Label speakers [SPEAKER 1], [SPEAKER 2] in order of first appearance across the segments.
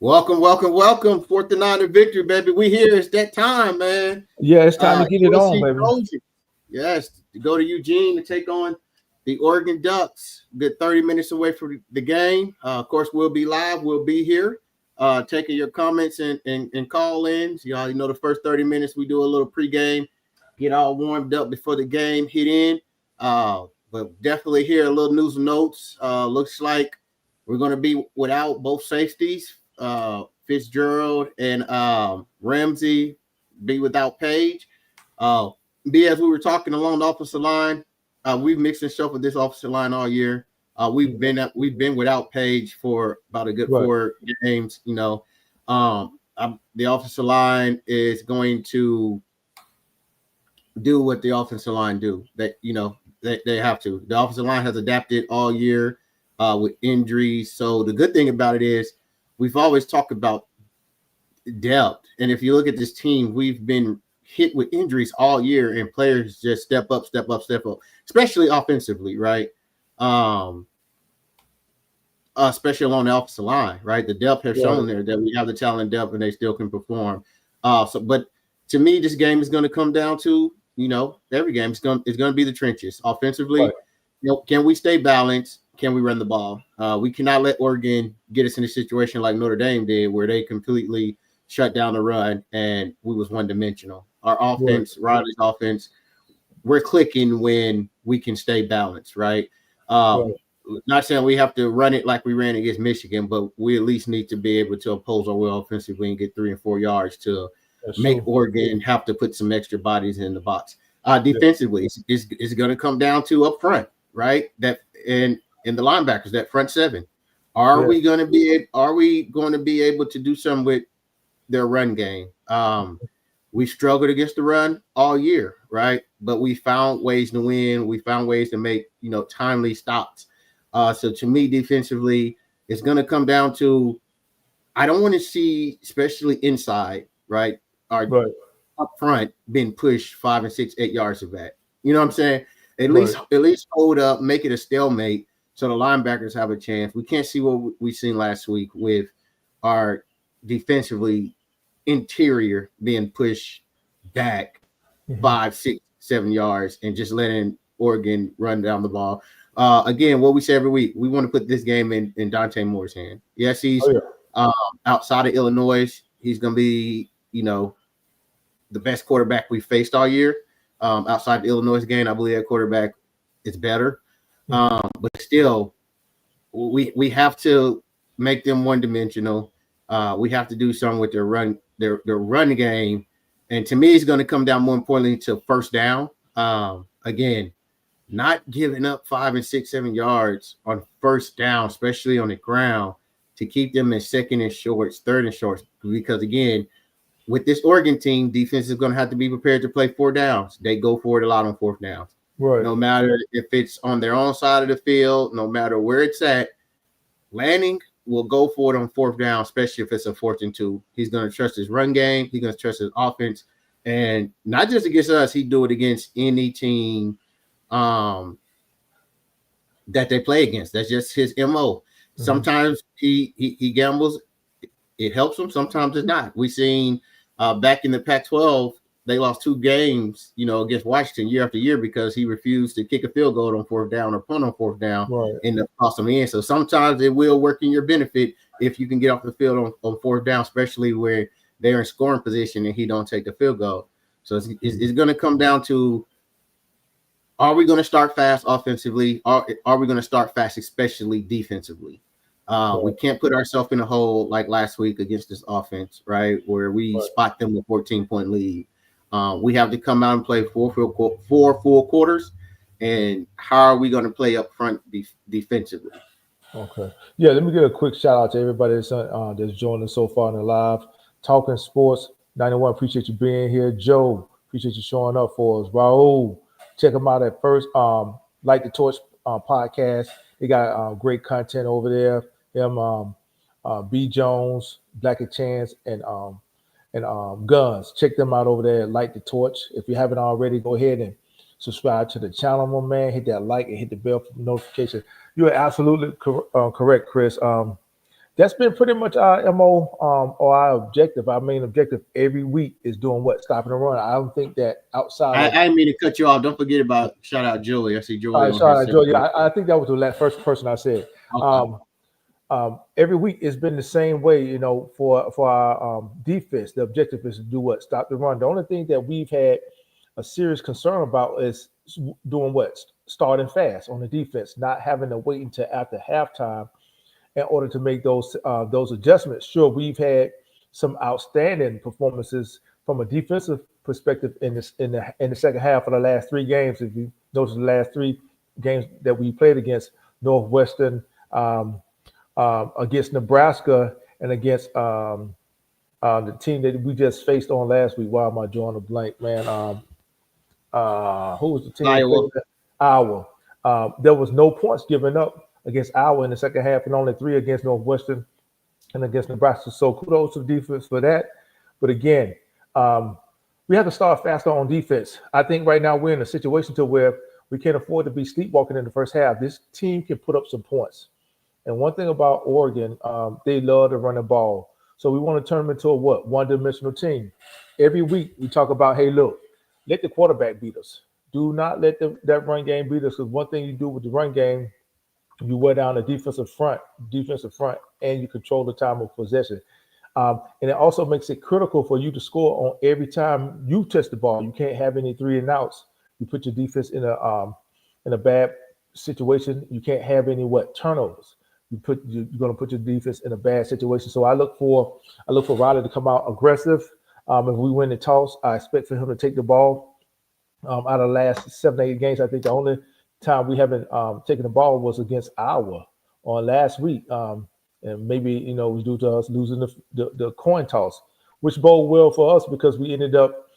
[SPEAKER 1] Welcome. 4th-and-9 victory, baby. We here. It's that time, man.
[SPEAKER 2] Yeah, it's time to get it on, baby.
[SPEAKER 1] Trojans. Yes, to go to Eugene to take on the Oregon Ducks. Good 30 minutes away from the game. Of course, we'll be live. We'll be here taking your comments and call-ins. You know, the first 30 minutes we do a little pregame, get all warmed up before the game hit in. But definitely here a little news and notes. Looks like we're going to be without both safeties. Fitzgerald and Ramsey be without Page. As we were talking along the offensive line, we've mixed and shuffled this offensive line all year. We've been without Page for about a good 4 games. You know, the offensive line is going to do what the offensive line do. That they have to. The offensive line has adapted all year with injuries. So the good thing about it is we've always talked about depth. And if you look at this team, we've been hit with injuries all year, and players just step up, especially offensively, right? Especially along the offensive line, right? The depth has shown there that we have the talent depth and they still can perform. But to me, this game is going to come down to, every game is going to be the trenches. Offensively, can we stay balanced? Can we run the ball? We cannot let Oregon get us in a situation like Notre Dame did, where they completely shut down the run and we was one-dimensional. Our offense, Riley's offense, we're clicking when we can stay balanced, right? Not saying we have to run it like we ran against Michigan, but we at least need to be able to oppose our will offensively and get 3 and 4 yards to make Oregon have to put some extra bodies in the box. Defensively, it's going to come down to up front, right? In the linebackers, that front 7. Are we going to be able to do something with their run game? We struggled against the run all year, right? But we found ways to win. We found ways to make, timely stops. So to me, defensively, it's going to come down to, I don't want to see, especially inside, right? Our up front being pushed 5 and 6, 8 yards of that. You know what I'm saying? At least hold up, make it a stalemate so the linebackers have a chance. We can't see what we seen last week with our defensively interior being pushed back 5, 6, 7 yards and just letting Oregon run down the ball. Again, what we say every week, we want to put this game in Dante Moore's hand. Yes, he's outside of Illinois. He's going to be, the best quarterback we faced all year. Outside the Illinois game, I believe that quarterback is better. But still, we have to make them one-dimensional. We have to do something with their run game. And to me, it's going to come down more importantly to first down. Again, not giving up 5 and 6, 7 yards on first down, especially on the ground, to keep them in second and shorts, third and shorts. Because again, with this Oregon team, defense is going to have to be prepared to play 4 downs. They go for it a lot on 4th downs. Right. No matter if it's on their own side of the field, no matter where it's at, Lanning will go for it on 4th down, especially if it's a 4th and 2. He's going to trust his run game. He's going to trust his offense. And not just against us, he'd do it against any team that they play against. That's just his MO. Sometimes he gambles. It helps him. Sometimes it's not. We've seen back in the Pac-12, they lost 2 games, against Washington year after year because he refused to kick a field goal on 4th down or punt on 4th down and cost them in. So sometimes it will work in your benefit if you can get off the field on 4th down, especially where they're in scoring position and he don't take the field goal. So it's going to come down to, are we going to start fast offensively? Are we going to start fast, especially defensively? We can't put ourselves in a hole like last week against this offense, right, where we spot them with 14-point lead. We have to come out and play 4 full quarters. And how are we going to play up front defensively?
[SPEAKER 2] Okay. Yeah, let me give a quick shout out to everybody that's joined us so far in the live. Talking Sports 91, appreciate you being here. Joe, appreciate you showing up for us. Raul, check them out at first. Like the Torch podcast. They got great content over there. Him, B. Jones, Black and Chance, and Guns. Check them out over there. Light the Torch. If you haven't already, go ahead and subscribe to the channel, my man. Hit that like and hit the bell for notification. You are absolutely correct, Chris. That's been pretty much our MO, or our objective. Our main objective every week is doing what? Stopping the run. I don't think that outside of.
[SPEAKER 1] I didn't mean to cut you off. Don't forget about shout out Joey. I see Joey on here.
[SPEAKER 2] Sorry, Joe. Yeah, I think that was the first person I said.
[SPEAKER 1] Okay.
[SPEAKER 2] Every week it's been the same way, for our defense. The objective is to do what? Stop the run. The only thing that we've had a serious concern about is doing what? Starting fast on the defense, not having to wait until after halftime in order to make those adjustments. Sure, we've had some outstanding performances from a defensive perspective in the second half of the last three games. If you notice the last three games that we played against Northwestern, against Nebraska, and against the team that we just faced on last week. Why am I drawing a blank, man? Who was the team?
[SPEAKER 1] Iowa.
[SPEAKER 2] Iowa. There was no points given up against Iowa in the second half, and only 3 against Northwestern and against Nebraska. So kudos to the defense for that. But again, we have to start faster on defense. I think right now we're in a situation to where we can't afford to be sleepwalking in the first half. This team can put up some points. And one thing about Oregon, they love to run the ball. So we want to turn them into a what? One-dimensional team. Every week we talk about, hey, look, let the quarterback beat us. Do not let that run game beat us. Because one thing you do with the run game, you wear down the defensive front, and you control the time of possession. And it also makes it critical for you to score on every time you touch the ball. You can't have any 3 and outs. You put your defense in a bad situation. You can't have any turnovers. You're going to put your defense in a bad situation. So I look for Riley to come out aggressive. If we win the toss, I expect for him to take the ball. Out of the last 7 or 8 games, I think the only time we haven't taken the ball was against Iowa on last week. And maybe, it was due to us losing the coin toss, which bode well for us because we ended up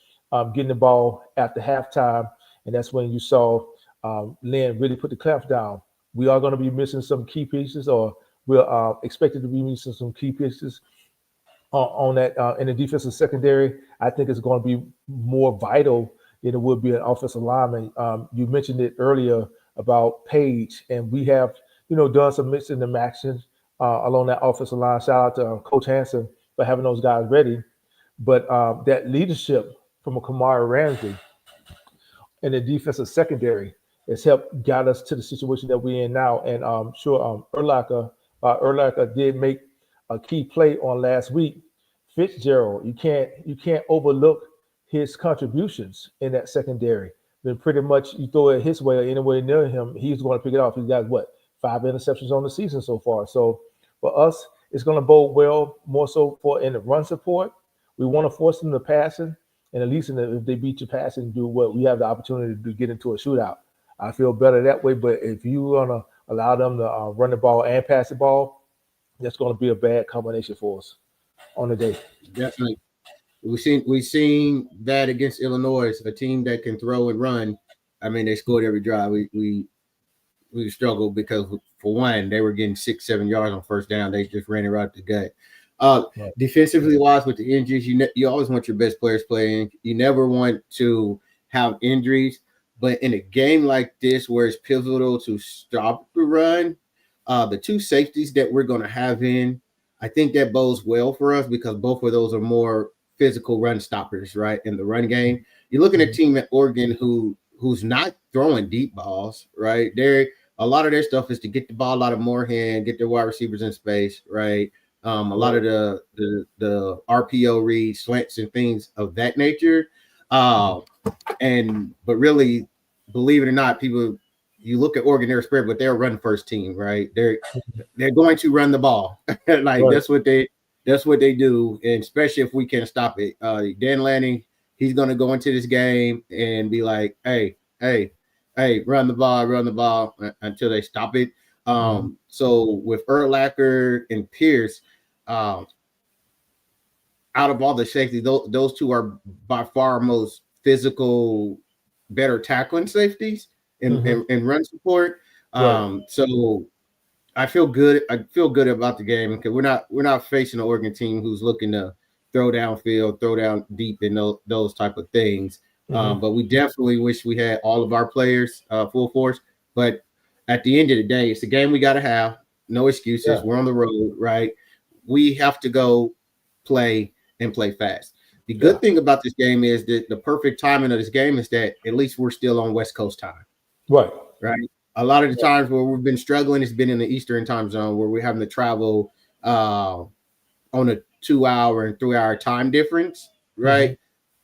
[SPEAKER 2] getting the ball after halftime. And that's when you saw Lynn really put the clamps down. We are going to be missing some key pieces, or we're expected to be missing some key pieces on that in the defensive secondary. I think it's going to be more vital than it would be an offensive lineman. You mentioned it earlier about Page, and we have, done some mixing and matching along that offensive line. Shout out to Coach Hansen for having those guys ready. But that leadership from a Kamari Ramsey in the defensive secondary has helped guide us to the situation that we're in now. And Urlacher did make a key play on last week. Fitzgerald, you can't overlook his contributions in that secondary. Then pretty much you throw it his way or anywhere near him, he's going to pick it off. He's got 5 interceptions on the season so far. So for us, it's going to bode well more so for in the run support. We want to force them to passing, and at least if they beat you passing, do what we have the opportunity to get into a shootout. I feel better that way. But if you're going to allow them to run the ball and pass the ball, that's going to be a bad combination for us on the day.
[SPEAKER 1] Definitely. We've seen that against Illinois, a team that can throw and run. I mean, they scored every drive. We struggled because, for one, they were getting 6-7 yards on first down. They just ran it right up the gut. Right. Defensively wise, with the injuries, you always want your best players playing. You never want to have injuries. But in a game like this, where it's pivotal to stop the run, the 2 safeties that we're going to have in, I think that bodes well for us because both of those are more physical run stoppers, right? In the run game, you're looking at a team at Oregon who's not throwing deep balls, right? A lot of their stuff is to get the ball out of Moorhead, get their wide receivers in space, right? A lot of the RPO reads, slants, and things of that nature. But really, believe it or not, people, you look at Oregon, they're spread, but they're a run first team, right? They're going to run the ball. Right. That's what they do, and especially if we can stop it. Dan Lanning, he's going to go into this game and be like, hey, run the ball until they stop it. So with Urlacher and Pierce, out of all the safety, those 2 are by far most physical, better tackling safeties and run support. So I feel good. I feel good about the game because we're not facing an Oregon team who's looking to throw downfield, throw down deep, and those type of things. But we definitely wish we had all of our players full force. But at the end of the day, it's a game we got to have. No excuses. Yeah. We're on the road, right? we have to go play fast. The good thing about this game is that the perfect timing of this game is that at least we're still on West Coast time.
[SPEAKER 2] Right.
[SPEAKER 1] A lot of the times where we've been struggling, it's been in the Eastern time zone where we're having to travel on a 2-hour and 3-hour time difference, right?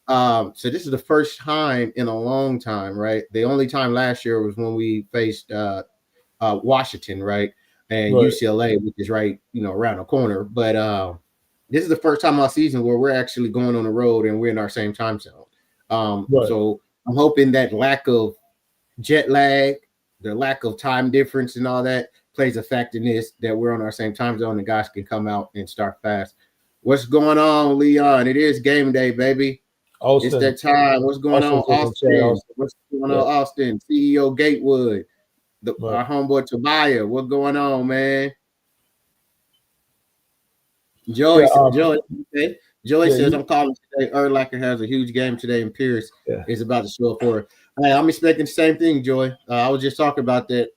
[SPEAKER 1] So this is the first time in a long time, right? The only time last year was when we faced Washington, right? And UCLA, which is right, around the corner. But this is the first time all season where we're actually going on the road and we're in our same time zone. So I'm hoping that lack of jet lag, the lack of time difference and all that plays a factor in this, that we're on our same time zone and guys can come out and start fast. What's going on, Leon? It is game day, baby. Austin. It's that time. What's going on, Austin? What's going on, Austin? CEO Gatewood. Our homeboy Tobiah. What's going on, man? Joey says, I'm calling today. Urlacher has a huge game today, and Pierce is about to show up for it. Hey, I'm expecting the same thing, Joy. I was just talking about that,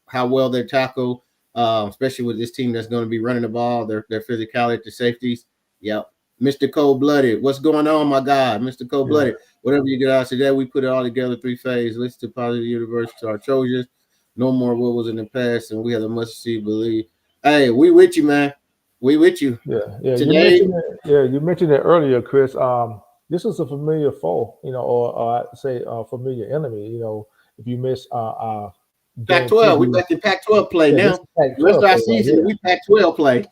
[SPEAKER 1] how well they tackle, especially with this team that's going to be running the ball, their physicality at the safeties. Yep. Mr. Cold-Blooded, what's going on, my guy? Mr. Cold-Blooded, whatever you get out today, we put it all together, 3-phase. Listen to positive universe to our Trojans. No more what was in the past, and we have a must-see believe. Hey, we with you, man. We with you.
[SPEAKER 2] Yeah. Today, you mentioned it earlier, Chris. This is a familiar foe, or I'd say a familiar enemy. If you miss
[SPEAKER 1] Pac-12, we back in Pac-12 play now. The rest of our season, we Pac-12 play.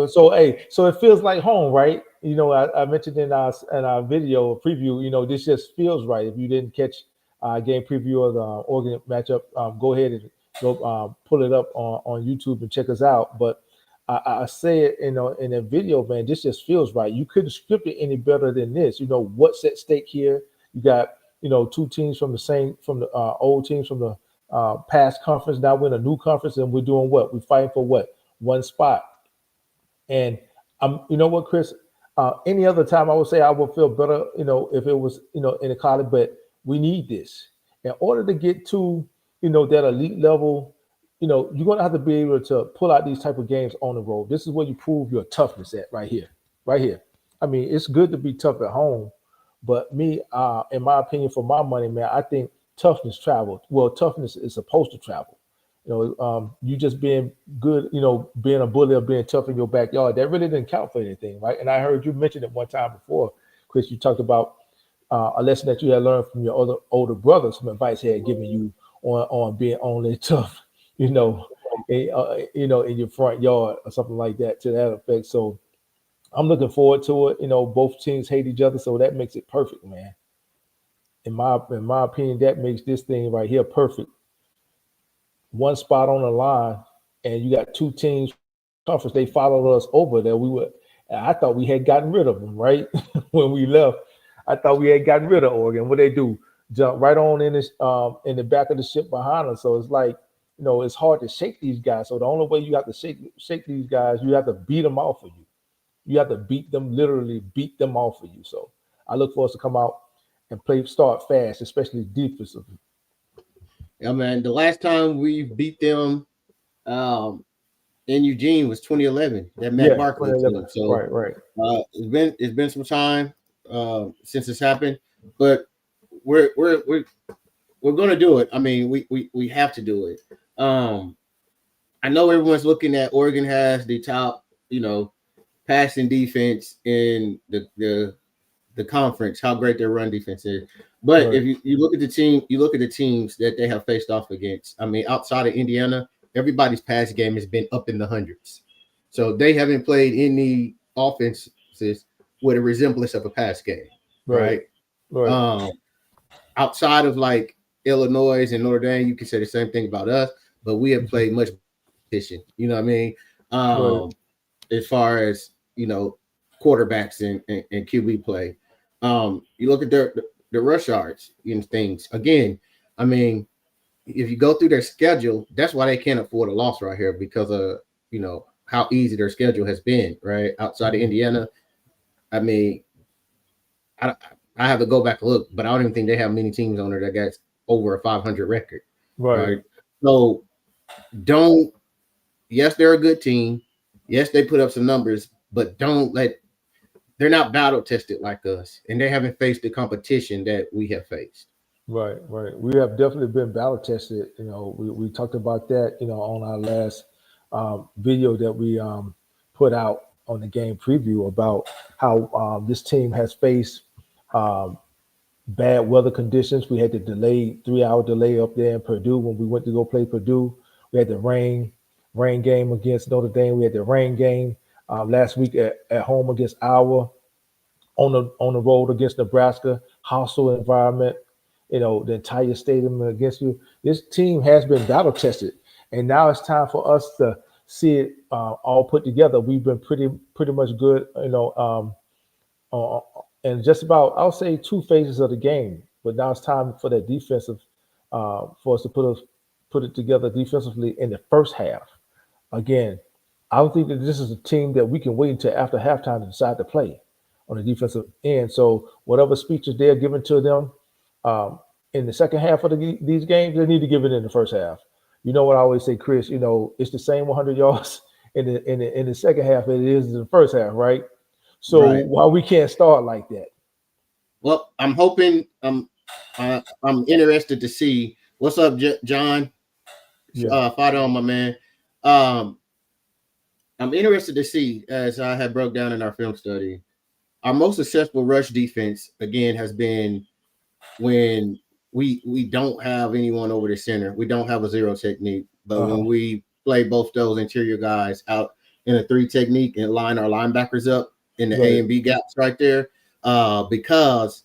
[SPEAKER 2] So it feels like home, right? I mentioned in our video preview, this just feels right. If you didn't catch game preview of the Oregon matchup, go ahead and go pull it up on YouTube and check us out. But I say it, in a video, man, this just feels right. You couldn't script it any better than this. What's at stake here? You got, two teams from the old teams from the past conference. Now we're in a new conference, and we're doing what? We're fighting for what? One spot. And you know what, Chris? Any other time I would say I would feel better, if it was, in the college, but we need this. In order to get to, that elite level, you're going to have to be able to pull out these type of games on the road. This is where you prove your toughness at right here. I mean, it's good to be tough at home, but me, in my opinion, for my money, man, I think toughness travels. Well, toughness is supposed to travel. You just being good, being a bully or being tough in your backyard, that really didn't count for anything, right? And I heard you mention it one time before, Chris. You talked about a lesson that you had learned from your older brother, some advice he had given you on being only tough, in your front yard or something like that, to that effect. So I'm looking forward to it. Both teams hate each other, so that makes it perfect, man. In my opinion, that makes this thing right here perfect. One spot on the line, and you got two teams conference. They followed us over there. I thought we had gotten rid of them, right? When we left, I thought we had gotten rid of Oregon. What they do? Jump right on in the back of the ship behind us. So it's like, it's hard to shake these guys. So the only way you have to shake these guys, you have to beat them off of you. You have to literally beat them off of you. So I look for us to come out and start fast, especially defensively.
[SPEAKER 1] Yeah, man. The last time we beat them in Eugene was 2011. That Matt Barkley team. So
[SPEAKER 2] right.
[SPEAKER 1] It's been some time since it's happened, but we're going to do it. I mean, we have to do it. I know everyone's looking at Oregon has the top, passing defense in the conference, how great their run defense is. But if you look at the teams that they have faced off against, I mean, outside of Indiana, everybody's pass game has been up in the hundreds. So they haven't played any offenses with a resemblance of a pass game. Right. Outside of like Illinois and Notre Dame, you can say the same thing about us, but we have played much competition. You know what I mean? As far as, quarterbacks and QB play. You look at the rush yards and things. Again, I mean, if you go through their schedule, that's why they can't afford a loss right here, because of, how easy their schedule has been, right? Outside of Indiana, I mean, I have to go back and look, but I don't even think they have many teams on there that got over a 500 record. Right? So yes, they're a good team, Yes, they put up some numbers, but they're not battle tested like us, and they haven't faced the competition that we have faced.
[SPEAKER 2] Right, right. We have definitely been battle tested. We talked about that, on our last video that we put out on the game preview about how this team has faced um, bad weather conditions. We had the 3-hour delay up there in Purdue when we went to go play Purdue. We had the rain game against Notre Dame. We had the rain game last week at home against Iowa, on the road against Nebraska, hostile environment, the entire stadium against you. This team has been battle tested, and now it's time for us to see it all put together. We've been pretty much good, and just about, I'll say, two phases of the game. But now it's time for that defensive, for us to put it together defensively in the first half. Again, I don't think that this is a team that we can wait until after halftime to decide to play on the defensive end. So whatever speeches they're giving to them in the second half of these games, they need to give it in the first half. You know what I always say, Chris? It's the same 100 yards in the second half as it is in the first half, right? So
[SPEAKER 1] Right.
[SPEAKER 2] why we can't start like that?
[SPEAKER 1] Well, I'm hoping. I'm interested to see what's up, John.
[SPEAKER 2] Yeah.
[SPEAKER 1] Father on my man. Um, I'm interested to see, as I had broke down in our film study, our most successful rush defense again has been when we don't have anyone over the center. We don't have a zero technique, but when we play both those interior guys out in a 3 technique and line our linebackers up in the A and B gaps right there, because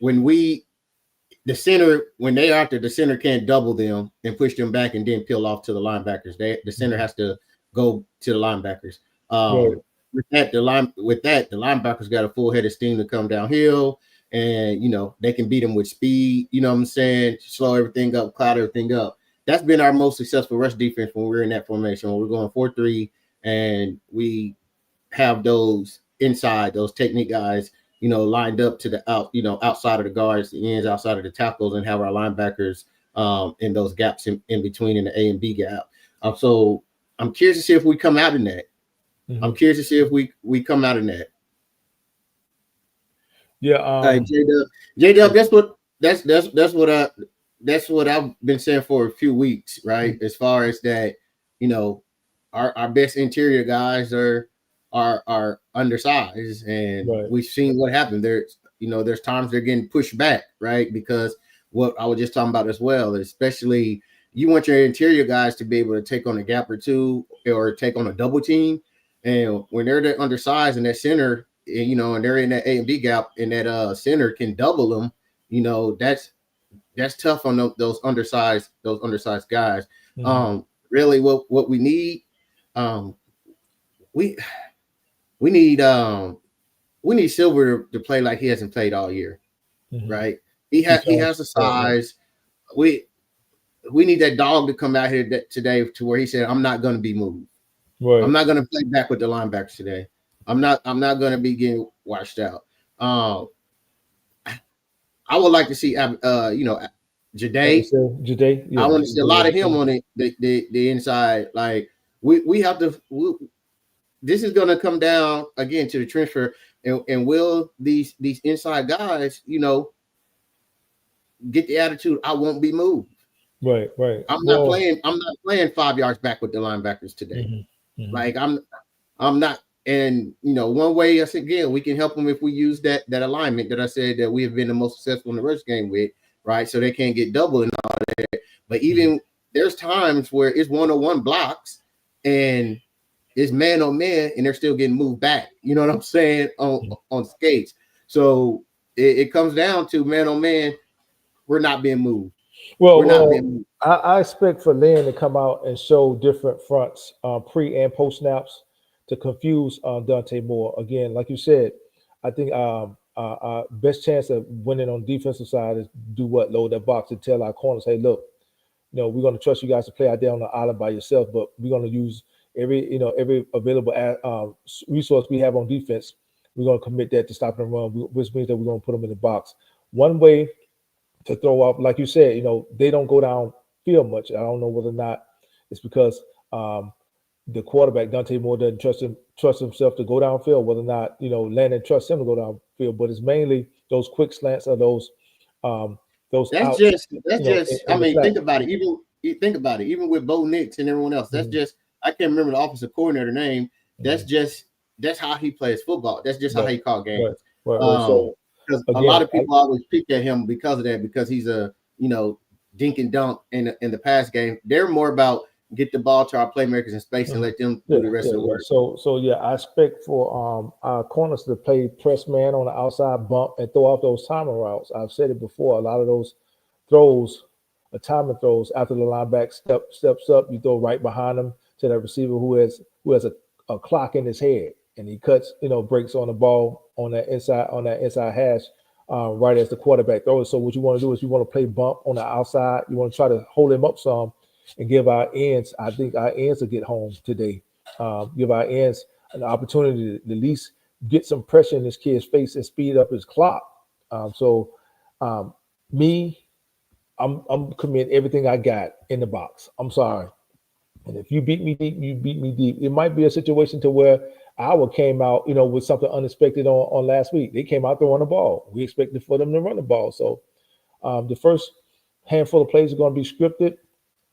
[SPEAKER 1] when the center, when they are after, the center can't double them and push them back and then peel off to the linebackers. The center has to go to the linebackers. With that, the linebackers got a full head of steam to come downhill, and they can beat them with speed. You know what I'm saying? Slow everything up, cloud everything up. That's been our most successful rush defense when we're in that formation. When we're going 4-3, and we have those inside, those technique guys, lined up to the outside of the guards, the ends, outside of the tackles, and have our linebackers in those gaps in between in the A and B gap. So I'm curious to see if we come out in that. I'm curious to see if we come out in that.
[SPEAKER 2] Yeah.
[SPEAKER 1] J-Dub, that's what I've been saying for a few weeks, right? As far as that, our best interior guys are undersized, and we've seen what happened. There's times they're getting pushed back, right? Because what I was just talking about as well, especially you want your interior guys to be able to take on a gap or two or take on a double team. And when they're that undersized in that center, and they're in that A and B gap, and that center can double them, that's tough on those undersized guys. Really, what we need, we need Silver to play like he hasn't played all year, right? He has the size. We need that dog to come out here today to where he said, "I'm not going to be moved. I'm not going to play back with the linebackers today. I'm not going to be getting washed out." I would like to see Jade.
[SPEAKER 2] Jade.
[SPEAKER 1] I want to see a lot of him on the inside. Like we have to. This is going to come down again to the transfer, and will these inside guys, get the attitude, I won't be moved.
[SPEAKER 2] Right.
[SPEAKER 1] I'm not playing 5 yards back with the linebackers today. Like I'm not. And one way, I said again, we can help them if we use that alignment that I said that we have been the most successful in the rush game with, right? So they can't get double and all that. But even there's times where it's 1-on-1 blocks and it's man on man, and they're still getting moved back. You know what I'm saying? On skates. So it comes down to man on man. We're not being moved.
[SPEAKER 2] I expect for Lynn to come out and show different fronts, pre and post snaps, to confuse Dante Moore. Again, like you said, I think our best chance of winning on the defensive side is load that box and tell our corners, hey, look, we're going to trust you guys to play out there on the island by yourself, but we're going to use every available resource we have on defense. We're going to commit that to stop and run, which means that we're going to put them in the box. One way to throw off, like you said, they don't go down field much. I don't know whether or not it's because the quarterback Dante Moore doesn't trust himself to go downfield, whether or not Landon trusts him to go downfield. But it's mainly those quick slants or those
[SPEAKER 1] That's
[SPEAKER 2] out.
[SPEAKER 1] just
[SPEAKER 2] In
[SPEAKER 1] I
[SPEAKER 2] the
[SPEAKER 1] mean,
[SPEAKER 2] flat.
[SPEAKER 1] think about it. Even with Bo Nix and everyone else, that's just I can't remember the offensive coordinator name. That's how he plays football. That's just how he called games.
[SPEAKER 2] Right. So
[SPEAKER 1] Because a
[SPEAKER 2] again,
[SPEAKER 1] lot of people always pick at him because of that, because he's a dink and dunk in the pass game. They're more about get the ball to our playmakers in space and let them do the rest of the work.
[SPEAKER 2] So I expect for our corners to play press man on the outside bump and throw out those timing routes. I've said it before. A lot of those throws, timing throws after the linebacker steps up, you throw right behind him to that receiver who has a clock in his head, and he cuts breaks on the ball on that inside hash. Right as the quarterback throws. So what you want to do is you want to play bump on the outside. You want to try to hold him up some and give our ends. I think our ends will get home today. Give our ends an opportunity to at least get some pressure in this kid's face and speed up his clock. I'm committing everything I got in the box. I'm sorry. And if you beat me deep, you beat me deep. It might be a situation to where Iowa came out, with something unexpected on last week. They came out throwing the ball. We expected for them to run the ball. So the first handful of plays are going to be scripted.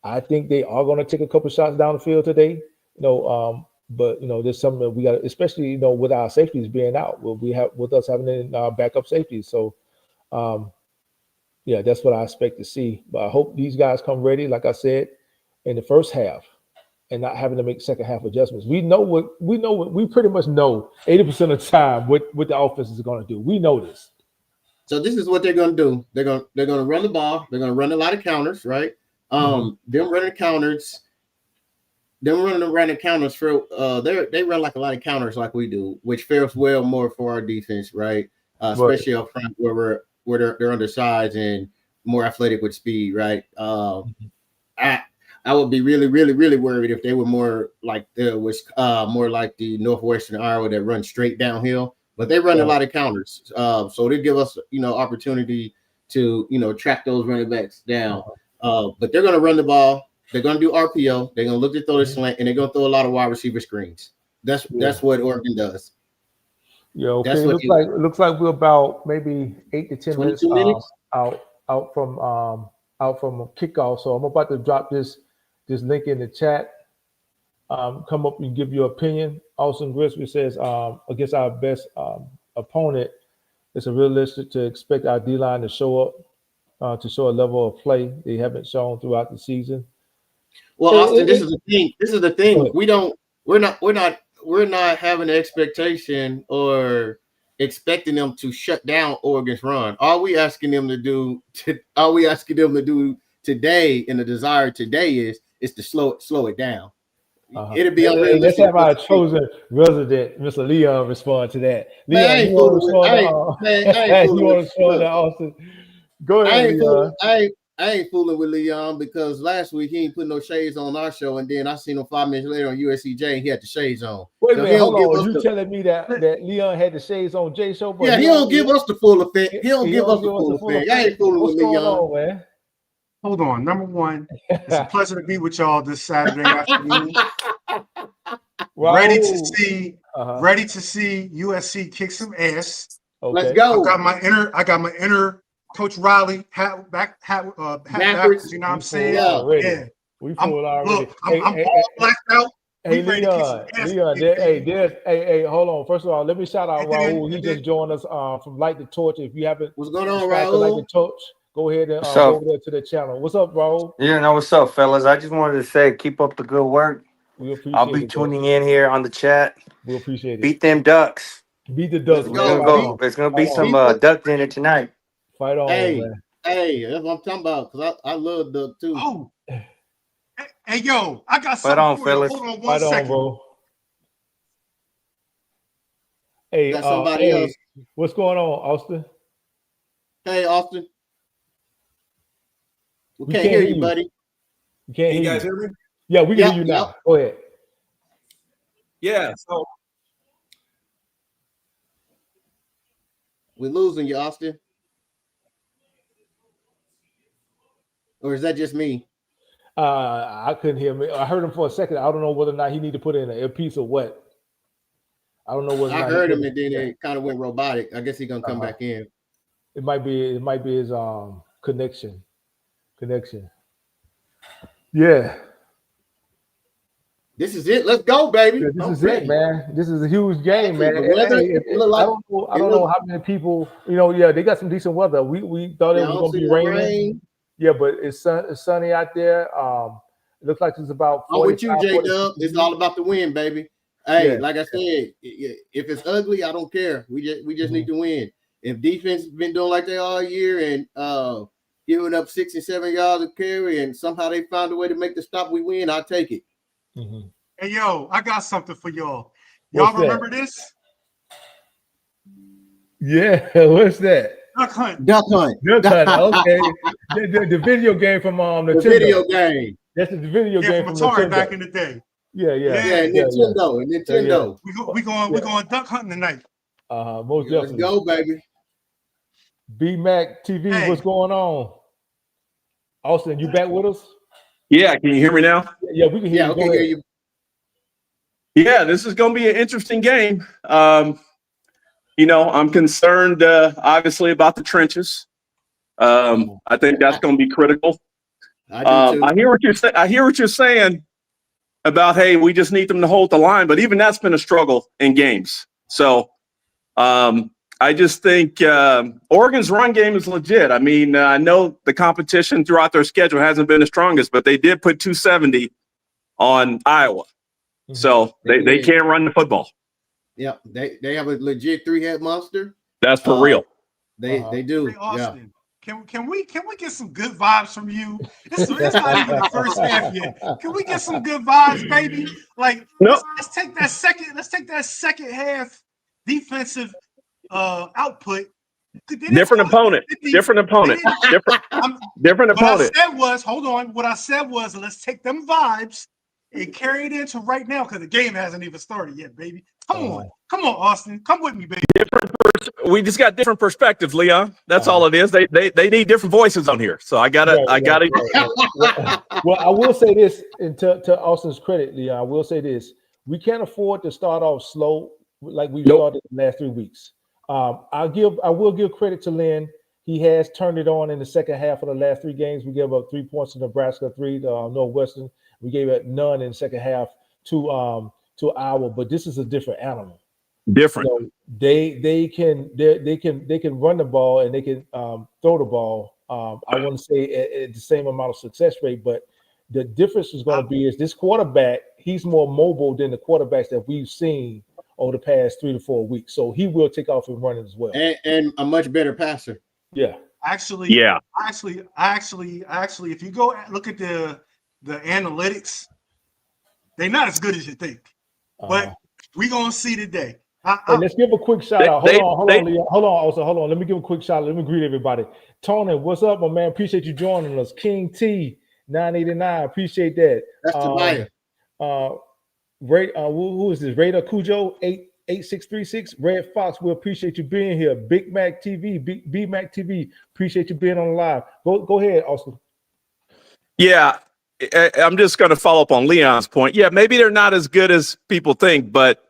[SPEAKER 2] I think they are going to take a couple shots down the field today. But there's something that we got, especially with our safeties being out. We have with us having in our backup safeties. So that's what I expect to see. But I hope these guys come ready, like I said, in the first half, and not having to make second half adjustments. We pretty much know 80% of the time what the offense is going to do. We know this.
[SPEAKER 1] So this is what they're going to do. They're going to run the ball. They're going to run a lot of counters, right? Them running counters. Them running counters for they run like a lot of counters like we do, which fares well more for our defense, right? Especially up front where they're undersized and more athletic with speed, right? I would be really, really, really worried if they were more like more like the Northwestern Iowa that run straight downhill. But they run a lot of counters, so they give us opportunity to track those running backs down. But they're going to run the ball. They're going to do RPO. They're going to look to throw the slant, and they're going to throw a lot of wide receiver screens. That's what Oregon does.
[SPEAKER 2] Yeah, okay. It looks like we're about maybe 8 to 10 minutes out from kickoff. So I'm about to drop this link in the chat. Come up and give your opinion. Austin Grisby says against our best opponent, it's realistic to expect our D-line to show up, to show a level of play they haven't shown throughout the season.
[SPEAKER 1] Well, Austin, this is the thing. We're not having an expectation or expecting them to shut down Oregon's run. All we asking them to do today, and the desire today is to slow it down. It'll be unrealistic.
[SPEAKER 2] Let's have our chosen resident, Mr. Leon, respond to that. Leon,
[SPEAKER 1] I ain't
[SPEAKER 2] you want to respond to Austin? Go ahead, Leon.
[SPEAKER 1] I ain't fooling with Leon because last week he ain't put no shades on our show, and then I seen him 5 minutes later on USCJ and he had the shades on.
[SPEAKER 2] Wait a minute, hold on. You telling me that Leon had the shades on J show?
[SPEAKER 1] But he don't give us the full effect. He don't give us the full effect. I ain't fooling with Leon.
[SPEAKER 2] What's going on, man?
[SPEAKER 3] Hold on. Number one, it's a pleasure to be with y'all this Saturday afternoon. Ready to see USC kick some ass.
[SPEAKER 1] Okay. Let's go.
[SPEAKER 3] I got my inner Coach Riley hat backwards. You know what I'm saying?
[SPEAKER 2] Yeah. We full already.
[SPEAKER 3] Look, I'm all blacked out.
[SPEAKER 2] Hey, Leon. Hey, hold on. First of all, let me shout out Raul. He just joined us from Light the Torch. If you haven't,
[SPEAKER 1] what's going on, Raul?
[SPEAKER 2] Light the Torch. Go ahead and go over there to the channel. What's up, Raul?
[SPEAKER 4] Yeah, no, what's up, fellas? I just wanted to say, keep up the good work. I'll be tuning in here on the chat.
[SPEAKER 2] We appreciate it.
[SPEAKER 4] Beat them Ducks.
[SPEAKER 2] Beat the Ducks.
[SPEAKER 4] There's gonna be some duck dinner tonight.
[SPEAKER 2] Fight on, man.
[SPEAKER 1] Hey, that's what I'm talking about because I love duck too.
[SPEAKER 3] Oh, hey, yo, I got something for you. Hold on one second.
[SPEAKER 2] Bro. Hey,
[SPEAKER 1] somebody else.
[SPEAKER 2] What's going on, Austin?
[SPEAKER 1] Hey, Austin. We can't hear you, buddy.
[SPEAKER 2] We can't
[SPEAKER 5] Can
[SPEAKER 2] hear
[SPEAKER 5] you guys hear me?
[SPEAKER 2] Yeah, we can hear you now. Go ahead.
[SPEAKER 5] Yeah, so
[SPEAKER 1] we're losing you, Austin. Or is that just me?
[SPEAKER 2] I couldn't hear me. I heard him for a second. I don't know whether or not he need to put in a piece of what. I don't know whether or
[SPEAKER 1] I
[SPEAKER 2] not
[SPEAKER 1] heard him, and then it kind of went robotic. I guess he's gonna come back in.
[SPEAKER 2] It might be his connection. Yeah.
[SPEAKER 1] This is it. Let's go, baby.
[SPEAKER 2] Yeah, this is it, man. This is a huge game, man. I don't know how many people, they got some decent weather. We thought it was going to be raining.
[SPEAKER 1] Rain.
[SPEAKER 2] Yeah, but it's sunny out there. It looks like it's about 45,
[SPEAKER 1] I'm with you, J-Dub. It's all about the win, baby. Hey, like I said, if it's ugly, I don't care. We just need to win. If defense has been doing like they are all year and giving up 6 and 7 yards of carry, and somehow they found a way to make the stop, we win. I'll take it.
[SPEAKER 2] Mm-hmm.
[SPEAKER 3] Hey, yo, I got something for y'all. Y'all remember this?
[SPEAKER 2] Yeah, what's that?
[SPEAKER 3] Duck hunt.
[SPEAKER 1] Duck hunt.
[SPEAKER 2] Okay. the video game from
[SPEAKER 1] the video game.
[SPEAKER 2] That's the video game from
[SPEAKER 3] Atari
[SPEAKER 2] Nintendo.
[SPEAKER 3] Back in the day.
[SPEAKER 1] Yeah, Nintendo.
[SPEAKER 3] We going duck hunting tonight.
[SPEAKER 2] Most
[SPEAKER 1] Let's
[SPEAKER 2] definitely.
[SPEAKER 1] go, baby.
[SPEAKER 2] B-Mac TV,
[SPEAKER 3] Hey.
[SPEAKER 2] What's going on? Austin, you back with us?
[SPEAKER 5] Yeah, can you hear me now?
[SPEAKER 2] Yeah, we can hear you.
[SPEAKER 1] Okay, hear you.
[SPEAKER 5] Yeah, this is going to be an interesting game. I'm concerned, obviously, about the trenches. I think that's going to be critical.
[SPEAKER 1] I do too.
[SPEAKER 5] I hear what you're saying about, hey, we just need them to hold the line, but even that's been a struggle in games. So I just think Oregon's run game is legit. I mean, I know the competition throughout their schedule hasn't been the strongest, but they did put 270 on Iowa. So they can run the football.
[SPEAKER 1] Yeah, they have a legit 3-head monster.
[SPEAKER 5] That's for real.
[SPEAKER 1] They do.
[SPEAKER 3] Hey, Austin, can we get some good vibes from you? It's not even the first half yet. Can we get some good vibes, baby? Like,
[SPEAKER 5] Nope.
[SPEAKER 3] let's take that second half defensive output.
[SPEAKER 5] Different opponent. What
[SPEAKER 3] I said was, let's take them vibes and carry it into right now because the game hasn't even started yet, baby. Come on, Austin, come with me, baby.
[SPEAKER 5] We just got different perspectives, Leon. That's all it is. They need different voices on here. So I gotta.
[SPEAKER 2] Well, I will say this, and to Austin's credit, Leon, I will say this: we can't afford to start off slow like we started the last 3 weeks. I will give credit to Lynn. He has turned it on in the second half of the last 3 games. We gave up 3 points to Nebraska, 3 to Northwestern. We gave it none in the second half to Iowa. But this is a different animal.
[SPEAKER 5] Different.
[SPEAKER 2] So they can run the ball and they can throw the ball. I want to say at the same amount of success rate, but the difference is going to be is this quarterback. He's more mobile than the quarterbacks that we've seen over the past 3 to 4 weeks. So he will take off and run as well.
[SPEAKER 1] And a much better passer.
[SPEAKER 2] Yeah.
[SPEAKER 3] Actually, if you go look at the analytics, they're not as good as you think. But we're gonna see today.
[SPEAKER 2] Hey, let's give a quick shout out. Hold on. Let me give a quick shout out. Let me greet everybody. Tony, what's up, my man? Appreciate you joining us. King T 989. Appreciate that.
[SPEAKER 1] That's Tobias.
[SPEAKER 2] Who is this? Raider Cujo 8636. Red Fox, we appreciate you being here. Big Mac TV, B Mac TV. Appreciate you being on live. Go ahead, Austin.
[SPEAKER 5] Yeah, I'm just going to follow up on Leon's point. Yeah, maybe they're not as good as people think, but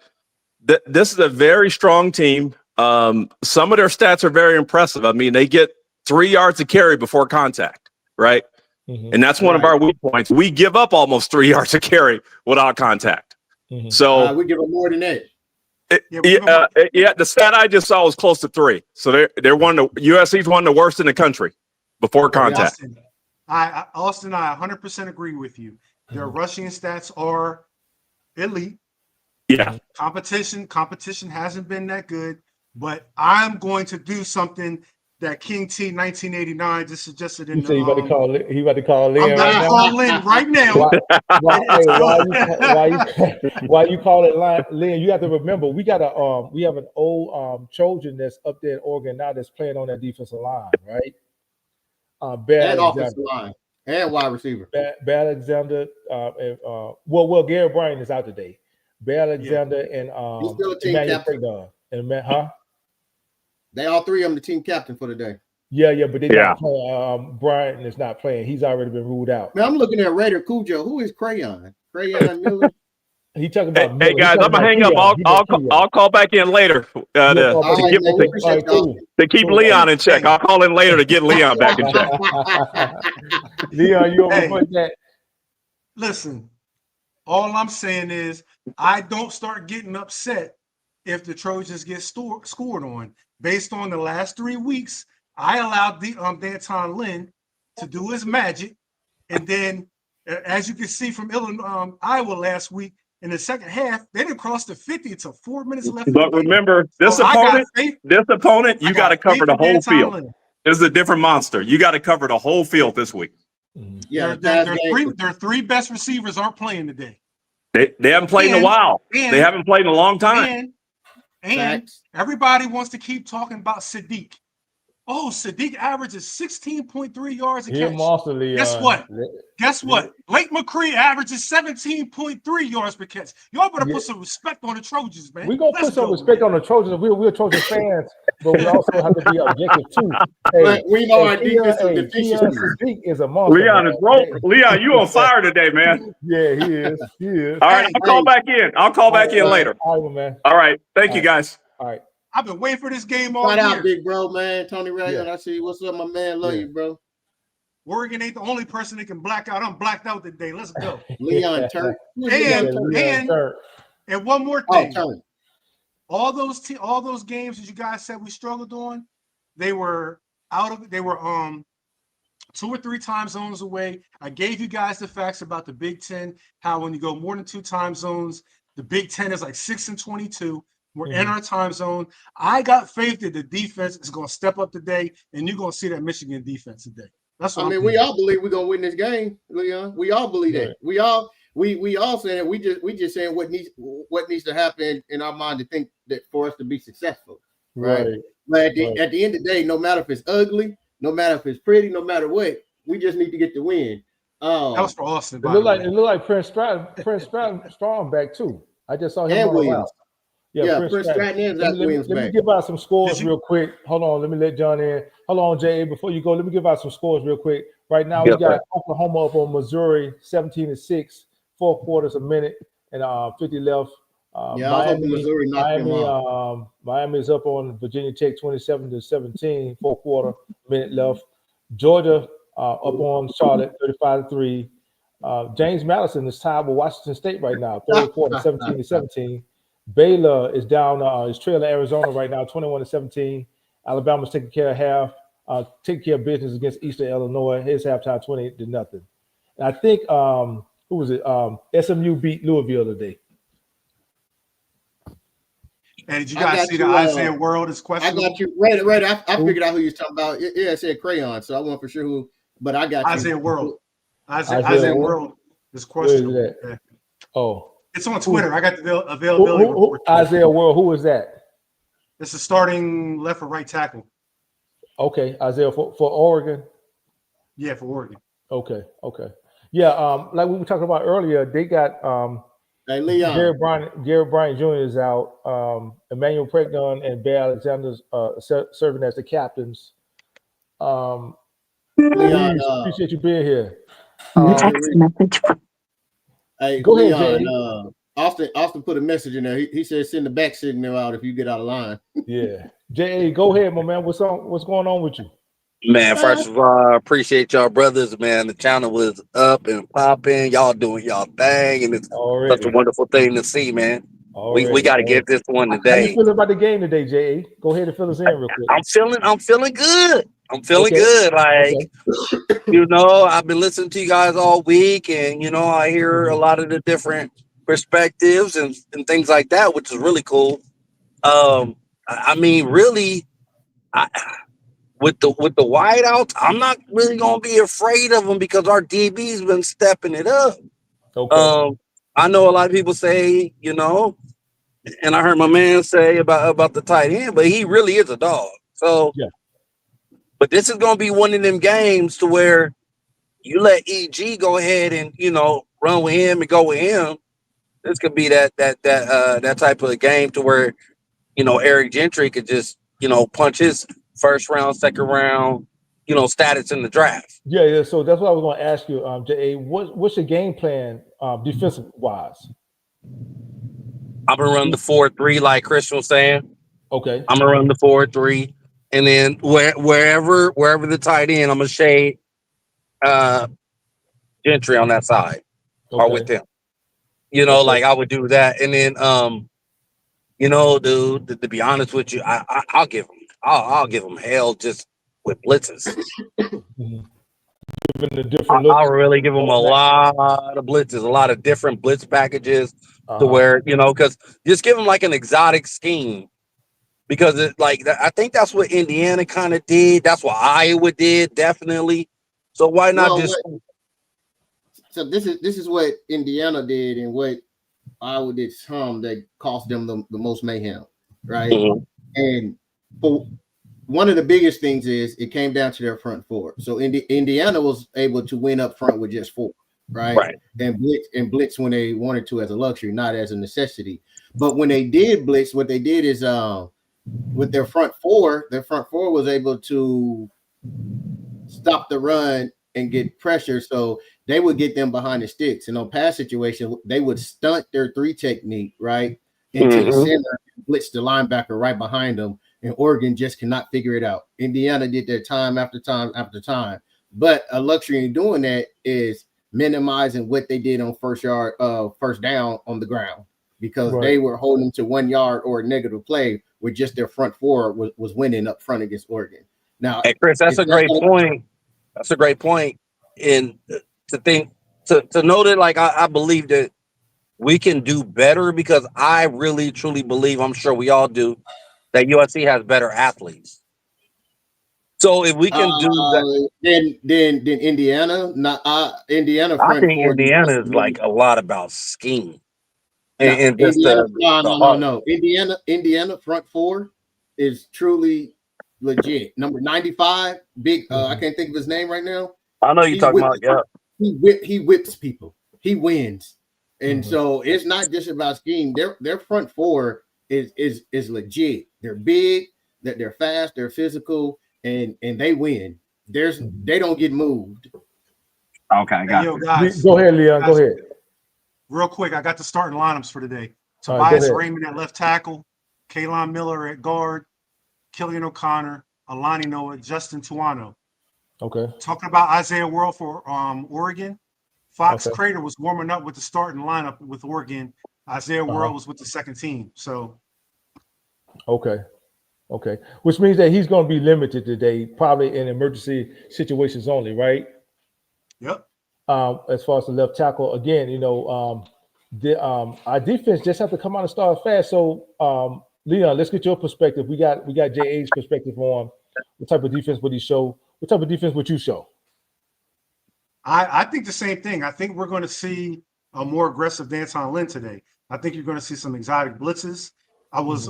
[SPEAKER 5] this is a very strong team. Some of their stats are very impressive. I mean, they get 3 yards of carry before contact, right? Mm-hmm. And that's one of our weak points. We give up almost 3 yards of carry without contact. Mm-hmm. So
[SPEAKER 1] we give them more than that.
[SPEAKER 5] The stat I just saw was close to 3. So they're USC's one of the worst in the country before contact.
[SPEAKER 3] Austin, I 100% agree with you. Their rushing stats are elite.
[SPEAKER 5] Yeah.
[SPEAKER 3] Competition hasn't been that good, but I'm going to do something that King T 1989 just suggested in the.
[SPEAKER 2] He about to call Lynn. I'm
[SPEAKER 3] about to call Lynn right now.
[SPEAKER 2] Why you call it Lynn? You have to remember we have an old Trojan that's up there in Oregon now that's playing on that defensive line, right?
[SPEAKER 1] And offensive line and wide receiver.
[SPEAKER 2] Bear Alexander. Well, Gary Bryan is out today. Bear Alexander and
[SPEAKER 1] he's still a team captain.
[SPEAKER 2] They all
[SPEAKER 1] 3 of them the team captain for the day.
[SPEAKER 2] Yeah, but they're not playing. Brian is not playing. He's already been ruled out.
[SPEAKER 1] Man, I'm looking at Raider Cujo. Who is Crayon? Crayon Miller?
[SPEAKER 2] He talking about.
[SPEAKER 5] Hey guys, I'm gonna hang up. I'll call back in later to keep Leon in check. I'll call in later to get Leon back in check.
[SPEAKER 2] Leon, you overput that?
[SPEAKER 3] Listen, all I'm saying is I don't start getting upset if the Trojans get scored on. Based on the last 3 weeks, I allowed Danton Lynn to do his magic, and then as you can see from Iowa last week. In the second half, they didn't cross the 50 until 4 minutes left.
[SPEAKER 5] But remember, this opponent, you got to cover the whole field. This is a different monster. You got to cover the whole field this week.
[SPEAKER 3] Yeah, their three best receivers aren't playing today.
[SPEAKER 5] They haven't played in a while. They haven't played in a long time.
[SPEAKER 3] And everybody wants to keep talking about Sadiq. Oh, Sadiq averages 16.3 yards a catch. Guess what? Blake McCree averages 17.3 yards per catch. Y'all better put some respect on the Trojans, man.
[SPEAKER 2] We're going to put some respect on the Trojans. We're Trojan fans, but we also have to be objective, too. Hey,
[SPEAKER 1] we know our defensive deficiency.
[SPEAKER 2] Sadiq is a monster.
[SPEAKER 5] Leon is broke. Leon, you on fire today, man.
[SPEAKER 2] Yeah, he is.
[SPEAKER 5] All right, I'll call back in. I'll call back in later.
[SPEAKER 2] All right, man.
[SPEAKER 5] All right. Thank you, guys.
[SPEAKER 2] All right.
[SPEAKER 3] I've been waiting for this game all
[SPEAKER 1] year.
[SPEAKER 3] Shout
[SPEAKER 1] out, big bro, man. Tony Raylan, I see you. What's up, my man? Love you, bro.
[SPEAKER 3] Oregon ain't the only person that can black out. I'm blacked out today. Let's go.
[SPEAKER 1] Leon Turk.
[SPEAKER 3] And one more thing. All those games that you guys said we struggled on, they were 2 or 3 time zones away. I gave you guys the facts about the Big Ten, how when you go more than 2 time zones, the Big Ten is like 6 and 22. We're in our time zone. I got faith that the defense is going to step up today, and you're going to see that Michigan defense today. That's what
[SPEAKER 1] we all believe we're going to win this game, Leon. We all believe that. We all saying that. We just saying what needs to happen in our mind to think that for us to be successful, right? But at the end of the day, no matter if it's ugly, no matter if it's pretty, no matter what, we just need to get the win.
[SPEAKER 3] That was for Austin.
[SPEAKER 2] It looked like Prince Strong back too. I just saw him
[SPEAKER 1] and
[SPEAKER 2] on
[SPEAKER 1] Williams.
[SPEAKER 2] Yeah,
[SPEAKER 1] Prince Stratton and Zach Williams back.
[SPEAKER 2] Let me give out some scores real quick. Hold on, let me let John in. Hold on, Jay. Before you go, let me give out some scores real quick. Right now, we got Oklahoma up on Missouri, 17-6, 4 quarters a minute, and 50 left. Miami is up on Virginia Tech, 27-17, 4 quarter minute left. Georgia up on Charlotte, 35-3. James Madison is tied with Washington State right now, third quarter, 17-17. Baylor is down, is trailing Arizona right now, 21-17. Alabama's taking care of business against Eastern Illinois. His halftime 28-0. And I think who was it? SMU beat Louisville today.
[SPEAKER 3] And did you guys see the Isaiah World is questionable?
[SPEAKER 1] I got you. Right. I figured out who you're talking about. Yeah, it said Crayon, so I wasn't for sure who, but I got
[SPEAKER 3] Isaiah World. Isaiah World is questionable.
[SPEAKER 2] Yeah. Oh.
[SPEAKER 3] It's on Twitter. I got the availability.
[SPEAKER 2] Who, Isaiah World, who is that?
[SPEAKER 3] It's a starting left or right tackle.
[SPEAKER 2] Okay, Isaiah for Oregon.
[SPEAKER 3] Yeah, for Oregon.
[SPEAKER 2] Okay. Yeah, like we were talking about earlier, they got
[SPEAKER 1] Leon.
[SPEAKER 2] Garrett Bryant Jr. is out. Emmanuel Pregnon and Bear Alexander's serving as the captains.
[SPEAKER 1] Leon,
[SPEAKER 2] appreciate you being here.
[SPEAKER 1] Hey,
[SPEAKER 2] go
[SPEAKER 1] Leon,
[SPEAKER 2] ahead,
[SPEAKER 1] Austin put a message in there. He said send the back signal out if you get out of line.
[SPEAKER 2] Yeah. Jay, go ahead, my man. What's going on with you?
[SPEAKER 6] Man, first of all, I appreciate y'all brothers, man. The channel was up and popping. Y'all doing y'all thing, and it's such a wonderful thing to see, man. We got to get this one today.
[SPEAKER 2] How you feeling about the game today, Jay? Go ahead and fill us in real quick.
[SPEAKER 6] I'm feeling good. I'm feeling good. Like, I've been listening to you guys all week, and I hear a lot of the different perspectives and things like that, which is really cool. With the wideouts, I'm not really gonna be afraid of them because our DB's been stepping it up.
[SPEAKER 2] Okay.
[SPEAKER 6] I know a lot of people say, and I heard my man say about the tight end, but he really is a dog. So
[SPEAKER 2] yeah.
[SPEAKER 6] But this is gonna be one of them games to where you let EG go ahead and run with him and go with him. This could be that type of game to where Eric Gentry could just punch his first round, second round, status in the draft.
[SPEAKER 2] Yeah. So that's what I was going to ask you, J.A. What's your game plan defensive wise?
[SPEAKER 6] I'm gonna run the 4-3 like Christian was saying.
[SPEAKER 2] Okay.
[SPEAKER 6] I'm gonna run the 4-3, and then wherever the tight end, I'm gonna shade Gentry on that side or with them. Like I would do that, and then dude, to be honest with you, I'll give them hell just with blitzes. I'll really give them a lot of blitzes, a lot of different blitz packages to where because just give them like an exotic scheme. Because I think that's what Indiana kind of did. That's what Iowa did, definitely. So why not
[SPEAKER 1] So this is what Indiana did and what Iowa did some that cost them the most mayhem, right? Mm-hmm. And for one of the biggest things is it came down to their front four. So Indiana was able to win up front with just 4, right? And blitz when they wanted to as a luxury, not as a necessity. But when they did blitz, what they did is with their front four was able to stop the run and get pressure. So they would get them behind the sticks. And on pass situation, they would stunt their 3 technique, right? Into the center, blitz the linebacker right behind them. And Oregon just cannot figure it out. Indiana did that time after time after time. But a luxury in doing that is minimizing what they did on first down on the ground. Because they were holding to 1 yard or a negative play with just their front four was winning up front against Oregon. Now,
[SPEAKER 6] hey Chris, that's a great point. That's a great point. And to know that, like I believe that we can do better because I really truly believe, I'm sure we all do, that USC has better athletes. So if we can do that,
[SPEAKER 1] then Indiana, Indiana.
[SPEAKER 6] I think Indiana is like a lot about scheme. And just
[SPEAKER 1] no. Indiana front four is truly legit. Number 95, big. I can't think of his name right now.
[SPEAKER 6] I know you're talking about. Yeah,
[SPEAKER 1] he whips people. He wins, and so it's not just about scheme. Their front four is legit. They're big. That they're fast. They're physical, and they win. They don't get moved.
[SPEAKER 6] Okay, got it.
[SPEAKER 3] Guys,
[SPEAKER 2] go ahead, Leon. Go ahead.
[SPEAKER 3] Real quick, I got the starting lineups for today. Tobias Raymond at left tackle, Kaylon Miller at guard, Killian O'Connor, Alani Noah, Justin Tuano.
[SPEAKER 2] Okay.
[SPEAKER 3] Talking about Isaiah World for Oregon, Fox Crater was warming up with the starting lineup with Oregon. Isaiah World was with the second team. So.
[SPEAKER 2] Okay. Which means that he's going to be limited today, probably in emergency situations only, right?
[SPEAKER 3] Yep.
[SPEAKER 2] As far as the left tackle, again, our defense just have to come out and start fast. So, Leon, let's get your perspective. We got J.A.'s perspective on what type of defense would he show. What type of defense would you show?
[SPEAKER 3] I think the same thing. I think we're going to see a more aggressive D'Anton Lynn today. I think you're going to see some exotic blitzes. I was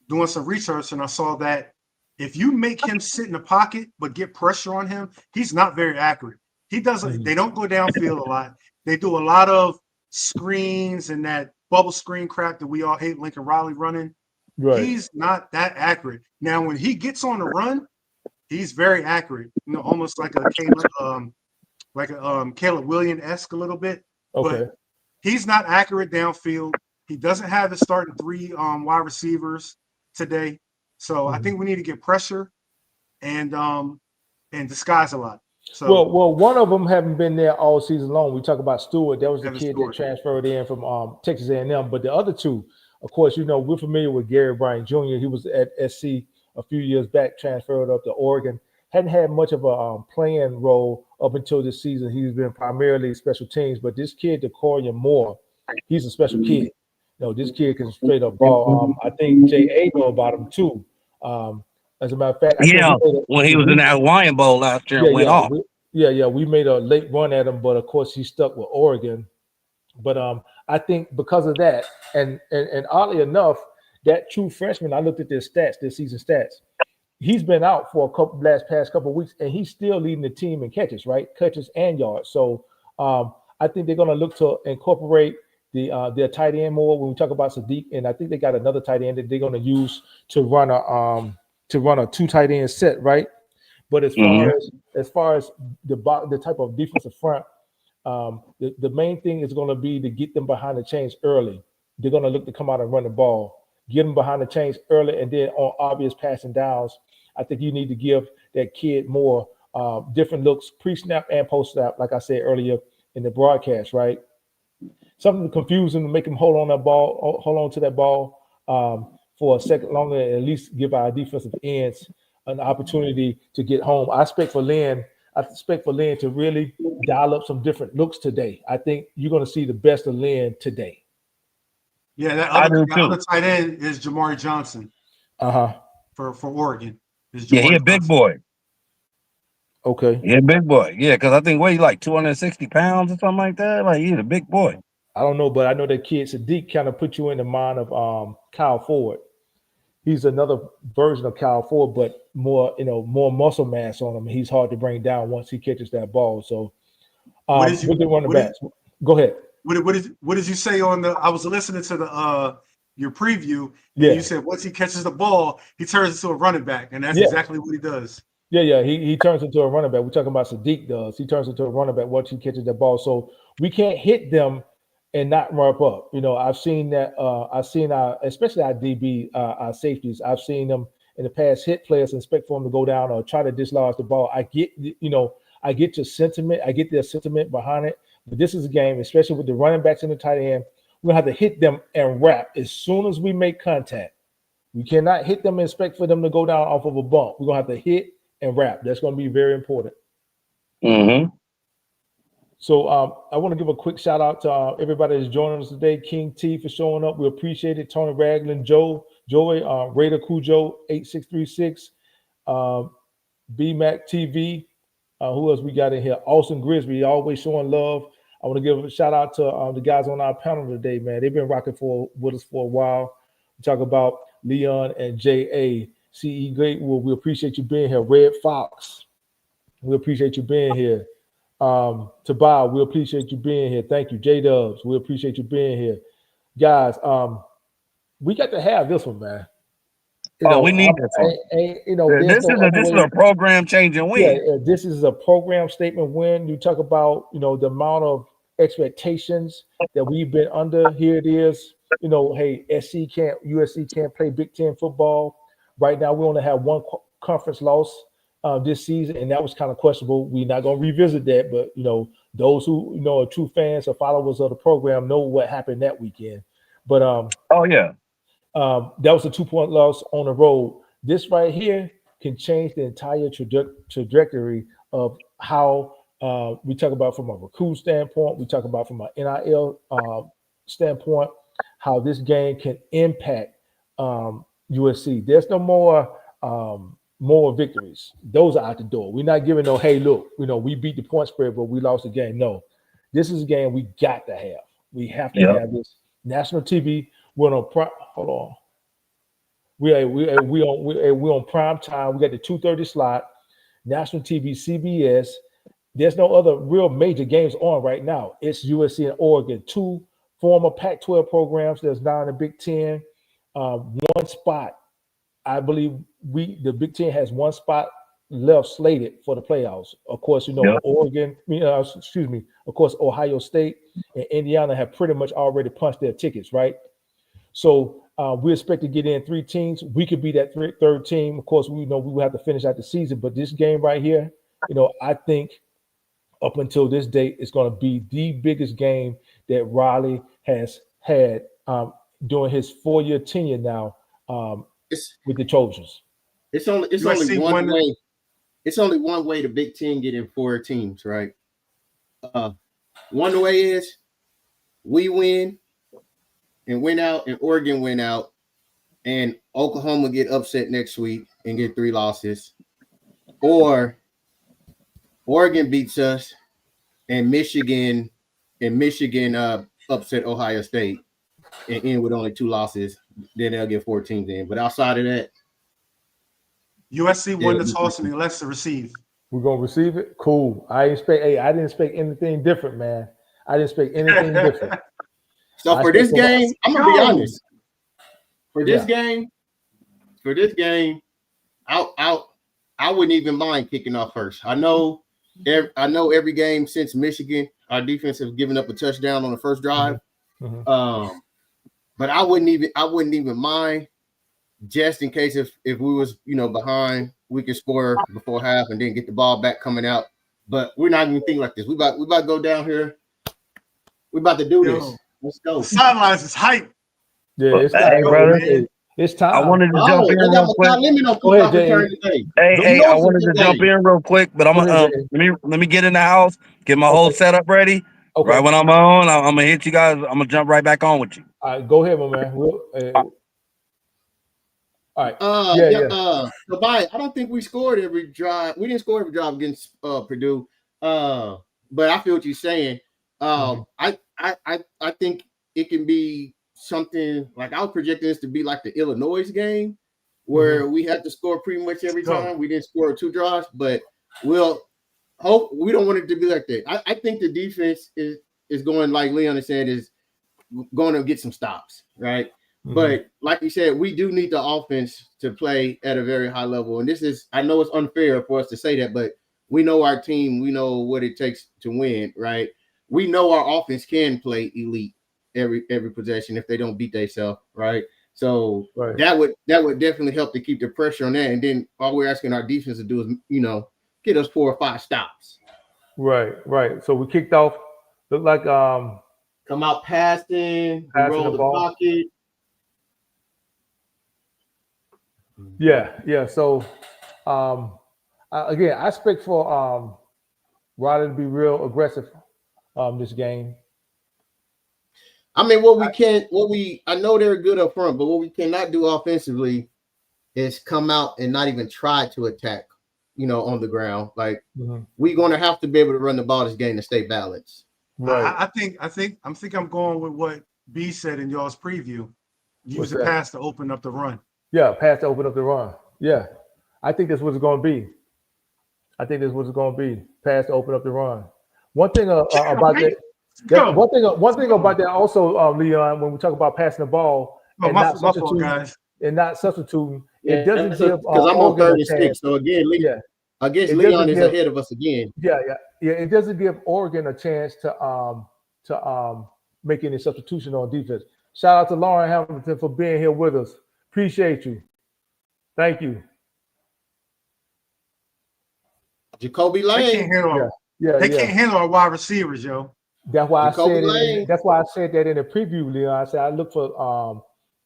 [SPEAKER 3] doing some research and I saw that if you make him sit in the pocket but get pressure on him, he's not very accurate. He doesn't. They don't go downfield a lot. They do a lot of screens and that bubble screen crap that we all hate Lincoln Riley running. Right. He's not that accurate. Now, when he gets on the run, he's very accurate. Almost like a Caleb Williams-esque a little bit. Okay. But he's not accurate downfield. He doesn't have his starting 3 wide receivers today. So I think we need to get pressure and disguise a lot. So,
[SPEAKER 2] well, one of them haven't been there all season long. We talk about Stewart. That was the kid that transferred in from Texas A&M. But the other 2, of course, we're familiar with Gary Bryant Jr. He was at SC a few years back, transferred up to Oregon. Hadn't had much of a playing role up until this season. He's been primarily special teams. But this kid, Decorian Moore, he's a special kid. This kid can straight up ball. I think J.A. know about him too. As a matter of fact,
[SPEAKER 6] when he was in that Hawaiian Bowl last year and went off.
[SPEAKER 2] We made a late run at him, but of course he stuck with Oregon. But I think because of that, and oddly enough, that true freshman, I looked at their season stats. He's been out for past couple of weeks, and he's still leading the team in catches, right? Catches and yards. So I think they're going to look to incorporate their tight end more when we talk about Sadiq, and I think they got another tight end that they're going to use to run to run a 2 tight end set, right? But as far as the type of defensive front, the main thing is going to be to get them behind the chains early. They're going to look to come out and run the ball, get them behind the chains early, and then on obvious passing downs, I think you need to give that kid more different looks pre-snap and post-snap, like I said earlier in the broadcast, right? Something to confuse him to make him hold on to that ball for a second longer, and at least give our defensive ends an opportunity to get home. I expect for Lynn to really dial up some different looks today. I think you're going to see the best of Lynn today.
[SPEAKER 3] Yeah, that other tight end is Jamari Johnson. For Oregon.
[SPEAKER 6] Yeah, he a big boy.
[SPEAKER 2] Okay.
[SPEAKER 6] Yeah, big boy. Yeah, because I think he like 260 pounds or something like that. Like, he's a big boy.
[SPEAKER 2] I don't know, but I know that kid Sadiq kind of put you in the mind of Kyle Ford. He's another version of Kyle Ford, but more muscle mass on him. He's hard to bring down once he catches that ball. So, Go ahead.
[SPEAKER 3] What did you say on the? I was listening to the your preview.
[SPEAKER 2] Yeah,
[SPEAKER 3] you said once he catches the ball, he turns into a running back, and that's exactly what he does.
[SPEAKER 2] Yeah. He turns into a running back. We're talking about Sadiq does. He turns into a running back once he catches the ball. So we can't hit them and not ramp up. I've seen that. I've seen especially our DB, our safeties. I've seen them in the past hit players and expect for them to go down or try to dislodge the ball. I get your sentiment. I get their sentiment behind it. But this is a game, especially with the running backs and the tight end, we're going to have to hit them and wrap as soon as we make contact. We cannot hit them and expect for them to go down off of a bump. We're going to have to hit and wrap. That's going to be very important.
[SPEAKER 6] Mm-hmm.
[SPEAKER 2] So I want to give a quick shout out to everybody that's joining us today. King T for showing up. We appreciate it. Tony Ragland, Joey, Raider Cujo, 8636, BMAC TV. Who else we got in here? Austin Grisby, always showing love. I want to give a shout out to the guys on our panel today, man. They've been rocking with us for a while. We talk about Leon and J.A. C.E. Greatwood. We appreciate you being here. Red Fox, we appreciate you being here. Tobiah, we appreciate you being here. Thank you. J-Dubs, we appreciate you being here. Guys, we got to have this one, man.
[SPEAKER 6] We need this one. This is a program-changing win.
[SPEAKER 2] Yeah, this is a program-statement win. You talk about, the amount of expectations that we've been under. Here it is. USC can't play Big Ten football. Right now, we only have one conference loss this season, and that was kind of questionable. We're not going to revisit that, but, those who, are true fans or followers of the program know what happened that weekend. But, that was a 2-point loss on the road. This right here can change the entire trajectory of how we talk about from a recruit standpoint. We talk about from an NIL standpoint, how this game can impact USC. There's no more victories. Those are out the door. We're not giving no, hey, look, we beat the point spread, but we lost the game. No, this is a game we got to have. We have to have this. National TV. We're on hold on. We on prime time. We got the 2:30 slot. National TV, CBS. There's no other real major games on right now. It's USC and Oregon, 2 former Pac-12 programs. There's now in the Big Ten. One spot. I believe the Big Ten has one spot left slated for the playoffs. Of course, Oregon. Of course, Ohio State and Indiana have pretty much already punched their tickets, right? So we expect to get in 3 teams. We could be that third team. Of course, we know we will have to finish out the season. But this game right here, I think up until this date, it's going to be the biggest game that Riley has had during his 4-year tenure now with the Trojans.
[SPEAKER 1] It's only one way. It's only one way the Big Ten get in 4 teams, right? One way is we win and win out, and Oregon win out, and Oklahoma get upset next week and get 3 losses, or Oregon beats us, and Michigan upset Ohio State and end with only 2 losses. Then they'll get 4 teams in. But outside of that,
[SPEAKER 3] USC won the toss and elects to receive.
[SPEAKER 2] We're gonna receive it. Cool. I didn't expect anything different, man. I didn't expect anything different.
[SPEAKER 1] So for this game, I'm gonna be honest. For this game, I wouldn't even mind kicking off first. I know every game since Michigan, our defense has given up a touchdown on the first drive.
[SPEAKER 2] Mm-hmm.
[SPEAKER 1] But I wouldn't even mind, just in case if we was behind, we could score before half and then get the ball back coming out. But we're not even thinking like this. We about to go down here. We about to do this. Let's go.
[SPEAKER 3] The sidelines is hype.
[SPEAKER 2] Yeah, it's
[SPEAKER 6] Hey, brother.
[SPEAKER 2] It's time.
[SPEAKER 6] I wanted to jump in real quick.
[SPEAKER 3] Hey,
[SPEAKER 6] I wanted to jump in real quick, but I'm gonna let me get in the house, get my whole setup ready. Okay. Right when I'm on, I'm gonna hit you guys. I'm gonna jump right back on with you.
[SPEAKER 2] All right, go ahead, my man. All right.
[SPEAKER 1] Tobias, I don't think we scored every drive. We didn't score every drive against Purdue. But I feel what you're saying. I think it can be something like I was projecting this to be like the Illinois game, where we had to score pretty much every time. We didn't score 2 drives, but we'll hope we don't want it to be like that. I think the defense is going, like Leon has said, is going to get some stops, right? But like you said, we do need the offense to play at a very high level. And this is, I know it's unfair for us to say that, but we know our team, we know what it takes to win, right? We know our offense can play elite every possession if they don't beat themselves, right? So that would definitely help to keep the pressure on that. And then all we're asking our defense to do is, get us 4 or 5 stops.
[SPEAKER 2] Right. So we kicked off, looked like
[SPEAKER 1] come out passing roll the pocket.
[SPEAKER 2] Yeah. So again, I expect for Riley to be real aggressive this game.
[SPEAKER 1] I mean, I know they're good up front, but what we cannot do offensively is come out and not even try to attack, on the ground. Like we're going to have to be able to run the ball this game to stay balanced.
[SPEAKER 3] Right. I think I'm going with what B said in y'all's preview. Use the pass to open up the run.
[SPEAKER 2] Yeah, pass to open up the run. Yeah, I think that's what it's going to be. Pass to open up the run. One thing about that. One thing about that also, Leon, when we talk about passing the ball and not substituting, it doesn't give
[SPEAKER 1] because I'm on 36. So again, Leon is ahead of us again.
[SPEAKER 2] Yeah. It doesn't give Oregon a chance to make any substitution on defense. Shout out to Lauren Hamilton for being here with us. Appreciate you. Thank you.
[SPEAKER 1] Jacoby Lane.
[SPEAKER 3] They can't handle our wide receivers, yo.
[SPEAKER 2] That's why I said that in the preview, Leon. I said I look for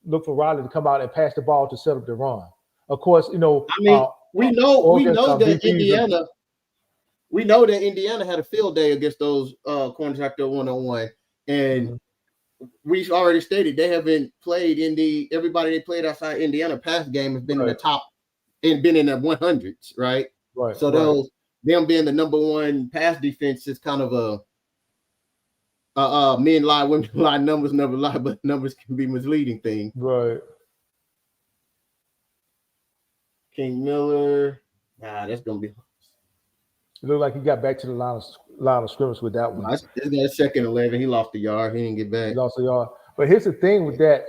[SPEAKER 2] Riley to come out and pass the ball to set up the run. Of course, we know that Indiana. We know that Indiana
[SPEAKER 1] had a field day against those corners after 1-on-1, and we've already stated they haven't played everybody they played outside Indiana past game has been in the top and been in the 100s, right? Right. So them being the number 1 pass defense is kind of men lie, women lie, numbers never lie, but numbers can be misleading thing.
[SPEAKER 2] Right.
[SPEAKER 1] King Miller, that's gonna be.
[SPEAKER 2] It looked like he got back to the line of scrimmage with that one.
[SPEAKER 1] That's second 11. He lost a yard. He didn't get back.
[SPEAKER 2] He lost a yard. But here's the thing with that,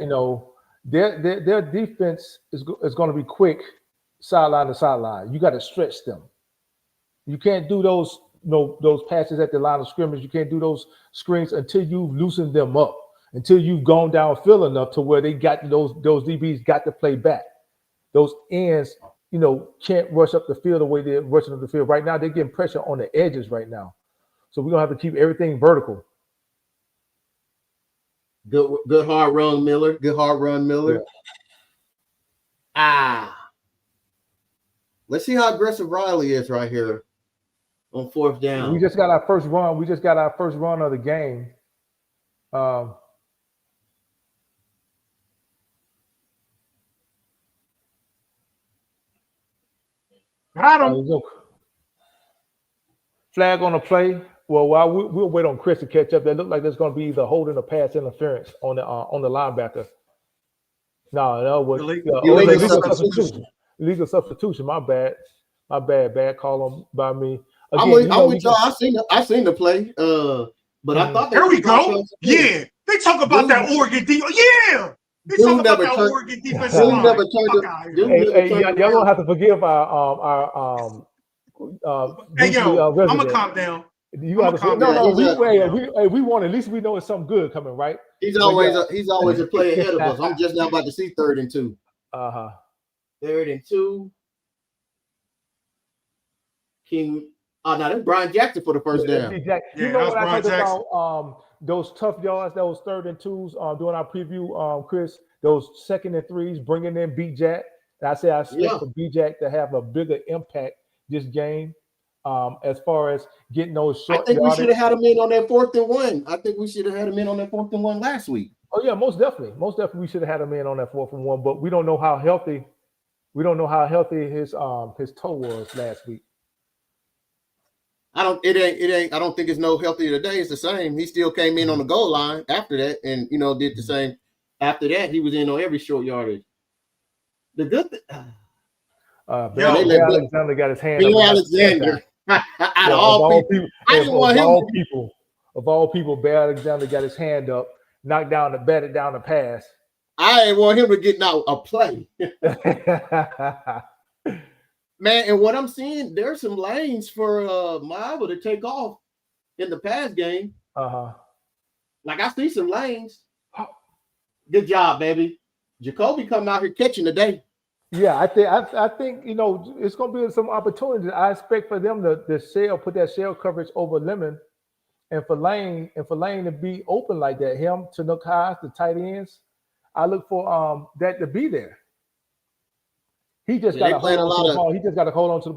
[SPEAKER 2] their defense is going to be quick, sideline to sideline. You got to stretch them. You can't do those passes at the line of scrimmage. You can't do those screens until you loosen them up, until you've gone downfield enough to where they got those DBs got to play back. Those ends, can't rush up the field the way they're rushing up the field. Right now, they're getting pressure on the edges right now. So we're going to have to keep everything vertical.
[SPEAKER 1] Good hard run, Miller. Yeah. Let's see how aggressive Riley is right here on 4th down.
[SPEAKER 2] We just got our first run of the game.
[SPEAKER 3] Got him.
[SPEAKER 2] Flag on the play. Well, we'll wait on Chris to catch up. That looked like there's going to be either holding or pass interference on the linebacker. No, illegal substitution. My bad. Bad call on by me. Again,
[SPEAKER 1] I seen the play. But I thought
[SPEAKER 3] there we go. Yeah, they talk about that Oregon deal. Yeah. They talking about
[SPEAKER 1] never
[SPEAKER 3] that
[SPEAKER 1] turned.
[SPEAKER 3] Oregon defensive
[SPEAKER 1] Dude
[SPEAKER 3] line.
[SPEAKER 1] never turned.
[SPEAKER 3] Fuck out here.
[SPEAKER 2] Y'all gonna have to forgive our
[SPEAKER 3] Hey, yo, I'm
[SPEAKER 2] resident.
[SPEAKER 3] gonna calm down.
[SPEAKER 2] You have to we want, at least we know it's something good coming, right?
[SPEAKER 1] He's always a play ahead of us. I'm just now about to see 3rd and 2. 3rd and 2. King. Oh, no, that's Brian Jackson for the first down.
[SPEAKER 2] You know what I talked about? Those tough yards, those 3rd and 2s during our preview, Chris. Those 2nd and 3s, bringing in B-Jack. And I say I expect for B-Jack to have a bigger impact this game. As far as getting those short.
[SPEAKER 1] I think we should have had him in on that 4th and 1. I think we should have had him in on that 4th and 1 last week.
[SPEAKER 2] Oh yeah, most definitely. Most definitely we should have had him in on that 4th and 1, but we don't know how healthy. We don't know how healthy his toe was last week.
[SPEAKER 1] I don't think it's no healthier today. It's the same. He still came in on the goal line after that and did the same. After that, he was in on every short yardage. The good thing.
[SPEAKER 2] Alexander got his hand up.
[SPEAKER 1] Alexander. Of all people, Bear Alexander got his hand up, batted down the pass. I ain't want him to get out a play. Man, and what I'm seeing, there's some lanes for Miami to take off in the pass game. Like I see some lanes. Good job, baby. Jacoby coming out here catching today.
[SPEAKER 2] Yeah, I think it's going to be some opportunities. I expect for them to put that shell coverage over Lemon, and for Lane to be open like that. Him to Nakai, the tight ends. I look for that to be there. He just got to hold on to the ball. He just got to hold on to the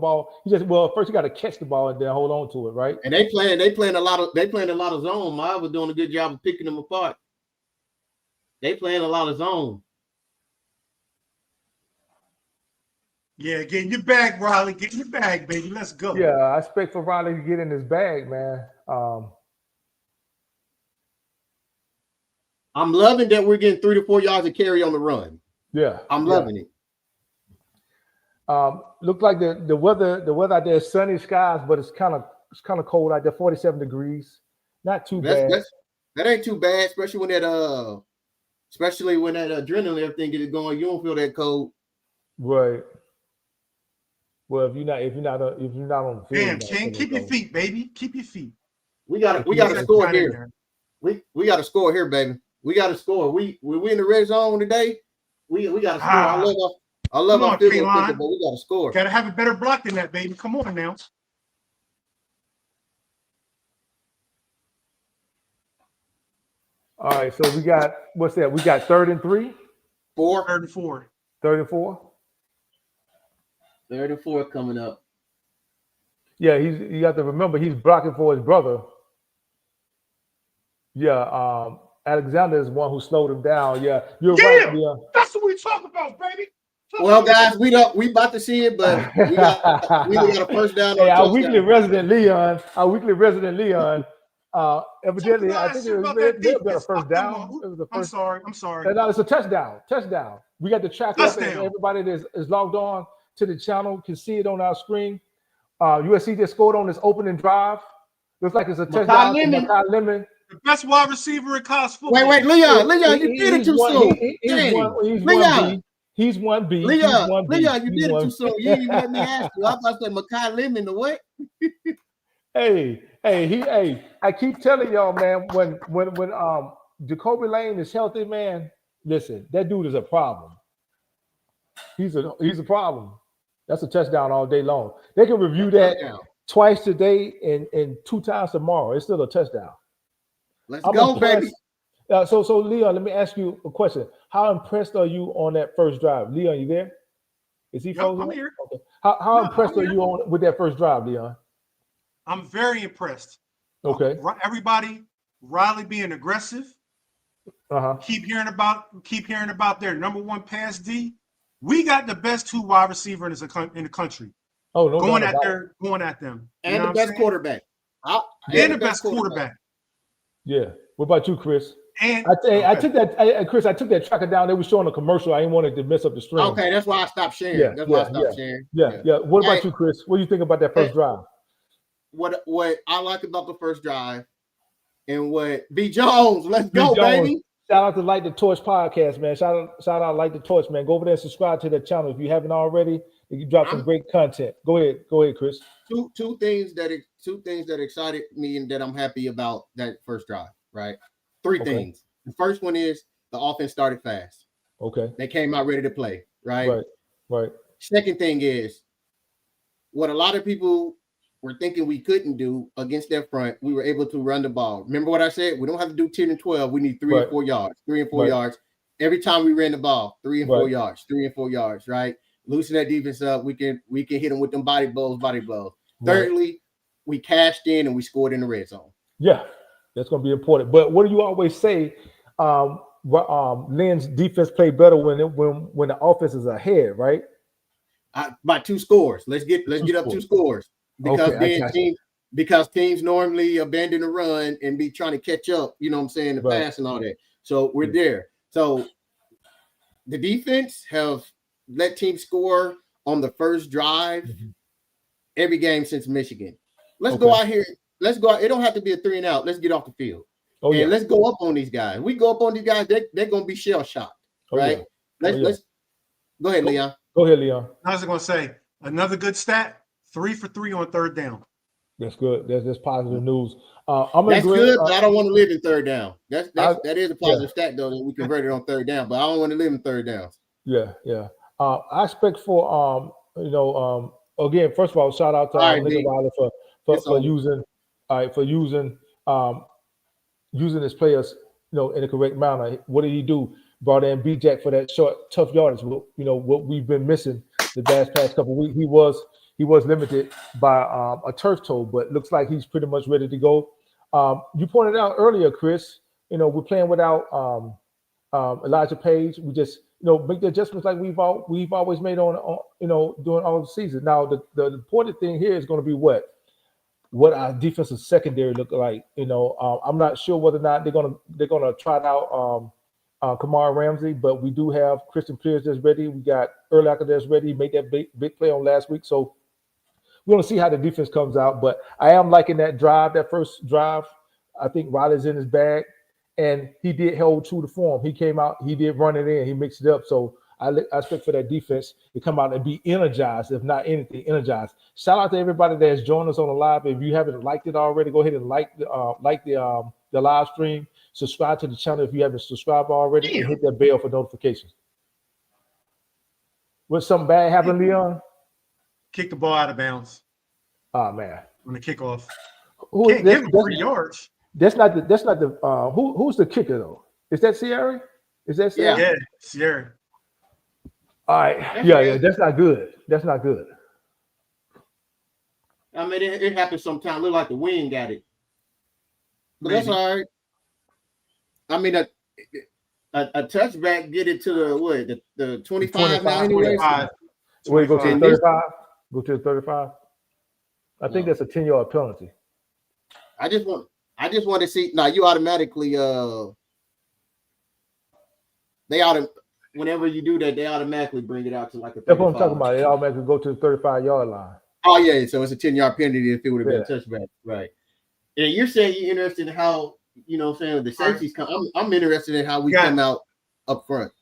[SPEAKER 2] ball. First you got to catch the ball and then hold on to it, right?
[SPEAKER 1] And they playing a lot of zone. Miles was doing a good job of picking them apart. They playing a lot of zone.
[SPEAKER 3] Yeah, get in your bag, Riley. Get in your bag, baby. Let's go.
[SPEAKER 2] Yeah, I expect for Riley to get in his bag, man.
[SPEAKER 1] I'm loving that we're getting 3 to 4 yards of carry on the run.
[SPEAKER 2] Yeah,
[SPEAKER 1] I'm loving it.
[SPEAKER 2] Look like the weather out there is sunny skies, but it's kind of cold out there. 47 degrees, not too bad.
[SPEAKER 1] That ain't too bad, especially when that adrenaline and everything get it going. You don't feel that cold,
[SPEAKER 2] right? Well, if you're not on the field,
[SPEAKER 3] damn, King, keep your feet, baby. Keep your feet.
[SPEAKER 1] We got to score here. We got to score here, baby. We got to score. We in the red zone today. We got to score. I love our field goal kicker, but we got to score.
[SPEAKER 3] Got to have a better block than that, baby. Come on now.
[SPEAKER 2] All right, so we got what's that? We got 3rd and 3,
[SPEAKER 1] 4,
[SPEAKER 3] 3rd and 4,
[SPEAKER 2] 3rd and 4.
[SPEAKER 1] 3rd and 4 coming up.
[SPEAKER 2] Yeah, you got to remember he's blocking for his brother. Yeah, Alexander is one who slowed him down. Yeah, you're right. Yeah.
[SPEAKER 3] That's what we talk about, baby.
[SPEAKER 1] Well, guys, we about to see it, but we got a first down.
[SPEAKER 2] Hey, our weekly resident Leon. Evidently, I think it was a first down. It was a first.
[SPEAKER 3] I'm sorry.
[SPEAKER 2] No, it's a touchdown. Touchdown. We got the track up, and everybody that is logged on to the channel can see it on our screen. USC just scored on this opening drive. Looks like it's a touchdown to Makai Lemon.
[SPEAKER 3] The best wide receiver in college football.
[SPEAKER 1] Wait, Leon, you did it too soon.
[SPEAKER 2] He's 1B.
[SPEAKER 1] Leon, you did it too soon. You didn't let me ask you. I was about to say Makai Lemon, the what?
[SPEAKER 2] Hey, I keep telling y'all, man, when Jacoby Lane is healthy, man, listen, that dude is a problem. He's a problem. That's a touchdown all day long. They can review that twice today and 2 times tomorrow. It's still a touchdown.
[SPEAKER 1] Let's go, baby.
[SPEAKER 2] So Leon, let me ask you a question. How impressed are you on that first drive? Leon, you there? Is he frozen?
[SPEAKER 3] I'm here.
[SPEAKER 2] Okay. How impressed are you with that first drive, Leon?
[SPEAKER 3] I'm very impressed.
[SPEAKER 2] Okay.
[SPEAKER 3] Everybody, Riley being aggressive. Keep hearing about their number 1 pass D. We got the best 2 wide receiver in the country.
[SPEAKER 2] Oh, no,
[SPEAKER 3] going at them,
[SPEAKER 1] and the best quarterback.
[SPEAKER 3] And the best quarterback.
[SPEAKER 2] Yeah. What about you, Chris?
[SPEAKER 3] And
[SPEAKER 2] I took that tracker down. They were showing a commercial. I didn't want it to mess up the stream.
[SPEAKER 1] Okay, that's why I stopped sharing. Sharing.
[SPEAKER 2] Yeah. What about you, Chris? What do you think about that first drive?
[SPEAKER 1] What I like about the first drive, and what B. Jones, let's go, baby.
[SPEAKER 2] Shout out to Light the Torch podcast, man. Shout out Light the Torch, man. Go over there and subscribe to the channel if you haven't already. You drop some great content. Go ahead, Chris.
[SPEAKER 1] Two things that excited me and that I'm happy about that first drive. Right, three things. The first one is the offense started fast.
[SPEAKER 2] Okay,
[SPEAKER 1] they came out ready to play. Right. Second thing is what a lot of people were thinking we couldn't do against that front. We were able to run the ball. Remember what I said? We don't have to do 10 and 12. We need 3 and 4 yards. 3 and 4 yards every time we ran the ball. 3 and 4 yards. 3 and 4 yards. Right. Loosen that defense up. We can hit them with them body blows. Thirdly, we cashed in and we scored in the red zone.
[SPEAKER 2] Yeah, that's going to be important. But what do you always say? Lynn's defense played better when the offense is ahead, right?
[SPEAKER 1] By 2 scores. Let's get up 2 scores because teams normally abandon the run and be trying to catch up. You know what I'm saying? The pass and all that. So we're there. So the defense have let teams score on the first drive every game since Michigan. Let's go out here. Let's go out. It don't have to be a 3 and out. Let's get off the field. Let's go up on these guys. We go up on these guys, they're gonna be shell shocked, right? Let's go ahead, Leon.
[SPEAKER 2] Go ahead, Leon.
[SPEAKER 3] I was gonna say another good stat: 3 for 3 on third down.
[SPEAKER 2] That's good. That's positive news.
[SPEAKER 1] That's good, but I don't want to live in third down. That is a positive stat though that we converted on third down, but I don't want to live in third downs.
[SPEAKER 2] Yeah. I expect for again, first of all, shout out to Nigga Wilder for using his players, in the correct manner. What did he do? Brought in B-Jack for that short, tough yardage. What we've been missing the past couple of weeks. He was limited by a turf toe, but looks like he's pretty much ready to go. You pointed out earlier, Chris. We're playing without Elijah Page. We just make the adjustments like we've always made on during all the season. Now the important thing here is going to be what our defensive secondary look like. I'm not sure whether or not they're gonna try out Kamar Ramsey, but we do have Christian Pierce that's ready. We got Urlacher that's ready. He made that big play on last week, so we're gonna see how the defense comes out. But I am liking that first drive. I think Riley's in his bag, and he did hold true to form. He came out, he did run it in, he mixed it up. So I expect for that defense to come out and be energized, if not anything, energized. Shout out to everybody that has joined us on the live. If you haven't liked it already, go ahead and like the live stream. Subscribe to the channel if you haven't subscribed already, and hit that bell for notifications. Was something bad happen, Leon?
[SPEAKER 3] Kick the ball out of bounds.
[SPEAKER 2] Oh man,
[SPEAKER 3] on the kickoff.
[SPEAKER 2] Can't
[SPEAKER 3] give him 3 yards.
[SPEAKER 2] That's not the who's the kicker though? Is that Sierra? Is that Sierra?
[SPEAKER 3] Yeah, Sierra.
[SPEAKER 2] All right. Yeah. That's not good. That's not good.
[SPEAKER 1] I mean, it happens sometimes. Look like the wind got it, but that's all right. I mean, a touchback get it to the 25 now anyway.
[SPEAKER 2] Wait, go to the 35. Go to the 35. I think that's a 10-yard penalty.
[SPEAKER 1] I just want to see. Now you automatically whenever you do that, they automatically bring it out to like a 35.
[SPEAKER 2] That's what I'm talking about. They automatically go to the 35-yard line.
[SPEAKER 1] Oh yeah, so it's a 10-yard penalty if it would have been a touchback, right? And you're saying you're interested in how the safeties come. I'm interested in how we come out up front.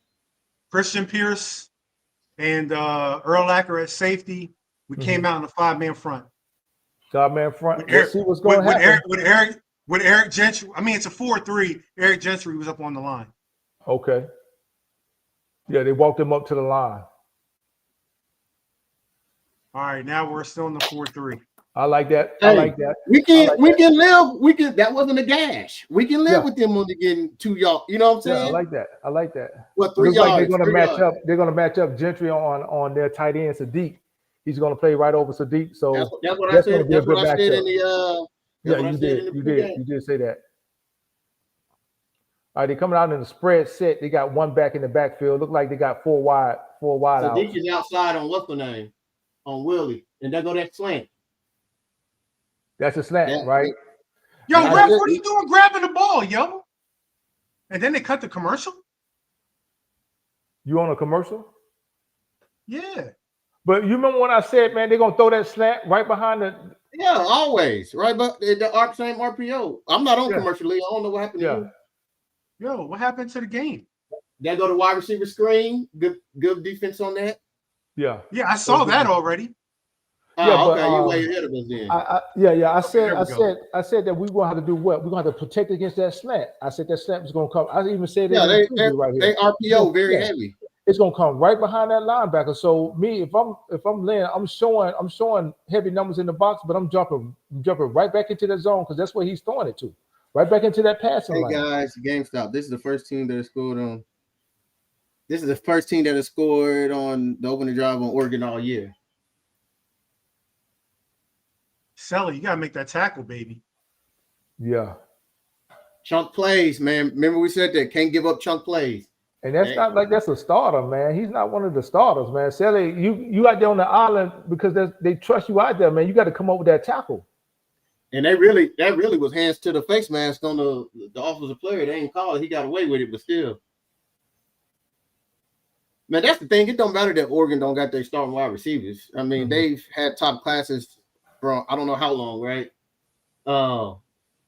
[SPEAKER 3] Christian Pierce and Urlacher at safety. We came out in a 5-man front.
[SPEAKER 2] 5-man front. Let's see what's going to happen.
[SPEAKER 3] With Eric Gentry. I mean, it's a 4-3. Eric Gentry was up on the line.
[SPEAKER 2] Okay. Yeah, they walked him up to the line.
[SPEAKER 3] All right, now we're still in the 4-3.
[SPEAKER 2] I like that. I like that.
[SPEAKER 1] We can live. That wasn't a gash. We can live with them only getting 2 yards. You know what I'm saying?
[SPEAKER 2] Yeah, I like that.
[SPEAKER 1] What, 3 yards?
[SPEAKER 2] Like they're going to match up Gentry on their tight end Sadiq. He's going to play right over Sadiq. So
[SPEAKER 1] that's what I said. That's what I said in the.
[SPEAKER 2] You did say that. All right, they're coming out in the spread set. They got one back in the backfield. Look like they got four wide out.
[SPEAKER 1] Sadiq is outside on what's the name? On Willie. And there go that slant.
[SPEAKER 2] That's a slant, right?
[SPEAKER 3] Yo, Ref, what are you doing grabbing the ball, yo? And then they cut the commercial?
[SPEAKER 2] You on a commercial?
[SPEAKER 3] Yeah.
[SPEAKER 2] But you remember when I said, man, they're going to throw that slant right behind the...
[SPEAKER 1] Yeah, always. Right, but the same RPO. I'm not on commercially. I don't know what happened to you.
[SPEAKER 3] Yo, what happened to the game?
[SPEAKER 1] That go to wide receiver screen. Good defense on that.
[SPEAKER 2] Yeah.
[SPEAKER 3] Yeah, I saw that already.
[SPEAKER 2] Yeah,
[SPEAKER 1] Oh,
[SPEAKER 2] but,
[SPEAKER 1] okay, you're way ahead of us then.
[SPEAKER 2] I said that we're gonna have to do what? We're gonna have to protect against that slant. I said that slant is gonna come. I even said that
[SPEAKER 1] they RPO very heavy.
[SPEAKER 2] It's gonna come right behind that linebacker. So me, if I'm laying, I'm showing heavy numbers in the box, but I'm jumping right back into the zone because that's where he's throwing it to. Right back into that passing line.
[SPEAKER 1] Hey guys, GameStop. This is the first team that has scored on. This is the first team that has scored on the opening drive on Oregon all year.
[SPEAKER 3] Sally, you gotta make that tackle, baby.
[SPEAKER 2] Yeah.
[SPEAKER 1] Chunk plays, man. Remember we said that can't give up chunk plays.
[SPEAKER 2] And that's not like that's a starter, man. He's not one of the starters, man. Sally, you out there on the island because they trust you out there, man. You got to come up with that tackle.
[SPEAKER 1] And that really was hands to the face mask on the offensive player. They ain't called it. He got away with it, but still. Man, that's the thing. It don't matter that Oregon don't got their starting wide receivers. I mean, they've had top classes from I don't know how long, right?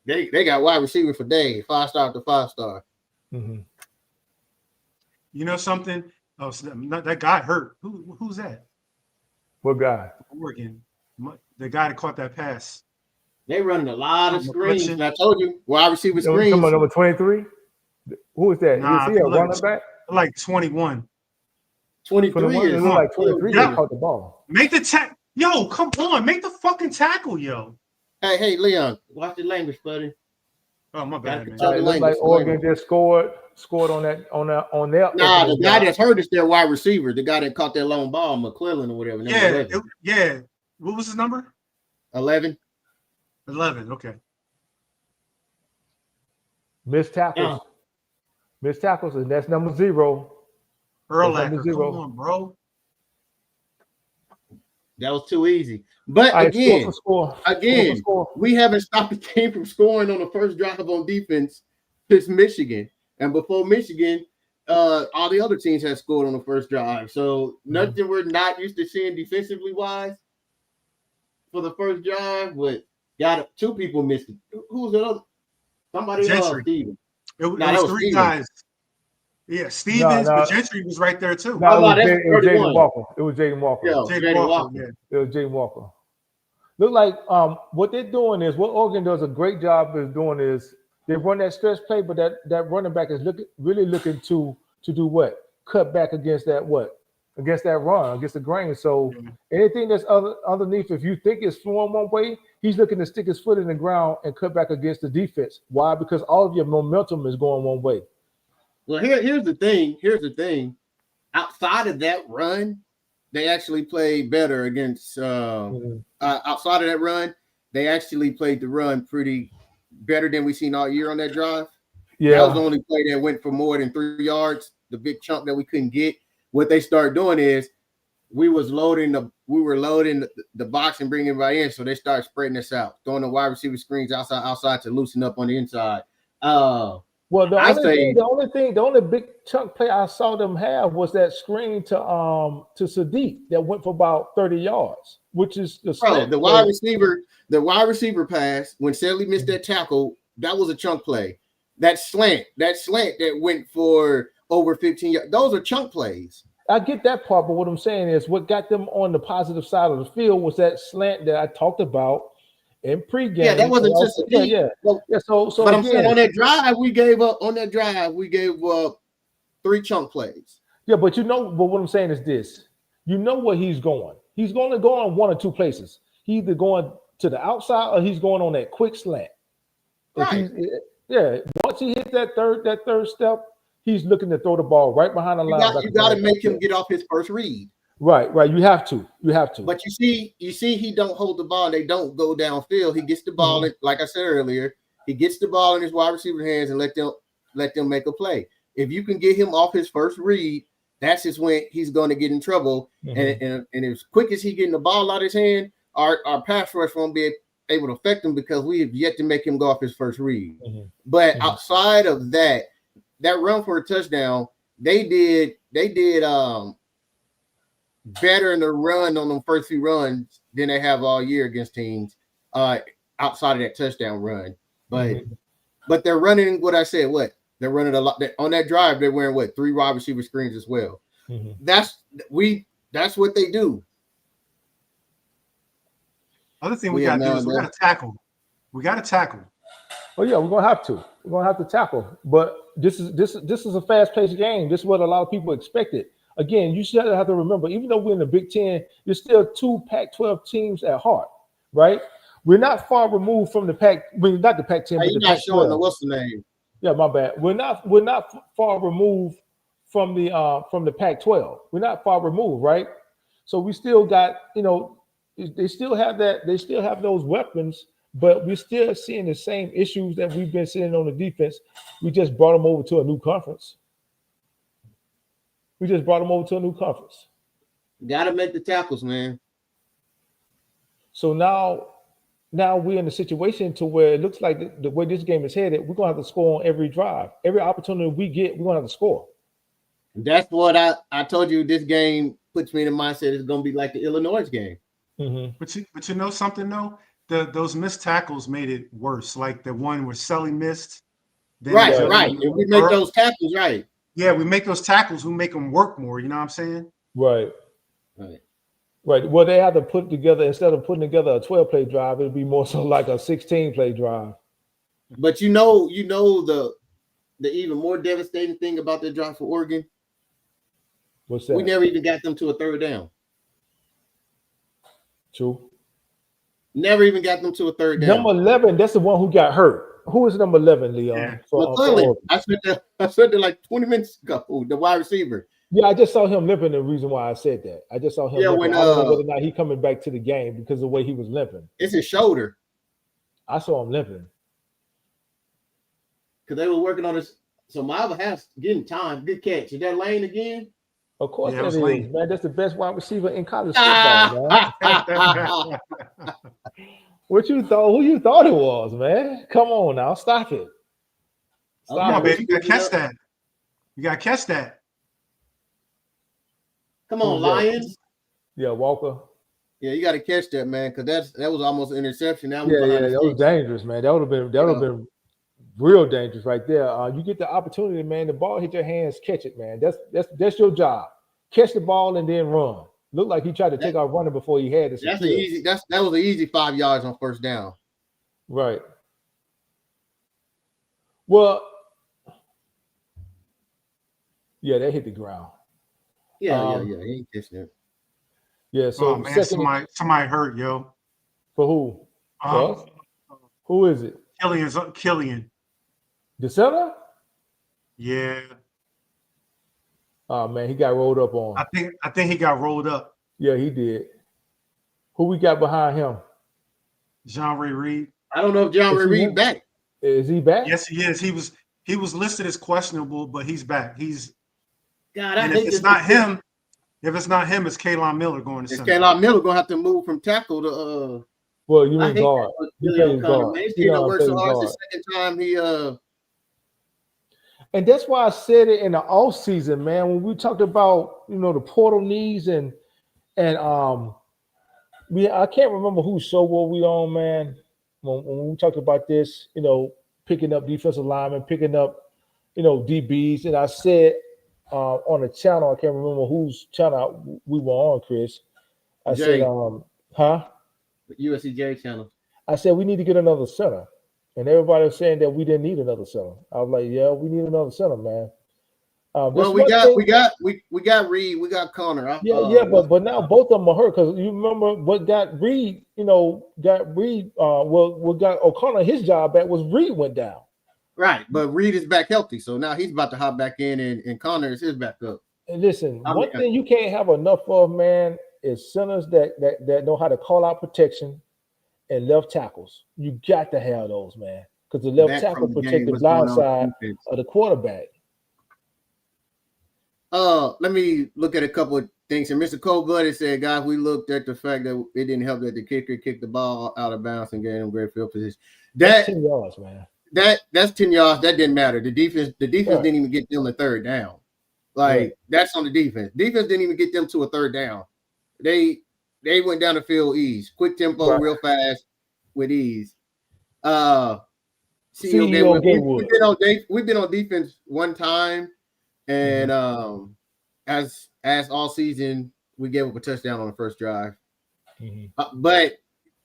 [SPEAKER 1] They got wide receiver for days, 5-star to 5-star.
[SPEAKER 2] Mm-hmm.
[SPEAKER 3] You know something? Oh, that guy hurt. Who's that?
[SPEAKER 2] What guy?
[SPEAKER 3] Oregon. The guy that caught that pass.
[SPEAKER 1] They running a lot of screens. And I told you, wide receiver screens.
[SPEAKER 2] Come on, number 23. Who is that?
[SPEAKER 3] Nah,
[SPEAKER 2] is he a running back?
[SPEAKER 3] Like 21.
[SPEAKER 1] 23 is
[SPEAKER 2] like 23.
[SPEAKER 3] Yeah.
[SPEAKER 2] Caught the ball.
[SPEAKER 3] Make the tackle. Yo, come on, make the fucking tackle, yo.
[SPEAKER 1] Hey, Leon, watch the language, buddy.
[SPEAKER 3] Oh, my bad, man.
[SPEAKER 2] It looks like Oregon just scored on their.
[SPEAKER 1] Nah, the guy that's hurt is their wide receiver. The guy that caught that long ball, McClellan or whatever.
[SPEAKER 3] Yeah. What was his number?
[SPEAKER 1] 11.
[SPEAKER 3] 11. Okay.
[SPEAKER 2] Missed tackles. Missed tackles, and that's number 0.
[SPEAKER 3] Urlacher, come on, bro.
[SPEAKER 1] That was too easy. But again,
[SPEAKER 2] score.
[SPEAKER 1] We haven't stopped the team from scoring on the first drive on defense since Michigan. And before Michigan, all the other teams have scored on the first drive. So nothing we're not used to seeing defensively wise for the first drive. But got 2 people missed it. Who was the other? Somebody else. Steven.
[SPEAKER 3] It was 3 guys. Yeah, Stevens, but Gentry was right there too.
[SPEAKER 2] It was Jaden Walker. It was Jaden Walker.
[SPEAKER 1] Jaden Walker.
[SPEAKER 2] It was Jaden Walker. Look like what they're doing is what Oregon does a great job is doing is they run that stretch play, but that running back is really looking to do what? Cut back against that what? Against that run, against the grain. So anything that's underneath, if you think it's flowing one way, he's looking to stick his foot in the ground and cut back against the defense. Why? Because all of your momentum is going one way.
[SPEAKER 1] Well, here's the thing. Outside of that run, they actually played better against. Outside of that run, they actually played the run pretty better than we've seen all year on that drive.
[SPEAKER 2] Yeah,
[SPEAKER 1] that was the only play that went for more than 3 yards. The big chunk that we couldn't get. What they started doing is we were loading the box and bringing everybody in, so they started spreading us out, throwing the wide receiver screens outside to loosen up on the inside.
[SPEAKER 2] Well, the only big chunk play I saw them have was that screen to Sadiq that went for about 30 yards, which is
[SPEAKER 1] the wide receiver pass when Sedley missed that tackle. That was a chunk play. That slant that went for over 15 yards. Those are chunk plays.
[SPEAKER 2] I get that part, but what I'm saying is what got them on the positive side of the field was that slant that I talked about in pregame.
[SPEAKER 1] Yeah, that wasn't just a deep.
[SPEAKER 2] So
[SPEAKER 1] but I'm saying on that drive, we gave up 3 chunk plays.
[SPEAKER 2] Yeah, but what I'm saying is this. You know where he's going. He's going to go on 1 or 2 places. He's either going to the outside or he's going on that quick slant.
[SPEAKER 1] Right.
[SPEAKER 2] Once he hits that third step, he's looking to throw the ball right behind the line.
[SPEAKER 1] You got to make him get off his first read.
[SPEAKER 2] Right. You have to.
[SPEAKER 1] But you see, he don't hold the ball. They don't go downfield. He gets the ball, like I said earlier, he gets the ball in his wide receiver hands and let them make a play. If you can get him off his first read, that's just when he's going to get in trouble. And as quick as he getting the ball out of his hand, our pass rush won't be able to affect him because we have yet to make him go off his first read. But outside of that run for a touchdown, they did better in the run on them first few runs than they have all year against teams outside of that touchdown run. But they're running what I said, They're running a lot. On that drive, they're wearing what 3 wide receiver screens as well.
[SPEAKER 2] Mm-hmm.
[SPEAKER 1] That's what they do.
[SPEAKER 3] Other thing we got to do is we got to tackle. We got to tackle.
[SPEAKER 2] Oh yeah, we're gonna have to. We're gonna have to tackle. But this is a fast-paced game. This is what a lot of people expected. Again, you should have to remember, even though we're in the Big Ten, there's still 2 Pac-12 teams at heart, right? We're not far removed from the Pac. I mean, not the Pac-10, but the
[SPEAKER 1] not showing the
[SPEAKER 2] Pac-12.
[SPEAKER 1] what's the name?
[SPEAKER 2] Yeah, my bad. We're not far removed from the Pac-12. We're not far removed, right? So we still got, they still have that. They still have those weapons. But we're still seeing the same issues that we've been seeing on the defense. We just brought them over to a new conference. Got
[SPEAKER 1] to make the tackles, man.
[SPEAKER 2] So now we're in a situation to where it looks like the way this game is headed, we're going to have to score on every drive. Every opportunity we get, we're going to have to score.
[SPEAKER 1] That's what I told you. This game puts me in the mindset it's going to be like the Illinois game.
[SPEAKER 2] Mm-hmm.
[SPEAKER 3] But you know something, though? Those missed tackles made it worse. Like the one where Sully missed.
[SPEAKER 1] Right. If we make those tackles, right.
[SPEAKER 3] Yeah, we make those tackles. We make them work more. You know what I'm saying?
[SPEAKER 2] Right. Well, they have to put together, instead of putting together a 12-play drive, it'd be more so like a 16-play drive.
[SPEAKER 1] But you know the even more devastating thing about the drive for Oregon.
[SPEAKER 2] What's that?
[SPEAKER 1] We never even got them to a 3rd down.
[SPEAKER 2] True.
[SPEAKER 1] Never even got them to a 3rd down.
[SPEAKER 2] Number 11, that's the one who got hurt. Who is number 11, Leon?
[SPEAKER 3] Yeah.
[SPEAKER 2] For
[SPEAKER 1] I said that like 20 minutes ago. The wide receiver.
[SPEAKER 2] Yeah, I just saw him limping. The reason why I said that, I just saw him. Limping. I don't know whether or not he's coming back to the game because of the way he was limping.
[SPEAKER 1] It's his shoulder.
[SPEAKER 2] I saw him limping
[SPEAKER 1] because they were working on this. So Miles has getting time. Good catch. Is that Lane again?
[SPEAKER 2] Of course,
[SPEAKER 3] that
[SPEAKER 2] is,
[SPEAKER 3] Lane.
[SPEAKER 2] Man. That's the best wide receiver in college football, man. What you thought? Who you thought it was, man? Come on now, stop it.
[SPEAKER 3] Come on, baby. You gotta catch that. You gotta catch that.
[SPEAKER 1] Come on, Lions.
[SPEAKER 2] Yeah, Walker.
[SPEAKER 1] Yeah, you got to catch that, man, because that was almost an interception. That
[SPEAKER 2] was dangerous, man. That would have been real dangerous right there. You get the opportunity, man. The ball hit your hands, catch it, man. That's your job. Catch the ball and then run. Looked like he tried to take off running before he had it.
[SPEAKER 1] That was an easy 5 yards on 1st down.
[SPEAKER 2] Right. Well, yeah, they hit the ground.
[SPEAKER 1] Yeah. He ain't catching it.
[SPEAKER 2] Yeah. So
[SPEAKER 3] man, somebody hurt, yo.
[SPEAKER 2] For who? Who is it?
[SPEAKER 3] Killian.
[SPEAKER 2] The center?
[SPEAKER 3] Yeah.
[SPEAKER 2] Oh man, he got rolled up on.
[SPEAKER 3] I think he got rolled up.
[SPEAKER 2] Yeah, he did. Who we got behind him?
[SPEAKER 3] Jean-Ray Reed.
[SPEAKER 1] I don't know if Jean-Ray Reed back.
[SPEAKER 2] Is he back?
[SPEAKER 3] Yes, he is. He was listed as questionable, but he's back.
[SPEAKER 1] God,
[SPEAKER 3] if it's not him, it's Kaylon Miller going to center.
[SPEAKER 1] Kaylon Miller gonna have to move from tackle to
[SPEAKER 2] Well, you mean guard.
[SPEAKER 1] He worked so hard the second time he
[SPEAKER 2] And that's why I said it in the off season, man. When we talked about the portal needs and I can't remember whose show were we on, man. When we talked about this, picking up defensive linemen, picking up DBs, and I said on the channel, I can't remember whose channel we were on, Chris. I said,
[SPEAKER 1] USCJ channel.
[SPEAKER 2] I said we need to get another center. And everybody was saying that we didn't need another center. I was like, yeah, we need another center, man.
[SPEAKER 1] Well, we got Reed, we got Connor.
[SPEAKER 2] But now both of them are hurt because you remember what got Reed, what got O'Connor his job back was Reed went down.
[SPEAKER 1] Right, but Reed is back healthy, so now he's about to hop back in, and Connor is his backup.
[SPEAKER 2] And listen, one thing you can't have enough of, man, is centers that know how to call out protection and left tackles. You got to have those, man, because the left tackle protect the blind side of the quarterback.
[SPEAKER 1] Let me look at a couple of things. And Mr. Cold-Blooded said, guys, we looked at the fact that it didn't help that the kicker kicked the ball out of bounds and gave him great field position.
[SPEAKER 2] That's 10 yards, man.
[SPEAKER 1] That's 10 yards. That didn't matter. The defense didn't even get them the 3rd down. That's on the defense. Defense didn't even get them to a 3rd down. They went down the field ease, quick tempo, real fast with ease. CEO
[SPEAKER 2] CEO
[SPEAKER 1] Gatewood.
[SPEAKER 2] Gatewood.
[SPEAKER 1] We've been on defense one time, and as all season we gave up a touchdown on the first drive. But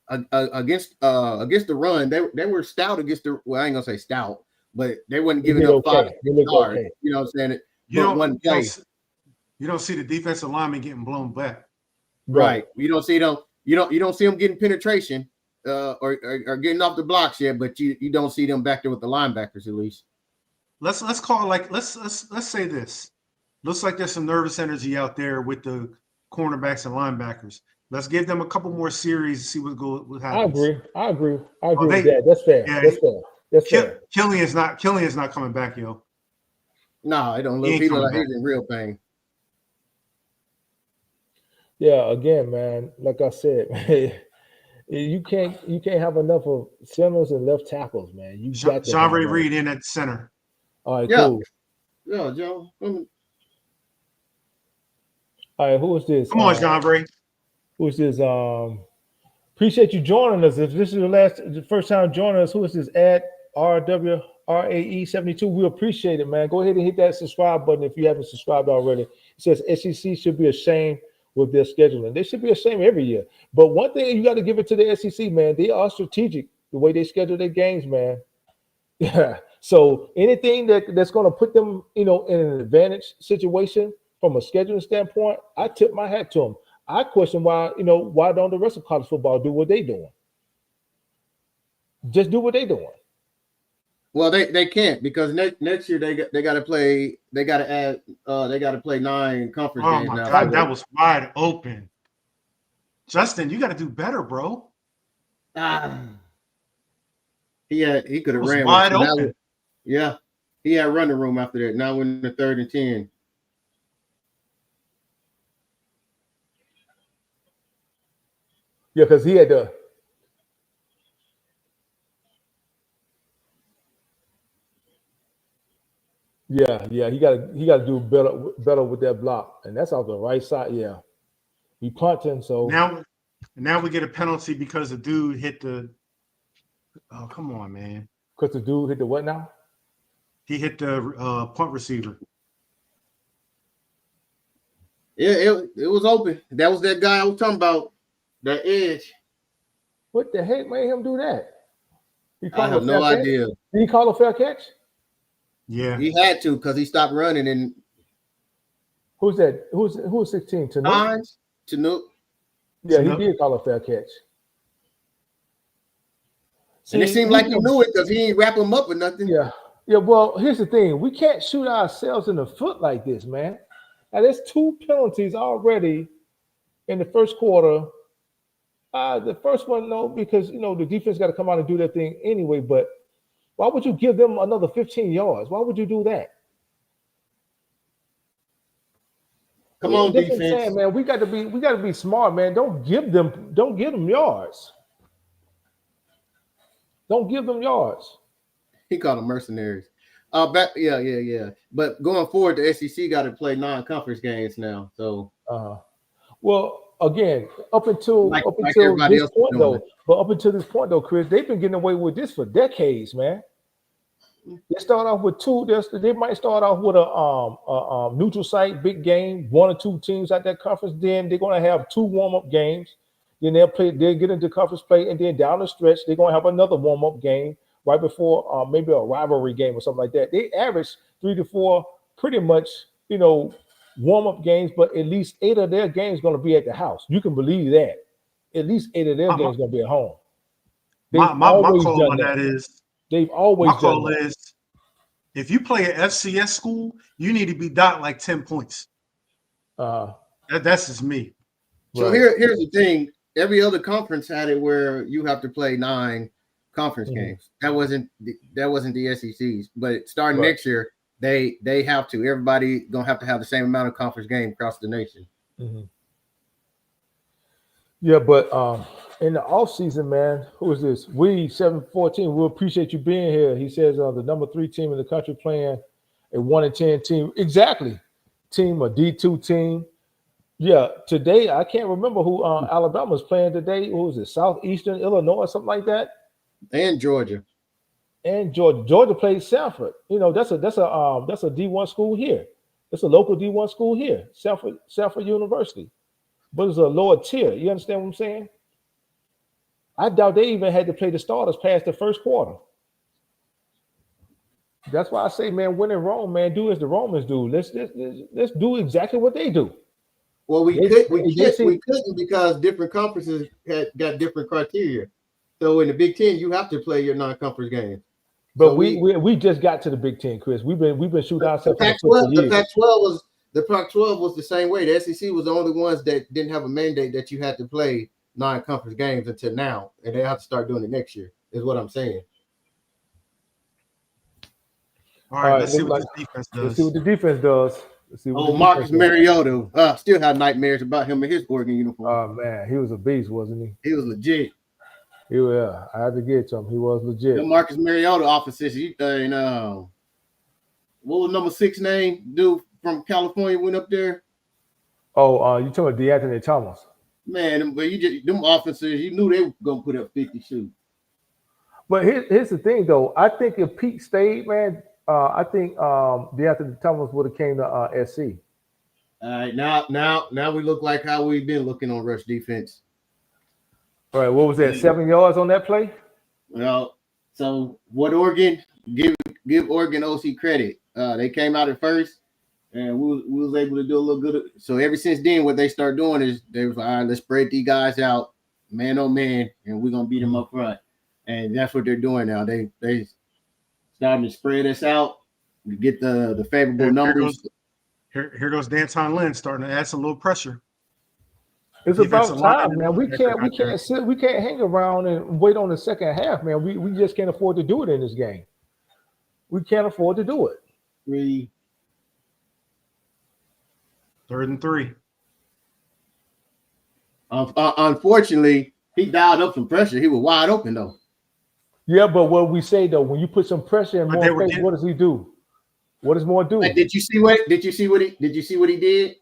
[SPEAKER 1] against the run, they were stout against the. Well, I ain't gonna say stout, but they wasn't giving up 5 yards.
[SPEAKER 2] Okay.
[SPEAKER 1] You know what I'm saying?
[SPEAKER 3] You don't see the defensive lineman getting blown back.
[SPEAKER 1] Right. You don't see them. You don't see them getting penetration or getting off the blocks yet, but you don't see them back there with the linebackers at least.
[SPEAKER 3] Let's call it like let's say this. Looks like there's some nervous energy out there with the cornerbacks and linebackers. Let's give them a couple more series to see what happens.
[SPEAKER 2] I agree with that. That's fair.
[SPEAKER 3] Yeah,
[SPEAKER 2] That's fair.
[SPEAKER 3] Killian's not coming back, yo.
[SPEAKER 1] No, it don't look. He look like he's in real pain.
[SPEAKER 2] Yeah, again, man, like I said, you can't have enough of centers and left tackles, man. You got
[SPEAKER 3] Jean-Ray Reed in at center.
[SPEAKER 2] All right, cool.
[SPEAKER 1] Yeah, Joe.
[SPEAKER 2] All right, who is this?
[SPEAKER 3] Come on, Jean-Ray.
[SPEAKER 2] Who is this? Appreciate you joining us. If this is the first time joining us, who is this? At RWRAE72. We appreciate it, man. Go ahead and hit that subscribe button if you haven't subscribed already. It says SEC should be ashamed with their scheduling. They should be ashamed every year. But one thing you got to give it to the SEC, man. They are strategic the way they schedule their games, man. Yeah. So anything that's going to put them, in an advantage situation from a scheduling standpoint, I tip my hat to them. I question why don't the rest of college football do what they doing? Just do what they doing.
[SPEAKER 1] Well, they can't because next year they got to play. They got to add. They got to play 9 conference games.
[SPEAKER 3] Oh my
[SPEAKER 1] now.
[SPEAKER 3] God, that was wide open. Justin, you got to do better, bro.
[SPEAKER 1] He could have ran
[SPEAKER 3] wide open.
[SPEAKER 1] Yeah, he had running room after that. Now we're in the 3rd and 10.
[SPEAKER 2] Yeah, because he had to. Yeah, he got to do better with that block, and that's off the right side. Yeah, he punting. So
[SPEAKER 3] now we get a penalty because the dude hit the. Oh, come on, man!
[SPEAKER 2] Because the dude hit the what now?
[SPEAKER 3] He hit the punt receiver.
[SPEAKER 1] Yeah, it was open. That was that guy I was talking about. That edge.
[SPEAKER 2] What the heck made him do that?
[SPEAKER 1] I have no idea.
[SPEAKER 2] Did he call a fair catch?
[SPEAKER 3] Yeah,
[SPEAKER 1] he had to because he stopped running. And
[SPEAKER 2] who's that? Who's 16?
[SPEAKER 1] Tanook.
[SPEAKER 2] Yeah, he did call a fair catch.
[SPEAKER 1] And it seemed like he knew it because he ain't wrap him up or nothing.
[SPEAKER 2] Yeah. Well, here's the thing: we can't shoot ourselves in the foot like this, man. Now there's 2 penalties already in the first quarter. The first one, no, because the defense got to come out and do their thing anyway. But why would you give them another 15 yards? Why would you do that?
[SPEAKER 1] Come on,
[SPEAKER 2] that's
[SPEAKER 1] defense,
[SPEAKER 2] what I'm saying, man. We got to be smart, man. Don't give them yards. Don't give them yards.
[SPEAKER 1] He called them mercenaries. Yeah. But going forward, the SEC got to play non-conference games now. So,
[SPEAKER 2] well, again, up until this point though, Chris, they've been getting away with this for decades, man. They start off with 2. They might start off with a neutral site big game, 1 or 2 teams at that conference. Then they're going to have 2 warm-up games. Then they'll get into conference play, and then down the stretch they're going to have another warm-up game right before maybe a rivalry game or something like that. They average 3 to 4 pretty much, warm-up games, but at least 8 of their games going to be at the house. You can believe that. At least 8 of their games going to be at home.
[SPEAKER 3] My call on that is
[SPEAKER 2] they've always
[SPEAKER 3] my call is if you play an FCS school, you need to be dot like 10 points. That's just me.
[SPEAKER 1] So here's the thing: every other conference had it where you have to play 9 conference games. That wasn't the SEC's, but starting next year. They have to. Everybody gonna have to have the same amount of conference game across the nation.
[SPEAKER 2] Mm-hmm. Yeah, but in the off season, man, who is this? We 714. We appreciate you being here. He says the number 3 team in the country playing a 1-10 team. Exactly, team a D2 team. Yeah, today I can't remember who Alabama's playing today. Who is it? Southeastern Illinois or something like that.
[SPEAKER 1] And Georgia.
[SPEAKER 2] And Georgia played Sanford. You know, that's a D1 school here. It's a local D1 school here, Sanford University. But it's a lower tier. You understand what I'm saying? I doubt they even had to play the starters past the first quarter. That's why I say, man, when in Rome, man, do as the Romans do. Let's do exactly what they do.
[SPEAKER 1] Well, we couldn't because different conferences got different criteria. So in the Big Ten, you have to play your non-conference games.
[SPEAKER 2] But so we just got to the Big Ten, Chris. We've been shooting ourselves.
[SPEAKER 1] The Pac-12 was the same way. The SEC was the only ones that didn't have a mandate that you had to play non-conference games until now, and they have to start doing it next year. Is what I'm saying.
[SPEAKER 3] All right, let's see what the defense does.
[SPEAKER 2] Let's see what the defense does.
[SPEAKER 1] Marcus Mariota. Still have nightmares about him in his Oregon uniform.
[SPEAKER 2] Oh man, he was a beast, wasn't he?
[SPEAKER 1] He was legit.
[SPEAKER 2] Yeah, I had to get to him. He was legit.
[SPEAKER 1] The Marcus Mariota offices. What was number 6 name? Dude from California went up there.
[SPEAKER 2] Oh, you talking about DeAnthony Thomas?
[SPEAKER 1] Man, but them officers, you knew they were gonna put up 50 shoots.
[SPEAKER 2] But here's the thing, though. I think if Pete stayed, man, I think DeAnthony Thomas would have came to SC.
[SPEAKER 1] All right, now we look like how we've been looking on rush defense.
[SPEAKER 2] All right, what was that? 7 yards on that play?
[SPEAKER 1] Well, so what Oregon give Oregon OC credit. They came out at first, and we was able to do a little good. So ever since then, what they start doing is they was like, all right, let's spread these guys out, man on man, and we're gonna beat them up front. And that's what they're doing now. They starting to spread us out to get the favorable numbers.
[SPEAKER 3] Here goes Danton Lynn starting to add some little pressure.
[SPEAKER 2] It's about time, man. We can't hang around and wait on the second half, man. We just can't afford to do it in this game. We can't afford to do it.
[SPEAKER 3] 3rd and 3.
[SPEAKER 1] Unfortunately, he dialed up some pressure. He was wide open though.
[SPEAKER 2] Yeah, but what we say though, when you put some pressure in Moore face, what does he do? What does Moore do?
[SPEAKER 1] Did you see what he did?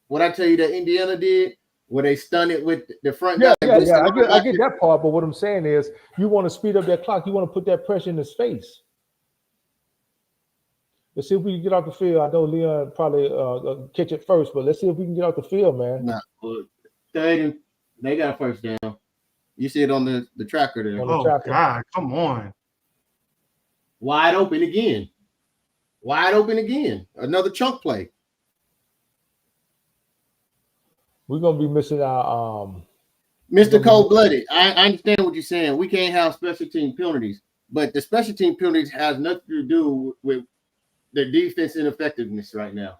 [SPEAKER 1] What I tell you that Indiana did, where they stunned it with the front guy.
[SPEAKER 2] Yeah. I get that part, but what I'm saying is, you want to speed up that clock. You want to put that pressure in his face. Let's see if we can get off the field. I know Leon probably catch it first, but let's see if we can get off the field, man.
[SPEAKER 1] They got a first down. You see it on the tracker there.
[SPEAKER 3] God, come on.
[SPEAKER 1] Wide open again. Another chunk play.
[SPEAKER 2] We're gonna be missing our
[SPEAKER 1] Mr. Cold-blooded. I understand what you're saying. We can't have special team penalties, but the special team penalties has nothing to do with the defense ineffectiveness right now.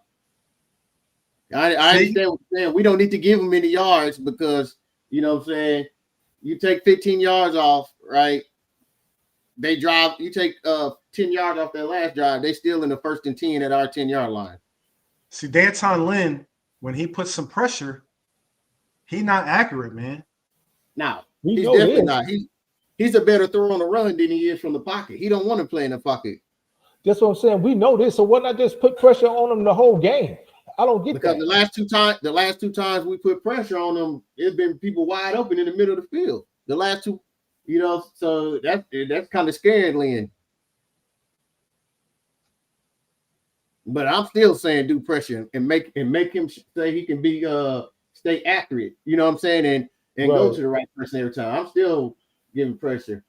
[SPEAKER 1] I understand what you're saying. We don't need to give them any yards because, you know what I'm saying, you take 15 yards off, right? They drive, you take 10 yards off their last drive, they still in the 1st and 10 at our 10-yard line.
[SPEAKER 3] See, Danton Lynn, when he puts some pressure, he's not accurate, man.
[SPEAKER 1] Now, he's definitely not. He's a better thrower on the run than he is from the pocket. He don't want to play in the pocket.
[SPEAKER 2] That's what I'm saying. We know this, so why not just put pressure on him the whole game? I don't get
[SPEAKER 1] because
[SPEAKER 2] that.
[SPEAKER 1] The last two times we put pressure on them, it's been people wide open in the middle of the field. The last two, so that's kind of scaring Lynn. But I'm still saying do pressure and make him say he can be stay accurate. You know what I'm saying, and go to the right person every time. I'm still giving pressure.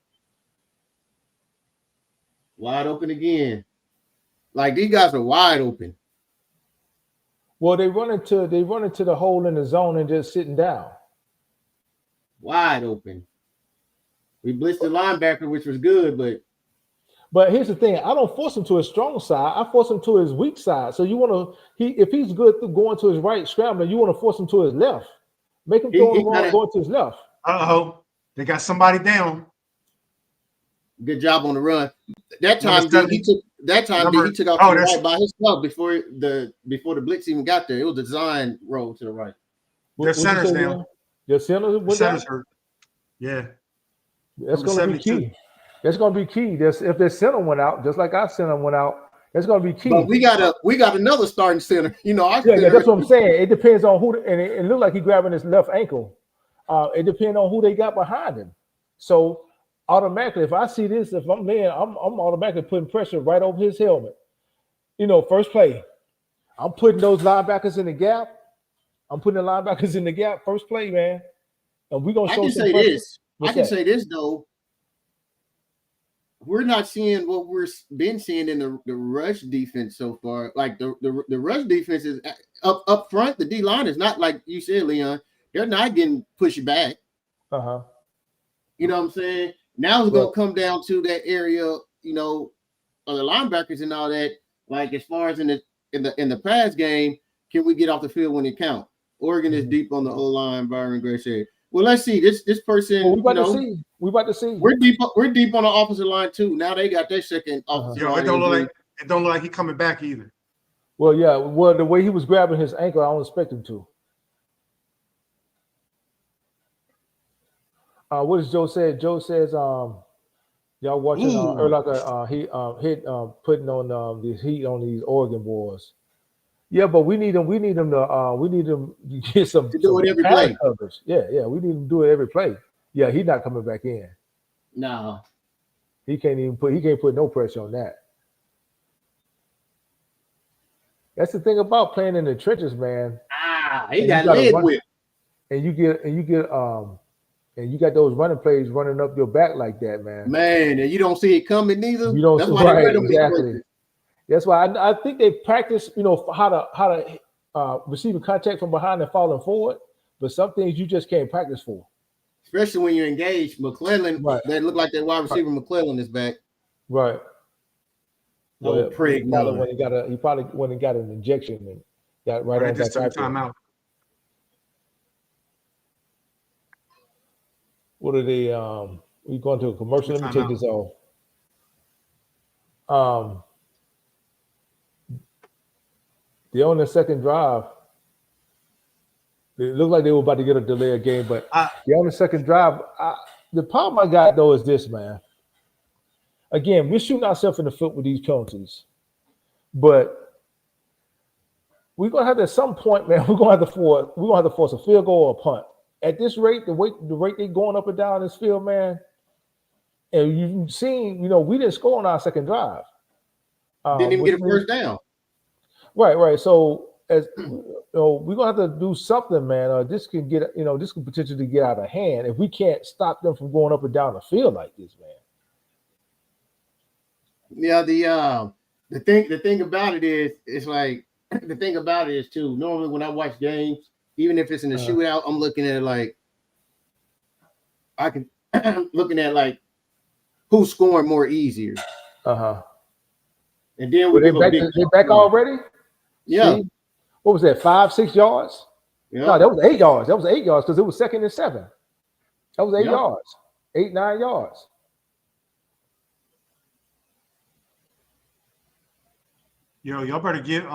[SPEAKER 1] Wide open again. Like these guys are wide open.
[SPEAKER 2] Well, they run into the hole in the zone and just sitting down.
[SPEAKER 1] Wide open. We blitzed the linebacker, which was good,
[SPEAKER 2] But here's the thing: I don't force him to his strong side. I force him to his weak side. So you want to if he's good going to his right scrambling, you want to force him to his left. Make him throw wrong going to his left.
[SPEAKER 3] They got somebody down.
[SPEAKER 1] Good job on the run. That time he took off to the right by himself before the blitz even got there. It was a design roll to the right.
[SPEAKER 3] Their center's down.
[SPEAKER 2] Their center's
[SPEAKER 3] hurt. Yeah.
[SPEAKER 2] That's going to be key. That's going to be key. If their center went out, just like our center went out, that's going to be key.
[SPEAKER 1] But we got another starting center.
[SPEAKER 2] That's what I'm saying. It depends on who, and it looked like he grabbing his left ankle. It depends on who they got behind him. So automatically, if I see this, if I'm there, I'm automatically putting pressure right over his helmet. First play, I'm putting those linebackers in the gap. I'm putting the linebackers in the gap. First play, man. And we're going to show some pressure.
[SPEAKER 1] I can say this, though. We're not seeing what we've been seeing in the rush defense so far. Like the rush defense is up front. The D line is not like you said, Leon. They're not getting pushed back.
[SPEAKER 2] Uh-huh.
[SPEAKER 1] You know what I'm saying? Now it's going to come down to that area, of the linebackers and all that. Like as far as in the pass game, can we get off the field when it counts? Oregon is deep on the O-line, Byron Gray said. Well, let's see. This person.
[SPEAKER 2] Well, we about to see.
[SPEAKER 1] We're deep on the offensive line too. Now they got their second offensive line.
[SPEAKER 3] It don't look like he's coming back either.
[SPEAKER 2] Well, yeah. Well, the way he was grabbing his ankle, I don't expect him to. What does Joe say? Joe says, y'all watching he putting on this heat on these Oregon boys. Yeah, but we need them to get some
[SPEAKER 1] to do it every play.
[SPEAKER 2] Coverage. Yeah, we need them to do it every play. Yeah, he's not coming back in.
[SPEAKER 1] No.
[SPEAKER 2] He can't put no pressure on that. That's the thing about playing in the trenches, man.
[SPEAKER 1] He got lead whip.
[SPEAKER 2] And you got those running plays running up your back like that, man.
[SPEAKER 1] Man, and you don't see it coming neither.
[SPEAKER 2] You don't see it exactly. That's why I think they practice, how to receive a contact from behind and falling forward. But some things you just can't practice for.
[SPEAKER 1] Especially when you're engaged. McClellan, That looked like that wide receiver McClellan is back.
[SPEAKER 2] Right.
[SPEAKER 1] Oh, prig.
[SPEAKER 2] He probably went and got an injection and got right on that
[SPEAKER 3] timeout.
[SPEAKER 2] What are they? We going to a commercial? Let me take this off. They're on the second drive. It looked like they were about to get a delayed game, but they're on the second drive. The problem I got, though, is this, man. Again, we're shooting ourselves in the foot with these penalties. But we're going to have to, at some point, man, we're going to have to force a field goal or a punt. At this rate, the rate they're going up and down this field, man, and you've seen, we didn't score on our second drive.
[SPEAKER 1] Didn't even get a first down.
[SPEAKER 2] Right. So we're gonna have to do something, man. This can potentially get out of hand if we can't stop them from going up and down the field like this, man.
[SPEAKER 1] Yeah, the thing about it is, it's like the thing about it is too. Normally, when I watch games, even if it's in a shootout, I'm looking at it like looking at like who's scoring more easier.
[SPEAKER 2] And
[SPEAKER 1] then
[SPEAKER 2] they back already.
[SPEAKER 1] Yeah.
[SPEAKER 2] See? What was that? 5-6 yards?
[SPEAKER 1] Yeah.
[SPEAKER 2] No, that was 8 yards. That was 8 yards because it was 2nd and 7. That was 8 yards. 8-9 yards.
[SPEAKER 3] Y'all better give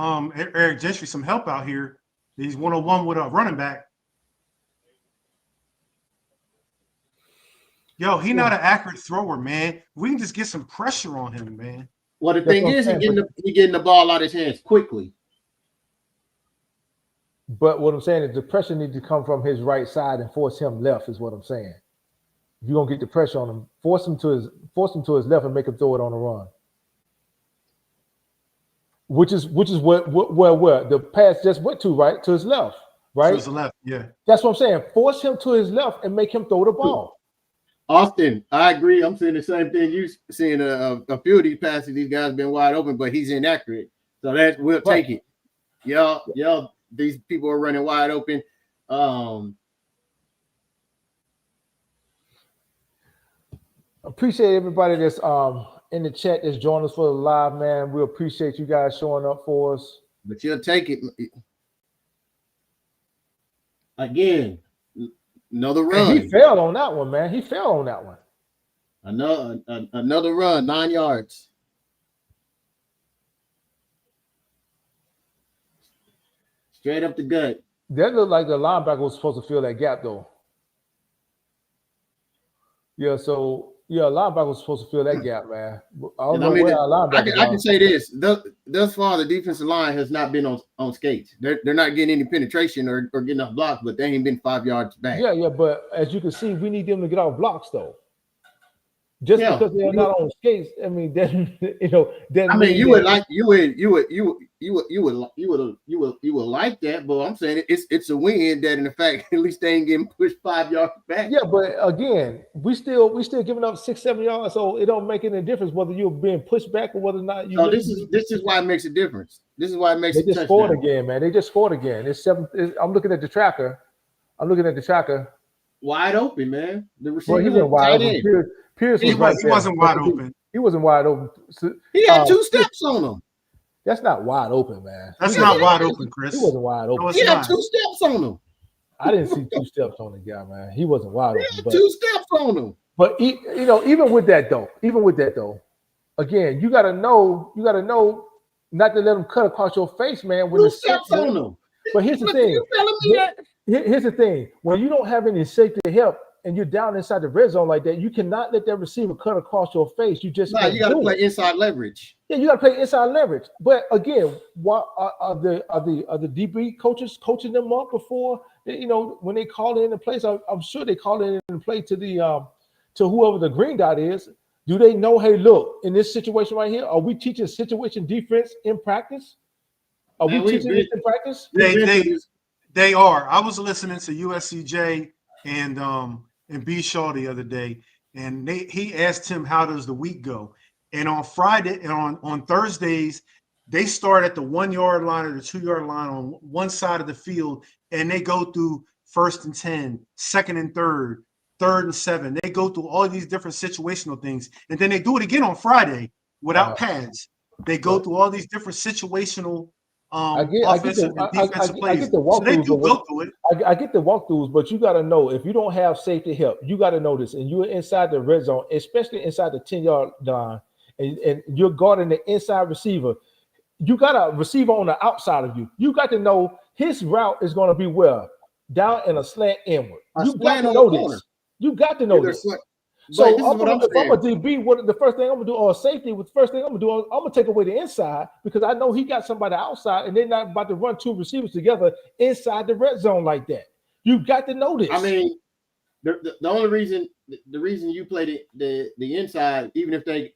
[SPEAKER 3] Eric Gentry some help out here. He's 101 with a running back. He's not an accurate thrower, man. We can just get some pressure on him, man.
[SPEAKER 1] Well, the thing is, he's getting the ball out of his hands quickly.
[SPEAKER 2] But what I'm saying is the pressure needs to come from his right side and force him left, is what I'm saying. If you're gonna get the pressure on him, force him to his left and make him throw it on the run. Which is where the pass just went to, right? To his left, right? To
[SPEAKER 3] his left, yeah.
[SPEAKER 2] That's what I'm saying. Force him to his left and make him throw the ball.
[SPEAKER 1] Austin, I agree. I'm saying the same thing. You seeing a few of these passes, these guys been wide open, but he's inaccurate. So we'll take it. Y'all, these people are running wide open.
[SPEAKER 2] Appreciate everybody that's in the chat that's joining us for the live, man. We appreciate you guys showing up for us.
[SPEAKER 1] But you'll take it again. Another run.
[SPEAKER 2] And he fell on that one, man. He fell on that one.
[SPEAKER 1] Another run, 9 yards. Straight up the gut.
[SPEAKER 2] That looked like the linebacker was supposed to fill that gap, though. Yeah, linebacker was supposed to fill that gap, man.
[SPEAKER 1] I can say this. Thus far, the defensive line has not been on skates. They're not getting any penetration or getting off blocks, but they ain't been 5 yards back.
[SPEAKER 2] Yeah, but as you can see, we need them to get off blocks, though. Just because they're not on skates, I mean, then
[SPEAKER 1] I mean, you would like like that, but I'm saying it's a win that in fact at least they ain't getting pushed 5 yards back.
[SPEAKER 2] Yeah, but again, we still giving up 6-7 yards, so it don't make any difference whether you're being pushed back or whether or not you.
[SPEAKER 1] So this is why it makes a difference. This is why it makes.
[SPEAKER 2] They just scored again, man. They just scored again. It's 7. I'm looking at the tracker.
[SPEAKER 1] Wide open, man. The receiver.
[SPEAKER 2] Well, he wasn't wide open. Pierce
[SPEAKER 3] he wasn't wide open.
[SPEAKER 2] He wasn't wide open. So,
[SPEAKER 1] he had 2 steps on him.
[SPEAKER 2] That's not wide open, man.
[SPEAKER 3] That's not wide open, Chris.
[SPEAKER 2] He wasn't wide open.
[SPEAKER 3] No,
[SPEAKER 1] he had 2 steps on him.
[SPEAKER 2] I didn't see 2 steps on the guy, man. He wasn't wide open.
[SPEAKER 1] 2 steps on him.
[SPEAKER 2] But even with that though, again, you gotta know not to let him cut across your face, man. When
[SPEAKER 1] 2 steps on him.
[SPEAKER 2] But here's the thing. Here's the thing. When you don't have any safety help and you're down inside the red zone like that, you cannot let that receiver cut across your face. You just
[SPEAKER 1] you got to play inside leverage.
[SPEAKER 2] Yeah, you got to play inside leverage. But again, what are the DB coaches coaching them up before? When they call in place, I'm sure they call in and play to the to whoever the green dot is. Do they know? Hey, look, in this situation right here, are we teaching situation defense in practice? Are we teaching this in practice?
[SPEAKER 3] They are. I was listening to USCJ and B Shaw the other day, and he asked him how does the week go. And on Friday and on Thursdays, they start at the 1 yard line or the 2 yard line on one side of the field, and they go through 1st and 10, 2nd and 3rd, 3rd and 7. They go through all these different situational things, and then they do it again on Friday without pads. They go through all these different situational offensive and defensive plays. I get the
[SPEAKER 2] walkthroughs, but you got to know if you don't have safety help, you got to know this, and you're inside the red zone, especially inside the 10-yard line, and you're guarding the inside receiver. You got a receiver on the outside of you. You got to know his route is going to be where? Down in a slant inward. You got to know this. You got to know this. So if I'm a DB, the first thing I'm gonna do, or a safety, the first thing I'm gonna do, I'm gonna take away the inside because I know he got somebody outside, and they're not about to run 2 receivers together inside the red zone like that. You got to know this.
[SPEAKER 1] I mean, the only reason you play the inside, even if they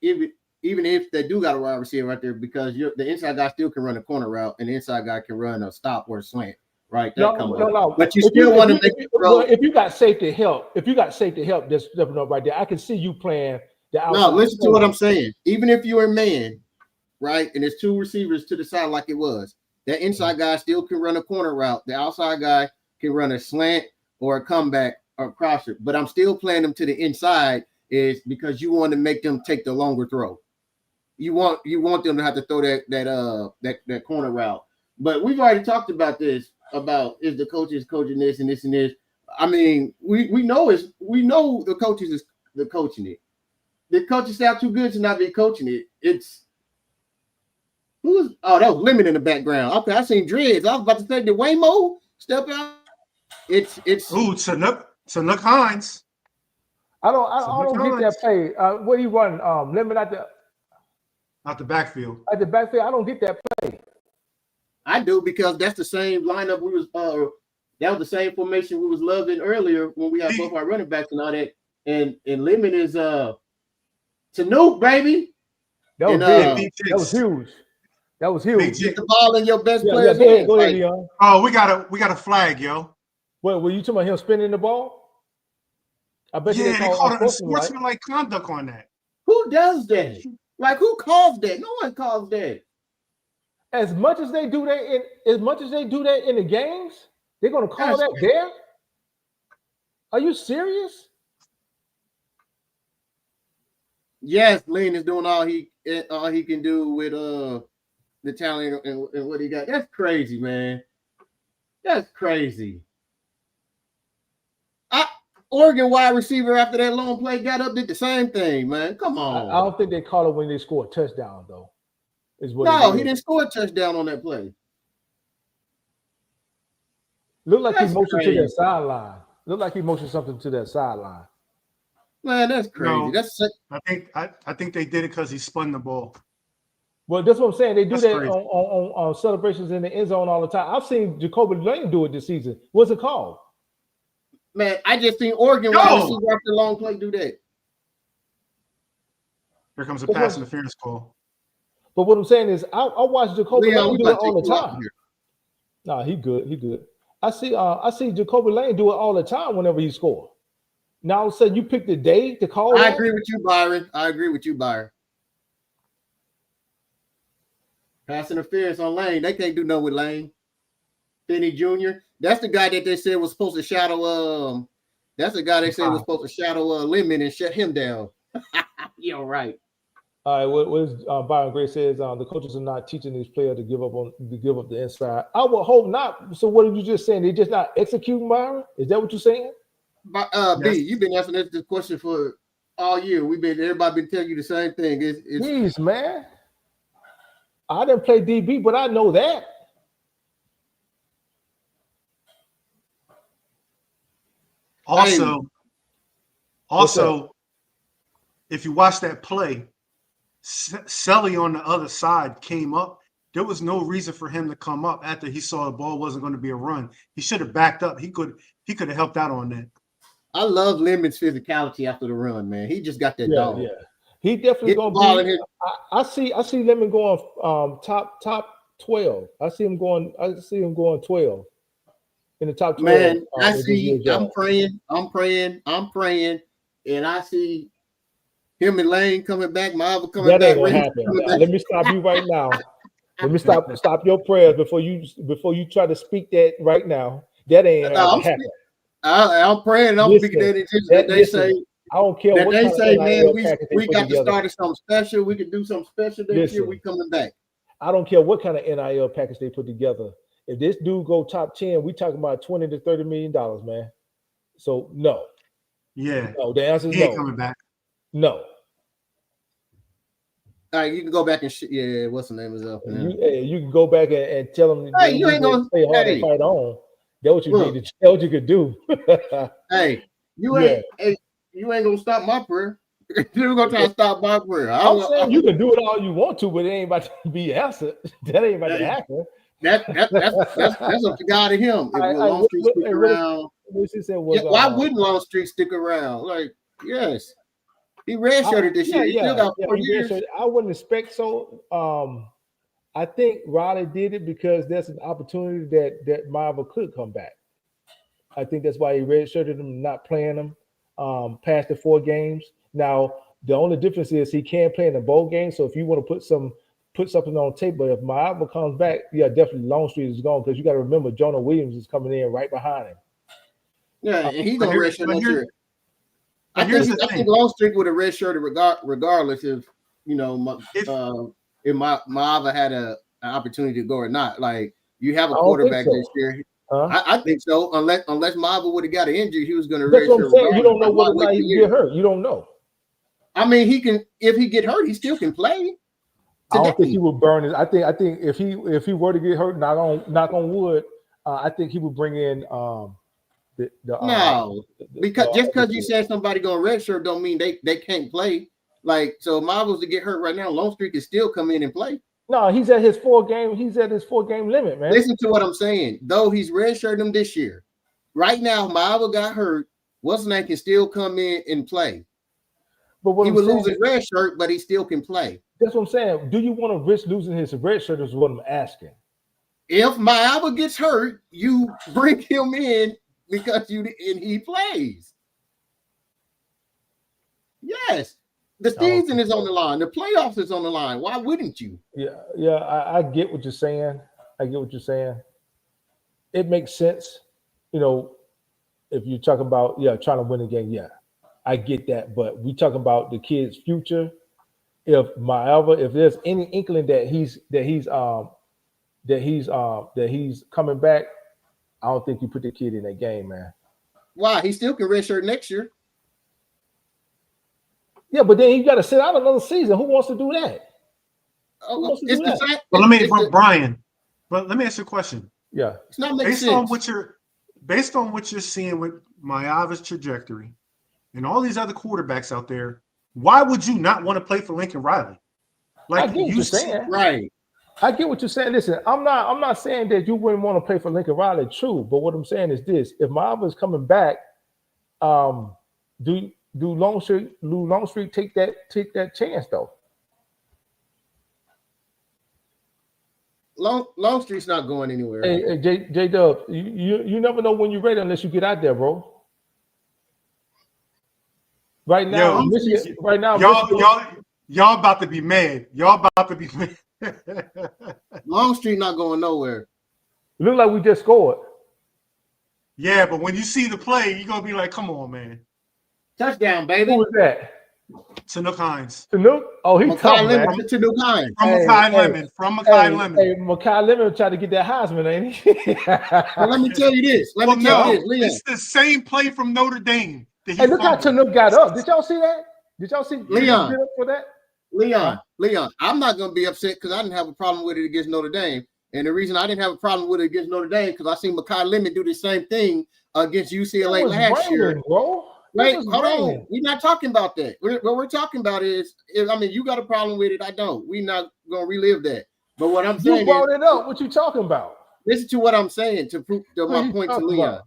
[SPEAKER 1] do got a wide receiver right there, because the inside guy still can run a corner route, and the inside guy can run a stop or a slant. Right.
[SPEAKER 2] No.
[SPEAKER 1] But you still want to make it throw.
[SPEAKER 2] If you got safety help, that's stepping up right there. I can see you playing the outside.
[SPEAKER 1] No, listen to what I'm saying. Even if you're a man, right, and there's 2 receivers to the side like it was, that inside guy still can run a corner route. The outside guy can run a slant or a comeback or a crosser. But I'm still playing them to the inside is because you want to make them take the longer throw. You want them to have to throw that corner route. But we've already talked about this. About is the coaches coaching this and this and this. I mean, we know the coaches is the coaching it. The coaching staff too good to not be coaching it. That was Lemon in the background. Okay, I seen Dreads. I was about to say the Waymo step out. It's
[SPEAKER 3] Sanuk Hines.
[SPEAKER 2] I don't get that play. What he run? Lemon out
[SPEAKER 3] the backfield.
[SPEAKER 2] At the backfield, I don't get that play.
[SPEAKER 1] I do because that's the same lineup we was that was the same formation we was loving earlier when we had both our running backs and all that. And Lemon is Tanook, baby.
[SPEAKER 2] That was huge. That was huge.
[SPEAKER 1] Get the ball in your best player's
[SPEAKER 2] hands. Go ahead, Leon.
[SPEAKER 3] Oh, we got a flag, yo.
[SPEAKER 2] What were you talking about him spinning the ball? I bet
[SPEAKER 3] they called it sportsmanlike conduct on that.
[SPEAKER 1] Who does that? Like who calls that? No one calls that.
[SPEAKER 2] As much as they do that in the games, they're gonna call that there. Are you serious?
[SPEAKER 1] Yes, Lane is doing all he can do with the talent and what he got. That's crazy, man. That's crazy. Oregon wide receiver after that long play got up, did the same thing, man. Come on.
[SPEAKER 2] I don't think they call it when they score a touchdown though. He
[SPEAKER 1] didn't score a touchdown on that play.
[SPEAKER 2] Looked like he motioned to that sideline. Looked like he motioned something to that sideline.
[SPEAKER 1] Man, that's crazy.
[SPEAKER 3] No, I think they did it because he spun the ball.
[SPEAKER 2] Well, that's what I'm saying. They do that on celebrations in the end zone all the time. I've seen Jacoby Lane do it this season. What's it called?
[SPEAKER 1] Man, I just seen Oregon wide receiver after long play do that.
[SPEAKER 3] Here comes a pass interference call.
[SPEAKER 2] But what I'm saying is, I watch Jacoby Lane do it all the time. Nah, he good. He good. I see Jacoby Lane do it all the time whenever he scores. Now all of a sudden you pick the day to call.
[SPEAKER 1] I agree with you, Byron. Pass interference on Lane. They can't do nothing with Lane. Finney Jr. That's the guy that they said was supposed to shadow. That's the guy they said was supposed to shadow Lemon and shut him down. You're right.
[SPEAKER 2] All right, what is Byron Gray says? The coaches are not teaching these players to give up the inside. I would hope not. So what are you just saying? They're just not executing, Byron? Is that what you're saying?
[SPEAKER 1] Yes. B, you've been asking this question for all year. Everybody been telling you the same thing.
[SPEAKER 2] Jeez, man. I didn't play DB, but I know that.
[SPEAKER 3] Also, if you watch that play, Selly on the other side came up. There was no reason for him to come up after he saw the ball wasn't going to be a run. He should have backed up. He could have helped out on that.
[SPEAKER 1] I love Lemon's physicality after the run, man. He just got that dog.
[SPEAKER 2] Yeah. He definitely gonna be. I see Lemon going top 12. I see him going 12 in the top 12.
[SPEAKER 1] Man, I'm praying, and I see him and Lane coming back. Marvel coming back.
[SPEAKER 2] That ain't gonna happen. Let me stop you right now. Let me stop your prayers before you try to speak that right now. That ain't gonna happen.
[SPEAKER 1] I'm praying. I'm thinking that they say.
[SPEAKER 2] I don't care
[SPEAKER 1] what
[SPEAKER 2] they say,
[SPEAKER 1] man. We got to start something special. We can do something special this year. We coming back.
[SPEAKER 2] I don't care what kind of NIL package they put together. If this dude go top 10, we talking about $20 to $30 million, man. So no.
[SPEAKER 3] Yeah.
[SPEAKER 2] No, the answer is
[SPEAKER 3] he ain't
[SPEAKER 2] no.
[SPEAKER 3] coming back.
[SPEAKER 2] No.
[SPEAKER 1] All right, you can go back and what's the name is up?
[SPEAKER 2] You can go back and tell them.
[SPEAKER 1] Hey, you ain't gonna
[SPEAKER 2] stay hard and fight on. That's what you need to tell what you could do.
[SPEAKER 1] Hey, you ain't gonna stop my prayer. You're gonna try to stop my prayer.
[SPEAKER 2] I'm saying you can do it all you want to, but it ain't about to be answered. That ain't about to happen.
[SPEAKER 1] That's up to God and him. If Longstreet stick around, why wouldn't Longstreet stick around? Like, yes, he redshirted this year. He still got 4 years.
[SPEAKER 2] I wouldn't expect so. I think Riley did it because there's an opportunity that Marvel could come back. I think that's why he redshirted him, not playing him past the 4 games. Now, the only difference is he can't play in the bowl game. So if you want to put something on tape, but if Marvel comes back, definitely Longstreet is gone because you got to remember Jonah Williams is coming in right behind him.
[SPEAKER 1] Yeah, and he's gonna redshirt next year. I think Longstreet would have redshirted regardless if if Maava had an opportunity to go or not. Like, you have a quarterback this year. I think so. Unless Maava would have got an injury, he was going to redshirt.
[SPEAKER 2] You don't know whether or not he get hurt. You don't know.
[SPEAKER 1] I mean, he can. If he get hurt, he still can play.
[SPEAKER 2] I don't think he would burn his. I think if he were to get hurt, knock on wood, I think he would bring in
[SPEAKER 1] because you said somebody going redshirt don't mean they can't play. Like, so if Marvel's to get hurt right now, Longstreet can still come in and play.
[SPEAKER 2] No, he's at his 4 game. He's at his 4 game limit, man.
[SPEAKER 1] Listen to what I'm saying. Though he's redshirting him this year, right now Marvel got hurt. What's name can still come in and play. But he would lose his red shirt, but he still can play.
[SPEAKER 2] That's what I'm saying. Do you want to risk losing his red shirt? Is what I'm asking.
[SPEAKER 1] If Maava gets hurt, you bring him in because he plays. Yes. The season is on the line. The playoffs is on the line. Why wouldn't you?
[SPEAKER 2] Yeah. I get what you're saying. It makes sense. If you're talking about trying to win a game, I get that. But we talking about the kid's future. If there's any inkling that he's coming back, I don't think you put the kid in that game, man.
[SPEAKER 1] Why? He still can redshirt next year.
[SPEAKER 3] Yeah, but then you got to sit out another season. Who wants to do that? Brian. But let me ask you a question.
[SPEAKER 2] Yeah,
[SPEAKER 1] it's not making sense.
[SPEAKER 3] Based on what you're seeing with Maava's trajectory and all these other quarterbacks out there, why would you not want to play for Lincoln Riley?
[SPEAKER 2] Like, I get what you're saying,
[SPEAKER 1] right?
[SPEAKER 2] I get what you're saying. Listen, I'm not saying that you wouldn't want to play for Lincoln Riley. True, but what I'm saying is this: if Maava is coming back, do do Longstreet take that chance though?
[SPEAKER 1] Longstreet's not going anywhere.
[SPEAKER 2] Hey J Dub, you never know when you're ready unless you get out there, bro. Right now,
[SPEAKER 3] y'all about to be mad. Y'all about to be mad.
[SPEAKER 1] Longstreet not going nowhere.
[SPEAKER 2] Look like we just scored.
[SPEAKER 3] Yeah, but when you see the play, you're gonna be like, come on, man.
[SPEAKER 1] Touchdown, baby.
[SPEAKER 2] Who was that?
[SPEAKER 3] Tanook Hines.
[SPEAKER 2] Tanook? Oh, he's tough, man.
[SPEAKER 1] Tanook Hines.
[SPEAKER 3] From Makai Lemon. From Makai Lemon.
[SPEAKER 2] Hey, Makai Lemon tried to get that Heisman, ain't he?
[SPEAKER 1] Well, let me tell you this. Leon.
[SPEAKER 3] It's the same play from Notre Dame.
[SPEAKER 2] Hey, look how Tanook got up. Did y'all see that? Did y'all see
[SPEAKER 1] Leon
[SPEAKER 2] get up for that?
[SPEAKER 1] Leon, I'm not going to be upset because I didn't have a problem with it against Notre Dame. And the reason I didn't have a problem with it against Notre Dame because I seen Makai Lemon do the same thing against UCLA last year.
[SPEAKER 2] Bro.
[SPEAKER 1] Wait, hold on. We're not talking about that. What we're talking about is, you got a problem with it. I don't. We're not going to relive that. But what I'm saying is,
[SPEAKER 2] you brought it up. What you talking about?
[SPEAKER 1] Listen to what I'm saying to prove my point to Leon.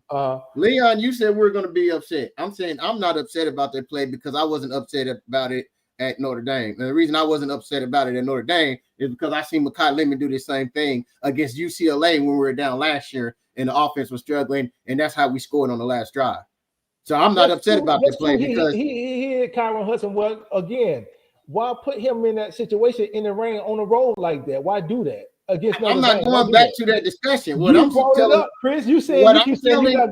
[SPEAKER 1] Leon, you said we're going to be upset. I'm saying I'm not upset about that play because I wasn't upset about it at Notre Dame. And the reason I wasn't upset about it at Notre Dame is because I seen Makai Lemon do the same thing against UCLA when we were down last year and the offense was struggling, and that's how we scored on the last drive. So I'm not upset about that play because
[SPEAKER 2] he hit Kyron Hudson. Well, again, why put him in that situation in the rain on the road like that? Why do that against Notre Dame?
[SPEAKER 1] I'm not going back to that discussion. What
[SPEAKER 2] you
[SPEAKER 1] I'm
[SPEAKER 2] brought
[SPEAKER 1] telling,
[SPEAKER 2] it up, Chris. You said you're not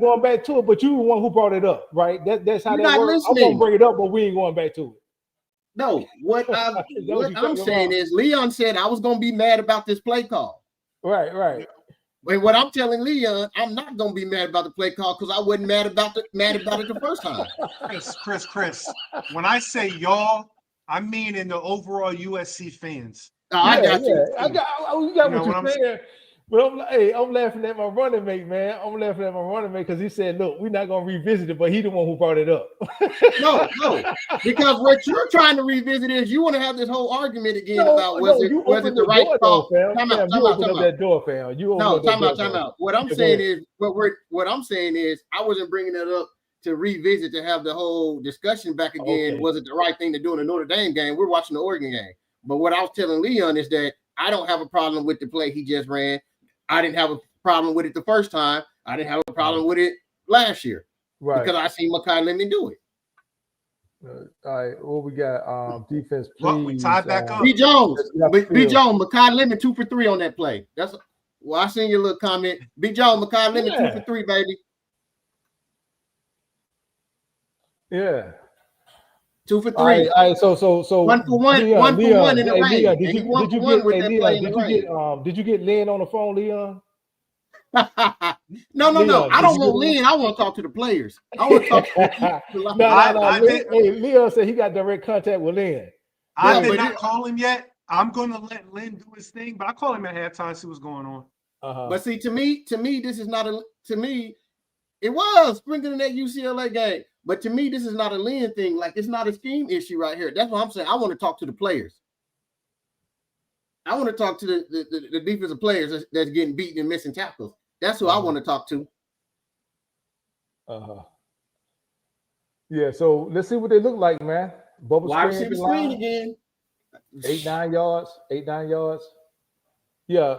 [SPEAKER 2] going back to it, but you the one who brought it up, right? That's how that works. I'm gonna bring it up, but we ain't going back to it.
[SPEAKER 1] No, what I'm saying is Leon said I was gonna be mad about this play call.
[SPEAKER 2] Right.
[SPEAKER 1] But what I'm telling Leon, I'm not gonna be mad about the play call because I wasn't mad about it the first time.
[SPEAKER 3] Chris. When I say y'all, I mean in the overall USC fans.
[SPEAKER 2] I got you. I got what you're saying. But I'm laughing at my running mate, man. I'm laughing at my running mate because he said, "Look, we're not gonna revisit it," but he the one who brought it up.
[SPEAKER 1] No, because what you're trying to revisit is you want to have this whole argument again about was it the right call?
[SPEAKER 2] Time out. That door, fam.
[SPEAKER 1] Time out. What I'm saying is, I wasn't bringing it up to revisit to have the whole discussion back again. Okay. Was it the right thing to do in the Notre Dame game? We're watching the Oregon game. But what I was telling Leon is that I don't have a problem with the play he just ran. I didn't have a problem with it the first time. I didn't have a problem with it last year. Right. Because I seen Makai Lemon do it.
[SPEAKER 2] All right. What we got? Defense, please. Well,
[SPEAKER 3] we tied back up.
[SPEAKER 1] B. Jones, Makai Lemon 2 for 3 on that play. I seen your little comment. B. Jones, Makai Lemon 2 for 3, baby.
[SPEAKER 2] Yeah.
[SPEAKER 1] 2 for 3.
[SPEAKER 2] All right, so
[SPEAKER 1] 1 for 1, Leon, 1 for 1 in the rain.
[SPEAKER 2] Did you get Lynn on the phone, Leon?
[SPEAKER 1] No. I don't want Lynn. I want to talk to the players. I want to talk to
[SPEAKER 2] Hey, Leon said he got direct contact with Lynn.
[SPEAKER 3] I did not call him yet. I'm going to let Lynn do his thing, but I call him at halftime, see what's going on.
[SPEAKER 1] But see, to me, this is not it was sprinkling that UCLA game. But to me, this is not a Lynn thing. Like, it's not a scheme issue right here. That's what I'm saying. I want to talk to the players. I want to talk to the defensive players that's getting beaten and missing tackles. That's who I want to talk to.
[SPEAKER 2] Yeah, so let's see what they look like, man. Bubble
[SPEAKER 1] screen again.
[SPEAKER 2] 8-9 yards. 8-9 yards. Yeah.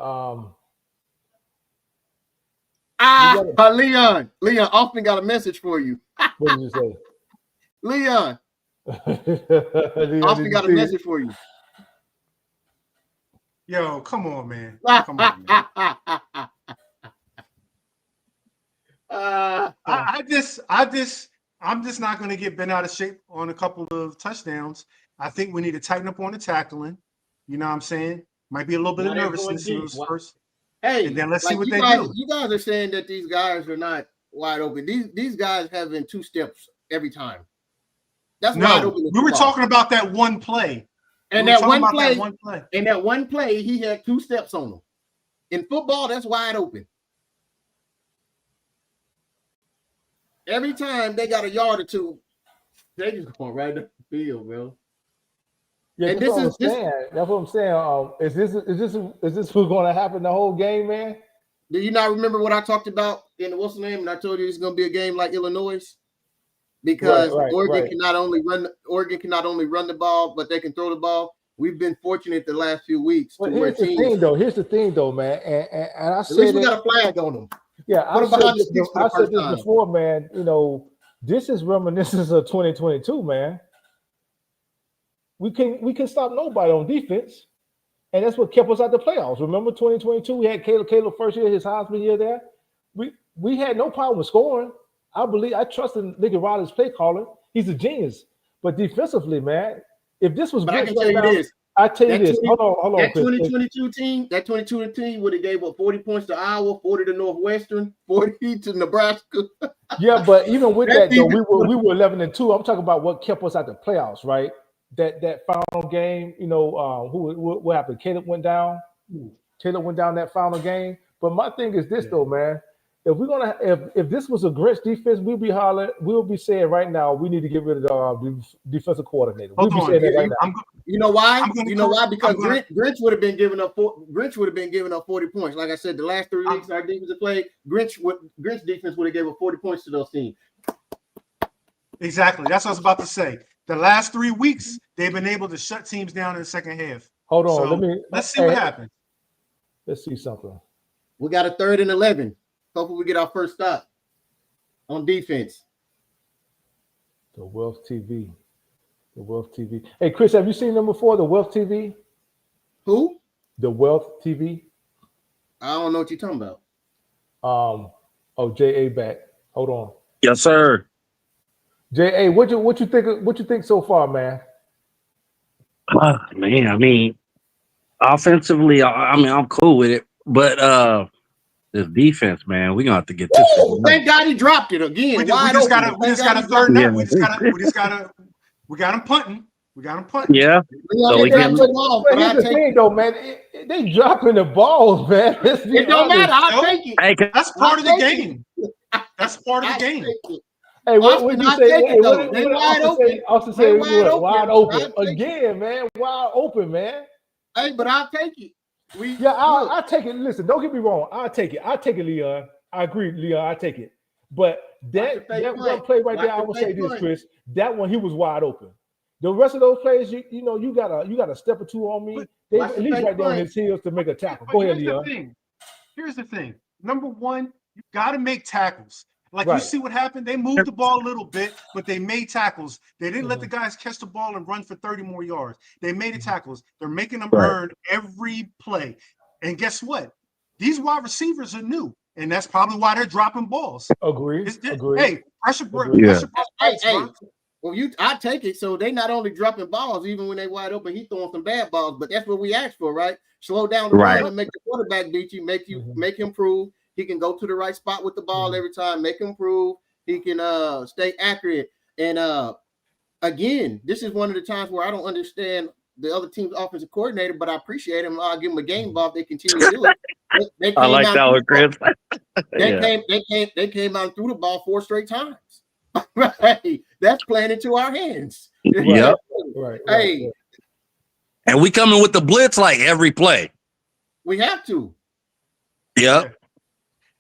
[SPEAKER 1] Leon, Austin got a message for you.
[SPEAKER 2] What did you say?
[SPEAKER 1] Leon, Austin got a message for you.
[SPEAKER 3] Yo, come on, man. Come on, man. I'm just not going to get bent out of shape on a couple of touchdowns. I think we need to tighten up on the tackling. You know what I'm saying? Might be a little bit of nervousness in those first.
[SPEAKER 1] Hey,
[SPEAKER 3] and then let's see what they do.
[SPEAKER 1] You guys are saying that these guys are not wide open. These guys have been 2 steps every time. That's wide open.
[SPEAKER 3] We were talking about that one play.
[SPEAKER 1] And that one play, he had 2 steps on him. In football, that's wide open. Every time they got a yard or 2, they just going right up the field, bro.
[SPEAKER 2] Yeah, that's what I'm saying. Is this what's going to happen the whole game, man?
[SPEAKER 1] Do you not remember what I talked about in what's the name? And I told you it's going to be a game like Illinois. because Oregon can not only run the ball, but they can throw the ball. We've been fortunate the last few weeks.
[SPEAKER 2] But here's the thing, though, man. And I said,
[SPEAKER 1] at least we got a flag on them.
[SPEAKER 2] Yeah, I said this before, man. You know, this is reminiscent of 2022, man. We can stop nobody on defense, and that's what kept us out the playoffs. Remember 2022? We had Caleb first year, his Heisman year there. We had no problem with scoring. I trust in Nicky Riley's play calling. He's a genius. But defensively, man, if this was,
[SPEAKER 1] I can tell you this.
[SPEAKER 2] I tell you this. Hold on.
[SPEAKER 1] That 2022 team would have gave up 40 points to Iowa, 40 to Northwestern, 40 to Nebraska.
[SPEAKER 2] Yeah, but even with that, though, we were 11-2. I'm talking about what kept us out the playoffs, right? That final game, you know, what happened? Caleb went down. Caleb went down that final game. But my thing is this, though, man. If this was a Grinch defense, we'll be saying right now we need to get rid of the defensive coordinator. We'll be saying that right now.
[SPEAKER 1] You know why? Because Grinch would have been giving up 40 points. Like I said, the last 3 weeks our defense played, Grinch defense would have given up 40 points to those teams.
[SPEAKER 3] Exactly. That's what I was about to say. The last 3 weeks, they've been able to shut teams down in the second half.
[SPEAKER 2] Hold on,
[SPEAKER 3] so let's see what happens.
[SPEAKER 2] Let's see something.
[SPEAKER 1] We got a 3rd and 11. Hopefully we get our first stop on defense.
[SPEAKER 2] The Wealth TV. Hey, Chris, have you seen them before? The Wealth TV?
[SPEAKER 1] Who?
[SPEAKER 2] The Wealth TV.
[SPEAKER 1] I don't know what you're talking about.
[SPEAKER 2] J.A. back. Hold on.
[SPEAKER 6] Yes, sir.
[SPEAKER 2] J.A., what you think so far, man?
[SPEAKER 6] Man, I mean, offensively, I'm cool with it, but this defense, man, we're gonna have to get this.
[SPEAKER 1] Thank God he dropped it again.
[SPEAKER 3] We just got a third down. We got him punting.
[SPEAKER 6] Yeah.
[SPEAKER 2] So here's the thing, though, man. They dropping the balls, man.
[SPEAKER 1] It don't matter. I'll take it.
[SPEAKER 6] Hey,
[SPEAKER 3] that's part of the game. That's part of the game.
[SPEAKER 2] Hey, what you say?
[SPEAKER 1] They wide open.
[SPEAKER 2] Austin said wide open again, man. Wide open, man.
[SPEAKER 1] Hey, but I'll take it.
[SPEAKER 2] I'll take it. Listen, don't get me wrong. I'll take it, Leon. I agree, Leon. I take it. But that one play right there, I will say this, Chris. That one, he was wide open. The rest of those plays, you got a step or two on me. They at least right there on his heels to make a tackle. Go ahead, Leon.
[SPEAKER 3] Here's the thing. Number one, you got to make tackles. You see what happened? They moved the ball a little bit, but they made tackles. They didn't let the guys catch the ball and run for 30 more yards. They made the tackles. They're making them earn every play. And guess what? These wide receivers are new, and that's probably why they're dropping balls.
[SPEAKER 2] Agree.
[SPEAKER 3] Hey, pressure.
[SPEAKER 1] Well, I take it. So they not only dropping balls, even when they wide open, he throwing some bad balls. But that's what we asked for, right? Slow down the ball and make the quarterback beat you. Make him prove. He can go to the right spot with the ball every time, make him prove. He can stay accurate. And again, this is one of the times where I don't understand the other team's offensive coordinator, but I appreciate him. I'll give him a game ball if they continue to do it.
[SPEAKER 6] I like that one, Chris.
[SPEAKER 1] They came out and threw the ball 4 straight times. Right. That's playing into our hands.
[SPEAKER 6] Yep.
[SPEAKER 1] Hey.
[SPEAKER 6] And we coming with the blitz like every play.
[SPEAKER 1] We have to.
[SPEAKER 6] Yep.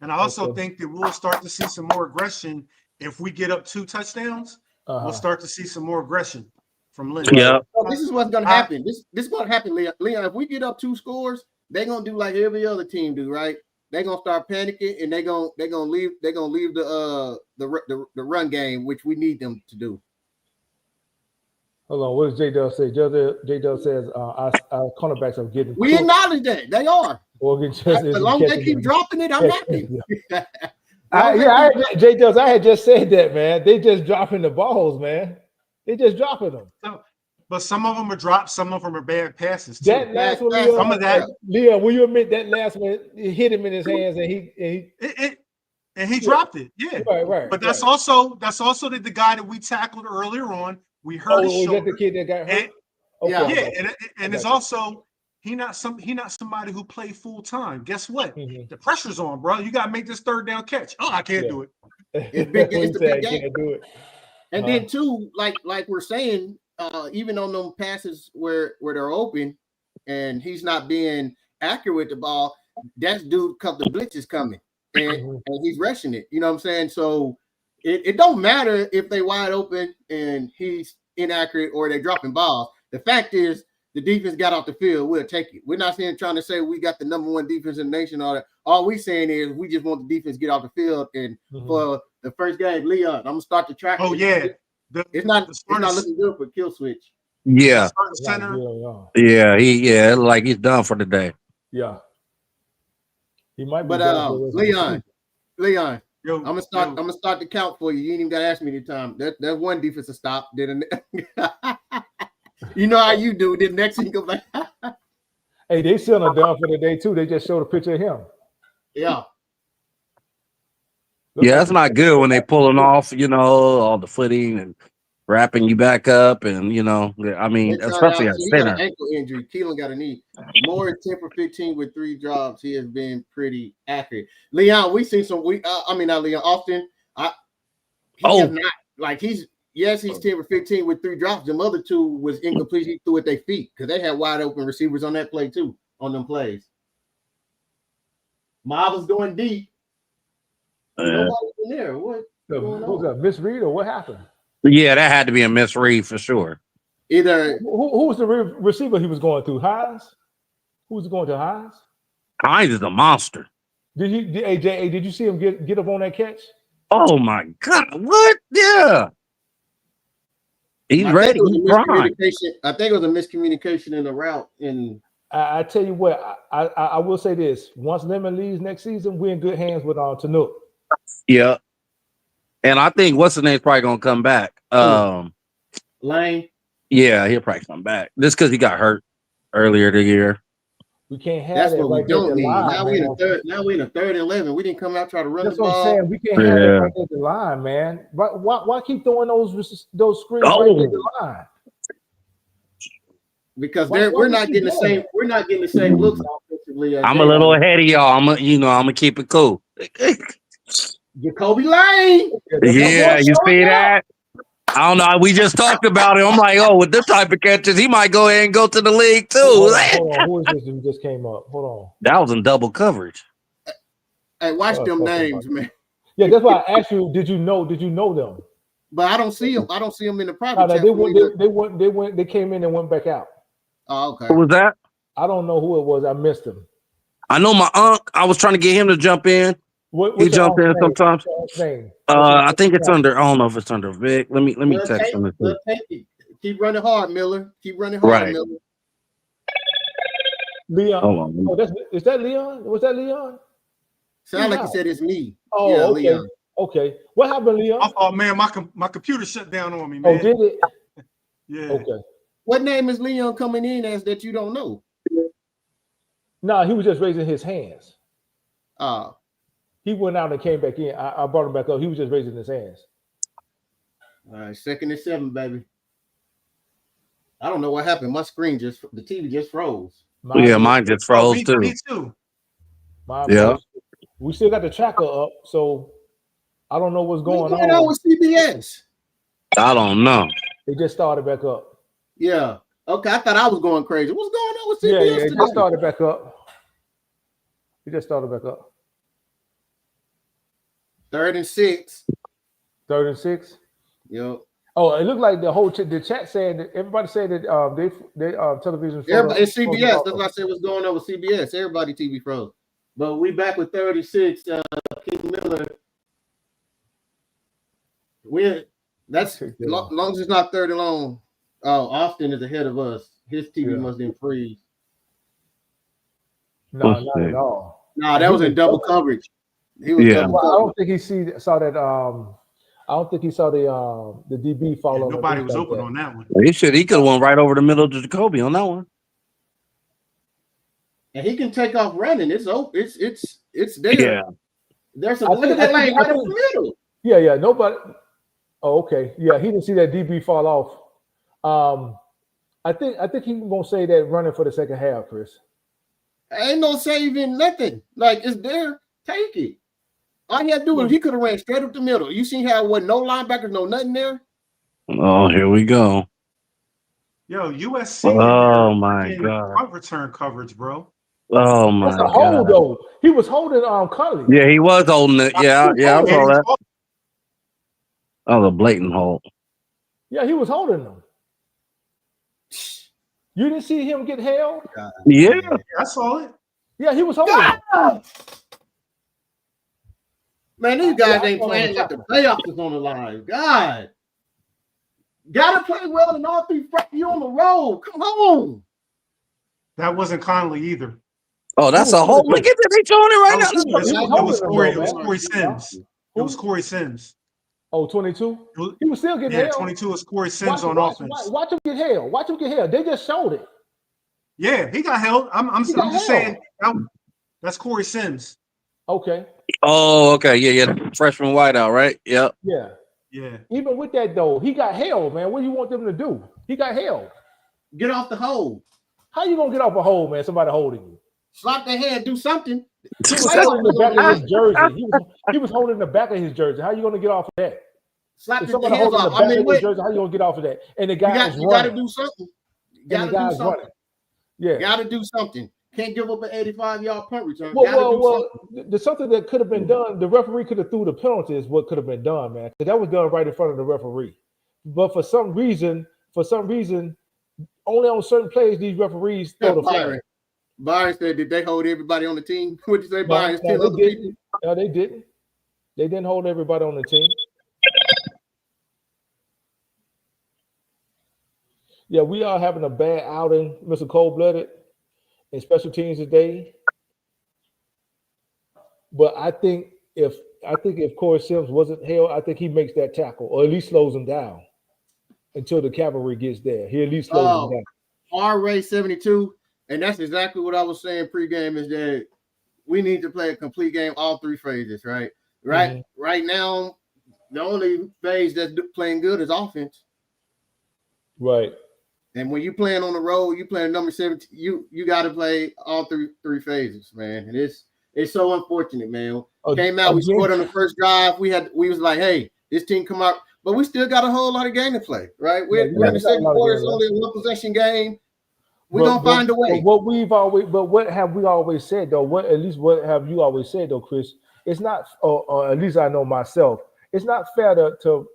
[SPEAKER 3] And I also think that we'll start to see some more aggression if we get up 2 touchdowns. We'll start to see some more aggression from Lynn.
[SPEAKER 6] Yeah.
[SPEAKER 1] This is what's going to happen. This is going to happen, Leon. If we get up 2 scores, they're going to do like every other team do, right? They're going to start panicking and they're going to leave the run game, which we need them to do.
[SPEAKER 2] Hold on, what does J-Dub say? J-Dub says our cornerbacks are getting.
[SPEAKER 1] We acknowledge that they are.
[SPEAKER 2] As
[SPEAKER 1] long as they keep dropping it, I'm happy.
[SPEAKER 2] J-Dubs, I had just said that, man. They just dropping the balls, man. They just dropping them.
[SPEAKER 3] But some of them are dropped, some of them are bad passes too.
[SPEAKER 2] That last one, Leon, will you admit that last one hit him in his hands and
[SPEAKER 3] he dropped it? Yeah,
[SPEAKER 2] right.
[SPEAKER 3] But that's also the guy that we tackled earlier on. We hurt his shoulder.
[SPEAKER 2] Was that the kid that got hurt?
[SPEAKER 3] And it's also he not somebody who played full time. Guess what? The pressure's on, bro. You gotta make this 3rd down catch. Oh, I can't do it.
[SPEAKER 1] It's the big game. Do it. And then too, like we're saying, even on them passes where they're open and he's not being accurate with the ball, that's dude because the blitz is coming and he's rushing it. You know what I'm saying? So it don't matter if they wide open and he's inaccurate or they're dropping balls. The fact is the defense got off the field. We'll take it. We're not trying to say we got the number one defense in the nation. All we saying is we just want the defense to get off the field. And for the first game, Leon, I'm gonna start the track.
[SPEAKER 3] Oh yeah,
[SPEAKER 1] it's not looking good for Kill Switch.
[SPEAKER 6] Yeah,
[SPEAKER 3] center.
[SPEAKER 6] Yeah, like he's done for the day.
[SPEAKER 2] Yeah, he might.
[SPEAKER 1] But Leon, yo, I'm gonna start the count for you. You ain't even gotta ask me the time. That one defensive stop didn't. You know how you do. The next thing go back.
[SPEAKER 2] Hey, they still are done for the day too. They just showed a picture of him.
[SPEAKER 1] Yeah.
[SPEAKER 6] Yeah, that's not good when they pulling off, all the footing and wrapping you back up, and I mean, especially at center.
[SPEAKER 1] He got an ankle injury. Keelan got a knee. More 10 for 15 with 3 drops. He has been pretty accurate. Leon, we seen some. Not Leon. Austin. He's 10 for 15 with 3 drops. The other 2 was incomplete. He threw at their feet because they had wide open receivers on that play too. On them plays, Mob was going deep. Nobody in there. What
[SPEAKER 2] was that? Misread or what happened?
[SPEAKER 6] Yeah, that had to be a misread for sure.
[SPEAKER 1] Either
[SPEAKER 2] who was the receiver he was going through? Hines? Who was going to Hines?
[SPEAKER 6] Hines is a monster.
[SPEAKER 2] Did you see him get up on that catch?
[SPEAKER 6] Oh my God! What? Yeah. He's ready.
[SPEAKER 1] I think it was a miscommunication in the route. And
[SPEAKER 2] I tell you what, I will say this: once Lemon leaves next season, we're in good hands with Tanook.
[SPEAKER 6] Yeah, and I think what's the name's probably gonna come back.
[SPEAKER 1] Lane.
[SPEAKER 6] Yeah, he'll probably come back. Just because he got hurt earlier the year.
[SPEAKER 2] We can't have
[SPEAKER 1] that's
[SPEAKER 2] that
[SPEAKER 1] what
[SPEAKER 2] right
[SPEAKER 1] we don't need.
[SPEAKER 2] Line,
[SPEAKER 1] now we're in a third. Now we're in a 3rd and 11. We didn't come out try to run
[SPEAKER 2] that's
[SPEAKER 1] the
[SPEAKER 2] what
[SPEAKER 1] ball.
[SPEAKER 2] I'm saying. We can't have it right at the line, man. Why keep throwing those screens right at the line?
[SPEAKER 1] Because we're not getting the same. We're not getting the same looks offensively.
[SPEAKER 6] I'm a little ahead of y'all. I'm gonna keep it cool.
[SPEAKER 1] Jacoby Lane.
[SPEAKER 6] Yeah, you see that? I don't know. We just talked about it. I'm like, with this type of catches, he might go ahead and go to the league too.
[SPEAKER 2] Hold on. Who is this who just came up? Hold on.
[SPEAKER 6] That was in double coverage.
[SPEAKER 1] Hey, watch them names, man.
[SPEAKER 2] Yeah, that's why I asked you. Did you know them?
[SPEAKER 1] But I don't see them. I don't see them in the private.
[SPEAKER 2] They came in and went back out.
[SPEAKER 1] Oh, okay.
[SPEAKER 6] Who was that?
[SPEAKER 2] I don't know who it was. I missed him.
[SPEAKER 6] I know my uncle. I was trying to get him to jump in. He jumped in sometimes. I think it's under. I don't know if it's under Vic. Let me text him.
[SPEAKER 1] Keep running hard, Miller. Keep running hard, Miller.
[SPEAKER 2] Leon. Is that Leon? Was that Leon?
[SPEAKER 1] Sound like he said it's me.
[SPEAKER 2] Oh,
[SPEAKER 1] yeah,
[SPEAKER 2] okay.
[SPEAKER 1] Leon.
[SPEAKER 2] Okay. What happened, Leon?
[SPEAKER 3] Oh man, my computer shut down on me, man.
[SPEAKER 2] Oh, did it?
[SPEAKER 3] Yeah.
[SPEAKER 2] Okay.
[SPEAKER 1] What name is Leon coming in as that you don't know?
[SPEAKER 2] No, he was just raising his hands.
[SPEAKER 1] He
[SPEAKER 2] went out and came back in. I brought him back up. He was just raising his hands.
[SPEAKER 1] All right, 2nd and 7, baby. I don't know what happened. My screen the TV just froze.
[SPEAKER 6] Mine just froze too.
[SPEAKER 3] Me too.
[SPEAKER 2] We still got the tracker up, so I don't know what's going on.
[SPEAKER 1] What's going on with CBS?
[SPEAKER 6] I don't know.
[SPEAKER 2] They just started back up.
[SPEAKER 1] Yeah. Okay, I thought I was going crazy. What's going on with CBS?
[SPEAKER 2] Yeah, it just started back up. It just started back up.
[SPEAKER 1] 3rd and 6.
[SPEAKER 2] 3rd and 6.
[SPEAKER 1] Yep.
[SPEAKER 2] Oh, it looked like the chat said that everybody said that they television.
[SPEAKER 1] Everybody, it's CBS. That's why I said what's going on with CBS. Everybody TV froze. But we back with 36. King Miller. That's long as it's not 3rd and long. Oh, Austin is ahead of us. His TV must have freeze.
[SPEAKER 2] No, not at all.
[SPEAKER 1] No, that was in double coverage. He was double coverage.
[SPEAKER 2] I don't think he saw that. I don't think he saw the DB fall over.
[SPEAKER 3] Nobody was open on that one.
[SPEAKER 6] He could have went right over the middle to Jacoby on that one.
[SPEAKER 1] And he can take off running. It's open. It's there.
[SPEAKER 6] Yeah.
[SPEAKER 1] There's some look at that lane right up the middle.
[SPEAKER 2] Yeah. Nobody. Oh, okay. Yeah, he didn't see that DB fall off. I think he's gonna say that running for the second half, Chris.
[SPEAKER 1] Ain't no saving nothing. Like it's there. Take it. All he had to do was he could have ran straight up the middle. You see how wasn't no linebackers, no nothing there.
[SPEAKER 6] Oh, here we go.
[SPEAKER 3] Yo, USC.
[SPEAKER 6] Oh my God.
[SPEAKER 3] Punt return coverage, bro.
[SPEAKER 6] Oh my
[SPEAKER 2] God. Hold though. He was holding Cully.
[SPEAKER 6] Yeah, he was holding it. Yeah, I saw that. Oh, the blatant hold.
[SPEAKER 2] Yeah, he was holding them. You didn't see him get held?
[SPEAKER 6] Yeah.
[SPEAKER 3] I saw it.
[SPEAKER 2] Yeah, he was holding them.
[SPEAKER 1] Man, these guys ain't playing like the playoffs is on the line. God. Gotta play well in all three fronts. You on the road. Come on.
[SPEAKER 3] That wasn't Conley either.
[SPEAKER 6] Oh, that's a hold. Look at that. They showing it right now.
[SPEAKER 3] It was Corey Sims. It was Corey Sims.
[SPEAKER 2] Oh, 22? He was still getting held.
[SPEAKER 3] 22 is Corey Sims on offense.
[SPEAKER 2] Watch him get held. Watch him get held. They just showed it.
[SPEAKER 3] Yeah, he got held. I'm just saying that's Corey Sims.
[SPEAKER 2] Okay.
[SPEAKER 6] Oh, okay. Yeah. Freshman wideout, right? Yep.
[SPEAKER 2] Yeah.
[SPEAKER 3] Yeah.
[SPEAKER 2] Even with that though, he got held, man. What do you want them to do? He got held.
[SPEAKER 1] Get off the hold.
[SPEAKER 2] How you gonna get off a hold, man? Somebody holding you.
[SPEAKER 1] Slap their hand, do something.
[SPEAKER 2] He was holding the back of his jersey. He was holding the back of his jersey. How you gonna get off of that?
[SPEAKER 1] Slap
[SPEAKER 2] if somebody holding the back of his jersey, how you gonna get off of that? And the guy was running.
[SPEAKER 1] You gotta do something. You
[SPEAKER 2] gotta do something. Yeah.
[SPEAKER 1] You gotta do something. Can't give up an 85-yard punt return.
[SPEAKER 2] Well, there's something that could have been done. The referee could have threw the penalty is what could have been done, man. Because that was done right in front of the referee. But for some reason, only on certain plays these referees throw the flag.
[SPEAKER 1] Byron said, did they hold everybody on the team? What did you say, Byron?
[SPEAKER 2] No, they didn't. They didn't hold everybody on the team. Yeah, we are having a bad outing, Mr. Cold-Blooded, in special teams today. But I think if Corey Sims wasn't held, I think he makes that tackle or at least slows him down until the cavalry gets there. He at least slows him down.
[SPEAKER 1] R-Ray 72, and that's exactly what I was saying pregame is that we need to play a complete game, all three phases, right? Right now, the only phase that's playing good is offense.
[SPEAKER 2] Right.
[SPEAKER 1] And when you playing on the road, you playing number 17, you got to play all three phases, man. And it's so unfortunate, man. Came out, we scored on the first drive. We was like, hey, this team come out, but we still got a whole lot of game to play, right? We're in the second quarter. It's only a one possession game. We're gonna find a way.
[SPEAKER 2] What have we always said though? What have you always said though, Chris? It's not, or at least I know myself. It's not fair to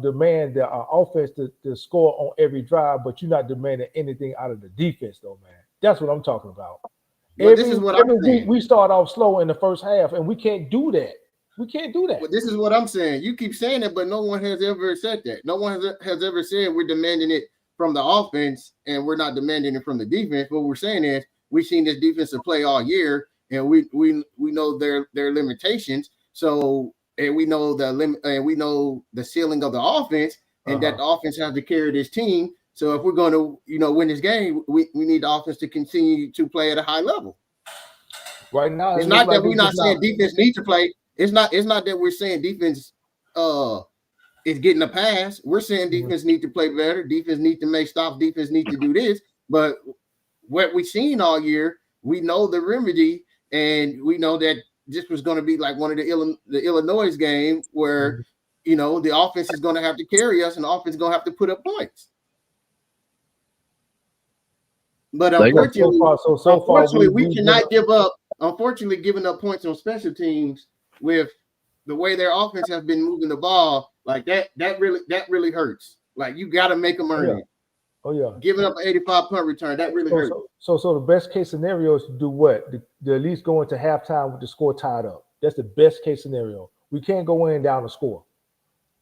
[SPEAKER 2] demand the offense to score on every drive, but you're not demanding anything out of the defense, though, man. That's what I'm talking about. Every week we start off slow in the first half, and we can't do that. We can't do that.
[SPEAKER 1] Well, this is what I'm saying. You keep saying it, but no one has ever said that. No one has ever said we're demanding it from the offense, and we're not demanding it from the defense. What we're saying is we've seen this defensive play all year, and we know their limitations. So. And we know the ceiling of the offense, and that the offense has to carry this team. So if we're going to, win this game, we need the offense to continue to play at a high level.
[SPEAKER 2] Right now,
[SPEAKER 1] it's not that we're not saying defense needs to play. It's not that we're saying defense is getting a pass. We're saying defense needs to play better. Defense needs to make stops. Defense needs to do this. But what we've seen all year, we know the remedy, and we know that this was going to be like one of the Illinois game where, the offense is going to have to carry us and the offense is going to have to put up points. But unfortunately, we cannot give up. Unfortunately, giving up points on special teams with the way their offense has been moving the ball, like that really hurts. Like you got to make them earn it.
[SPEAKER 2] Oh yeah,
[SPEAKER 1] giving up an 85 punt return that really hurts.
[SPEAKER 2] So the best case scenario is to do what? To at least go into halftime with the score tied up. That's the best case scenario. We can't go in down the score.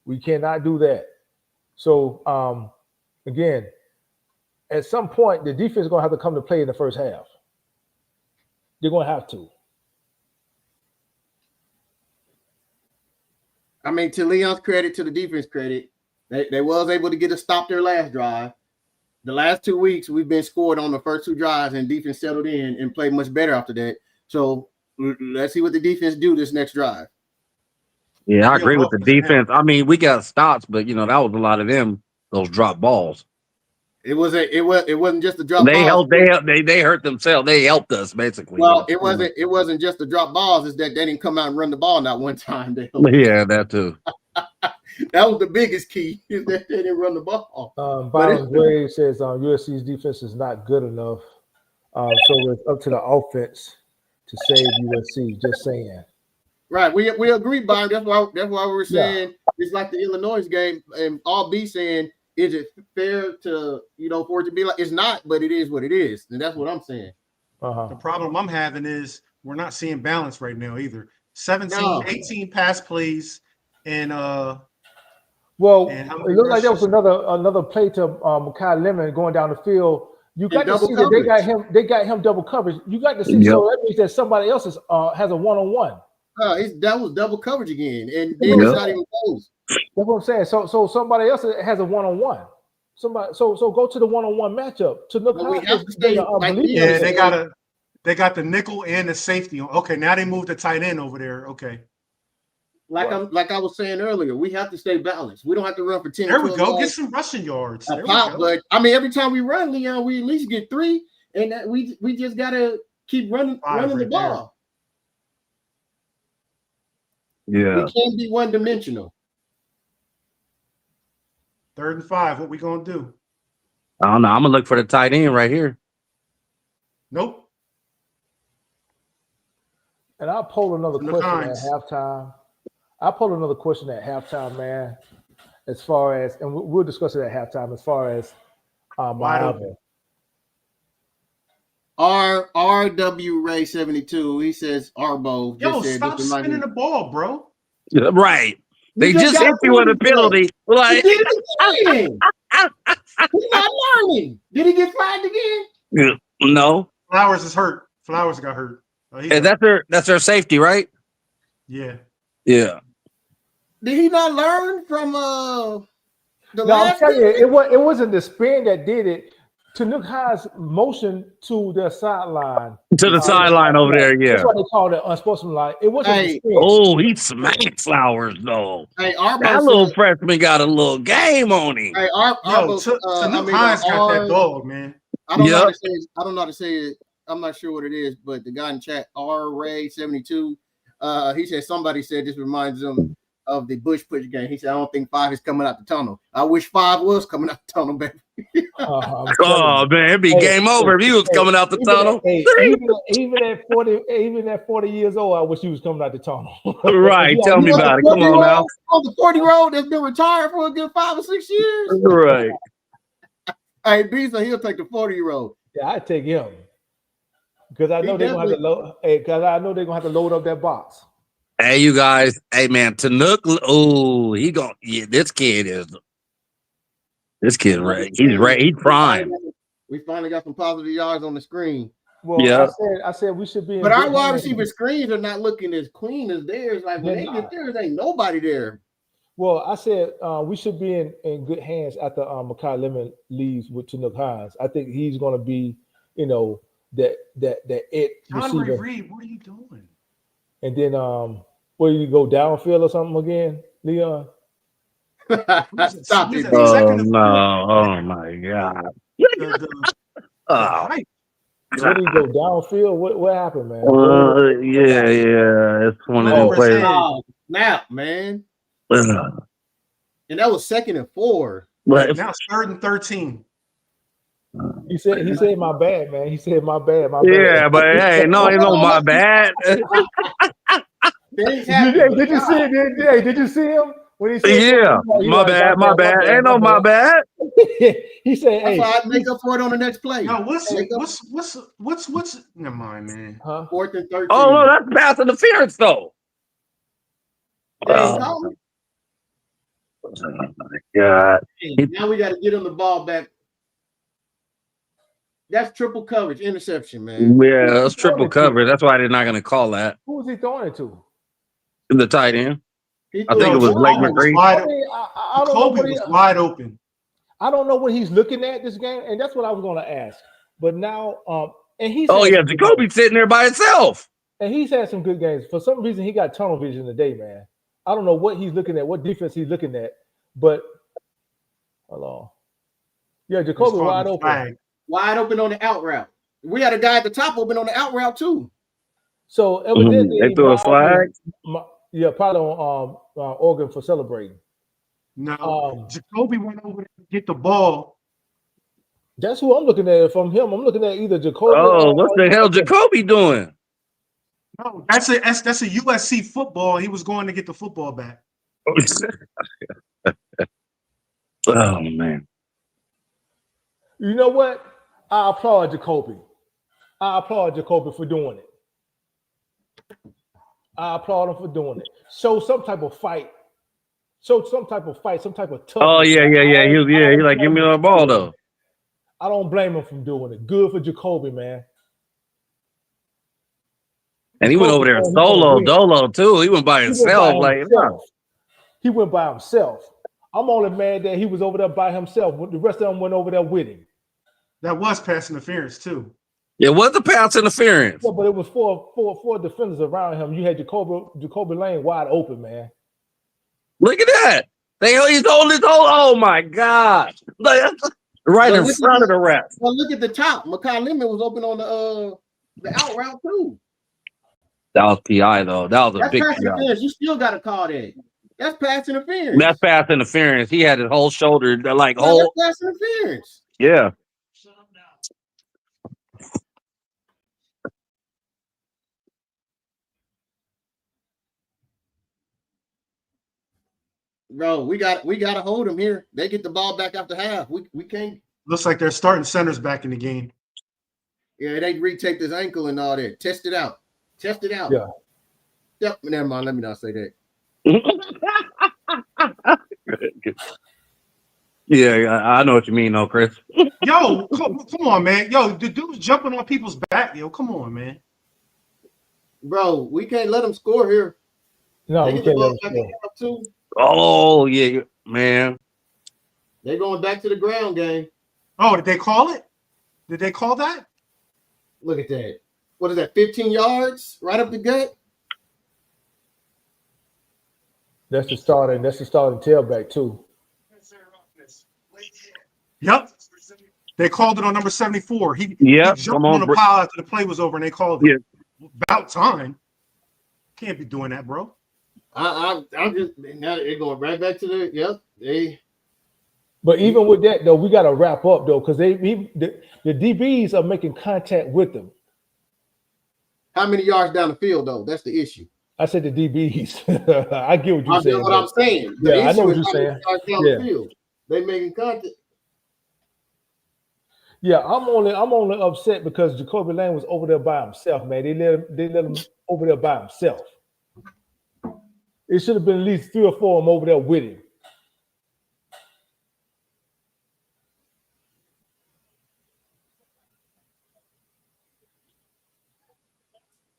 [SPEAKER 2] We cannot do that. So again, at some point, the defense is going to have to come to play in the first half. They're going to have to.
[SPEAKER 1] I mean, to Leon's credit, to the defense credit, they was able to get a stop their last drive. The last 2 weeks, we've been scored on the first two drives, and defense settled in and played much better after that. So let's see what the defense do this next drive.
[SPEAKER 6] Yeah, I agree with the defense. I mean, we got stops, but that was a lot of those drop balls.
[SPEAKER 1] It wasn't just the drop
[SPEAKER 6] balls.
[SPEAKER 1] They
[SPEAKER 6] hurt themselves. They helped us basically.
[SPEAKER 1] Well, it wasn't just the drop balls. It's that they didn't come out and run the ball not one time.
[SPEAKER 6] Yeah, that too.
[SPEAKER 1] That was the biggest key, is that they didn't run the ball.
[SPEAKER 2] Byron Gray says USC's defense is not good enough. So it's up to the offense to save USC. Just saying.
[SPEAKER 1] Right. We agree, Byron. That's why we're saying it's like the Illinois game, and all be saying, is it fair to for it to be like it's not, but it is what it is, and that's what I'm saying.
[SPEAKER 3] The problem I'm having is we're not seeing balance right now either. 17,
[SPEAKER 1] No.
[SPEAKER 3] 18 pass plays, and
[SPEAKER 2] well,
[SPEAKER 3] and how
[SPEAKER 2] it
[SPEAKER 3] many
[SPEAKER 2] looked like there was
[SPEAKER 3] rushes?
[SPEAKER 2] another play to Makai Lemon going down the field. You got to
[SPEAKER 1] double
[SPEAKER 2] see that they got
[SPEAKER 1] coverage.
[SPEAKER 2] They got him double coverage. You got to see,
[SPEAKER 4] Yep.
[SPEAKER 2] so that means that somebody else has a one-on-one.
[SPEAKER 1] That was double coverage again, and then
[SPEAKER 2] Yep.
[SPEAKER 1] it's not even close.
[SPEAKER 2] That's what I'm saying. So somebody else has a one-on-one. Somebody, so go to the one-on-one matchup to look.
[SPEAKER 1] But we have to stay like
[SPEAKER 3] Yeah, they got the nickel and the safety on. Okay, now they moved the tight end over there. Okay.
[SPEAKER 1] Like I was saying earlier, we have to stay balanced. We don't have to run for 10.
[SPEAKER 3] There we go.
[SPEAKER 1] yards.
[SPEAKER 3] Get some rushing yards.
[SPEAKER 1] A
[SPEAKER 3] There
[SPEAKER 1] pop,
[SPEAKER 3] we go.
[SPEAKER 1] but I mean, every time we run, Leon, we at least get 3, and that we just gotta keep running
[SPEAKER 3] Five
[SPEAKER 1] the
[SPEAKER 3] right
[SPEAKER 1] ball.
[SPEAKER 4] Yeah.
[SPEAKER 1] We can't be one dimensional.
[SPEAKER 3] 3rd and 5. What we gonna do?
[SPEAKER 6] I don't know. I'm gonna look for the tight end right here.
[SPEAKER 3] Nope.
[SPEAKER 2] And I'll poll another
[SPEAKER 3] From the
[SPEAKER 2] question at
[SPEAKER 3] Hines.
[SPEAKER 2] halftime. I'll poll another question at halftime, man. As far as, and we'll discuss it at halftime. As far as
[SPEAKER 3] Wide
[SPEAKER 2] my
[SPEAKER 3] open.
[SPEAKER 1] RW Ray 72. He says Arbo.
[SPEAKER 3] Yo,
[SPEAKER 1] just said,
[SPEAKER 3] stop
[SPEAKER 1] just remind
[SPEAKER 3] spinning
[SPEAKER 1] me.
[SPEAKER 3] the ball, bro.
[SPEAKER 6] Right. They just
[SPEAKER 1] got
[SPEAKER 6] hit you with a
[SPEAKER 1] penalty.
[SPEAKER 6] penalty. Like,
[SPEAKER 1] He did it again. He's not learning. Did he get flagged again?
[SPEAKER 6] no.
[SPEAKER 3] Flowers is hurt. Flowers got hurt. Oh, he's
[SPEAKER 6] And
[SPEAKER 3] hurt.
[SPEAKER 6] that's their safety, right?
[SPEAKER 3] Yeah.
[SPEAKER 6] Yeah.
[SPEAKER 1] Did he not learn from the
[SPEAKER 2] No, I'm
[SPEAKER 1] last
[SPEAKER 2] telling you,
[SPEAKER 1] game?
[SPEAKER 2] it wasn't the spin that did it. Tanuk Hines motion to their sideline.
[SPEAKER 6] To the sideline over there, yeah.
[SPEAKER 2] That's why they call it unsportsmanlike. It wasn't the
[SPEAKER 1] Hey,
[SPEAKER 2] spin.
[SPEAKER 6] Oh, he smacked Flowers though.
[SPEAKER 1] Hey, Arbo
[SPEAKER 6] That little
[SPEAKER 1] said,
[SPEAKER 6] freshman got a little game on him.
[SPEAKER 1] hey,
[SPEAKER 3] Yo,
[SPEAKER 1] Arbo,
[SPEAKER 3] Tanuk Hines got that dog, man.
[SPEAKER 1] I don't know how
[SPEAKER 6] Yep.
[SPEAKER 1] to say it. I don't know how to say it. I'm not sure what it is, but the guy in chat, Ray 72, he said somebody said this reminds him of the Bush push game. He said, I don't think 5 is coming out the tunnel. I wish 5 was coming out the tunnel, baby.
[SPEAKER 6] Oh man, it'd be game over if he was coming out the tunnel.
[SPEAKER 2] Even at 40 years old, I wish he was coming out the tunnel.
[SPEAKER 6] Right, tell me about it. Come on now.
[SPEAKER 1] The 40-year-old that's been retired for a good 5 or 6 years.
[SPEAKER 6] Right.
[SPEAKER 1] Hey, Beasley, he'll take the 40-year-old.
[SPEAKER 2] Yeah, I'd take him. Because I know they're gonna have to load. Because I know they're gonna have to load up that box.
[SPEAKER 6] Hey, you guys. Hey, man, Tanuk. Oh, he going. Yeah, this kid, right? He's right. He's prime.
[SPEAKER 1] We finally got some positive yards on the screen.
[SPEAKER 2] Well,
[SPEAKER 6] yeah.
[SPEAKER 2] I said we should be.
[SPEAKER 1] But our wide receiver screens are not looking as clean as theirs. Like when they get theirs, ain't nobody there.
[SPEAKER 2] Well, I said we should be in good hands after Makai Lemon leaves with Tanuk Hines. I think he's going to be, that it receiver.
[SPEAKER 3] Reed, what are you doing?
[SPEAKER 2] And then where you go downfield or something again, Leon?
[SPEAKER 1] Stop it.
[SPEAKER 6] Oh no! Oh my God!
[SPEAKER 2] Where do you go downfield? What happened, man?
[SPEAKER 6] Yeah. It's one of them plays.
[SPEAKER 1] Snap, man. And that was 2nd and 4.
[SPEAKER 6] But
[SPEAKER 3] now it's 3rd and 13.
[SPEAKER 2] He said my bad, man. He said my bad.
[SPEAKER 6] Yeah, but hey, no, ain't no my bad.
[SPEAKER 2] Did you see it? Did you see him when he said?
[SPEAKER 6] Yeah, my bad. Ain't no my bad.
[SPEAKER 2] He said, "Hey,
[SPEAKER 1] I'd make up for it on the next play."
[SPEAKER 3] No, what's? Never mind, man.
[SPEAKER 1] 4th and 13.
[SPEAKER 6] Oh no, that's pass interference though.
[SPEAKER 1] Oh
[SPEAKER 6] my God!
[SPEAKER 1] Now we got to get him the ball back. That's triple coverage, interception, man.
[SPEAKER 6] Yeah, that's triple coverage. That's why they're not going to call that.
[SPEAKER 2] Who was he throwing it to?
[SPEAKER 6] The tight end. I think it was Blake McCree.
[SPEAKER 3] Kobe was wide open.
[SPEAKER 2] I don't know what he's looking at this game, and that's what I was going to ask. But now, and he's
[SPEAKER 6] Jacoby's sitting there by himself,
[SPEAKER 2] and he's had some good games. For some reason, he got tunnel vision today, man. I don't know what he's looking at, what defense he's looking at, but hold on. Yeah, Jacoby wide open.
[SPEAKER 1] Wide open on the out route. We had a guy at the top open on the out route too.
[SPEAKER 2] So evidently
[SPEAKER 6] they threw a flag.
[SPEAKER 2] Yeah, probably on Oregon for celebrating.
[SPEAKER 3] No, Jacoby went over to get the ball.
[SPEAKER 2] That's who I'm looking at from him. I'm looking at either Jacoby.
[SPEAKER 6] Oh, what the hell, Jacoby doing?
[SPEAKER 3] No, that's a USC football. He was going to get the football back.
[SPEAKER 6] Oh man.
[SPEAKER 2] You know what? I applaud Jacoby. I applaud Jacoby for doing it. I applaud him for doing it. Show some type of fight. Show some type of fight, some type of toughness.
[SPEAKER 6] Oh yeah. He like, give me the ball though.
[SPEAKER 2] I don't blame him for doing it. Good for Jacoby, man.
[SPEAKER 6] And he went over there solo dolo too. He went by himself.
[SPEAKER 2] He went by himself. I'm only mad that he was over there by himself. The rest of them went over there with him.
[SPEAKER 3] That was pass interference too.
[SPEAKER 6] It was the pass interference.
[SPEAKER 2] Yeah, but it was four defenders around him. You had Jacoby Lane wide open, man.
[SPEAKER 6] Look at that. He's holding his whole. Oh my God. Right in front of the ref.
[SPEAKER 1] Well, look at the top. Makai Lemon was open on the out route too.
[SPEAKER 6] That was PI though. That was a big
[SPEAKER 1] pass
[SPEAKER 6] PI.
[SPEAKER 1] interference. You still got to call that. That's pass interference.
[SPEAKER 6] That's pass interference. He had his whole shoulder like whole.
[SPEAKER 1] That's pass interference.
[SPEAKER 6] Yeah.
[SPEAKER 1] Bro, we got to hold them here. They get the ball back after half. We can't.
[SPEAKER 3] Looks like they're starting centers back in the game.
[SPEAKER 1] Yeah, they retake this ankle and all that. Test it out.
[SPEAKER 2] Yeah.
[SPEAKER 1] Yep. Never mind. Let me not say that.
[SPEAKER 6] Yeah, I know what you mean, though, Chris.
[SPEAKER 3] Yo, come on, man. Yo, the dude's jumping on people's back. Yo, come on, man.
[SPEAKER 1] Bro, we can't let them score here.
[SPEAKER 2] No, we can't let them
[SPEAKER 1] score.
[SPEAKER 6] Oh, yeah, man.
[SPEAKER 1] They're going back to the ground game.
[SPEAKER 3] Oh, did they call it? Did they call that?
[SPEAKER 1] Look at that. What is that, 15 yards right up the gut?
[SPEAKER 2] That's the starting tailback, too.
[SPEAKER 3] Yep. They called it on number 74. He jumped on the pile after the play was over, and they called it. Yeah. About time. Can't be doing that, bro.
[SPEAKER 1] I'm just now they're going right back to the
[SPEAKER 2] But even with that though, we got to wrap up though, because the DBs are making contact with them.
[SPEAKER 1] How many yards down the field though? That's the issue.
[SPEAKER 2] I said the DBs. I get what you're saying.
[SPEAKER 1] What I'm saying.
[SPEAKER 2] Yeah, I know what you're saying.
[SPEAKER 1] The field. They making contact.
[SPEAKER 2] Yeah, I'm only upset because Jacoby Lane was over there by himself, man. They let him over there by himself. It should have been at least 3 or 4 of them over there with him.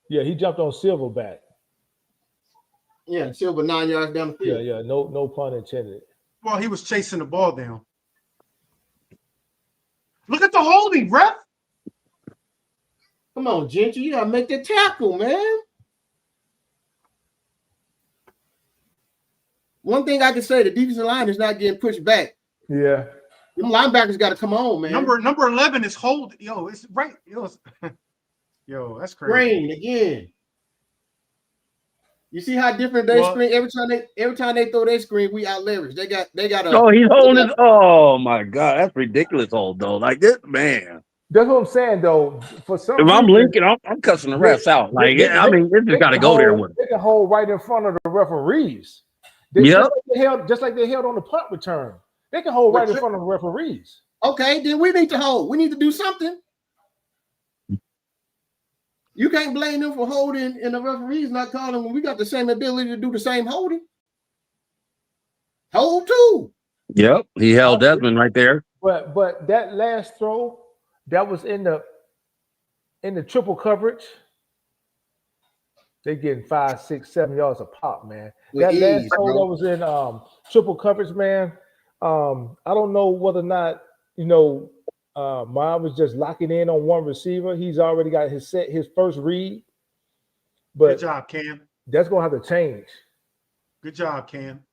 [SPEAKER 2] Yeah, he jumped on Silverback.
[SPEAKER 1] Yeah, Silver 9 yards down the field.
[SPEAKER 2] Yeah, no pun intended.
[SPEAKER 3] Well, he was chasing the ball down. Look at the holding, ref.
[SPEAKER 1] Come on, Gentry, you gotta make the tackle, man. One thing I can say, the defensive line is not getting pushed back.
[SPEAKER 2] Yeah.
[SPEAKER 1] Them linebackers got to come on, man.
[SPEAKER 3] Number 11 is hold. Yo, it's right. Yo, that's crazy.
[SPEAKER 1] Screen again. You see how different they screen every time they throw their screen, we out leverage. They got
[SPEAKER 6] Oh, he's holding it. Oh my God, that's ridiculous hold though. Like this, man.
[SPEAKER 2] That's what I'm saying though. For some
[SPEAKER 6] if I'm Lincoln, I'm cussing the refs out. Like they just gotta go there with it.
[SPEAKER 2] They can hold right in front of the referees. Just like they held on the punt return. They can hold right in front of the referees.
[SPEAKER 1] Okay, then we need to hold. We need to do something. You can't blame them for holding and the referees not calling when we got the same ability to do the same holding. Hold too.
[SPEAKER 6] Yep, he held Desmond right there.
[SPEAKER 2] But that last throw, that was in the triple coverage. They getting 5, 6, 7 yards a pop, man. That last throw that was in triple coverage, man. I don't know whether or not Mine was just locking in on one receiver. He's already got his first read. But
[SPEAKER 3] good job, Cam.
[SPEAKER 2] That's gonna have to change.
[SPEAKER 3] Good job, Cam.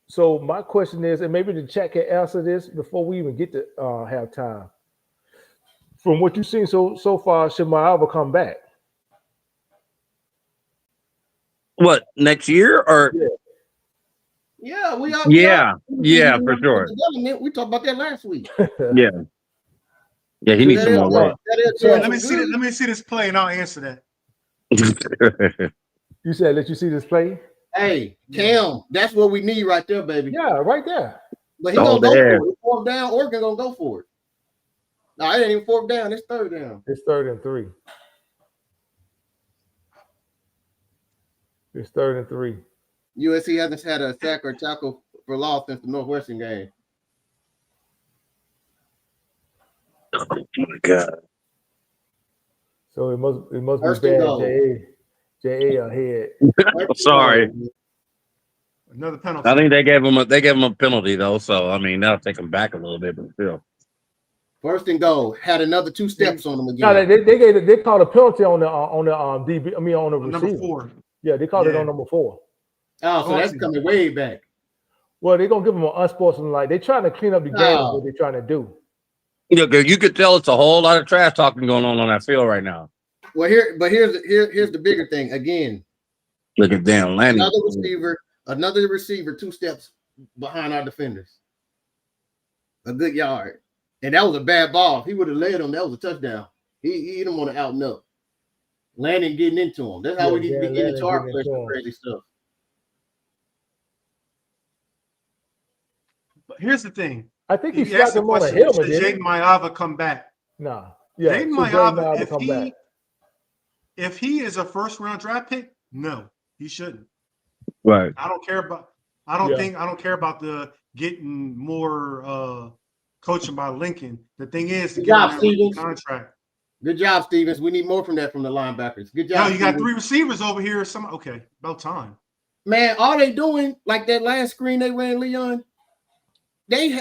[SPEAKER 2] So my question is, and maybe the chat can answer this before we even get to halftime. From what you've seen so far, should Maava come back?
[SPEAKER 6] What, next year or?
[SPEAKER 1] Yeah,
[SPEAKER 6] yeah, for sure.
[SPEAKER 1] We talked about that last week.
[SPEAKER 6] Yeah, he needs some more work.
[SPEAKER 3] Let me see this play, and I'll answer that.
[SPEAKER 2] You said, let you see this play?
[SPEAKER 1] Hey, Cam, that's what we need right there, baby.
[SPEAKER 2] Yeah, right there.
[SPEAKER 1] But he gonna go for it. It's 4th down. Oregon gonna go for it. No, it ain't even 4th down. It's 3rd down.
[SPEAKER 2] It's 3rd and 3. It's 3rd and 3.
[SPEAKER 1] USC hasn't had a sack or tackle for loss since the Northwestern game.
[SPEAKER 6] Oh my God.
[SPEAKER 2] So it must
[SPEAKER 1] First
[SPEAKER 2] be
[SPEAKER 1] and
[SPEAKER 2] bad.
[SPEAKER 1] goal.
[SPEAKER 2] JA ahead.
[SPEAKER 6] Sorry.
[SPEAKER 3] Another penalty.
[SPEAKER 6] I think they gave him a penalty though, so I mean that'll take him back a little bit, but still.
[SPEAKER 1] 1st and goal. Had another 2 steps on him again.
[SPEAKER 2] No, they called a penalty on the DB. I mean on the receiver.
[SPEAKER 3] Number 4.
[SPEAKER 2] Yeah, they called it on number 4.
[SPEAKER 1] Oh, so that's coming way back.
[SPEAKER 2] Well, they're gonna give them an unsportsmanlike. They're trying to clean up the game. What they're trying to do.
[SPEAKER 6] You could tell it's a whole lot of trash talking going on that field right now.
[SPEAKER 1] Well, here's the bigger thing. Again,
[SPEAKER 6] Look at Dan Lanning.
[SPEAKER 1] Another receiver 2 steps behind our defenders. A good yard. And that was a bad ball. If he would have led him, that was a touchdown. He didn't want to out and up. Landing getting into him. That's how we need to be getting into our crazy stuff.
[SPEAKER 3] But here's the thing.
[SPEAKER 2] I think he slapped him on a helmet.
[SPEAKER 3] Jaden Mayava come back?
[SPEAKER 2] Nah. Yeah.
[SPEAKER 3] Jaden Mayava, if he is a 1st-round draft pick, no, he shouldn't.
[SPEAKER 6] Right.
[SPEAKER 3] I don't care about the getting more coaching by Lincoln. The thing is,
[SPEAKER 1] good job, Stevens.
[SPEAKER 3] Contract.
[SPEAKER 1] Good job, Stevens. We need more from that from the linebackers. Good job.
[SPEAKER 3] No, you got 3 receivers over here. Okay, about time.
[SPEAKER 1] Man, all they doing, like that last screen they ran, Leon,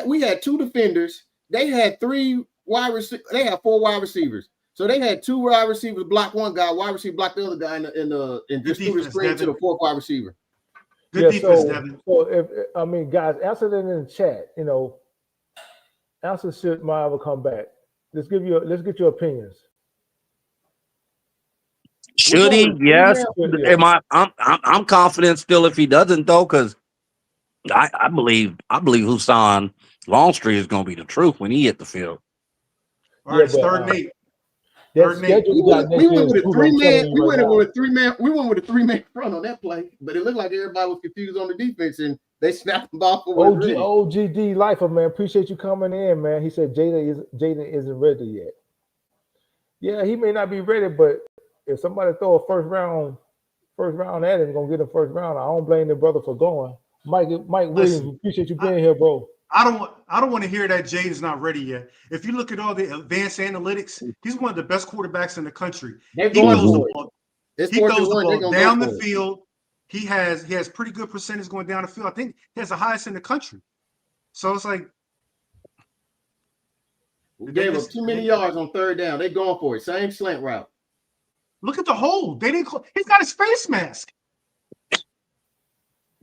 [SPEAKER 1] we had 2 defenders. They had 3 wide receivers. They had 4 wide receivers. So they had 2 wide receivers block one guy, wide receiver block the other guy, and just threw the screen to the 4th wide receiver.
[SPEAKER 3] Good defense, Devin.
[SPEAKER 2] So guys, answer that in the chat. Answer should Mayava come back. Let's get your opinions.
[SPEAKER 6] Should he? Yes. I'm confident still if he doesn't though, because I believe Husan Longstreet is going to be the truth when he hit the field.
[SPEAKER 3] All right, it's 3rd and 8.
[SPEAKER 1] We went with a 3-man. We went with a 3-man. We went with a 3-man front on that play, but it looked like everybody was confused on the defense, and they snapped the ball for
[SPEAKER 2] OGD Lifer, man. Appreciate you coming in, man. He said Jaden isn't ready yet. Yeah, he may not be ready, but if somebody throw a first round at him, gonna get a 1st round. I don't blame the brother for going. Mike Williams, appreciate you being here, bro.
[SPEAKER 3] I don't want to hear that Jaden's not ready yet. If you look at all the advanced analytics, he's one of the best quarterbacks in the country. He throws the ball down the field. He has pretty good percentage going down the field. I think he has the highest in the country. So it's like
[SPEAKER 1] we gave up too many yards on 3rd down. They going for it. Same slant route.
[SPEAKER 3] Look at the hole. They didn't. He's got his face mask.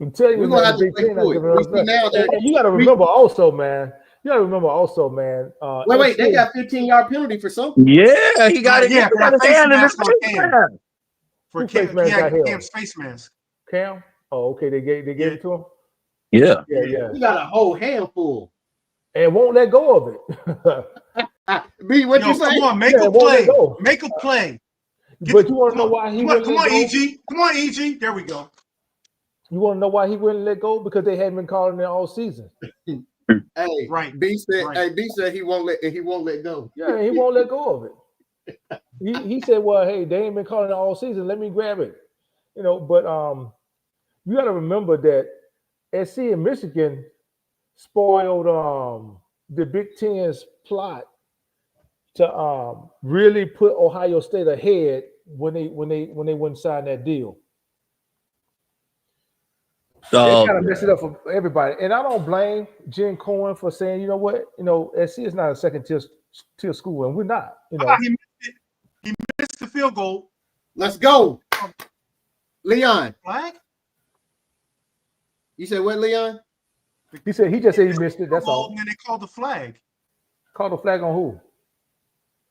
[SPEAKER 2] I'm telling you, man, you got to remember also, man.
[SPEAKER 1] Wait, they got 15-yard penalty for something.
[SPEAKER 6] Yeah, he got it. Yeah,
[SPEAKER 3] for face mask on Cam. For Cam's face mask.
[SPEAKER 2] Cam? Oh, okay. They gave it to him.
[SPEAKER 6] Yeah.
[SPEAKER 1] He got a whole handful
[SPEAKER 2] and won't let go of it.
[SPEAKER 1] B, what you say?
[SPEAKER 3] Come on, make a play. Make a play.
[SPEAKER 2] But you want to know why he wouldn't let go?
[SPEAKER 3] Come on, EG. There we go.
[SPEAKER 2] You want to know why he wouldn't let go? Because they hadn't been calling it all season.
[SPEAKER 1] Hey, right. B said he won't let go.
[SPEAKER 2] Yeah, he won't let go of it. He said, well, hey, they ain't been calling it all season. Let me grab it. But you got to remember that SC in Michigan spoiled the Big Ten's plot to really put Ohio State ahead when they wouldn't sign that deal. They kind of messed it up for everybody, and I don't blame Jen Cohen for saying, you know what, SC is not a second tier school, and we're not.
[SPEAKER 3] He missed the field goal.
[SPEAKER 1] Let's go, Leon.
[SPEAKER 3] Flag?
[SPEAKER 1] You said what, Leon?
[SPEAKER 2] He said he missed it. That's all.
[SPEAKER 3] And then they called the flag.
[SPEAKER 2] Called the flag on who?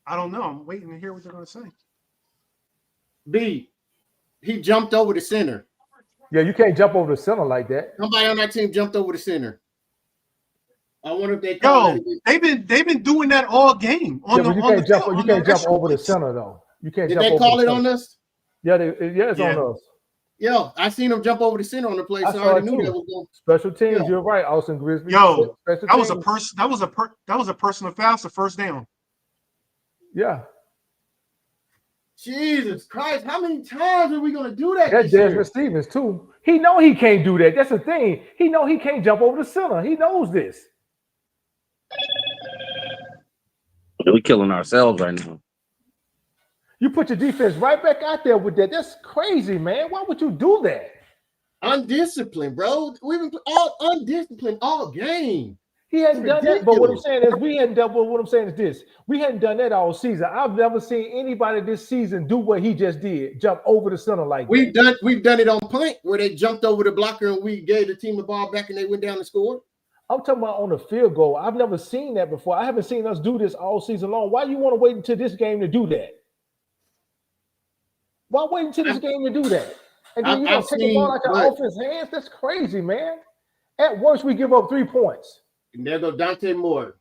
[SPEAKER 3] I don't know. I'm waiting to hear what they're going to say.
[SPEAKER 1] B, he jumped over the center.
[SPEAKER 2] Yeah, you can't jump over the center like that.
[SPEAKER 1] Somebody on that team jumped over the center. I wonder if they
[SPEAKER 3] they've been doing that all game.
[SPEAKER 2] You can't jump over the center though. You can't.
[SPEAKER 1] Did
[SPEAKER 2] jump
[SPEAKER 1] they
[SPEAKER 2] over
[SPEAKER 1] call
[SPEAKER 2] the
[SPEAKER 1] it
[SPEAKER 2] center.
[SPEAKER 1] on us?
[SPEAKER 2] Yeah, it's on us.
[SPEAKER 1] Yo, I seen him jump over the center on the play, so I already knew that was going.
[SPEAKER 2] Special teams, you're right, Austin Grisby.
[SPEAKER 3] Yo,
[SPEAKER 2] special
[SPEAKER 3] that was
[SPEAKER 2] teams.
[SPEAKER 3] that was a personal foul, it's a first down.
[SPEAKER 2] Yeah.
[SPEAKER 1] Jesus Christ, how many times are we gonna do that?
[SPEAKER 2] That's Desmond Stevens too. He know he can't do that. That's the thing. He know he can't jump over the center. He knows this.
[SPEAKER 6] We're killing ourselves right now.
[SPEAKER 2] You put your defense right back out there with that. That's crazy, man. Why would you do that?
[SPEAKER 1] Undisciplined, bro. We've been all undisciplined all game.
[SPEAKER 2] He hadn't done that, but what I'm saying is we hadn't done. What I'm saying is this: we hadn't done that all season. I've never seen anybody this season do what he just did, jump over the center like
[SPEAKER 1] we've
[SPEAKER 2] that.
[SPEAKER 1] We've done it on punt where they jumped over the blocker and we gave the team the ball back and they went down and scored.
[SPEAKER 2] I'm talking about on the field goal. I've never seen that before. I haven't seen us do this all season long. Why do you want to wait until this game to do that? Why wait until this game to do that? And then you're going to take the ball out your offense hands? That's crazy, man. At worst, we give up 3 points.
[SPEAKER 1] And there goes Dante Moore.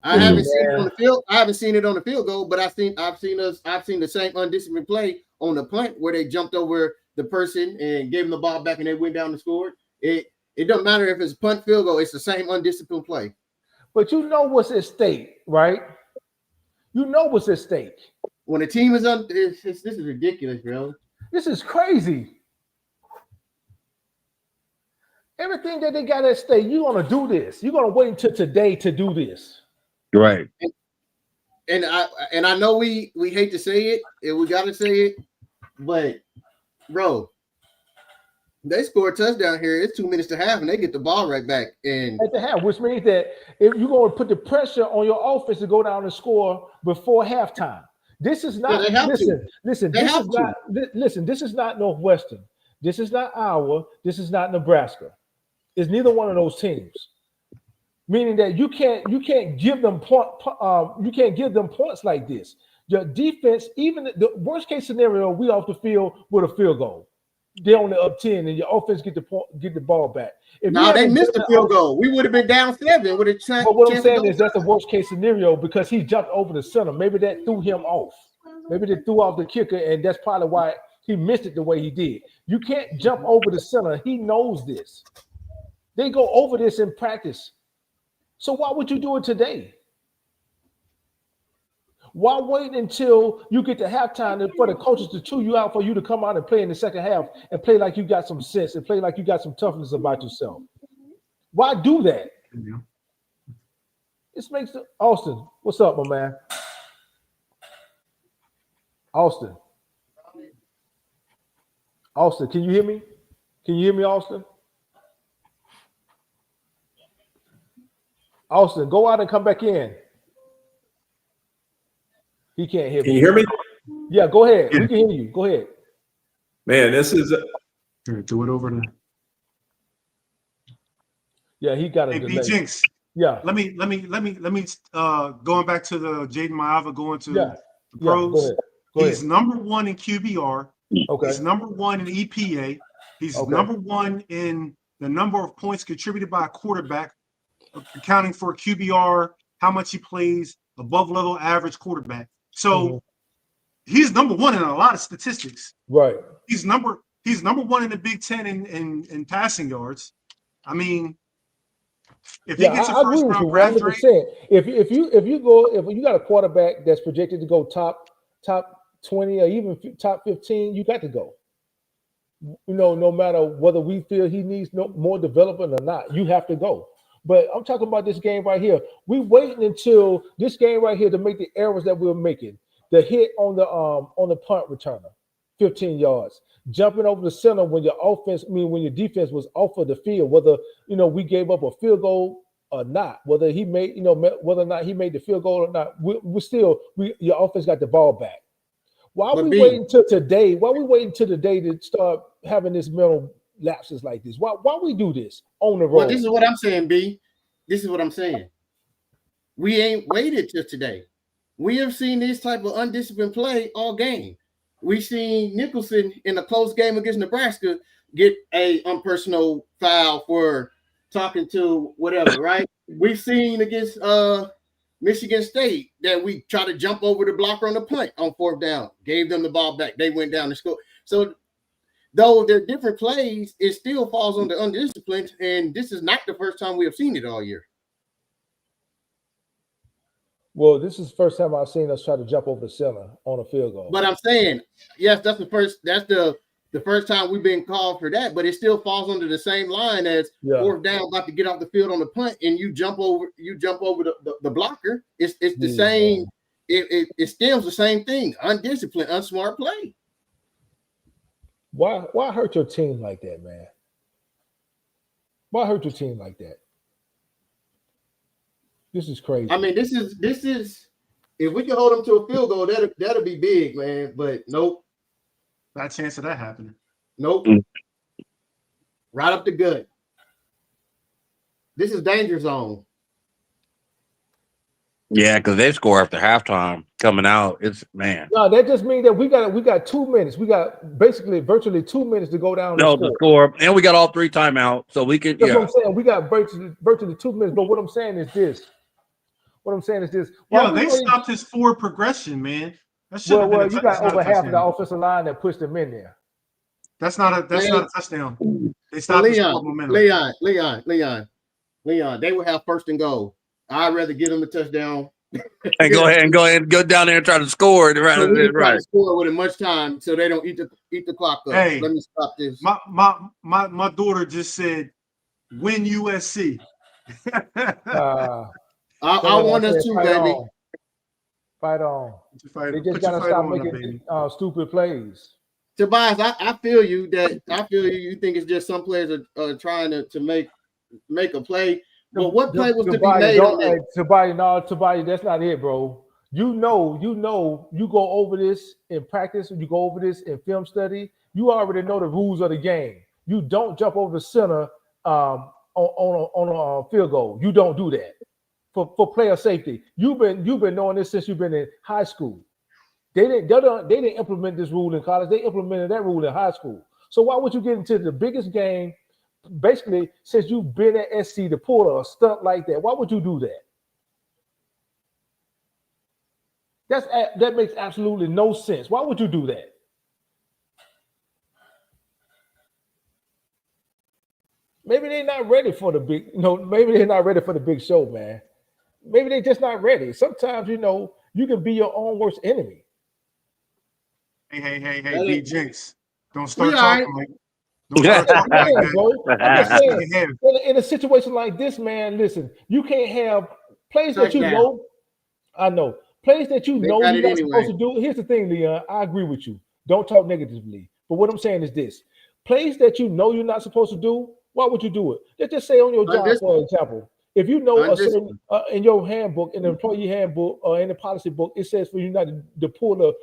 [SPEAKER 1] I haven't seen it on the field. I haven't seen it on the field goal, but I've seen the same undisciplined play on the punt where they jumped over the person and gave them the ball back and they went down and scored. It doesn't matter if it's punt, field goal, it's the same undisciplined play.
[SPEAKER 2] But you know what's at stake, right? You know what's at stake.
[SPEAKER 1] When a team is this is ridiculous, bro.
[SPEAKER 2] This is crazy. Everything that they got at stake, you're gonna do this. You're gonna wait until today to do this.
[SPEAKER 6] Right.
[SPEAKER 1] And I know we hate to say it, and we gotta say it, but bro, they score a touchdown here. It's 2 minutes to half, and they get the ball right back. And
[SPEAKER 2] at the half, which means that if you're gonna put the pressure on your offense to go down and score before halftime. This is not listen. This is not Northwestern. This is not Iowa. This is not Nebraska. It's neither one of those teams. Meaning that you can't give them points like this. Your defense, even the worst case scenario, we off the field with a field goal. They're only up 10, and your offense get the ball back.
[SPEAKER 1] Now they missed the field goal. We would have been down 7 with a chance.
[SPEAKER 2] But what I'm saying is that's the worst case scenario because he jumped over the center. Maybe that threw him off. Maybe they threw off the kicker, and that's probably why he missed it the way he did. You can't jump over the center. He knows this. They go over this in practice. So why would you do it today? Why wait until you get to halftime for the coaches to chew you out for you to come out and play in the second half and play like you got some sense and play like you got some toughness about yourself? Why do that?
[SPEAKER 3] Yeah.
[SPEAKER 2] This makes Austin. What's up, my man? Austin, can you hear me? Can you hear me, Austin? Austin, go out and come back in. He can't hear me.
[SPEAKER 5] Can you hear me?
[SPEAKER 2] Yeah, go ahead. We can hear you. Go ahead.
[SPEAKER 5] Man, this is
[SPEAKER 3] Here, do it over there.
[SPEAKER 2] Yeah, he got a
[SPEAKER 3] Hey,
[SPEAKER 2] delay.
[SPEAKER 3] B Jinx.
[SPEAKER 2] Yeah.
[SPEAKER 3] Let me going back to the Jaden Maiava going to the
[SPEAKER 2] Yeah,
[SPEAKER 3] pros.
[SPEAKER 2] go ahead.
[SPEAKER 3] He's number 1 in QBR.
[SPEAKER 2] Okay.
[SPEAKER 3] He's number 1 in EPA. He's
[SPEAKER 2] Okay.
[SPEAKER 3] number 1 in the number of points contributed by a quarterback, accounting for QBR, how much he plays, above level average quarterback. So he's number 1 in a lot of statistics.
[SPEAKER 2] Right.
[SPEAKER 3] He's number 1 in the Big Ten in passing yards. I mean, if he gets a
[SPEAKER 2] I agree
[SPEAKER 3] first
[SPEAKER 2] with you
[SPEAKER 3] round draft
[SPEAKER 2] 100%. If you got a quarterback that's projected to go top 20 or even top 15, you got to go. You know, no matter whether we feel he needs more development or not, you have to go. But I'm talking about this game right here. We waiting until this game right here to make the errors that we're making. The hit on the punt returner, 15 yards. Jumping over the center when when your defense was off of the field, whether we gave up a field goal or not, whether or not he made the field goal or not, your offense got the ball back. Why are we waiting till today? Why are we waiting till today to start having this mental lapses like this? Why we do this on the road?
[SPEAKER 1] Well, this is what I'm saying, B. This is what I'm saying. We ain't waited till today. We have seen this type of undisciplined play all game. We seen Nicholson in a close game against Nebraska get a unpersonal foul for talking to whatever, right? We've seen against Michigan State that we try to jump over the blocker on the punt on 4th down, gave them the ball back. They went down to score. So though they're different plays, it still falls on the undisciplined, and this is not the first time we have seen it all year.
[SPEAKER 2] Well, this is the first time I've seen us try to jump over the center on a field goal.
[SPEAKER 1] But I'm saying, yes, that's the first time we've been called for that, but it still falls under the same line as 4th down, about to get off the field on the punt, and you jump over the blocker. It's the same. It stems the same thing. Undisciplined, unsmart play.
[SPEAKER 2] Why hurt your team like that, man? Why hurt your team like that? This is crazy.
[SPEAKER 1] I mean, this is if we can hold them to a field goal, that'll be big, man. But nope.
[SPEAKER 3] Not a chance of that happening.
[SPEAKER 1] Nope. Right up the gut. This is danger zone.
[SPEAKER 6] Yeah, because they score after halftime coming out. It's man.
[SPEAKER 2] No, that just means that we got 2 minutes. We got virtually 2 minutes to go down.
[SPEAKER 6] To score, and we got all 3 timeouts, so we could.
[SPEAKER 2] That's what I'm saying. We got virtually 2 minutes. But what I'm saying is this.
[SPEAKER 3] Yeah, they stopped his forward progression, man.
[SPEAKER 2] Well, you got over half of the offensive line that pushed them in there.
[SPEAKER 3] That's not a touchdown. They stopped his forward momentum.
[SPEAKER 1] Leon. They will have 1st and goal. I'd rather give them a touchdown.
[SPEAKER 6] And go ahead and go down there and try to score. Right.
[SPEAKER 1] Score with as much time so they don't eat the clock up.
[SPEAKER 3] Hey,
[SPEAKER 1] let me stop this.
[SPEAKER 3] My daughter just said, "Win USC."
[SPEAKER 1] I want us to, baby.
[SPEAKER 2] Fight on. They just gotta stop making stupid plays.
[SPEAKER 1] Tobias, I feel you. You think it's just some players are trying to make a play. But what play was to be made on that?
[SPEAKER 2] Tobias, that's not it, bro. You go over this in practice, you go over this in film study, you already know the rules of the game. You don't jump over the center on a field goal. You don't do that for player safety. You've been knowing this since you've been in high school. They didn't implement this rule in college. They implemented that rule in high school. So why would you get into the biggest game? Basically, since you've been at SC to pull a stunt like that, why would you do that? That makes absolutely no sense. Why would you do that? Maybe they're not ready for the big, maybe they're not ready for the big show, man. Maybe they're just not ready. Sometimes, you can be your own worst enemy.
[SPEAKER 3] Hey, B Jinx. Don't start talking like in a situation like this, man, listen, you can't have plays that you know. I know. Plays that you know you're not supposed to do. Here's the thing, Leon. I agree with you. Don't talk negatively. But what I'm saying is this. Plays that you know you're not supposed to do, why would you do it? Let's just say on your job, for example. If you know in your handbook, in the employee handbook, or in the policy book, it says for you not to pull the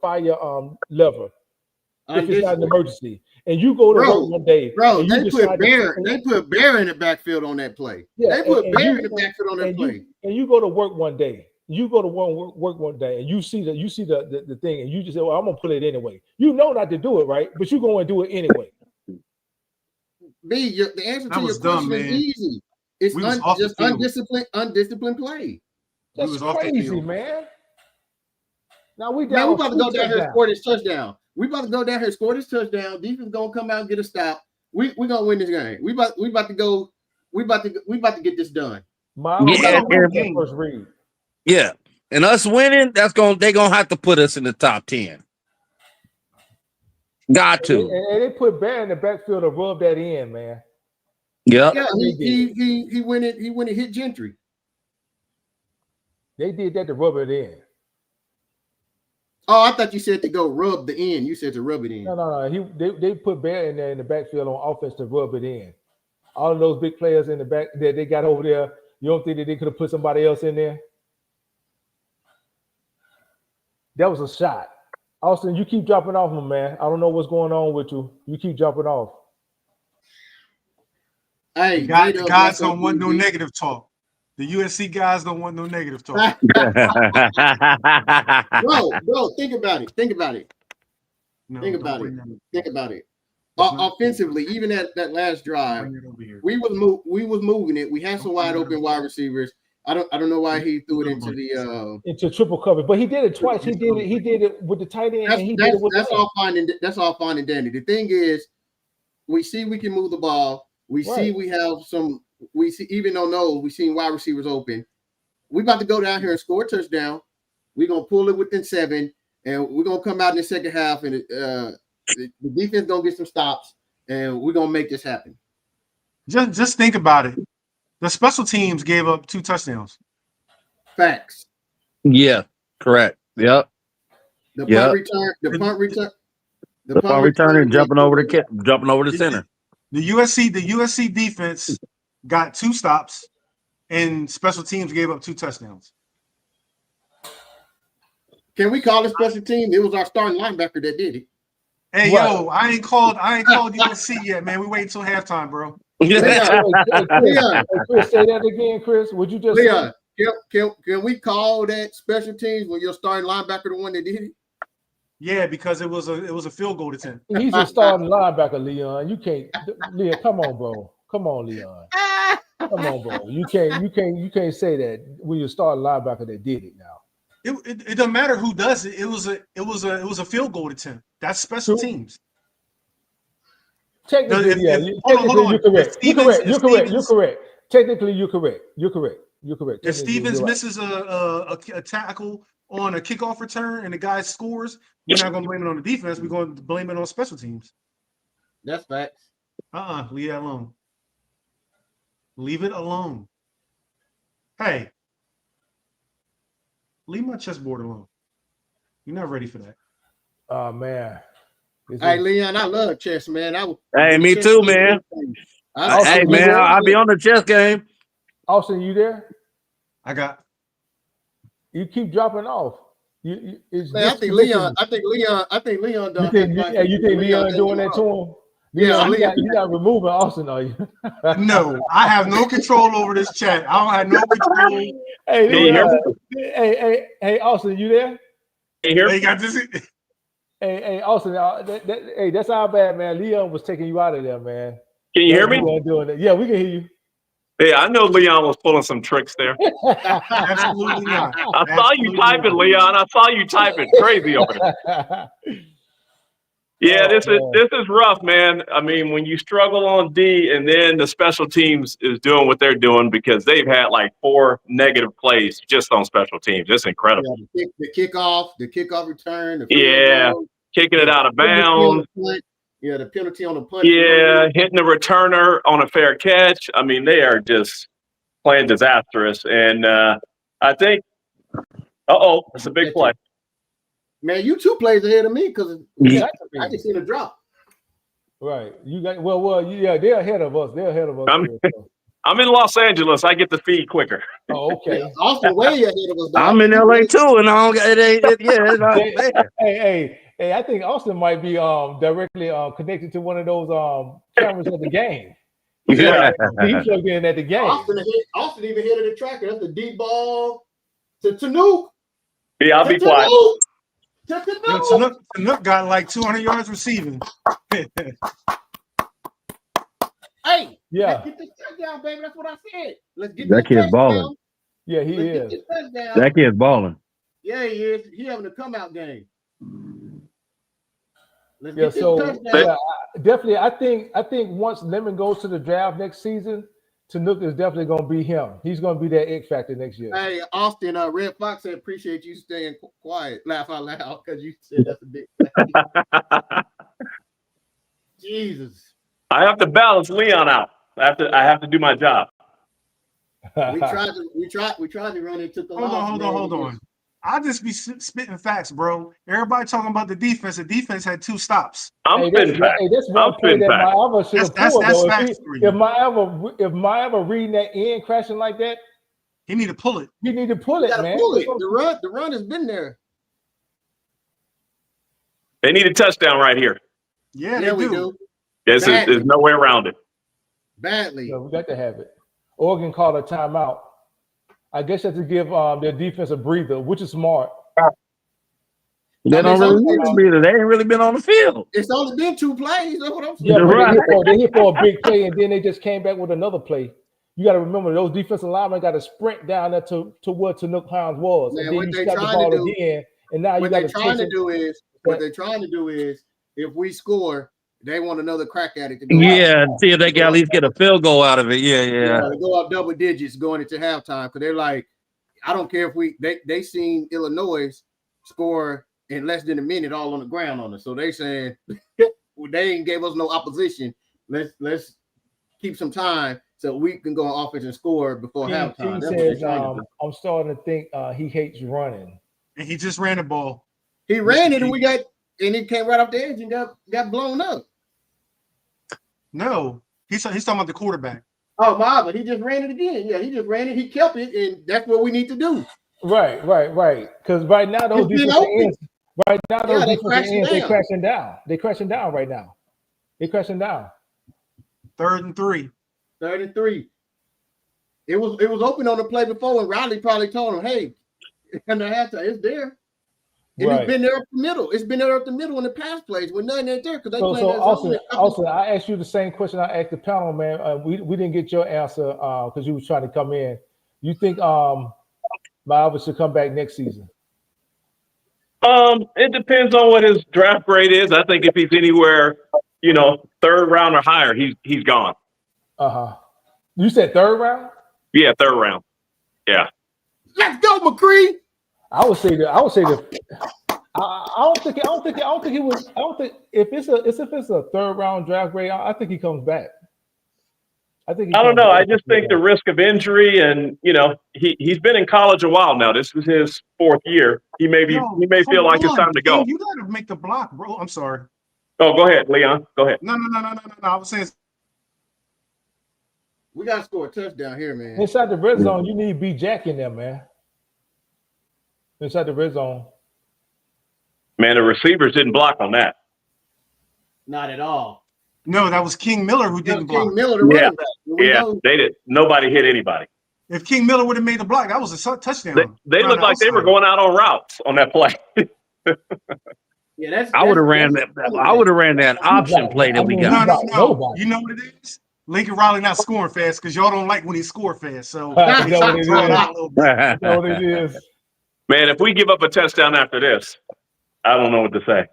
[SPEAKER 3] fire lever if it's not an emergency. And you go to work one day.
[SPEAKER 1] Bro, they put Bear in the backfield on that play. Yeah, they put Bear in the backfield on that play.
[SPEAKER 2] And you go to work one day. You go to work one day, and you see the thing, and you just say, "Well, I'm gonna pull it anyway." You know not to do it, right? But you go and do it anyway.
[SPEAKER 1] The answer to your question is easy. It's just undisciplined play.
[SPEAKER 2] That's crazy, man. Now we
[SPEAKER 1] about to go down here and score this touchdown. We about to go down here and score this touchdown. Defense gonna come out and get a stop. We gonna win this game. We about to get this done.
[SPEAKER 2] First read.
[SPEAKER 6] Yeah, and us winning, they're gonna have to put us in the top 10. Got to.
[SPEAKER 2] And they put Bear in the backfield to rub that in, man.
[SPEAKER 6] Yep.
[SPEAKER 1] Yeah, he went and hit Gentry.
[SPEAKER 2] They did that to rub it in.
[SPEAKER 1] Oh, I thought you said to go rub the end. You said to rub it in.
[SPEAKER 2] No. They put Bear in there in the backfield on offense to rub it in. All of those big players in the back that they got over there, you don't think that they could have put somebody else in there? That was a shot. Austin, you keep dropping off, my man. I don't know what's going on with you. You keep dropping off.
[SPEAKER 3] Hey, the guys don't want no negative talk. The USC guys don't want no negative talk.
[SPEAKER 1] Bro, think about it. Think about it. Offensively, even at that last drive, we was moving it. We had some wide open wide receivers. I don't know why he threw it into
[SPEAKER 2] triple cover, but he did it twice. He did it with the tight end, and he did it with
[SPEAKER 1] that's all fine and dandy. The thing is, we see we can move the ball. We see we have some. We see even though we seen wide receivers open. We about to go down here and score a touchdown. We're gonna pull it within 7, and we're gonna come out in the second half, and the defense gonna get some stops, and we're gonna make this happen.
[SPEAKER 3] Just think about it. The special teams gave up 2 touchdowns.
[SPEAKER 1] Facts.
[SPEAKER 6] Yeah, correct. Yep.
[SPEAKER 1] The punt return
[SPEAKER 6] and jumping over the center.
[SPEAKER 3] The USC defense got 2 stops, and special teams gave up 2 touchdowns.
[SPEAKER 1] Can we call it special team? It was our starting linebacker that did it.
[SPEAKER 3] Hey, yo, I ain't called USC yet, man. We wait until halftime, bro.
[SPEAKER 2] Chris, say that again, Chris. Would you just
[SPEAKER 1] Leon? Can we call that special teams when your starting linebacker the one that did it?
[SPEAKER 3] Yeah, because it was a field goal attempt.
[SPEAKER 2] He's a starting linebacker, Leon. You can't, Leon. Come on, bro. Come on, Leon. Come on, bro. You can't say that when you're starting linebacker that did it now.
[SPEAKER 3] It doesn't matter who does it. It was a field goal attempt. That's special teams.
[SPEAKER 2] Technically, you're correct. You're correct. Technically, you're correct.
[SPEAKER 3] If Stevens misses a tackle on a kickoff return and the guy scores, we're not going to blame it on the defense. We're going to blame it on special teams.
[SPEAKER 1] That's facts.
[SPEAKER 3] Leave that alone. Leave it alone. Hey, leave my chessboard alone. You're not ready for that.
[SPEAKER 2] Oh man.
[SPEAKER 1] Hey, Leon, I love chess, man.
[SPEAKER 6] Hey, me too, man. Hey, man, I'll be on the chess game.
[SPEAKER 2] Austin, you there?
[SPEAKER 3] You
[SPEAKER 2] keep dropping off.
[SPEAKER 1] I think Leon done.
[SPEAKER 2] You think Leon doing that to him? Leon, you got removing Austin, are you?
[SPEAKER 3] No, I have no control over this chat. I don't have no control.
[SPEAKER 2] Hey, Austin, you there?
[SPEAKER 5] Hey, here.
[SPEAKER 3] Hey, got this.
[SPEAKER 2] Hey, Austin, that's our bad, man. Leon was taking you out of there, man.
[SPEAKER 5] Can you hear me?
[SPEAKER 2] Doing that. Yeah, we can hear you.
[SPEAKER 5] Yeah, I know Leon was pulling some tricks there.
[SPEAKER 3] Absolutely not.
[SPEAKER 5] I saw you typing, Leon. I saw you typing crazy over there. Yeah, this is rough, man. I mean, when you struggle on D and then the special teams is doing what they're doing because they've had like 4 negative plays just on special teams. It's incredible.
[SPEAKER 1] Yeah, the kickoff return.
[SPEAKER 5] Kicking it out of bounds.
[SPEAKER 1] Yeah, the penalty on the punt.
[SPEAKER 5] Yeah, hitting the returner on a fair catch. I mean, they are just playing disastrous. And I think, it's a big play.
[SPEAKER 1] Man, you 2 plays ahead of me because I just seen a drop.
[SPEAKER 2] Right. You got yeah, they're ahead of us.
[SPEAKER 5] I'm in Los Angeles. I get the feed quicker.
[SPEAKER 2] Oh, okay.
[SPEAKER 1] Austin way ahead of us.
[SPEAKER 6] I'm in LA too, and I don't get it.
[SPEAKER 2] Hey, I think Austin might be directly connected to one of those cameras at the game.
[SPEAKER 5] Yeah.
[SPEAKER 2] He plugged in at the game.
[SPEAKER 1] Austin even hit the tracker. That's the deep ball to Nuke.
[SPEAKER 5] Yeah, I'll be quiet.
[SPEAKER 3] Tanuk got like 200 yards receiving.
[SPEAKER 1] Hey,
[SPEAKER 2] yeah.
[SPEAKER 1] Let's get this touchdown, baby. That's what I said. Let's get
[SPEAKER 6] that kid's balling.
[SPEAKER 2] Yeah, he is.
[SPEAKER 6] That kid's balling.
[SPEAKER 1] Yeah, he is. He having a come out game.
[SPEAKER 2] Definitely. I think once Lemon goes to the draft next season, Tanuk is definitely going to be him. He's going to be that X factor next year.
[SPEAKER 1] Hey, Austin, Red Fox said, appreciate you staying quiet. Laugh out loud because you said that's a big thing. Jesus.
[SPEAKER 5] I have to balance Leon out. I have to do my job.
[SPEAKER 1] We tried to run it. Took the
[SPEAKER 3] Hold on. I'll just be spitting facts, bro. Everybody talking about the defense. The defense had 2 stops.
[SPEAKER 5] I'm spitting facts.
[SPEAKER 2] That's one play that Maeva should have pulled.
[SPEAKER 3] That's facts for you.
[SPEAKER 2] If Maeva reading that end crashing like that,
[SPEAKER 3] he need to pull it.
[SPEAKER 2] You need to pull it, man.
[SPEAKER 1] Pull it. The run has been there.
[SPEAKER 5] They need a touchdown right here.
[SPEAKER 3] Yeah, we do.
[SPEAKER 5] There's no way around it.
[SPEAKER 1] Badly.
[SPEAKER 2] So we got to have it. Oregon called a timeout. I guess you have to give their defense a breather, which is smart.
[SPEAKER 6] They don't really need a breather. They ain't really been on the field.
[SPEAKER 1] It's only been 2 plays. That's what I'm saying.
[SPEAKER 2] Yeah, right. They hit for a big play, and then they just came back with another play. You got to remember those defensive linemen got to sprint down there to where Tanook Hines was,
[SPEAKER 1] Man,
[SPEAKER 2] and then
[SPEAKER 1] what
[SPEAKER 2] you
[SPEAKER 1] they
[SPEAKER 2] snap the
[SPEAKER 1] trying
[SPEAKER 2] ball
[SPEAKER 1] to do-
[SPEAKER 2] again, and now you
[SPEAKER 1] What
[SPEAKER 2] got
[SPEAKER 1] they're
[SPEAKER 2] to
[SPEAKER 1] trying to do is, if we score, they want another crack at it to go.
[SPEAKER 6] Yeah, see if they can at least get a field goal out of it. Yeah.
[SPEAKER 1] They go up double digits going into halftime because they're like, I don't care if they seen Illinois score in less than a minute all on the ground on us. So they saying well, they ain't gave us no opposition. Let's keep some time so we can go on offense and score before halftime.
[SPEAKER 2] He says, I'm starting to think he hates running.
[SPEAKER 3] And he just ran the ball.
[SPEAKER 1] He ran it and he came right off the edge and got blown up.
[SPEAKER 3] No, he's talking about the quarterback.
[SPEAKER 1] Oh, my, but he just ran it again. Yeah, he just ran it. He kept it, and that's what we need to do.
[SPEAKER 2] Right. Because right now they're crashing down. They're crashing down right now. They're crashing down.
[SPEAKER 3] 3rd and 3.
[SPEAKER 1] 3rd and 3. It was open on the play before, and Riley probably told him, "Hey, in the halftime, it's there." And It's been there up the middle. It's been there up the middle in the pass plays with nothing there because they playing that zone.
[SPEAKER 2] Also, I asked you the same question I asked the panel, man. We didn't get your answer because you was trying to come in. You think Miles should come back next season?
[SPEAKER 5] It depends on what his draft grade is. I think if he's anywhere, 3rd round or higher, he's gone.
[SPEAKER 2] You said 3rd round?
[SPEAKER 5] Yeah, 3rd round. Yeah.
[SPEAKER 1] Let's go, McCree.
[SPEAKER 2] I don't think if it's a 3rd round draft grade, I think he comes back. I don't know.
[SPEAKER 5] I just think the risk of injury, and he's been in college a while now. This is his 4th year. He may feel like it's time to go.
[SPEAKER 3] You gotta make the block, bro. I'm sorry.
[SPEAKER 5] Oh, go ahead, Leon. Go ahead.
[SPEAKER 3] No. I was saying
[SPEAKER 1] we gotta score a touchdown here, man.
[SPEAKER 2] Inside the red zone, you need B Jack in there, man. Inside the red zone.
[SPEAKER 5] Man, the receivers didn't block on that.
[SPEAKER 1] Not at all.
[SPEAKER 3] No, that was King Miller who didn't block.
[SPEAKER 1] King Miller, the running back.
[SPEAKER 5] They did. Nobody hit anybody.
[SPEAKER 3] If King Miller would have made the block, that was a touchdown.
[SPEAKER 5] They looked like they were going out on routes on that play.
[SPEAKER 6] I would have ran that. I would have ran that option play that we got.
[SPEAKER 3] No. You know what it is? Lincoln Riley not scoring fast because y'all don't like when he score fast. So
[SPEAKER 2] you know what it is.
[SPEAKER 5] Man, if we give up a touchdown after this, I don't know what to say.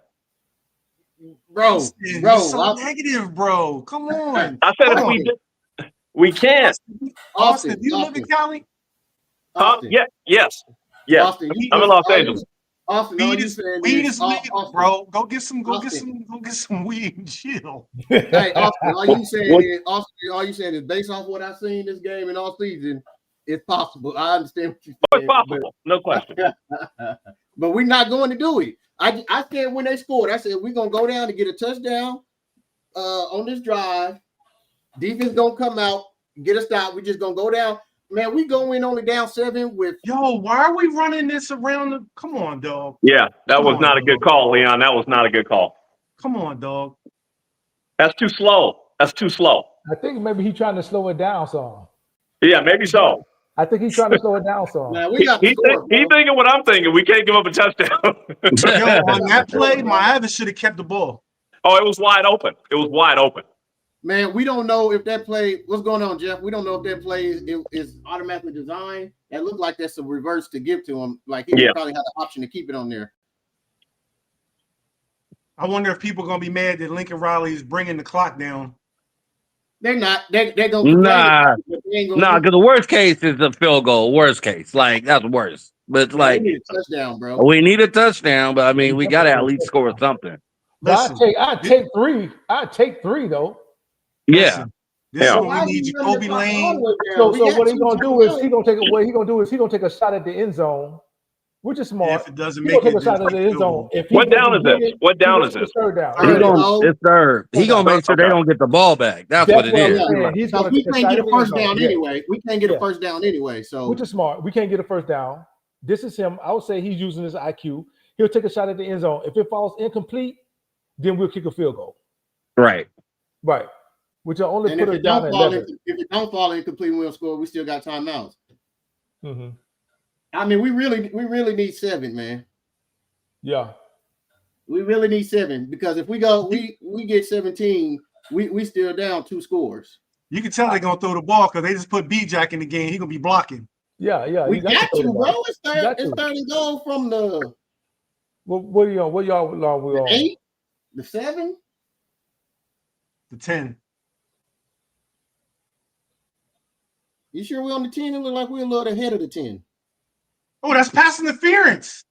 [SPEAKER 3] Bro, you're so negative, bro. Come on.
[SPEAKER 5] I said we can't.
[SPEAKER 3] Austin, do you live in Cali?
[SPEAKER 5] Yes. Austin, I'm in Los Angeles.
[SPEAKER 1] Austin,
[SPEAKER 3] weed is legal, bro. Go get some weed and chill.
[SPEAKER 1] Hey, Austin, all you saying is based off what I've seen this game and all season, it's possible. I understand what you're saying.
[SPEAKER 5] It's possible, no question.
[SPEAKER 1] But we're not going to do it. I said when they scored, I said we're gonna go down to get a touchdown on this drive. Defense gonna come out, get a stop. We just gonna go down. Man, we go in only down 7 with.
[SPEAKER 3] Yo, why are we running this around? Come on, dog.
[SPEAKER 5] Yeah, that was not a good call, Leon. That was not a good call.
[SPEAKER 3] Come on, dog.
[SPEAKER 5] That's too slow.
[SPEAKER 2] I think maybe he's trying to slow it down some.
[SPEAKER 5] Yeah, maybe so.
[SPEAKER 2] I think he's trying to slow it down some.
[SPEAKER 1] Man,
[SPEAKER 5] He's thinking what I'm thinking. We can't give up a touchdown.
[SPEAKER 3] Yo, on that play, Miami should have kept the ball.
[SPEAKER 5] Oh, it was wide open.
[SPEAKER 1] Man, we don't know if that play. What's going on, Jeff? We don't know if that play is automatically designed. It looked like that's a reverse to give to him. Like he probably had the option to keep it on there.
[SPEAKER 3] I wonder if people are gonna be mad that Lincoln Riley is bringing the clock down.
[SPEAKER 1] They're not. They're gonna
[SPEAKER 6] because the worst case is a field goal. Worst case, like that's worse. But like
[SPEAKER 1] we need a touchdown, bro.
[SPEAKER 6] We need a touchdown, but I mean we gotta at least score something.
[SPEAKER 2] I'd take 3. I'd take 3 though.
[SPEAKER 6] Yeah.
[SPEAKER 3] This is what we need. Jacoby Lane.
[SPEAKER 2] So what he's gonna do is he's gonna take a shot at the end zone, which is smart.
[SPEAKER 3] If it doesn't make it,
[SPEAKER 2] take a shot at the end zone.
[SPEAKER 5] What down is this? What down is this?
[SPEAKER 2] Third down.
[SPEAKER 6] It's third. He's gonna make sure they don't get the ball back. That's what it is.
[SPEAKER 1] We can't get a first down anyway. We can't get a first down anyway. So
[SPEAKER 2] which is smart. We can't get a first down. This is him. I would say he's using his IQ. He'll take a shot at the end zone. If it falls incomplete, then we'll kick a field goal.
[SPEAKER 6] Right.
[SPEAKER 2] Which will only put
[SPEAKER 1] it
[SPEAKER 2] it down.
[SPEAKER 1] If it don't fall incomplete and we'll score, we still got timeouts.
[SPEAKER 2] Mm-hmm.
[SPEAKER 1] I mean, we really need 7, man.
[SPEAKER 2] Yeah.
[SPEAKER 1] We really need 7 because if we get 17, we still down 2 scores.
[SPEAKER 3] You can tell they're gonna throw the ball because they just put B-Jack in the game. He's gonna be blocking.
[SPEAKER 2] Yeah.
[SPEAKER 1] We got you, bro. It's third and goal from the.
[SPEAKER 2] What are y'all? What y'all we on?
[SPEAKER 1] 8, the 7,
[SPEAKER 3] the 10.
[SPEAKER 1] You sure we're on the 10? It look like we're a little ahead of the 10.
[SPEAKER 3] Oh, that's pass interference.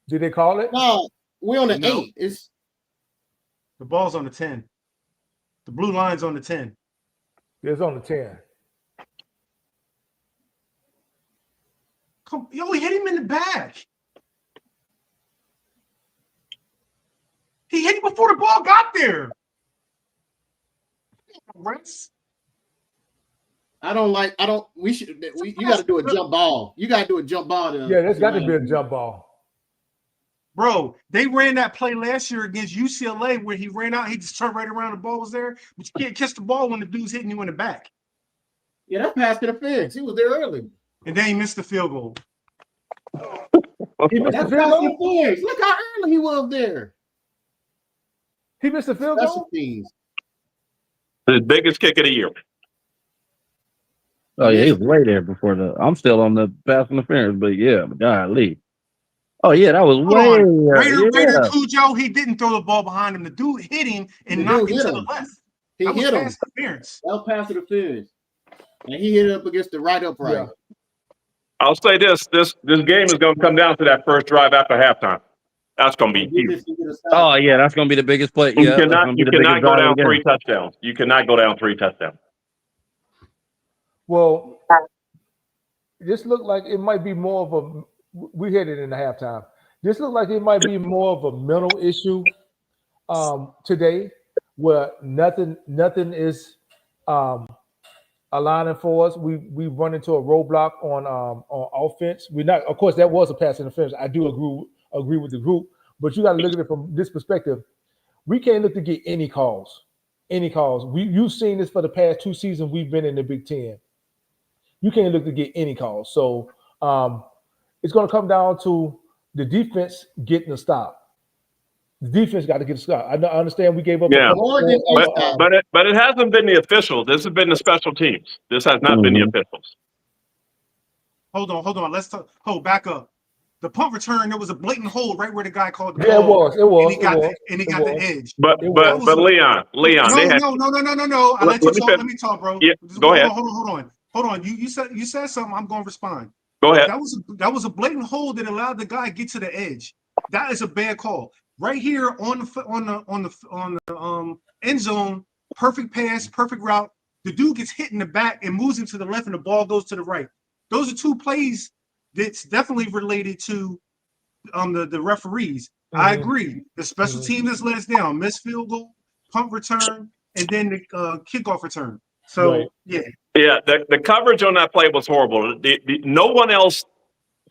[SPEAKER 2] Did they call it?
[SPEAKER 1] No, we're on the 8. It's
[SPEAKER 3] the ball's on the 10. The blue line's on the 10.
[SPEAKER 2] It's on the 10.
[SPEAKER 3] Yo, he hit him in the back. He hit him before the ball got there.
[SPEAKER 1] You got to do a jump ball. You got to do a jump ball.
[SPEAKER 2] There's got to be a jump ball.
[SPEAKER 3] Bro, they ran that play last year against UCLA where he ran out. He just turned right around. The ball was there. But you can't catch the ball when the dude's hitting you in the back.
[SPEAKER 1] Yeah, that passed interference. He was there early.
[SPEAKER 3] And then he missed the field goal.
[SPEAKER 2] He missed the field goal?
[SPEAKER 1] Look how early he was there.
[SPEAKER 2] He missed the field goal?
[SPEAKER 5] The biggest kick of the year.
[SPEAKER 7] Oh, yeah, he was way there before I'm still on the pass interference, but yeah, golly. Oh, yeah, that was way there.
[SPEAKER 3] Raider Cujo, he didn't throw the ball behind him. The dude hit him and knocked him to the left.
[SPEAKER 1] He hit him.
[SPEAKER 3] Interference.
[SPEAKER 1] That was pass interference. And he hit it up against the right upright.
[SPEAKER 5] Yeah. I'll say this game is going to come down to that first drive after halftime. That's going to be huge.
[SPEAKER 7] Oh, yeah, that's going to be the biggest play.
[SPEAKER 5] You cannot go down 3 touchdowns. You cannot go down 3 touchdowns.
[SPEAKER 2] Well, this looked like it might be more of a – we hit it in the halftime. This looked like it might be more of a mental issue today where nothing is aligning for us. We run into a roadblock on offense. We're not – of course, that was a pass interference. I do agree with the group, but you got to look at it from this perspective. We can't look to get any calls. You've seen this for the past 2 seasons we've been in the Big Ten. You can't look to get any calls. So it's going to come down to the defense getting a stop. The defense got to get a stop. I understand we gave up.
[SPEAKER 5] Yeah, but it hasn't been the officials. This has been the special teams. This has not been the officials.
[SPEAKER 3] Hold on. Let's talk. Back up. The punt return, there was a blatant hold right where the guy called the ball.
[SPEAKER 2] Yeah, it was.
[SPEAKER 3] And he got the edge.
[SPEAKER 5] But Leon.
[SPEAKER 3] No. Let me talk, bro.
[SPEAKER 5] Yeah, go ahead.
[SPEAKER 3] Hold on. You said something. I'm going to respond.
[SPEAKER 5] Go ahead.
[SPEAKER 3] That was a blatant hold that allowed the guy to get to the edge. That is a bad call. Right here on the end zone, perfect pass, perfect route. The dude gets hit in the back and moves him to the left, and the ball goes to the right. Those are 2 plays that's definitely related to the referees. Mm-hmm. I agree. The special team has let us down. Missed field goal, punt return, and then the kickoff return. So, right. Yeah.
[SPEAKER 5] Yeah, the coverage on that play was horrible. No one else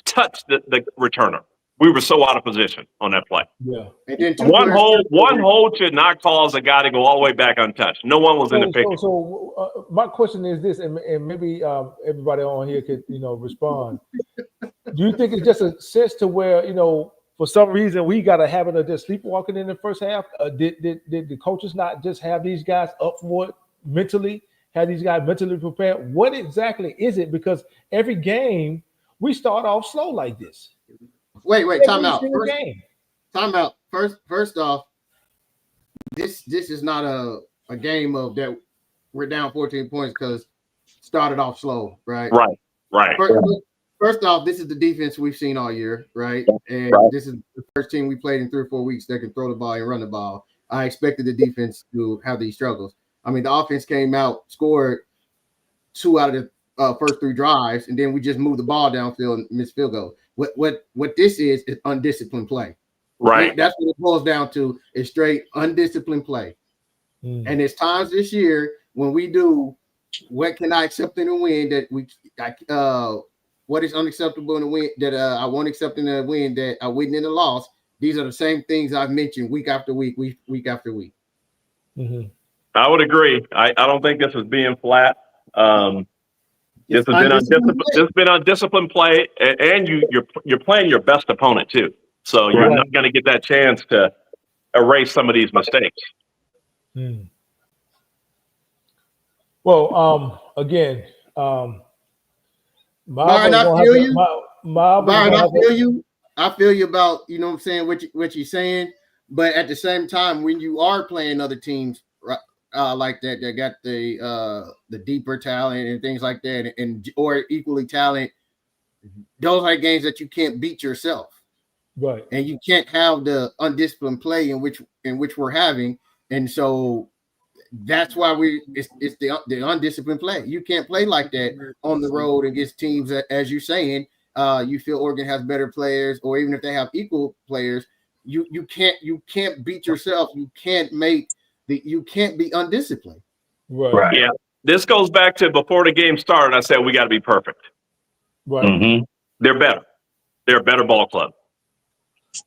[SPEAKER 5] touched the returner. We were so out of position on that play.
[SPEAKER 2] Yeah.
[SPEAKER 1] And then
[SPEAKER 5] one hold should not cause a guy to go all the way back untouched. No one was in the picture.
[SPEAKER 2] So my question is this, and maybe everybody on here could respond. Do you think it's just a sense to where for some reason we got a habit of just sleepwalking in the first half? Did the coaches not just have these guys up for it mentally? Have these guys mentally prepared? What exactly is it? Because every game we start off slow like this.
[SPEAKER 1] Wait, time out. First off, this is not a game of that we're down 14 points because started off slow, right?
[SPEAKER 5] Right.
[SPEAKER 1] First off, this is the defense we've seen all year, right? And this is the first team we played in 3 or 4 weeks that can throw the ball and run the ball. I expected the defense to have these struggles. I mean, the offense came out, scored 2 out of the first 3 drives, and then we just moved the ball downfield and missed field goal. What this is undisciplined play.
[SPEAKER 5] Right.
[SPEAKER 1] That's what it boils down to, is straight undisciplined play. And it's times this year when we do what can I accept in a win that what is unacceptable in a win that I won't accept in a win that I wouldn't in a loss. These are the same things I've mentioned week after week after week.
[SPEAKER 2] Mm-hmm.
[SPEAKER 5] I would agree. I don't think this is being flat. This has been undisciplined play, and you're playing your best opponent too. So you're not going to get that chance to erase some of these mistakes.
[SPEAKER 2] Well, again,
[SPEAKER 1] Byron, I feel you. Byron, I feel
[SPEAKER 2] to,
[SPEAKER 1] you. I feel you about, you know what I'm saying, what you're saying. But at the same time, when you are playing other teams like that got the deeper talent and things like that, and or equally talent, those are games that you can't beat yourself.
[SPEAKER 2] Right.
[SPEAKER 1] And you can't have the undisciplined play in which we're having. And so that's why it's the undisciplined play. You can't play like that on the road against teams that, as you're saying, you feel Oregon has better players, or even if they have equal players, you can't beat yourself. You can't be undisciplined.
[SPEAKER 2] Right.
[SPEAKER 5] Yeah. This goes back to before the game started. I said we got to be perfect.
[SPEAKER 2] Right.
[SPEAKER 7] Mm-hmm.
[SPEAKER 5] They're better. They're a better ball club.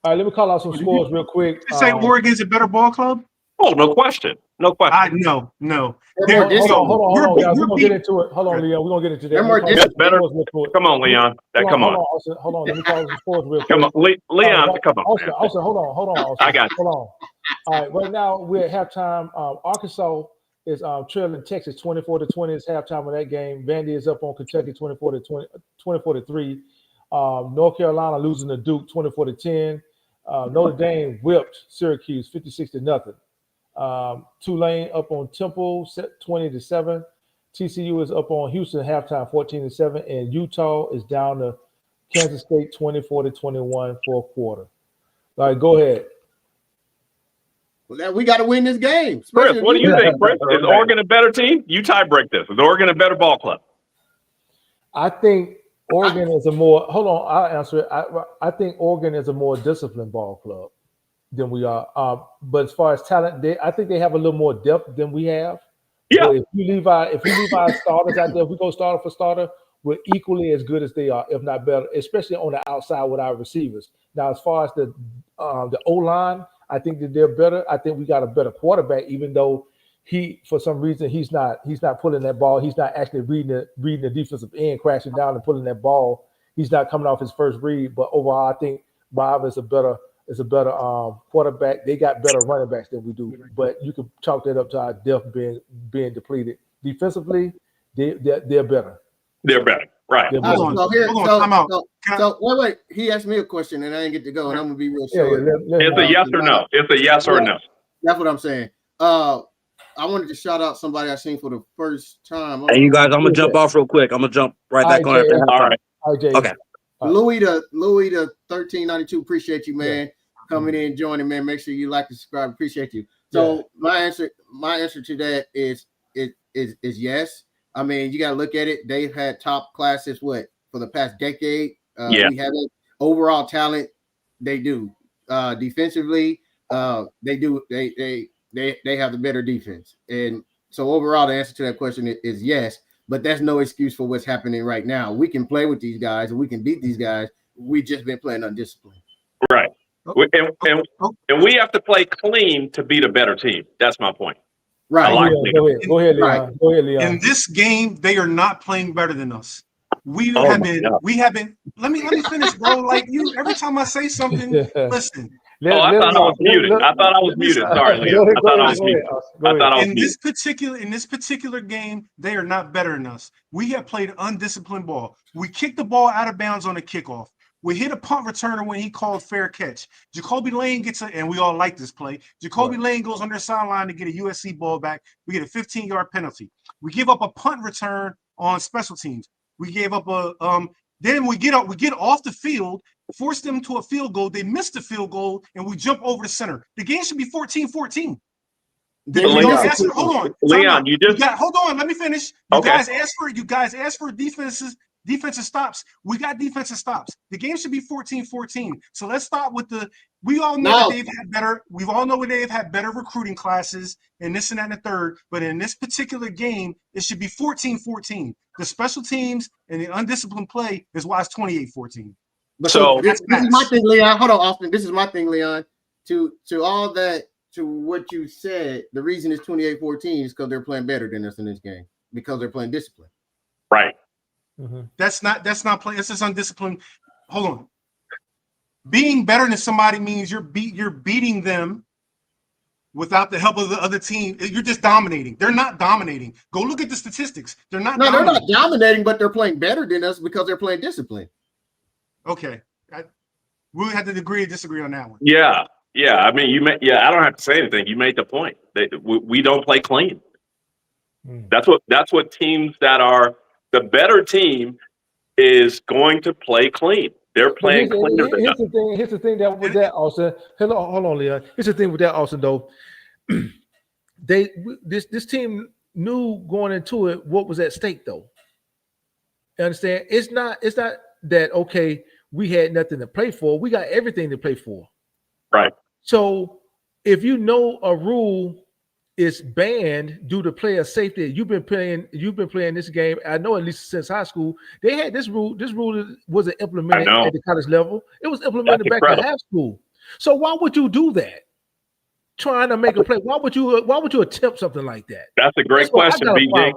[SPEAKER 2] All right, let me call out some scores real quick.
[SPEAKER 3] You say Oregon's a better ball club?
[SPEAKER 5] Oh, no question. No question.
[SPEAKER 3] No.
[SPEAKER 2] Hold on, guys. We're gonna get into it. Hold on, Leon. We're gonna get into that.
[SPEAKER 5] That's better. Come on, Leon. Come on.
[SPEAKER 2] Hold on. Let me call some scores real quick.
[SPEAKER 5] Come on, Leon. Come on.
[SPEAKER 2] Austin, hold on. Austin.
[SPEAKER 5] I got you.
[SPEAKER 2] Hold on. All right, right now we're at halftime. Arkansas is trailing Texas 24-20. It's halftime of that game. Vandy is up on Kentucky 24-3. North Carolina losing to Duke 24-10. Notre Dame whipped Syracuse 56-0. Tulane up on Temple 20-7. TCU is up on Houston halftime 14-7, and Utah is down to Kansas State 24-21 fourth quarter. All right, go ahead.
[SPEAKER 1] Well, we got to win this game.
[SPEAKER 5] Chris, what do you think, Chris? Is Oregon a better team? You tie break this. Is Oregon a better ball club?
[SPEAKER 2] I think Oregon is a more. Hold on, I'll answer it. I think Oregon is a more disciplined ball club than we are. But as far as talent, I think they have a little more depth than we have.
[SPEAKER 5] Yeah.
[SPEAKER 2] But if you leave our starters out there, if we go starter for starter, we're equally as good as they are, if not better, especially on the outside with our receivers. Now, as far as the O-line, I think that they're better. I think we got a better quarterback, even though for some reason he's not pulling that ball. He's not actually reading the defensive end, crashing down and pulling that ball. He's not coming off his first read. But overall, I think Bob is a better quarterback. They got better running backs than we do. But you can chalk that up to our depth being depleted. Defensively, they're better.
[SPEAKER 5] They're better. Right.
[SPEAKER 2] They're better.
[SPEAKER 1] So wait. He asked me a question and I didn't get to go, and I'm gonna be real short.
[SPEAKER 5] It's a yes or no. It's a yes or no.
[SPEAKER 1] That's what I'm saying. I wanted to shout out somebody I seen for the first time.
[SPEAKER 6] Hey, you guys, I'm gonna jump off real quick. I'm gonna jump right back on after.
[SPEAKER 5] All right.
[SPEAKER 6] Okay.
[SPEAKER 1] Louis the 1392. Appreciate you, man. Coming in, joining, man. Make sure you like and subscribe. Appreciate you. So my answer to that is yes. I mean, you got to look at it. They've had top classes for the past decade. We have it. Overall talent. They do. Defensively, they do. They have the better defense. And so overall, the answer to that question is yes. But that's no excuse for what's happening right now. We can play with these guys and we can beat these guys. We've just been playing undisciplined.
[SPEAKER 5] Right. And we have to play clean to beat a better team. That's my point.
[SPEAKER 1] Right.
[SPEAKER 2] Go ahead, Leon. Go ahead, Leon.
[SPEAKER 3] In this game, they are not playing better than us. We have been. Let me finish, bro. Like you, every time I say something, listen.
[SPEAKER 5] I thought I was muted. Sorry, Leon. I thought I was muted.
[SPEAKER 3] In this particular game, they are not better than us. We have played undisciplined ball. We kicked the ball out of bounds on the kickoff. We hit a punt returner when he called fair catch. Jacoby Lane and we all like this play. Jacoby Lane goes on their sideline to get a USC ball back. We get a 15-yard penalty. We give up a punt return on special teams. We gave up then we get off the field, force them to a field goal. They missed the field goal, and we jump over the center. The game should be 14-14. Hold on.
[SPEAKER 5] Leon,
[SPEAKER 3] hold on. Let me finish. You guys asked for defensive stops. We got defensive stops. The game should be 14-14. So let's start with we all know that they've had better. We all know they've had better recruiting classes and this and that and the third. But in this particular game, it should be 14-14. The special teams and the undisciplined play is why it's 28-14.
[SPEAKER 1] So this is my thing, Leon. Hold on, Austin. This is my thing, Leon. To all that, to what you said, the reason it's 28-14 is because they're playing better than us in this game, because they're playing discipline.
[SPEAKER 5] Right.
[SPEAKER 3] Mm-hmm. That's not playing. This is undisciplined. Hold on. Being better than somebody means you're beating them without the help of the other team, you're just dominating. They're not dominating. Go look at the statistics. They're not.
[SPEAKER 1] No,
[SPEAKER 3] dominating.
[SPEAKER 1] they're not dominating, but they're playing better than us because they're playing discipline.
[SPEAKER 3] Okay, we had to agree to disagree on that one.
[SPEAKER 5] Yeah. I mean, I don't have to say anything. You made the point. We don't play clean. That's what teams that are the better team is going to play clean. They're playing cleaner than us.
[SPEAKER 2] Here's the thing that with that, Austin. Hold on, Leon. Here's the thing with that, Austin. Though, this team knew going into it what was at stake. Though, you understand? It's not that okay. We had nothing to play for. We got everything to play for.
[SPEAKER 5] Right.
[SPEAKER 2] So if you know a rule is banned due to player safety, you've been playing this game. I know at least since high school, they had this rule. This rule wasn't implemented at the college level. It was implemented back in high school. So why would you do that? Trying to make a play. Why would you attempt something like that?
[SPEAKER 5] That's a great question, BJ.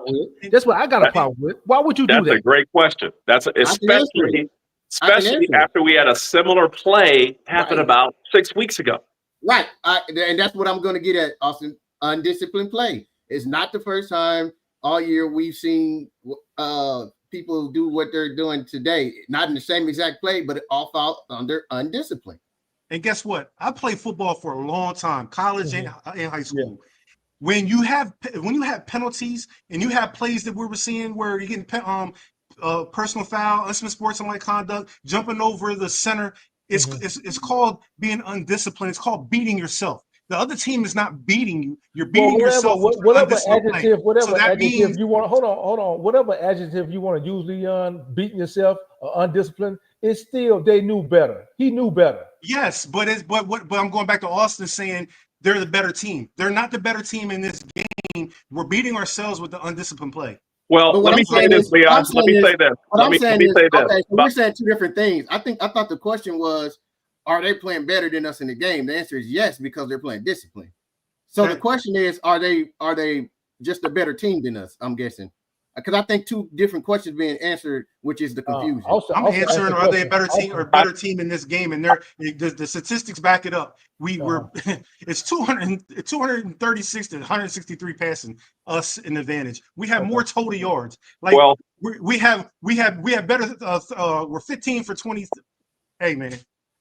[SPEAKER 2] That's what I got a problem with. Why would you do that?
[SPEAKER 5] That's a great question. That's especially after we had a similar play happen about 6 weeks ago.
[SPEAKER 1] Right. And that's what I'm going to get at, Austin. Undisciplined play. It's not the first time all year we've seen people do what they're doing today. Not in the same exact play, but it all fall under undisciplined.
[SPEAKER 3] And guess what? I played football for a long time, college and high school. Yeah. When you have penalties and you have plays that we were seeing where you're getting personal foul, unsportsmanlike sportsmanlike conduct, jumping over the center, it's called being undisciplined. It's called beating yourself. The other team is not beating you. You're beating yourself.
[SPEAKER 2] Whatever adjective you want. Hold on. Whatever adjective you want to use, Leon, beating yourself or undisciplined, it's still they knew better. He knew better.
[SPEAKER 3] Yes, but I'm going back to Austin saying they're the better team. They're not the better team in this game. We're beating ourselves with the undisciplined play.
[SPEAKER 5] Well, let me say this, Leon. Let me say this.
[SPEAKER 1] Okay, so we're saying two different things. I thought the question was, are they playing better than us in the game? The answer is yes, because they're playing discipline. So the question is, are they just a better team than us? I'm guessing. Because I think two different questions being answered, which is the confusion.
[SPEAKER 3] I'm answering, are they a better team or better team in this game? And the statistics back it up. It's 236 to 163 passing us in advantage. We have more total yards. We have better. We're 15 for 20. Hey man.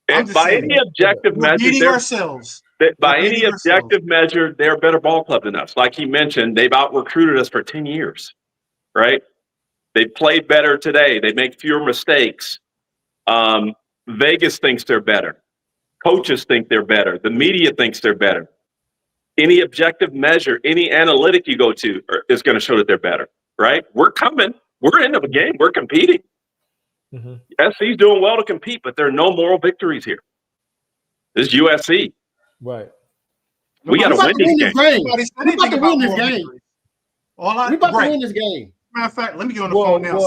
[SPEAKER 5] And by any objective measure,
[SPEAKER 3] beating ourselves.
[SPEAKER 5] By any objective measure, they're a better ball club than us. Like he mentioned, they've out-recruited us for 10 years, right? They played better today. They make fewer mistakes. Vegas thinks they're better. Coaches think they're better. The media thinks they're better. Any objective measure, any analytic you go to is going to show that they're better, right? We're coming. We're in the game. We're competing. SC's doing well to compete, but there are no moral victories here. This is USC.
[SPEAKER 2] Right.
[SPEAKER 5] We got to win this game.
[SPEAKER 1] We're about to win this game. We're about to win this game.
[SPEAKER 3] Matter of fact, let me get on the phone now.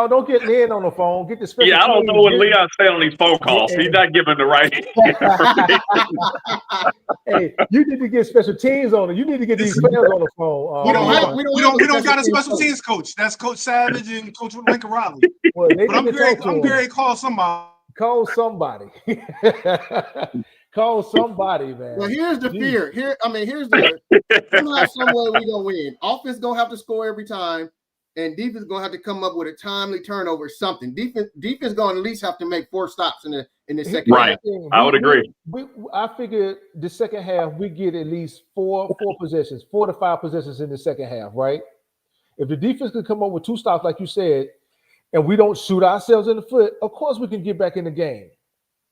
[SPEAKER 2] Don't get Lynn on the phone. Get the special.
[SPEAKER 5] Yeah, I don't know what Leon's saying on these phone calls. He's not giving the right information.
[SPEAKER 2] Hey, you need to get special teams on it. You need to get these players on the phone.
[SPEAKER 3] We don't got a special teams coach. That's Coach Savage and Coach Lincoln Riley. Well, but I'm very call somebody.
[SPEAKER 2] Call somebody. Call somebody, man.
[SPEAKER 1] Well, here's the fear. Here's the somehow, some way we gonna win. Offense gonna have to score every time, and defense gonna have to come up with a timely turnover, something. Defense gonna at least have to make 4 stops in the second half.
[SPEAKER 5] Right. I would agree.
[SPEAKER 2] I figured the second half we get at least 4 possessions, 4 to 5 possessions in the second half, right? If the defense could come up with 2 stops, like you said, and we don't shoot ourselves in the foot, of course we can get back in the game.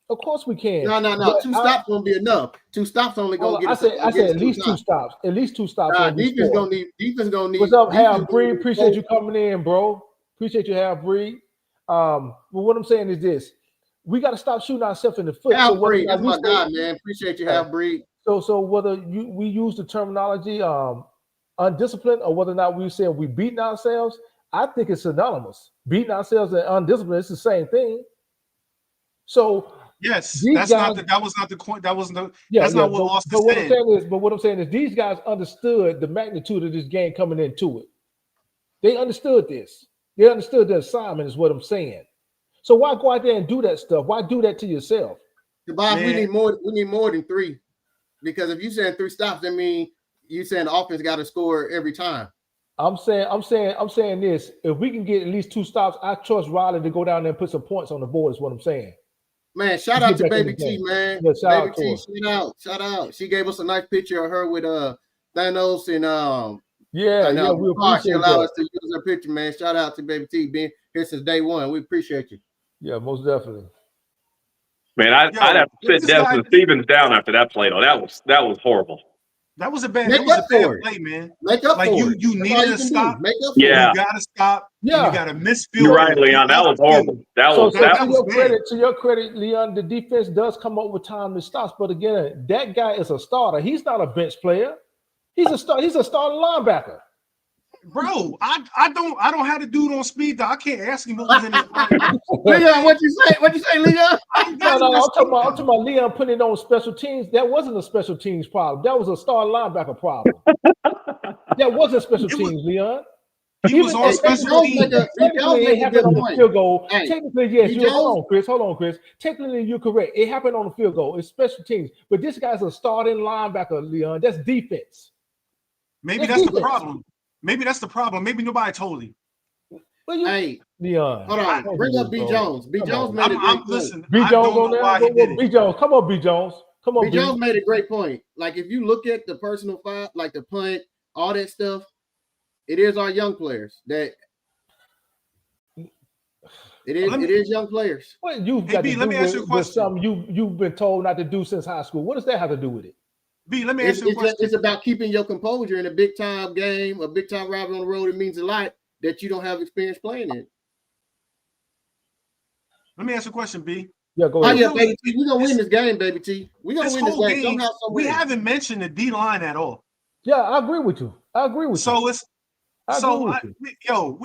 [SPEAKER 2] Of course we can.
[SPEAKER 1] No. But 2 stops won't be enough. 2 stops only gonna get.
[SPEAKER 2] I said at least 2 stops. At least 2 stops.
[SPEAKER 1] Defense gonna need.
[SPEAKER 2] What's up, Half Breed? Appreciate you coming in, bro. Appreciate you, Half Breed. Well, what I'm saying is this: we got to stop shooting ourselves in the foot.
[SPEAKER 1] Half Breed, that's my guy, man. Appreciate you, Half Breed.
[SPEAKER 2] So whether we use the terminology undisciplined or whether or not we say we beating ourselves, I think it's synonymous. Beating ourselves and undisciplined, it's the same thing. So.
[SPEAKER 3] Yes, that's not what Austin said.
[SPEAKER 2] But what I'm saying is these guys understood the magnitude of this game coming into it. They understood this. They understood the assignment is what I'm saying. So why go out there and do that stuff? Why do that to yourself?
[SPEAKER 1] Tobias, we need more. We need more than 3, because if you saying 3 stops, that means you saying the offense got to score every time.
[SPEAKER 2] I'm saying this. If we can get at least 2 stops, I trust Riley to go down there and put some points on the board. Is what I'm saying.
[SPEAKER 1] Man, shout out to Baby T, man.
[SPEAKER 2] Yeah,
[SPEAKER 1] Baby T, shout out. She gave us a nice picture of her with Thanos and
[SPEAKER 2] yeah, we appreciate
[SPEAKER 1] she allowed us to use her picture, man. Shout out to Baby T, being here since day one. We appreciate you.
[SPEAKER 2] Yeah, most definitely.
[SPEAKER 5] Man, I'd have to sit Desmond Stevens down after that play, though. That was horrible.
[SPEAKER 3] That was a bad play, man.
[SPEAKER 1] Make up for it.
[SPEAKER 3] You needed to stop.
[SPEAKER 1] Make up for it.
[SPEAKER 5] Yeah.
[SPEAKER 3] You gotta stop.
[SPEAKER 2] Yeah.
[SPEAKER 3] You gotta miss field.
[SPEAKER 5] You're right, Leon. That was horrible.
[SPEAKER 2] To your credit, Leon, the defense does come up with timely stops. But again, that guy is a starter. He's not a bench player. He's a starting linebacker.
[SPEAKER 3] Bro, I don't have to dude on speed dial. I can't ask him what was in it.
[SPEAKER 1] Leon, what you say, Leon?
[SPEAKER 2] No, I'm talking about Leon putting it on special teams. That wasn't a special teams problem. That was a starting linebacker problem. That wasn't special teams, Leon.
[SPEAKER 3] He was on special teams.
[SPEAKER 2] Technically, it happened on the field goal. Technically, yes. Hold on, Chris. Technically, you're correct. It happened on the field goal. It's special teams. But this guy's a starting linebacker, Leon. That's defense.
[SPEAKER 3] Maybe that's the problem. Maybe that's the problem. Maybe nobody told him.
[SPEAKER 1] Hey,
[SPEAKER 2] Leon,
[SPEAKER 1] hold on. Bring up B. Jones. B. Jones made a great point.
[SPEAKER 2] B. Jones on there. B. Jones, come on, B. Jones. Come on,
[SPEAKER 1] B. Jones made a great point. Like, if you look at the personal foul, like the punt, all that stuff, it is our young players that. It is young players.
[SPEAKER 2] What you've got to do with something you've been told not to do since high school. What does that have to do with it?
[SPEAKER 3] B, let me ask you a question.
[SPEAKER 1] It's about keeping your composure in a big time game, a big time rivalry on the road. It means a lot that you don't have experience playing in.
[SPEAKER 3] Let me ask you a question, B.
[SPEAKER 2] Yeah, go ahead.
[SPEAKER 1] Oh, yeah, Baby T. We're going to win this game, Baby T. We're going to win this game. Somehow,
[SPEAKER 3] we haven't mentioned the D-line at all.
[SPEAKER 2] Yeah, I agree with you.
[SPEAKER 3] We're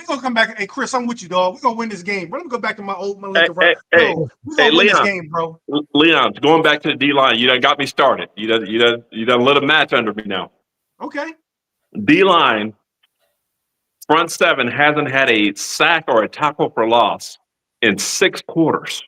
[SPEAKER 3] gonna come back. Hey, Chris, I'm with you, dog. We're gonna win this game. Bro, let me go back to my link.
[SPEAKER 5] Hey,
[SPEAKER 3] we're gonna win this game, bro.
[SPEAKER 5] Leon, going back to the D line, you done got me started. You done lit a match under me now.
[SPEAKER 3] Okay.
[SPEAKER 5] D line, front 7 hasn't had a sack or a tackle for loss in 6 quarters.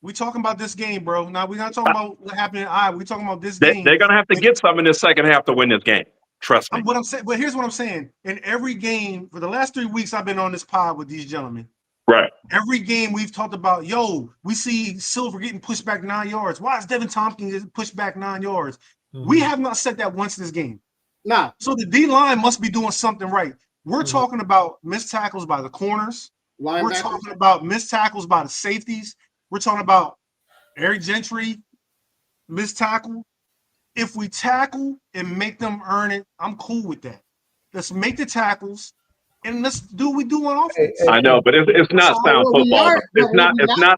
[SPEAKER 3] We talking about this game, bro. Now we're not talking about what happened in Iowa. We're talking about this game.
[SPEAKER 5] They're gonna have to get some in this second half to win this game. Trust me.
[SPEAKER 3] But here's what I'm saying. In every game, for the last 3 weeks, I've been on this pod with these gentlemen.
[SPEAKER 5] Right.
[SPEAKER 3] Every game we've talked about, we see Silver getting pushed back 9 yards. Why is Devin Tompkins getting pushed back 9 yards? Mm-hmm. We have not said that once this game.
[SPEAKER 1] Nah.
[SPEAKER 3] So the D-line must be doing something right. We're talking about missed tackles by the corners. We're talking about missed tackles by the safeties. We're talking about Eric Gentry, missed tackle. If we tackle and make them earn it, I'm cool with that. Let's make the tackles and let's do what we do on offense.
[SPEAKER 5] I know, but it's not sound football. It's not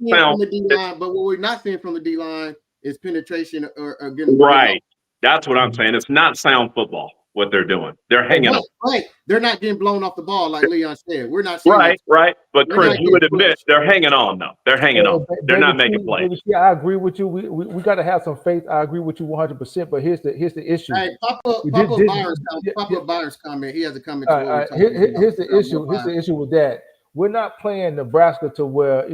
[SPEAKER 5] sound.
[SPEAKER 1] But what we're not seeing from the D-line is penetration or getting
[SPEAKER 5] right. That's what I'm saying. It's not sound football. What they're doing, they're hanging on.
[SPEAKER 1] Right, they're not getting blown off the ball like Leon said. We're not seeing
[SPEAKER 5] right. But Chris, you would admit they're hanging on though. They're hanging on. They're not making plays.
[SPEAKER 2] Yeah, I agree with you. We got to have some faith. I agree with you 100%. But here's the issue.
[SPEAKER 1] Hey, Papa Byron's comment. He has a comment.
[SPEAKER 2] Here's the issue. Here's the issue with that. We're not playing Nebraska to where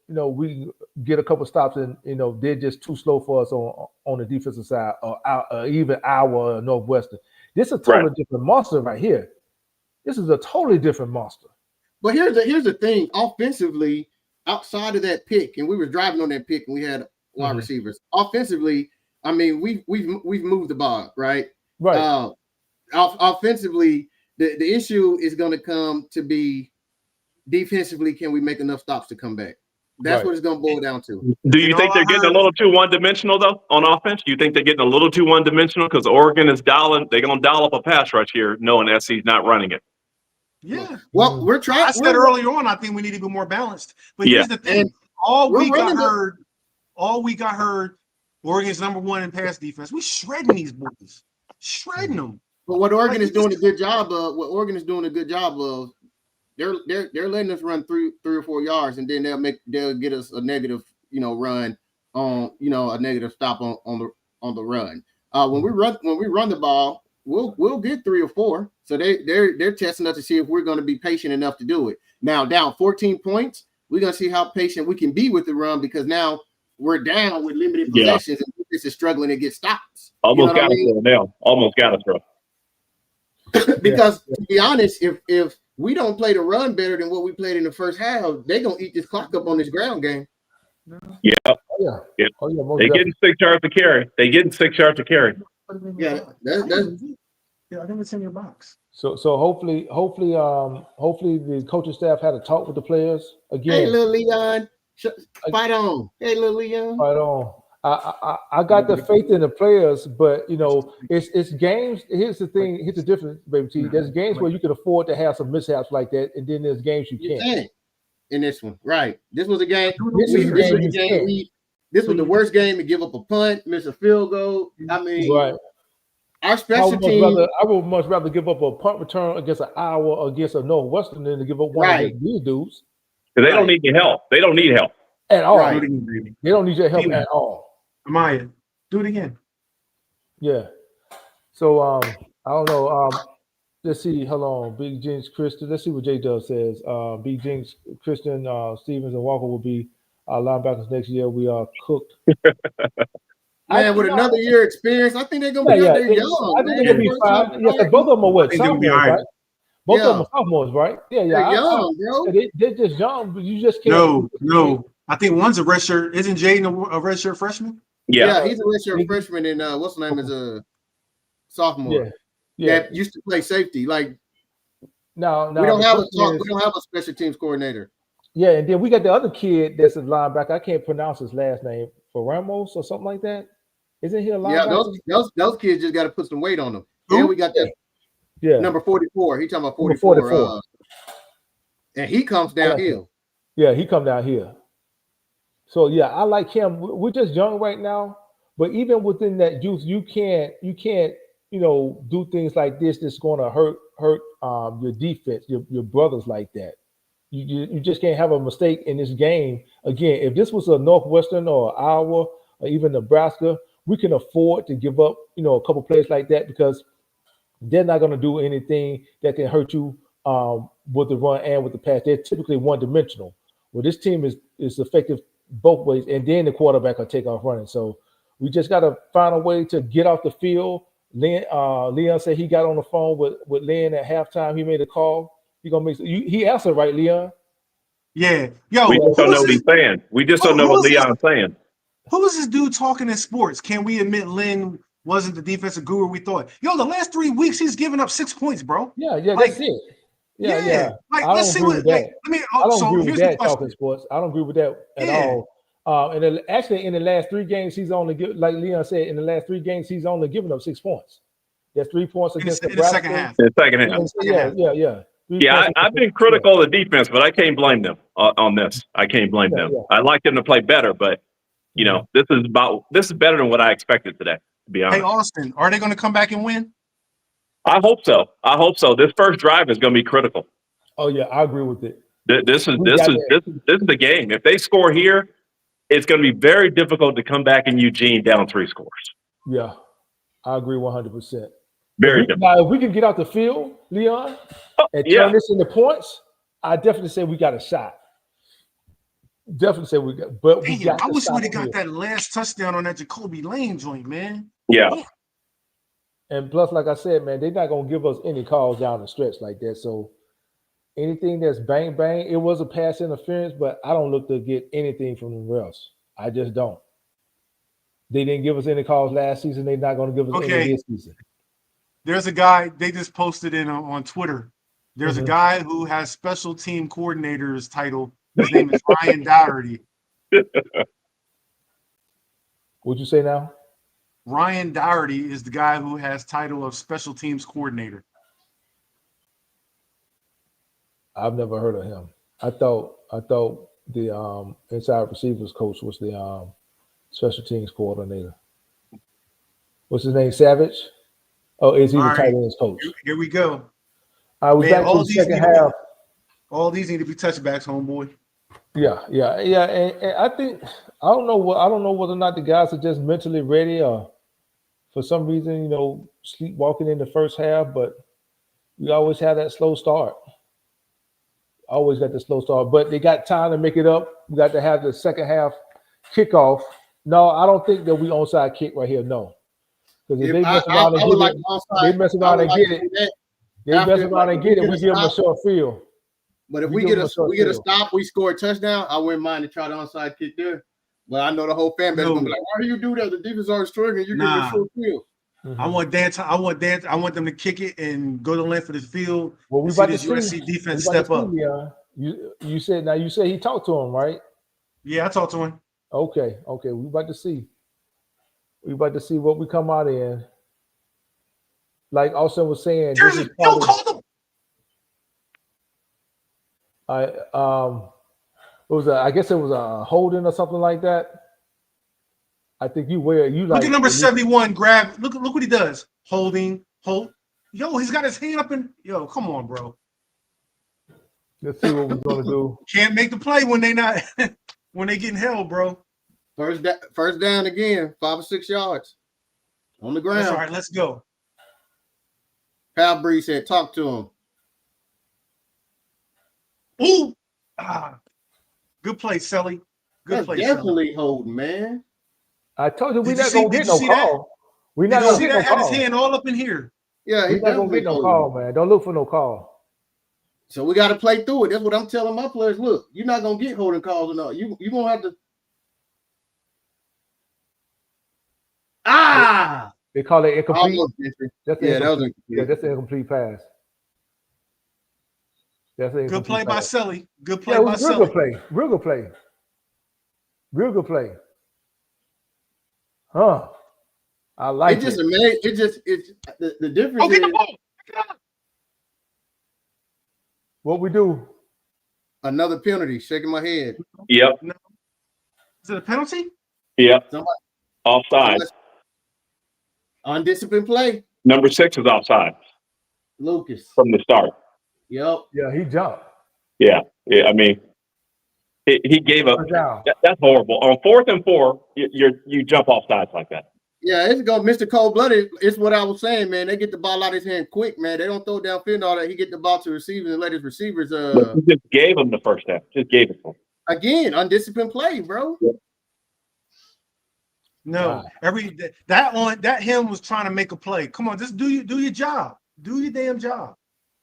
[SPEAKER 2] we get a couple stops and they're just too slow for us on the defensive side or even our Northwestern. This is a totally different monster right here. This is a totally different monster.
[SPEAKER 1] But here's the thing. Offensively, outside of that pick, and we were driving on that pick, and we had wide receivers. Offensively, I mean, we've moved the ball, right?
[SPEAKER 2] Right.
[SPEAKER 1] Offensively, the issue is going to come to be defensively. Can we make enough stops to come back? That's what it's going to boil down to.
[SPEAKER 5] Do you think they're getting a little too one-dimensional, though, on offense? Do you think they're getting a little too one-dimensional? Because Oregon is they're going to dial up a pass rush here, knowing SC's not running it.
[SPEAKER 3] Yeah.
[SPEAKER 1] Well, we're trying.
[SPEAKER 3] I said earlier on, I think we need to be more balanced. But here's the thing. All week I heard, Oregon's number 1 in pass defense. We shredding these boys. Shredding them.
[SPEAKER 1] But what Oregon is doing a good job of, they're letting us run 3 or 4 yards, and then they'll get us a negative, run on, a negative stop on the run. When we run the ball, we'll get 3 or 4. So they're testing us to see if we're going to be patient enough to do it. Now down 14 points, we're going to see how patient we can be with the run, because now we're down with limited possessions and this is struggling to get stops.
[SPEAKER 5] Almost got us now. Almost got us, bro.
[SPEAKER 1] Because to be honest, if we don't play the run better than what we played in the first half, they're gonna eat this clock up on this ground game.
[SPEAKER 5] Yeah.
[SPEAKER 2] Oh, yeah.
[SPEAKER 5] They getting 6 yards to carry.
[SPEAKER 1] Yeah,
[SPEAKER 3] I think it's in your box.
[SPEAKER 2] So hopefully the coaching staff had a talk with the players again.
[SPEAKER 1] Hey, little Leon, fight on. Hey, little Leon,
[SPEAKER 2] fight on. I got the faith in the players, but it's games. Here's the thing. Here's the difference, baby T. There's games where you can afford to have some mishaps like that, and then there's games you can't.
[SPEAKER 1] In this one, right? This was a game.
[SPEAKER 2] This
[SPEAKER 1] was the worst game to give up a punt, miss a field goal. I mean,
[SPEAKER 2] right.
[SPEAKER 1] Our special team.
[SPEAKER 2] I would much rather give up a punt return against an Iowa or against a Northwestern than to give up one against these dudes.
[SPEAKER 5] Because they don't need your help. They don't need help
[SPEAKER 2] at all.
[SPEAKER 3] Right.
[SPEAKER 2] They don't need your help at all.
[SPEAKER 3] Amaya, do it again.
[SPEAKER 2] Yeah. So I don't know. Let's see. Hold on. Big Jinx, Christian. Let's see what J Dub says. Big Jinx, Christian, Stevens, and Walker will be our linebackers next year. We are cooked.
[SPEAKER 1] Man, with another year experience, I think they're gonna be out there young.
[SPEAKER 2] I think they're gonna be fine. Yeah, because both of them are what? Sophomores, right? Both of them are sophomores, right? Yeah.
[SPEAKER 1] They're young, bro.
[SPEAKER 2] They're just young, but you just can't.
[SPEAKER 3] No. I think one's a redshirt. Isn't Jaden a redshirt freshman?
[SPEAKER 1] Yeah, he's a redshirt freshman, and what's the name is a sophomore. Yeah, that used to play safety. Like,
[SPEAKER 2] no,
[SPEAKER 1] we don't have a special teams coordinator.
[SPEAKER 2] Yeah, and then we got the other kid that's a linebacker. I can't pronounce his last name. For Ramos or something like that. Isn't he a linebacker?
[SPEAKER 1] Yeah, those kids just got to put some weight on them. Then we got that number 44. He talking about 44. And he comes downhill.
[SPEAKER 2] Yeah, he come down here. So yeah, I like him. We're just young right now, but even within that youth, you can't do things like this that's going to hurt your defense, your brothers like that. You just can't have a mistake in this game. Again, if this was a Northwestern or Iowa or even Nebraska, we can afford to give up, a couple plays like that because they're not going to do anything that can hurt you with the run and with the pass. They're typically one-dimensional. Well, this team is effective both ways, and then the quarterback will take off running. So we just got to find a way to get off the field. Leon said he got on the phone with Lynn at halftime. He made a call. He gonna make. He answered right, Leon.
[SPEAKER 3] Yeah, yo.
[SPEAKER 5] We just don't know what he's saying. We just don't know what Leon's saying.
[SPEAKER 3] Who was this dude talking in sports? Can we admit Lynn wasn't the defensive guru we thought? Yo, the last 3 weeks he's given up 6 points, bro.
[SPEAKER 2] Yeah, that's it. Yeah.
[SPEAKER 3] Like, let's see what. Like,
[SPEAKER 2] I don't agree with that talking sports. I don't agree with that at all. And actually, in the last 3 games, he's only like Leon said. In the last 3 games, he's only given up 6 points. That's 3 points against
[SPEAKER 3] in the second half.
[SPEAKER 2] Yeah.
[SPEAKER 5] Yeah, I've been critical of the defense, but I can't blame them on this. I can't blame them. Yeah. I like them to play better, but this is better than what I expected today. To be honest.
[SPEAKER 3] Hey, Austin, are they going to come back and win?
[SPEAKER 5] I hope so. This first drive is going to be critical.
[SPEAKER 2] Oh yeah, I agree with it.
[SPEAKER 5] This is the game. If they score here, it's going to be very difficult to come back in Eugene down 3 scores.
[SPEAKER 2] Yeah, I agree 100%.
[SPEAKER 5] Very difficult.
[SPEAKER 2] Now, if we can get out the field, Leon, and turn this into points, I definitely say we got a shot. Definitely say we got, but we got.
[SPEAKER 3] I wish we would have got that last touchdown on that Jacoby Lane joint, man.
[SPEAKER 5] Yeah.
[SPEAKER 2] And plus, like I said, man, they're not gonna give us any calls down the stretch like that. So anything that's bang bang, it was a pass interference, but I don't look to get anything from the refs. I just don't. They didn't give us any calls last season. They're not gonna give us any this season.
[SPEAKER 3] There's a guy they just posted in on Twitter. There's a guy who has special team coordinator's title. His name is Ryan Doherty.
[SPEAKER 2] What'd you say now?
[SPEAKER 3] Ryan Doherty is the guy who has title of special teams coordinator.
[SPEAKER 2] I've never heard of him. I thought the inside receivers coach was the special teams coordinator. What's his name? Savage? Oh, is he the tight ends coach?
[SPEAKER 3] Here we go.
[SPEAKER 2] I was back to the second half.
[SPEAKER 3] All these need to be touchbacks, homeboy.
[SPEAKER 2] Yeah, and I think I don't know whether or not the guys are just mentally ready or for some reason, sleepwalking in the first half, but we always have that slow start. Always got the slow start, but they got time to make it up. We got to have the second half kickoff. No, I don't think that we onside kick right here. No, because if they mess around and get it, they mess around and get it. They mess around and get it. We give them a short field.
[SPEAKER 1] But if we get a stop, we score a touchdown. I wouldn't mind to try the onside kick there. But I know the whole fan base is gonna be like, "Why do you do that? The defense are struggling. You give them a short field."
[SPEAKER 3] I want them to kick it and go the length of the field.
[SPEAKER 2] Well, we about to see
[SPEAKER 3] USC defense step up.
[SPEAKER 2] You said he talked to him, right?
[SPEAKER 3] Yeah, I talked to him.
[SPEAKER 2] Okay. We about to see. We about to see what we come out in. Like Austin was saying, this is probably, I guess it was a holding or something like that. I think you
[SPEAKER 3] look at number 71. Grab. Look what he does. Holding. Yo, he's got his hand up in. Yo, come on, bro.
[SPEAKER 2] Let's see what we're gonna do.
[SPEAKER 3] Can't make the play when they not when they getting held, bro.
[SPEAKER 1] First down again, 5 or 6 yards on the ground.
[SPEAKER 3] That's all right, let's go.
[SPEAKER 1] Pal Bree said, "Talk to him."
[SPEAKER 3] Ooh, good play, Selly. Good play,
[SPEAKER 1] definitely holding, man.
[SPEAKER 2] I told you we're not gonna get no call. We're not gonna get no call.
[SPEAKER 3] Had his hand all up in here.
[SPEAKER 1] Yeah,
[SPEAKER 2] we're not gonna get no call, man. Don't look for no call.
[SPEAKER 1] So we got to play through it. That's what I'm telling my players. Look, you're not gonna get holding calls or no. You gonna have to.
[SPEAKER 2] They call it incomplete.
[SPEAKER 1] That's an
[SPEAKER 2] incomplete pass. That's an
[SPEAKER 3] good play by Selly. Good play by
[SPEAKER 2] Selly. Real good play. Huh. I like it.
[SPEAKER 1] Just amazing. It's the difference is
[SPEAKER 2] what we do.
[SPEAKER 1] Another penalty. Shaking my head.
[SPEAKER 5] Yep.
[SPEAKER 3] Is it a penalty?
[SPEAKER 5] Yep. Offside.
[SPEAKER 1] Undisciplined play.
[SPEAKER 5] Number 6 is offside.
[SPEAKER 1] Lucas.
[SPEAKER 5] From the start.
[SPEAKER 1] Yep.
[SPEAKER 2] Yeah, he jumped.
[SPEAKER 5] Yeah. I mean, he gave up. That's horrible. On 4th and 4, you jump off sides like that.
[SPEAKER 1] Yeah, it's going Mr. Cold-Blooded. It's what I was saying, man. They get the ball out of his hand quick, man. They don't throw downfield and all that. He get the ball to receivers and let his receivers.
[SPEAKER 5] He just gave him the first step. Just gave it to him.
[SPEAKER 1] Again, undisciplined play, bro.
[SPEAKER 5] Yeah.
[SPEAKER 3] No, that him was trying to make a play. Come on, just do your job. Do your damn job.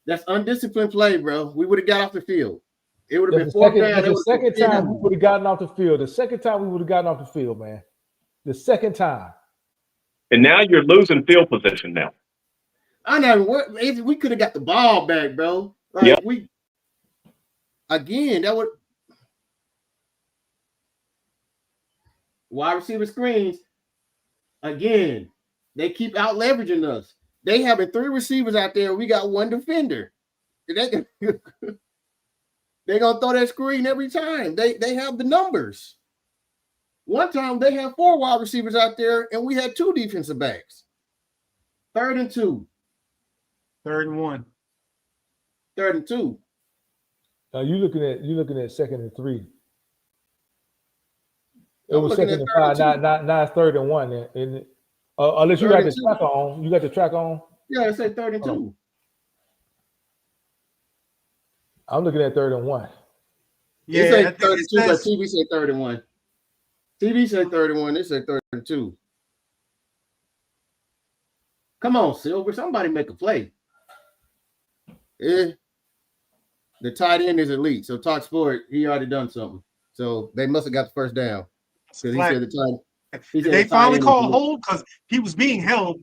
[SPEAKER 1] That's undisciplined play, bro. We would have got off the field. It would have been
[SPEAKER 2] the second time we would have gotten off the field. The second time we would have gotten off the field, man. The second time.
[SPEAKER 5] And now you're losing field position now.
[SPEAKER 1] I know. We could have got the ball back, bro. Like that would. Wide receiver screens. Again, they keep out leveraging us. They having 3 receivers out there. We got 1 defender. They're gonna throw that screen every time. They have the numbers. One time they had 4 wide receivers out there, and we had 2 defensive backs. 3rd and 2.
[SPEAKER 3] 3rd and 1.
[SPEAKER 1] 3rd and 2.
[SPEAKER 2] Now you looking at 2nd and 3. It was 2nd and 5, not 3rd and 1. Unless you got the track on. You got the track on?
[SPEAKER 1] Yeah, it said 3rd and 2.
[SPEAKER 2] I'm looking at 3rd and 1.
[SPEAKER 1] Yeah, it said 3rd and 2, but TV said 3rd and 1. TV said 3rd and 1. They said 3rd and 2. Come on, Silver. Somebody make a play. The tight end is elite. So Talk Sport, he already done something. So they must have got the first down. Because he said the time.
[SPEAKER 3] Did they finally call hold? Because he was being held.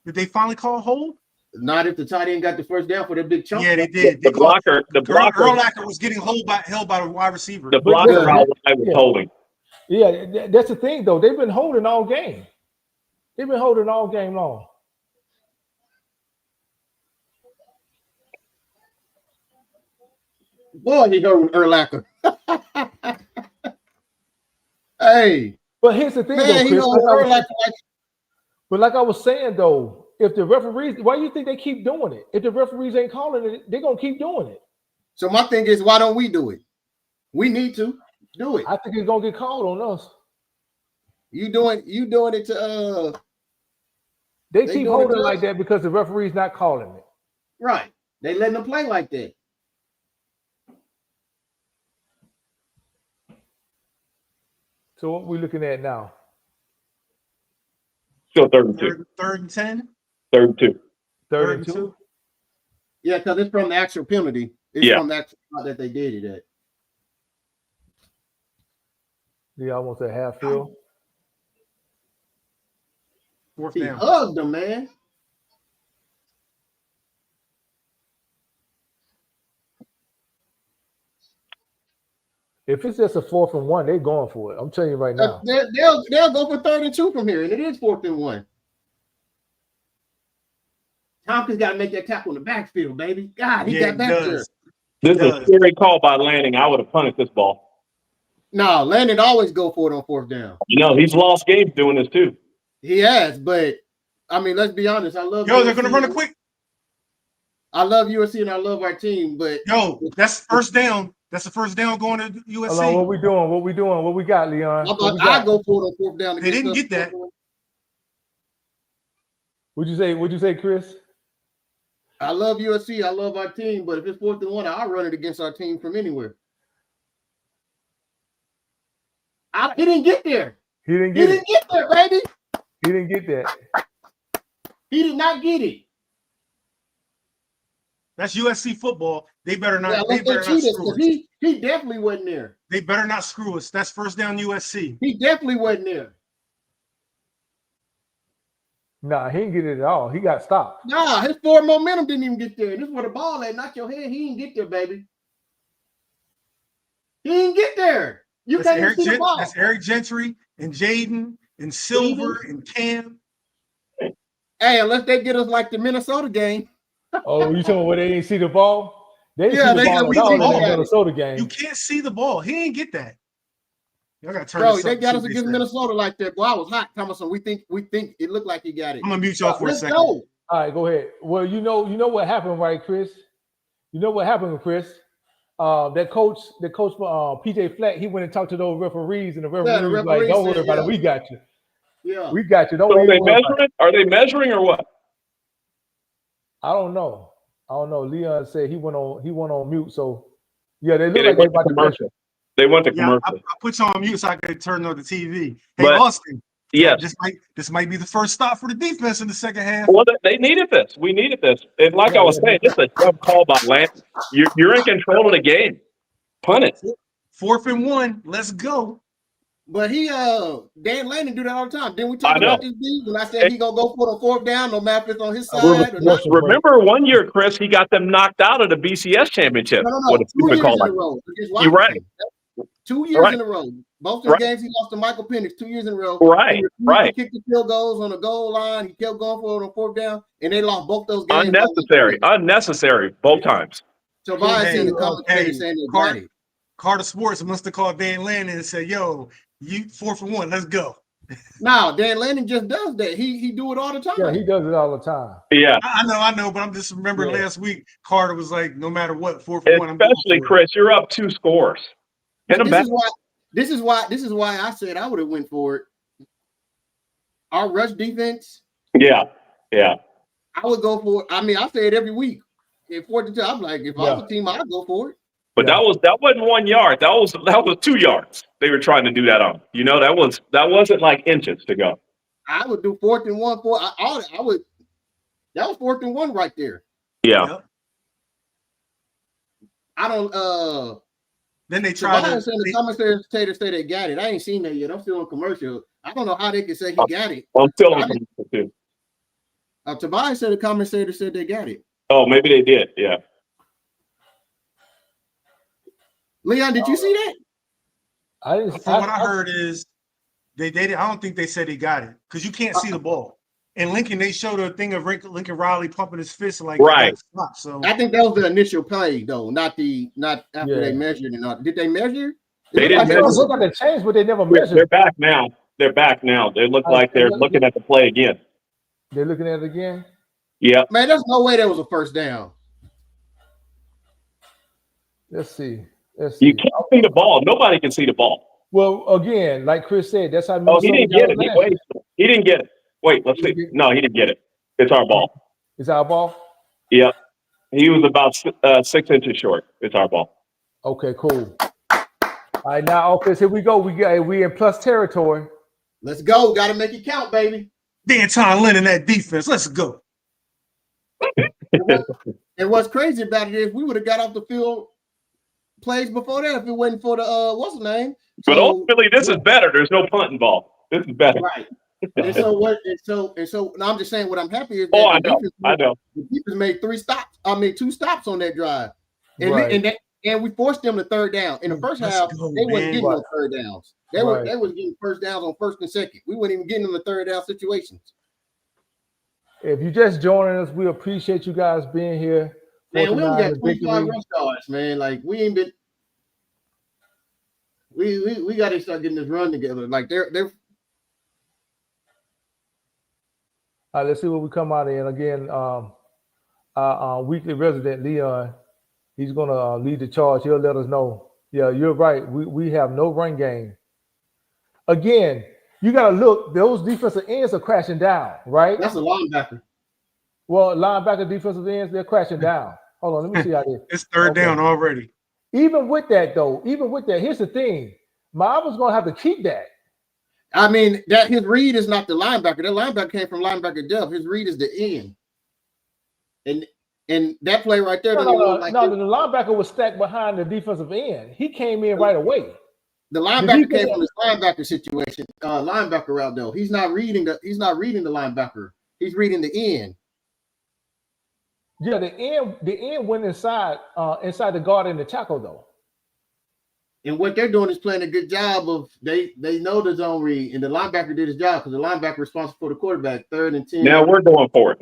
[SPEAKER 3] Did they finally call hold?
[SPEAKER 1] Not if the tight end got the first down for that big chunk.
[SPEAKER 3] Yeah, they did.
[SPEAKER 5] The blocker.
[SPEAKER 3] Urlacher was getting held by the wide receiver.
[SPEAKER 5] The blocker was holding.
[SPEAKER 2] Yeah, that's the thing, though. They've been holding all game. They've been holding all game long.
[SPEAKER 1] Boy, he holding Urlacher. Hey.
[SPEAKER 2] But here's the thing,
[SPEAKER 1] man,
[SPEAKER 2] though, Chris. But like I was saying, though, if the referees, why do you think they keep doing it? If the referees ain't calling it, they're going to keep doing it.
[SPEAKER 1] So my thing is, why don't we do it? We need to do it.
[SPEAKER 2] I think it's going to get called on us.
[SPEAKER 1] You doing it to
[SPEAKER 2] They keep holding like that because the referee's not calling it.
[SPEAKER 1] Right. They letting them play like that.
[SPEAKER 2] So what we looking at now?
[SPEAKER 5] Still 3rd and 2.
[SPEAKER 3] Third and 10.
[SPEAKER 5] 3rd and 2.
[SPEAKER 2] Third and two.
[SPEAKER 1] Yeah, because it's from the actual penalty. It's from the actual spot that they did it at.
[SPEAKER 2] Yeah, almost a half field.
[SPEAKER 3] 4th
[SPEAKER 1] He
[SPEAKER 3] down.
[SPEAKER 1] hugged him, man.
[SPEAKER 2] If it's just a 4th and 1, they're going for it. I'm telling you right now.
[SPEAKER 1] They'll go for 3rd and 2 from here, and it is 4th and 1. Tompkins got to make that tackle in the backfield, baby. God, he got back there.
[SPEAKER 5] This is a scary call by Lanning. I would have punted this ball.
[SPEAKER 1] No, Landon always go for it on 4th down.
[SPEAKER 5] You know, he's lost games doing this too.
[SPEAKER 1] He has, but I mean, let's be honest. I love.
[SPEAKER 3] Yo,
[SPEAKER 1] USC.
[SPEAKER 3] they're gonna run it quick.
[SPEAKER 1] I love USC and I love our team, but
[SPEAKER 3] Yo, that's 1st down. That's the 1st down going to USC.
[SPEAKER 2] Hold on, what we doing? What we doing? What we got, Leon?
[SPEAKER 1] I go for it on 4th down.
[SPEAKER 3] They didn't get that.
[SPEAKER 2] What'd you say, Chris?
[SPEAKER 1] I love USC. I love our team, but if it's 4th and 1, I'll run it against our team from anywhere. He didn't get there.
[SPEAKER 2] He didn't
[SPEAKER 1] He
[SPEAKER 2] get
[SPEAKER 1] didn't get there, baby.
[SPEAKER 2] He didn't get that.
[SPEAKER 1] He did not get it.
[SPEAKER 3] That's USC football. They better not.
[SPEAKER 1] Yeah,
[SPEAKER 3] They better not screw us.
[SPEAKER 1] He definitely wasn't there.
[SPEAKER 3] They better not screw us. That's 1st down USC.
[SPEAKER 1] He definitely wasn't there.
[SPEAKER 2] Nah, he didn't get it at all. He got stopped.
[SPEAKER 1] Nah, his forward momentum didn't even get there. This is where the ball at, not your head. He didn't get there, baby. He didn't get there. You can't even see the ball.
[SPEAKER 3] That's Eric Gentry and Jaden and Silver and Cam.
[SPEAKER 1] Hey, unless they get us like the Minnesota game.
[SPEAKER 2] Oh, you talking about where they didn't see the ball? They didn't
[SPEAKER 1] Yeah,
[SPEAKER 2] see the ball at all in the Minnesota game.
[SPEAKER 3] You can't see the ball. He didn't get that. Y'all gotta turn
[SPEAKER 1] Bro,
[SPEAKER 3] this
[SPEAKER 1] they
[SPEAKER 3] up,
[SPEAKER 1] got
[SPEAKER 3] see
[SPEAKER 1] us
[SPEAKER 3] what
[SPEAKER 1] against
[SPEAKER 3] say.
[SPEAKER 1] Minnesota like that. Boy, I was hot, Thomason. We think it looked like he got it.
[SPEAKER 3] I'm gonna mute y'all for a
[SPEAKER 1] Let's
[SPEAKER 3] second.
[SPEAKER 1] go.
[SPEAKER 2] All right, go ahead. Well, you know what happened, right, Chris? You know what happened, Chris? That coach for PJ Fleck, he went and talked to those referees, and the referees was like, "Don't worry about it. We got you.
[SPEAKER 1] Yeah,
[SPEAKER 2] We got you. Don't
[SPEAKER 5] So
[SPEAKER 2] worry
[SPEAKER 5] are they
[SPEAKER 2] about it."
[SPEAKER 5] measuring? Are they measuring or what?
[SPEAKER 2] I don't know. Leon said he went on mute. So yeah, they look
[SPEAKER 5] Yeah,
[SPEAKER 2] like they about to
[SPEAKER 5] commercial.
[SPEAKER 2] measure.
[SPEAKER 5] They went to
[SPEAKER 3] Yeah,
[SPEAKER 5] commercial.
[SPEAKER 3] I put you on mute so I could turn on the TV. Hey,
[SPEAKER 5] But-
[SPEAKER 3] Austin.
[SPEAKER 5] Yes.
[SPEAKER 3] This might be the first stop for the defense in the 2nd half.
[SPEAKER 5] Well, they needed this. We needed this. And like I was saying, this is a dumb call by Lance. You're in control of the game. Punt it.
[SPEAKER 3] 4th and 1. Let's go.
[SPEAKER 1] but Dan Lanning do that all the time. Didn't we talk
[SPEAKER 5] I know.
[SPEAKER 1] about this dude when I said he gonna go for the 4th down, no matter if it's on his side or not?
[SPEAKER 5] Remember one year, Chris, he got them knocked out of the BCS championship.
[SPEAKER 1] No.
[SPEAKER 5] What a
[SPEAKER 1] 2
[SPEAKER 5] stupid
[SPEAKER 1] years
[SPEAKER 5] call
[SPEAKER 1] in
[SPEAKER 5] like
[SPEAKER 1] a row. against
[SPEAKER 5] You're right.
[SPEAKER 1] Washington. 2 years in a row. Both his games he lost to Michael Penix 2 years in a row.
[SPEAKER 5] Right,
[SPEAKER 1] He refused
[SPEAKER 5] right.
[SPEAKER 1] to kick the field goals on the goal line. He kept going for it on 4th down, and they lost both those games.
[SPEAKER 5] Unnecessary both times.
[SPEAKER 1] Tobias in the commentary saying they got it.
[SPEAKER 3] Carter Sports must have called Dan Lanning and said, "Yo, you 4th and 1. Let's go."
[SPEAKER 1] No, Dan Lanning just does that. He do it all the time.
[SPEAKER 2] Yeah, he does it all the time.
[SPEAKER 5] Yeah.
[SPEAKER 3] I know, but I'm just remembering last week Carter was like, "No matter what, 4th and 1."
[SPEAKER 5] Especially Chris, you're up 2 scores. Hit them back.
[SPEAKER 1] This is why I said I would have went for it. Our rush defense.
[SPEAKER 5] Yeah.
[SPEAKER 1] I would go for it. I mean, I say it every week. If 4th and 2, I'm like, if I was a team, I'd go for it.
[SPEAKER 5] But that wasn't 1 yard. That was 2 yards. They were trying to do that on. You know, that wasn't like inches to go.
[SPEAKER 1] I would do 4th and 1. I would. That was 4th and 1 right there.
[SPEAKER 5] Yeah.
[SPEAKER 3] Yep.
[SPEAKER 1] I don't.
[SPEAKER 3] Then they tried to.
[SPEAKER 1] The commentators say they got it. I ain't seen that yet. I'm still on commercial. I don't know how they can say he got it.
[SPEAKER 5] I'm still on commercial too.
[SPEAKER 1] Tobias said the commentator said they got it.
[SPEAKER 5] Oh, maybe they did. Yeah.
[SPEAKER 1] Leon, did you see that?
[SPEAKER 2] I didn't.
[SPEAKER 3] From what I heard is they I don't think they said they got it because you can't see the ball. In Lincoln, they showed a thing of Lincoln Riley pumping his fist like
[SPEAKER 5] right.
[SPEAKER 3] So
[SPEAKER 1] I think that was the initial play though, not after they measured and all. Did they measure?
[SPEAKER 5] They didn't
[SPEAKER 2] measure. It looked like a change, but they never measured.
[SPEAKER 5] They're back now. They look like they're looking at the play again.
[SPEAKER 2] They're looking at it again?
[SPEAKER 5] Yeah.
[SPEAKER 1] Man, there's no way that was a 1st down.
[SPEAKER 2] Let's see.
[SPEAKER 5] You can't see the ball. Nobody can see the ball.
[SPEAKER 2] Well, again, like Chris said, that's how.
[SPEAKER 5] Oh, he didn't get it. He didn't get it. Wait, let's see. No, he didn't get it. It's our ball.
[SPEAKER 2] It's our ball?
[SPEAKER 5] Yep. He was about 6 inches short. It's our ball.
[SPEAKER 2] Okay, cool. All All right, now offense. Here we go. We in plus territory.
[SPEAKER 1] Let's go. Got to make it count, baby.
[SPEAKER 3] D'Anton Lynn in that defense. Let's go.
[SPEAKER 1] And what's crazy about it is we would have got off the field plays before that if it wasn't for the what's the name.
[SPEAKER 5] But
[SPEAKER 1] So,
[SPEAKER 5] ultimately, this is better. There's no punt involved. This is better.
[SPEAKER 1] Right. And so now I'm just saying what I'm happy is that
[SPEAKER 5] I know.
[SPEAKER 1] The defense made 2 stops on that drive. And
[SPEAKER 2] Right.
[SPEAKER 1] and we forced them to third down. In the first half, they wasn't getting no third downs. They was getting first downs on first and second. We weren't even getting them the third down situations.
[SPEAKER 2] If you just joining us, we appreciate you guys being here.
[SPEAKER 1] Man, we only got 25 rush yards, man. Like we ain't been. We got to start getting this run together. Like they're.
[SPEAKER 2] All right, let's see what we come out in. Again, our weekly resident Leon, he's gonna lead the charge. He'll let us know. Yeah, you're right. We have no run game. Again, you gotta look. Those defensive ends are crashing down, right?
[SPEAKER 1] That's a linebacker.
[SPEAKER 2] Well, linebacker, defensive ends, they're crashing down. Hold on, let me see how this.
[SPEAKER 3] It's third down already.
[SPEAKER 2] Even with that, though, here's the thing. Marvin's gonna have to keep that.
[SPEAKER 1] I mean, that his read is not the linebacker. That linebacker came from linebacker depth. His read is the end. And that play right there.
[SPEAKER 2] The linebacker was stacked behind the defensive end. He came in right away.
[SPEAKER 1] The linebacker came from his linebacker situation, linebacker route though. He's not reading the linebacker. He's reading the end.
[SPEAKER 2] Yeah, the end went inside the guard and the tackle though.
[SPEAKER 1] And what they're doing is playing a good job of they know the zone read, and the linebacker did his job because the linebacker responsible for the quarterback, 3rd and 10.
[SPEAKER 5] Now we're going for it.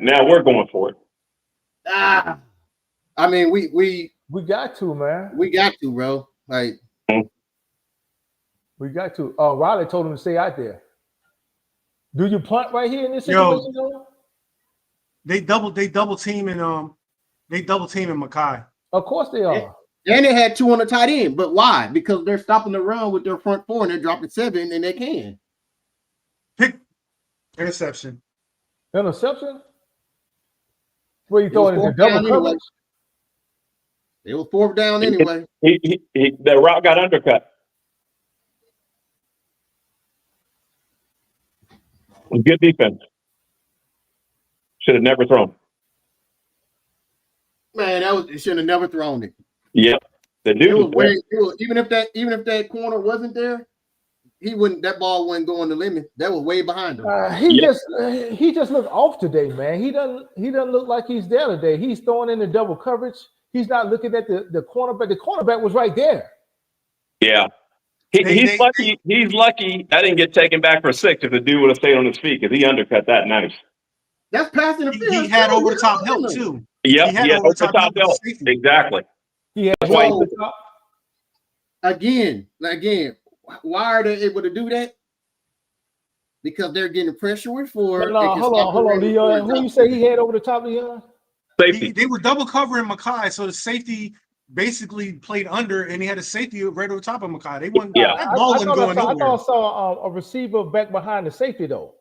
[SPEAKER 1] I mean, we
[SPEAKER 2] got to, man.
[SPEAKER 1] We got to, bro. Like
[SPEAKER 2] we got to. Riley told him to stay out there. Do you punt right here in this situation?
[SPEAKER 3] They double team and Makai.
[SPEAKER 2] Of course they are.
[SPEAKER 1] And they had 2 on the tight end, but why? Because they're stopping the run with their front 4 and they're dropping 7, and they can.
[SPEAKER 3] Pick interception.
[SPEAKER 2] Interception? Where you throwing into double coverage?
[SPEAKER 1] It was 4th down anyway.
[SPEAKER 5] The route got undercut. Good defense. Should have never thrown.
[SPEAKER 1] Man, they should have never thrown it.
[SPEAKER 5] Yep.
[SPEAKER 1] Even if that corner wasn't there, that ball wasn't going the limit. That was way behind him.
[SPEAKER 2] He just looked off today, man. He doesn't look like he's there today. He's throwing in the double coverage. He's not looking at the cornerback. The cornerback was right there.
[SPEAKER 5] Yeah. He's lucky. He's lucky that didn't get taken back for 6 if the dude would have stayed on his feet because he undercut that nice.
[SPEAKER 1] That's passing the field.
[SPEAKER 3] He had over the top help too.
[SPEAKER 5] Yep. He had over the top help. Exactly.
[SPEAKER 2] He had over the top.
[SPEAKER 1] Again, why are they able to do that? Because they're getting pressure with 4.
[SPEAKER 2] Hold on, Leon. Who you say he had over the top, Leon?
[SPEAKER 5] Safety.
[SPEAKER 3] They were double covering Makai, so the safety basically played under, and he had a safety right over top of Makai. They won.
[SPEAKER 2] Yeah.
[SPEAKER 3] That ball wasn't going nowhere.
[SPEAKER 2] I thought I saw a receiver back behind the safety though.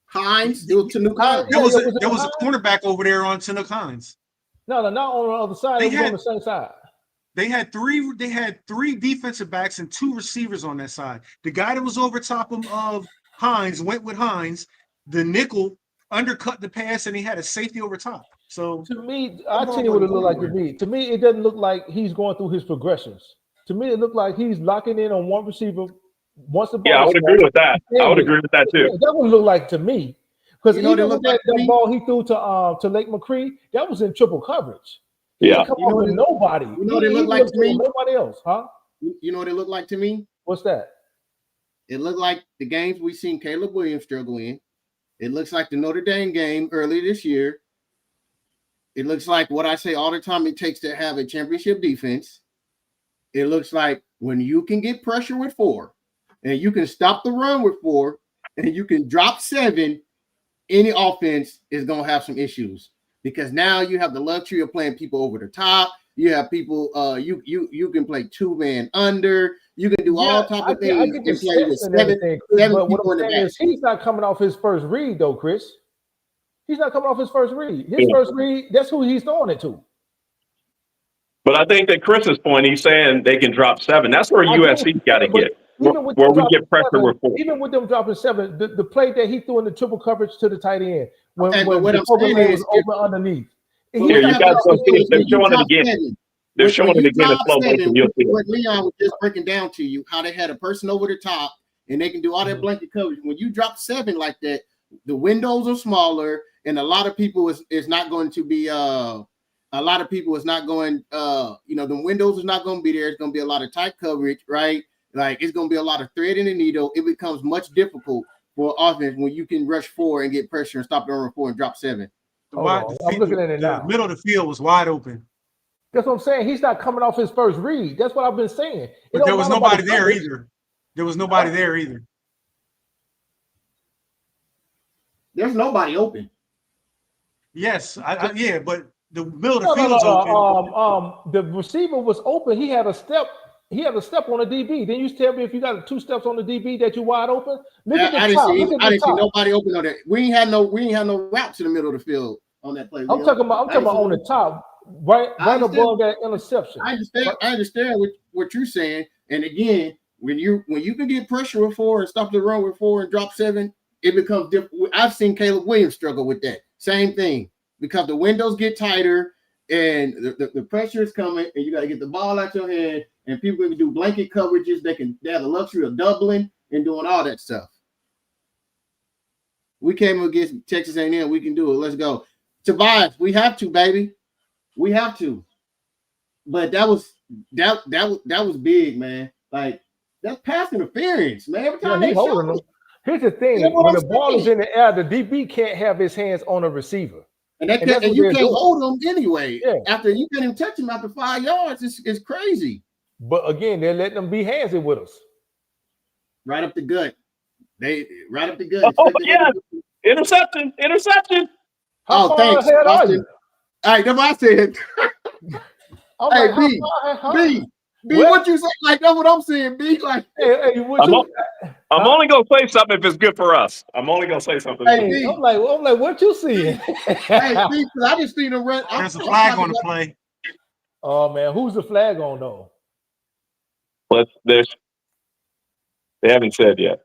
[SPEAKER 1] Hines, it was Tanuk Hines.
[SPEAKER 3] There was a cornerback over there on Tanuk Hines.
[SPEAKER 2] No, not on the other side. It was on the same side.
[SPEAKER 3] They had three defensive backs and 2 receivers on that side. The guy that was over top of Hines went with Hines. The nickel undercut the pass, and he had a safety over top. So
[SPEAKER 2] to me, I'll tell you what it looked like to me. To me, it doesn't look like he's going through his progressions. To me, it looked like he's locking in on one receiver. Once the ball
[SPEAKER 5] I would agree with that. I would agree with that too.
[SPEAKER 2] That would look like to me. Because even with that ball he threw to Lake McCree, that was in triple coverage. He didn't come off with nobody.
[SPEAKER 1] You know what it looked like to me?
[SPEAKER 2] Nobody else, huh?
[SPEAKER 1] You know what it looked like to me?
[SPEAKER 2] What's that?
[SPEAKER 1] It looked like the games we've seen Caleb Williams struggle in. It looks like the Notre Dame game earlier this year. It looks like what I say all the time it takes to have a championship defense. It looks like when you can get pressure with 4 and you can stop the run with 4 and you can drop 7, any offense is going to have some issues because now you have the luxury of playing people over the top. You have people, you can play 2-man under. You can do all type of things. You can play with 7 people in the back.
[SPEAKER 2] He's not coming off his first read, though, Chris. He's not coming off his first read. His first read, that's who he's throwing it to.
[SPEAKER 5] But I think that Chris's point, he's saying they can drop 7. That's where USC got to get, where we get pressure
[SPEAKER 2] 7,
[SPEAKER 5] with 4.
[SPEAKER 2] Even with them dropping 7, the play that he threw in the triple coverage to the tight end when
[SPEAKER 1] what
[SPEAKER 2] the
[SPEAKER 1] I'm saying
[SPEAKER 2] overlay
[SPEAKER 1] is,
[SPEAKER 2] was open underneath.
[SPEAKER 5] Here, you guys go see it. They're showing it again. They're showing it again in slow motion. You'll see
[SPEAKER 1] what
[SPEAKER 5] it.
[SPEAKER 1] Leon was just breaking down to you, how they had a person over the top and they can do all that blanket coverage. When you drop 7 like that, the windows are smaller, and a lot of people is not going to be the windows is not going to be there. It's going to be a lot of tight coverage, right? Like it's going to be a lot of thread in the needle. It becomes much difficult for offense when you can rush 4 and get pressure and stop the run 4 and drop 7.
[SPEAKER 2] I'm looking at it now.
[SPEAKER 3] The middle of the field was wide open.
[SPEAKER 2] That's what I'm saying. He's not coming off his first read. That's what I've been saying.
[SPEAKER 3] But there was nobody there either. There was nobody there either.
[SPEAKER 1] There's nobody open.
[SPEAKER 3] Yes, yeah, but the middle of the field was open.
[SPEAKER 2] The receiver was open. He had a step. He had a step on the DB. Then you tell me if you got 2 steps on the DB that you wide open. Look at the
[SPEAKER 1] I
[SPEAKER 2] top.
[SPEAKER 1] didn't see nobody open on that. We ain't had no routes to the middle of the field on that play.
[SPEAKER 2] I'm talking about on the top, right above that interception.
[SPEAKER 1] I understand what you're saying. And again, when you can get pressure with 4 and stop the run with 4 and drop 7, it becomes difficult. I've seen Caleb Williams struggle with that. Same thing, because the windows get tighter and the pressure is coming, and you got to get the ball out your hand. And people can do blanket coverages. They have the luxury of doubling and doing all that stuff. We came against Texas A&M. We can do it. Let's go. Tobias, we have to, baby. We have to. But that was big, man. Like, that's pass interference, man. Every time they holding them.
[SPEAKER 2] Here's the thing: when the ball is in the air, the DB can't have his hands on a receiver,
[SPEAKER 1] and you can't hold them anyway. Yeah. After you can't even touch him after 5 yards, it's crazy.
[SPEAKER 2] But again, they're letting them be handsy with us.
[SPEAKER 1] Right up the gut. Right up the gut.
[SPEAKER 5] Oh yeah, interception.
[SPEAKER 2] How far
[SPEAKER 1] thanks,
[SPEAKER 2] ahead
[SPEAKER 1] Austin. All right, that's what I said. Hey, B, what you say? Like, that's what I'm saying, B. Like,
[SPEAKER 5] I'm only gonna say something if it's good for us. I'm only gonna say something.
[SPEAKER 2] Hey, B. I'm like, what you seeing?
[SPEAKER 1] Hey, B, I just seen him run.
[SPEAKER 3] There's a flag on the play.
[SPEAKER 2] Oh man, who's the flag on though?
[SPEAKER 5] They haven't said yet.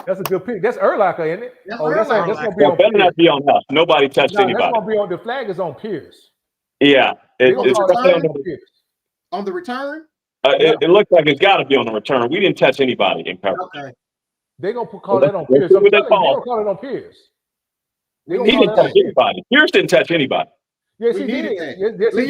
[SPEAKER 2] That's a good pick. That's Urlacher, isn't it?
[SPEAKER 1] That's gonna be
[SPEAKER 5] on better not be on us. Nobody touched anybody.
[SPEAKER 2] That's gonna be on the flag is on Pierce.
[SPEAKER 5] Yeah, it's
[SPEAKER 1] on the return.
[SPEAKER 5] It looks like it's got to be on the return. We didn't touch anybody in coverage.
[SPEAKER 1] Okay.
[SPEAKER 2] They're gonna call that on Pierce. They're gonna call it on Pierce.
[SPEAKER 5] He didn't touch anybody. Pierce didn't touch anybody.
[SPEAKER 2] Yes, he did. Yes, he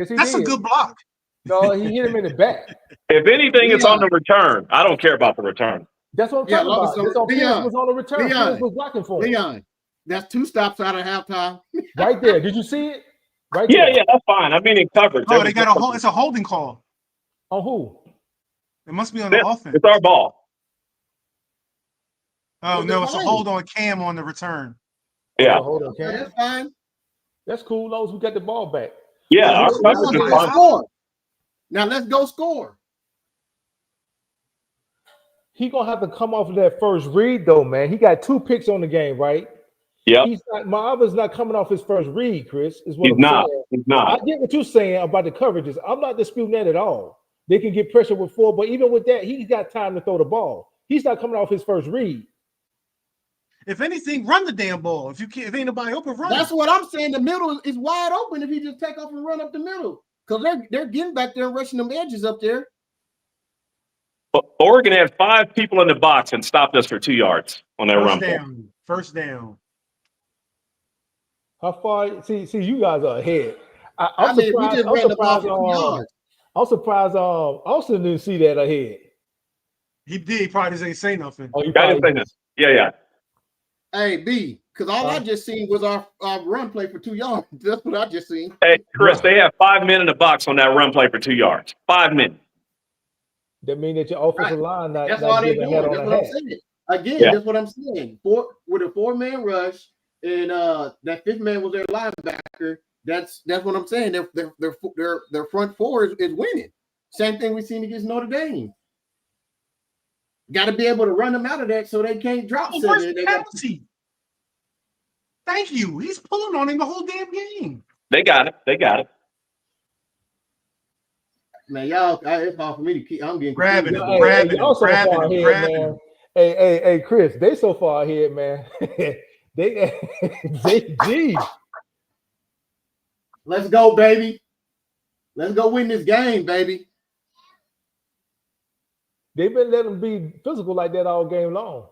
[SPEAKER 2] did.
[SPEAKER 3] That's a good block.
[SPEAKER 2] No, he hit him in the back.
[SPEAKER 5] If anything, it's on the return. I don't care about the return.
[SPEAKER 2] That's what I'm talking about. Pierce was on the return. Pierce was blocking for him.
[SPEAKER 1] Leon, that's 2 stops out of halftime.
[SPEAKER 2] Right there. Did you see it? Right
[SPEAKER 5] there. Yeah, that's fine. I mean, in coverage.
[SPEAKER 3] Oh, they got it's a holding call.
[SPEAKER 2] On who?
[SPEAKER 3] It must be on the offense.
[SPEAKER 5] It's our ball.
[SPEAKER 3] Oh, no, it's a hold on Cam on the return.
[SPEAKER 5] Yeah.
[SPEAKER 2] Hold on, Cam.
[SPEAKER 1] That's fine.
[SPEAKER 2] That's cool. Those who got the ball back.
[SPEAKER 5] Yeah, our coverage is fine.
[SPEAKER 1] Now let's go score.
[SPEAKER 2] He gonna have to come off of that first read though, man. He got 2 picks on the game, right?
[SPEAKER 5] Yeah.
[SPEAKER 2] Ma'ava's not coming off his first read, Chris. Is what
[SPEAKER 5] He's not.
[SPEAKER 2] I get what you're saying about the coverages. I'm not disputing that at all. They can get pressure with 4, but even with that, he's got time to throw the ball. He's not coming off his first read.
[SPEAKER 3] If anything, run the damn ball. If ain't nobody open, run.
[SPEAKER 1] That's what I'm saying. The middle is wide open if you just take off and run up the middle. Because they're getting back there and rushing them edges up there.
[SPEAKER 5] Oregon had 5 people in the box and stopped us for 2 yards on that run.
[SPEAKER 3] First down.
[SPEAKER 2] How far? See, you guys are ahead.
[SPEAKER 1] I'm
[SPEAKER 2] surprised. Austin didn't see that ahead.
[SPEAKER 3] He did. He probably didn't say nothing.
[SPEAKER 5] I didn't say this. Yeah.
[SPEAKER 1] Hey, B, because all I just seen was our run play for 2 yards. That's what I just seen.
[SPEAKER 5] Hey, Chris, they have 5 men in the box on that run play for 2 yards. 5 men.
[SPEAKER 2] That means that your offensive line not.
[SPEAKER 1] That's all they're doing. That's what I'm saying. Again, that's what I'm saying. With a 4-man rush, and that 5th man was their linebacker. That's what I'm saying. Their front 4 is winning. Same thing we've seen against Notre Dame. Got to be able to run them out of that so they can't drop 7.
[SPEAKER 3] Thank you. He's pulling on him the whole damn game.
[SPEAKER 5] They got it.
[SPEAKER 1] Man, y'all, it's hard for me to keep. I'm getting
[SPEAKER 3] Grabbing
[SPEAKER 1] confused.
[SPEAKER 3] it, grabbing
[SPEAKER 2] y'all
[SPEAKER 3] it,
[SPEAKER 2] so far
[SPEAKER 3] grabbing it,
[SPEAKER 2] ahead,
[SPEAKER 3] grabbing
[SPEAKER 2] man.
[SPEAKER 3] it.
[SPEAKER 2] Hey, Chris, they so far ahead, man. they geez.
[SPEAKER 1] Let's go, baby. Let's go win this game, baby.
[SPEAKER 2] They've been letting them be physical like that all game long.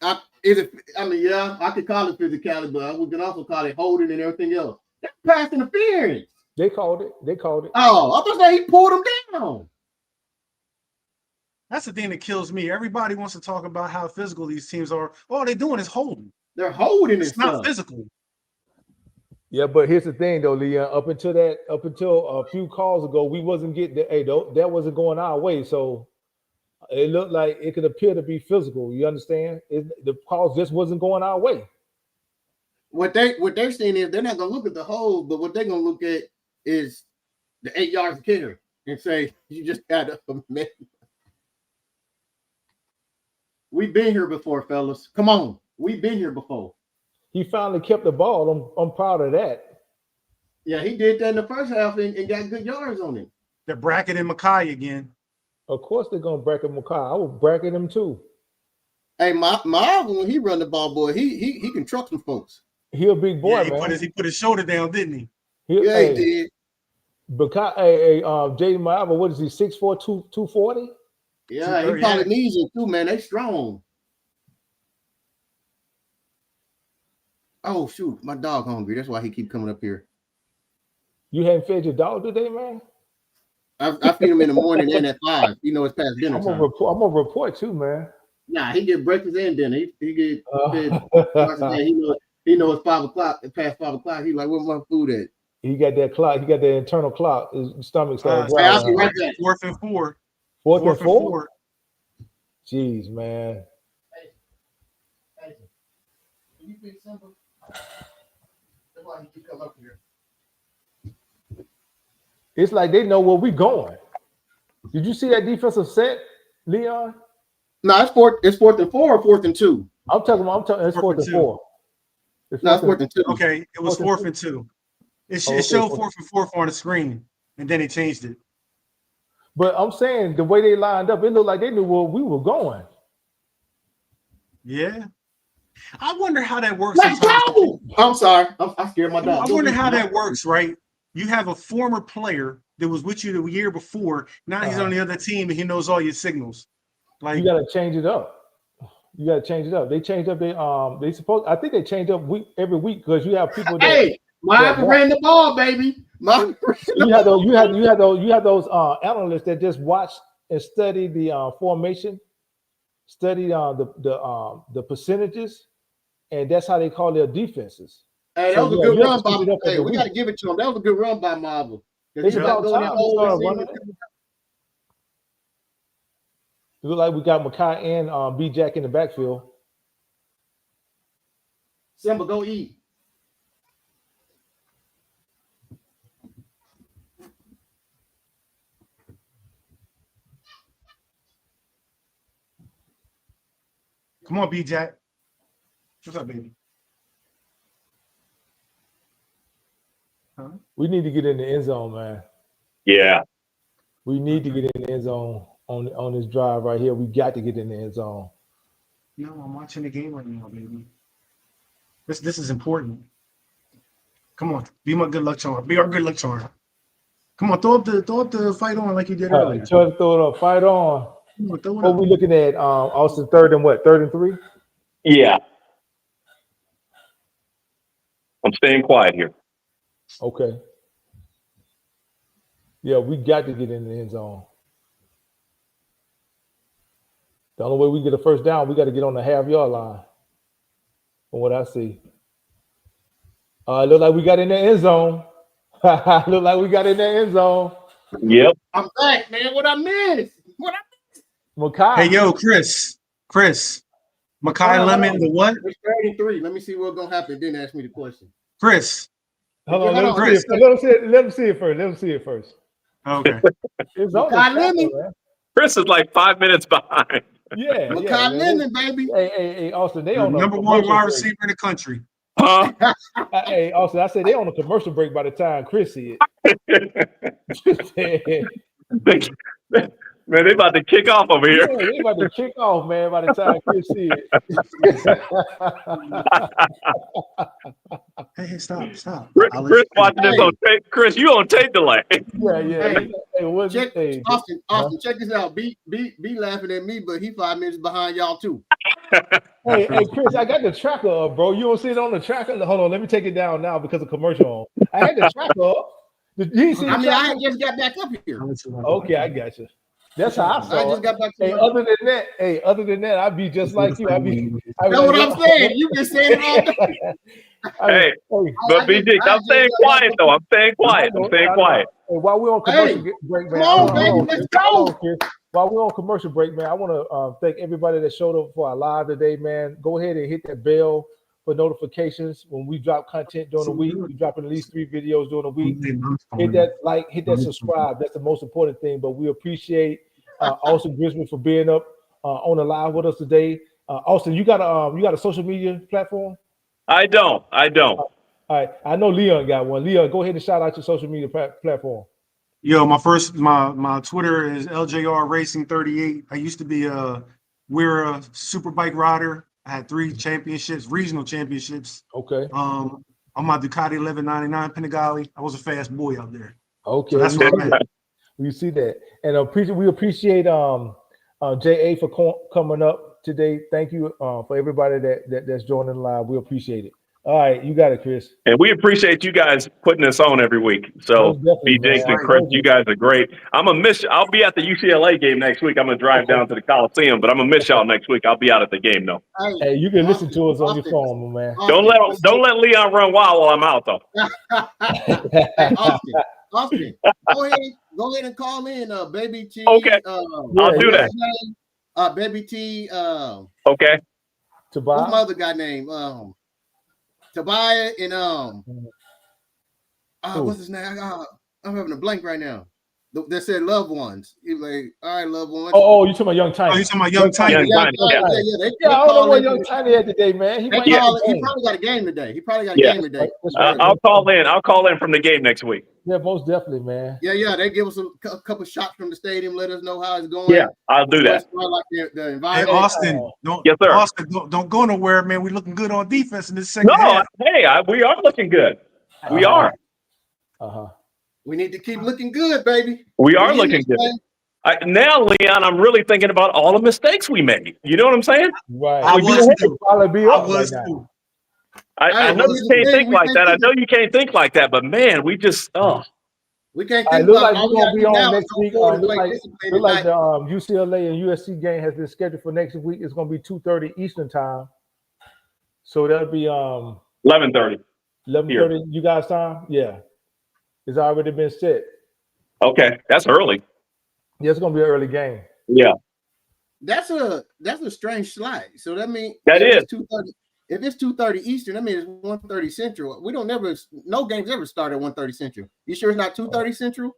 [SPEAKER 1] I mean, yeah, I could call it physicality, but we can also call it holding and everything else. That's pass interference.
[SPEAKER 2] They called it.
[SPEAKER 1] Oh, I thought he pulled him down.
[SPEAKER 3] That's the thing that kills me. Everybody wants to talk about how physical these teams are. All they're doing is holding.
[SPEAKER 1] They're holding
[SPEAKER 3] It's not physical.
[SPEAKER 2] Yeah, but here's the thing, though, Leon. Up until a few calls ago, we wasn't getting that wasn't going our way. So it looked like it could appear to be physical. You understand? The calls just wasn't going our way.
[SPEAKER 1] What they're saying is they're not gonna look at the hole, but what they're gonna look at is the 8 yards kicker and say you just got a man. We've been here before, fellas. Come on, we've been here before.
[SPEAKER 2] He finally kept the ball. I'm proud of that.
[SPEAKER 1] Yeah, he did that in the first half and got good yards on him.
[SPEAKER 3] They're bracketing Makai again.
[SPEAKER 2] Of course they're gonna bracket Makai. I would bracket him too.
[SPEAKER 1] Hey, Marvin, when he run the ball, boy, he can truck some folks.
[SPEAKER 2] He a big boy,
[SPEAKER 3] Yeah,
[SPEAKER 2] man.
[SPEAKER 3] he put his shoulder down, didn't he?
[SPEAKER 1] He did.
[SPEAKER 2] Makai, Jaden Marvin, what is he? 6'4", 240?
[SPEAKER 1] Yeah, he probably needs it too, man. They strong. Oh shoot, my dog hungry. That's why he keep coming up here.
[SPEAKER 2] You hadn't fed your dog today, man?
[SPEAKER 1] I feed him in the morning and at 5. You know it's past dinner time.
[SPEAKER 2] I'm gonna report too, man.
[SPEAKER 1] Nah, he get breakfast and dinner. He get fed. He know it's 5 o'clock. Past 5 o'clock. He like, where's my food at?
[SPEAKER 2] He got that clock. He got that internal clock. His stomach started
[SPEAKER 1] I'll be
[SPEAKER 2] growling.
[SPEAKER 1] right back.
[SPEAKER 3] 4th and 4.
[SPEAKER 2] Fourth and four? Jeez, man.
[SPEAKER 1] Hey, can you feed Simba? That's why he keep coming up here.
[SPEAKER 2] It's like they know where we going. Did you see that defensive set, Leon?
[SPEAKER 1] No, it's 4th and 4 or 4th and 2.
[SPEAKER 2] I'm talking. It's 4th and 4.
[SPEAKER 1] No, it's 4th and 2.
[SPEAKER 3] Okay, it was 4th and 2. It showed 4th and 4 on the screen, and then they changed it.
[SPEAKER 2] But I'm saying the way they lined up, it looked like they knew where we were going.
[SPEAKER 3] Yeah. I wonder how that works.
[SPEAKER 1] Let's go! I'm sorry. I scared my dog.
[SPEAKER 3] I wonder how that works, right? You have a former player that was with you the year before. Now he's on the other team, and he knows all your signals. Like
[SPEAKER 2] you got to change it up. They changed up. I think they change up every week because you have people that.
[SPEAKER 1] Hey, Marvin ran the ball, baby.
[SPEAKER 2] You have those analysts that just watch and study the formation, study the percentages, and that's how they call their defenses.
[SPEAKER 1] Hey, that was a good run by. Hey, we got to give it to him. That was a good run by Marvel.
[SPEAKER 2] It's about time we start running. It look like we got Makai and B-Jack in the backfield.
[SPEAKER 1] Simba, go eat.
[SPEAKER 3] Come on, B-Jack. What's up, baby? Huh?
[SPEAKER 2] We need to get in the end zone, man.
[SPEAKER 5] Yeah.
[SPEAKER 2] We need to get in the end zone on this drive right here. We got to get in the end zone.
[SPEAKER 3] No, I'm watching the game right now, baby. This is important. Come on, be my good luck charm. Be our good luck charm. Come on, throw up the fight on like you did earlier.
[SPEAKER 2] Try to throw it up. Fight on.
[SPEAKER 3] What
[SPEAKER 2] are we looking at? Austin, 3rd and what? 3rd and 3?
[SPEAKER 5] Yeah. I'm staying quiet here.
[SPEAKER 2] Okay. Yeah, we got to get in the end zone. The only way we get a first down, we got to get on the half-yard line. From what I see. Look like we got in the end zone. Look like we got in the end zone.
[SPEAKER 5] Yep.
[SPEAKER 1] I'm back, man. What I missed?
[SPEAKER 2] Makai.
[SPEAKER 3] Hey, yo, Chris. Makai Lemon, the what?
[SPEAKER 1] It's 33. Let me see what's going to happen. Then ask me the question.
[SPEAKER 3] Chris.
[SPEAKER 2] Hold on, let him see it first.
[SPEAKER 3] Okay.
[SPEAKER 2] It's on
[SPEAKER 5] Chris is like 5 minutes behind.
[SPEAKER 2] Yeah.
[SPEAKER 1] Makai Lemon, baby.
[SPEAKER 2] Hey, Austin, they on
[SPEAKER 3] number one wide receiver in the country.
[SPEAKER 5] Huh?
[SPEAKER 2] Hey, Austin, I said they on a commercial break by the time Chris see it.
[SPEAKER 5] Man, they about to kick off over here.
[SPEAKER 2] Yeah, they about to kick off, man, by the time Chris see it.
[SPEAKER 3] Hey, stop.
[SPEAKER 5] Chris watching this on tape. Chris, you on tape delay.
[SPEAKER 2] Yeah.
[SPEAKER 1] Hey, Austin, check this out. Be laughing at me, but he 5 minutes behind y'all too.
[SPEAKER 2] Hey, Chris, I got the tracker up, bro. You don't see it on the tracker? Hold on, let me take it down now because of commercial on. I had the tracker up.
[SPEAKER 1] I just got back up here.
[SPEAKER 2] Okay, I got you. That's how I saw
[SPEAKER 1] just got back to
[SPEAKER 2] other than that, I'd be just like you.
[SPEAKER 1] That's what I'm saying. You've been saying it all day.
[SPEAKER 5] Hey, but BG, I'm staying quiet though. I'm staying quiet. Hey,
[SPEAKER 2] while we're on commercial break, man.
[SPEAKER 1] Come on, baby, let's go.
[SPEAKER 2] While we're on commercial break, man, I want to thank everybody that showed up for our live today, man. Go ahead and hit that bell for notifications when we drop content during the week. We dropping at least 3 videos during the week. Hit that like, hit that subscribe. That's the most important thing. But we appreciate Austin Grisman for being up on the live with us today. Austin, you got a social media platform?
[SPEAKER 5] I don't.
[SPEAKER 2] All right, I know Leon got one. Leon, go ahead and shout out your social media platform.
[SPEAKER 3] Yo, my Twitter is LJR Racing 38. I used to be we're a super bike rider. I had 3 championships, regional championships.
[SPEAKER 2] Okay.
[SPEAKER 3] On my Ducati 1199 Panigale. I was a fast boy out there.
[SPEAKER 2] Okay.
[SPEAKER 3] So that's what I'm at.
[SPEAKER 2] We see that. And we appreciate JA for coming up today. Thank you for everybody that's joining live. We appreciate it. All right, you got it, Chris.
[SPEAKER 5] And we appreciate you guys putting this on every week. So, BJ and Chris, you guys are great. I'm going to miss you. I'll be at the UCLA game next week. I'm going to drive down to the Coliseum, but I'm going to miss y'all next week. I'll be out at the game, though.
[SPEAKER 2] Hey, you can listen to us on your phone, man.
[SPEAKER 5] Don't let Leon run wild while I'm out, though.
[SPEAKER 1] Austin, go ahead and call in, Baby T.
[SPEAKER 5] Okay, I'll do that.
[SPEAKER 1] Baby T.
[SPEAKER 5] Okay.
[SPEAKER 2] Tobias.
[SPEAKER 1] What's my other guy name? Tobias and what's his name? I'm having a blank right now. They said loved ones. He's like, all right, loved ones.
[SPEAKER 2] Oh, you talking about Young Tiny?
[SPEAKER 3] Oh, you talking about Young Tiny?
[SPEAKER 2] I don't know what Young Tiny had today, man. He probably
[SPEAKER 1] got a game today.
[SPEAKER 5] I'll call in. I'll call in from the game next week.
[SPEAKER 2] Yeah, most definitely, man.
[SPEAKER 1] Yeah. They give us a couple shots from the stadium. Let us know how it's going.
[SPEAKER 5] Yeah, I'll do that.
[SPEAKER 1] Like the
[SPEAKER 3] Hey,
[SPEAKER 1] environment.
[SPEAKER 3] Austin, don't go nowhere, man. We're looking good on defense in this second half.
[SPEAKER 5] Hey, we are looking good. We are.
[SPEAKER 1] We need to keep looking good, baby.
[SPEAKER 5] We are looking good. Now, Leon, I'm really thinking about all the mistakes we made. You know what I'm saying?
[SPEAKER 2] Right.
[SPEAKER 3] I was too.
[SPEAKER 5] I know you can't think like that. I know you can't think like that, but man, we just
[SPEAKER 1] we can't think
[SPEAKER 2] look like we're gonna be on next week. Look like the UCLA and USC game has been scheduled for next week. It's gonna be 2:30 Eastern time. So that'll be
[SPEAKER 5] 11:30.
[SPEAKER 2] 11:30 you guys' time? Yeah. It's already been set.
[SPEAKER 5] Okay, that's early.
[SPEAKER 2] Yeah, it's gonna be an early game.
[SPEAKER 5] Yeah.
[SPEAKER 1] That's a strange slide. So that means
[SPEAKER 5] that is
[SPEAKER 1] 2:30. If it's 2:30 Eastern, that means it's 1:30 Central. No games ever start at 1:30 Central. You sure it's not 2:30 Central?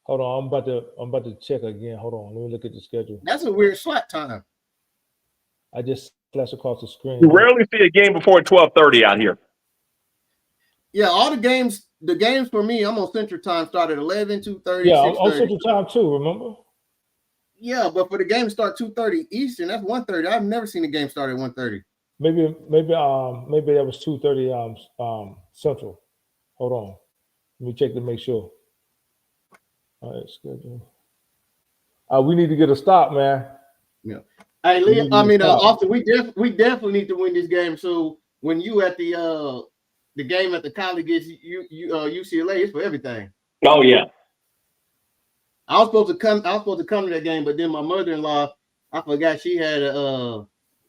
[SPEAKER 2] Hold on, I'm about to check again. Hold on, let me look at the schedule.
[SPEAKER 1] That's a weird slot time.
[SPEAKER 2] I just flashed across the screen.
[SPEAKER 5] You rarely see a game before 12:30 out here.
[SPEAKER 1] Yeah, all the games for me, I'm on Central Time, start at 11, 2:30.
[SPEAKER 2] Yeah, I'm on Central Time too, remember?
[SPEAKER 1] Yeah, but for the game to start 2:30 Eastern, that's 1:30. I've never seen a game start at 1:30.
[SPEAKER 2] Maybe that was 2:30 Central. Hold on. Let me check to make sure. All right, schedule. We need to get a stop, man.
[SPEAKER 1] Yeah. Hey, Lee, Austin, we definitely need to win this game. So when you at the game at the college gets UCLA, it's for everything.
[SPEAKER 5] Oh yeah.
[SPEAKER 1] I was supposed to come to that game, but then my mother-in-law, I forgot she was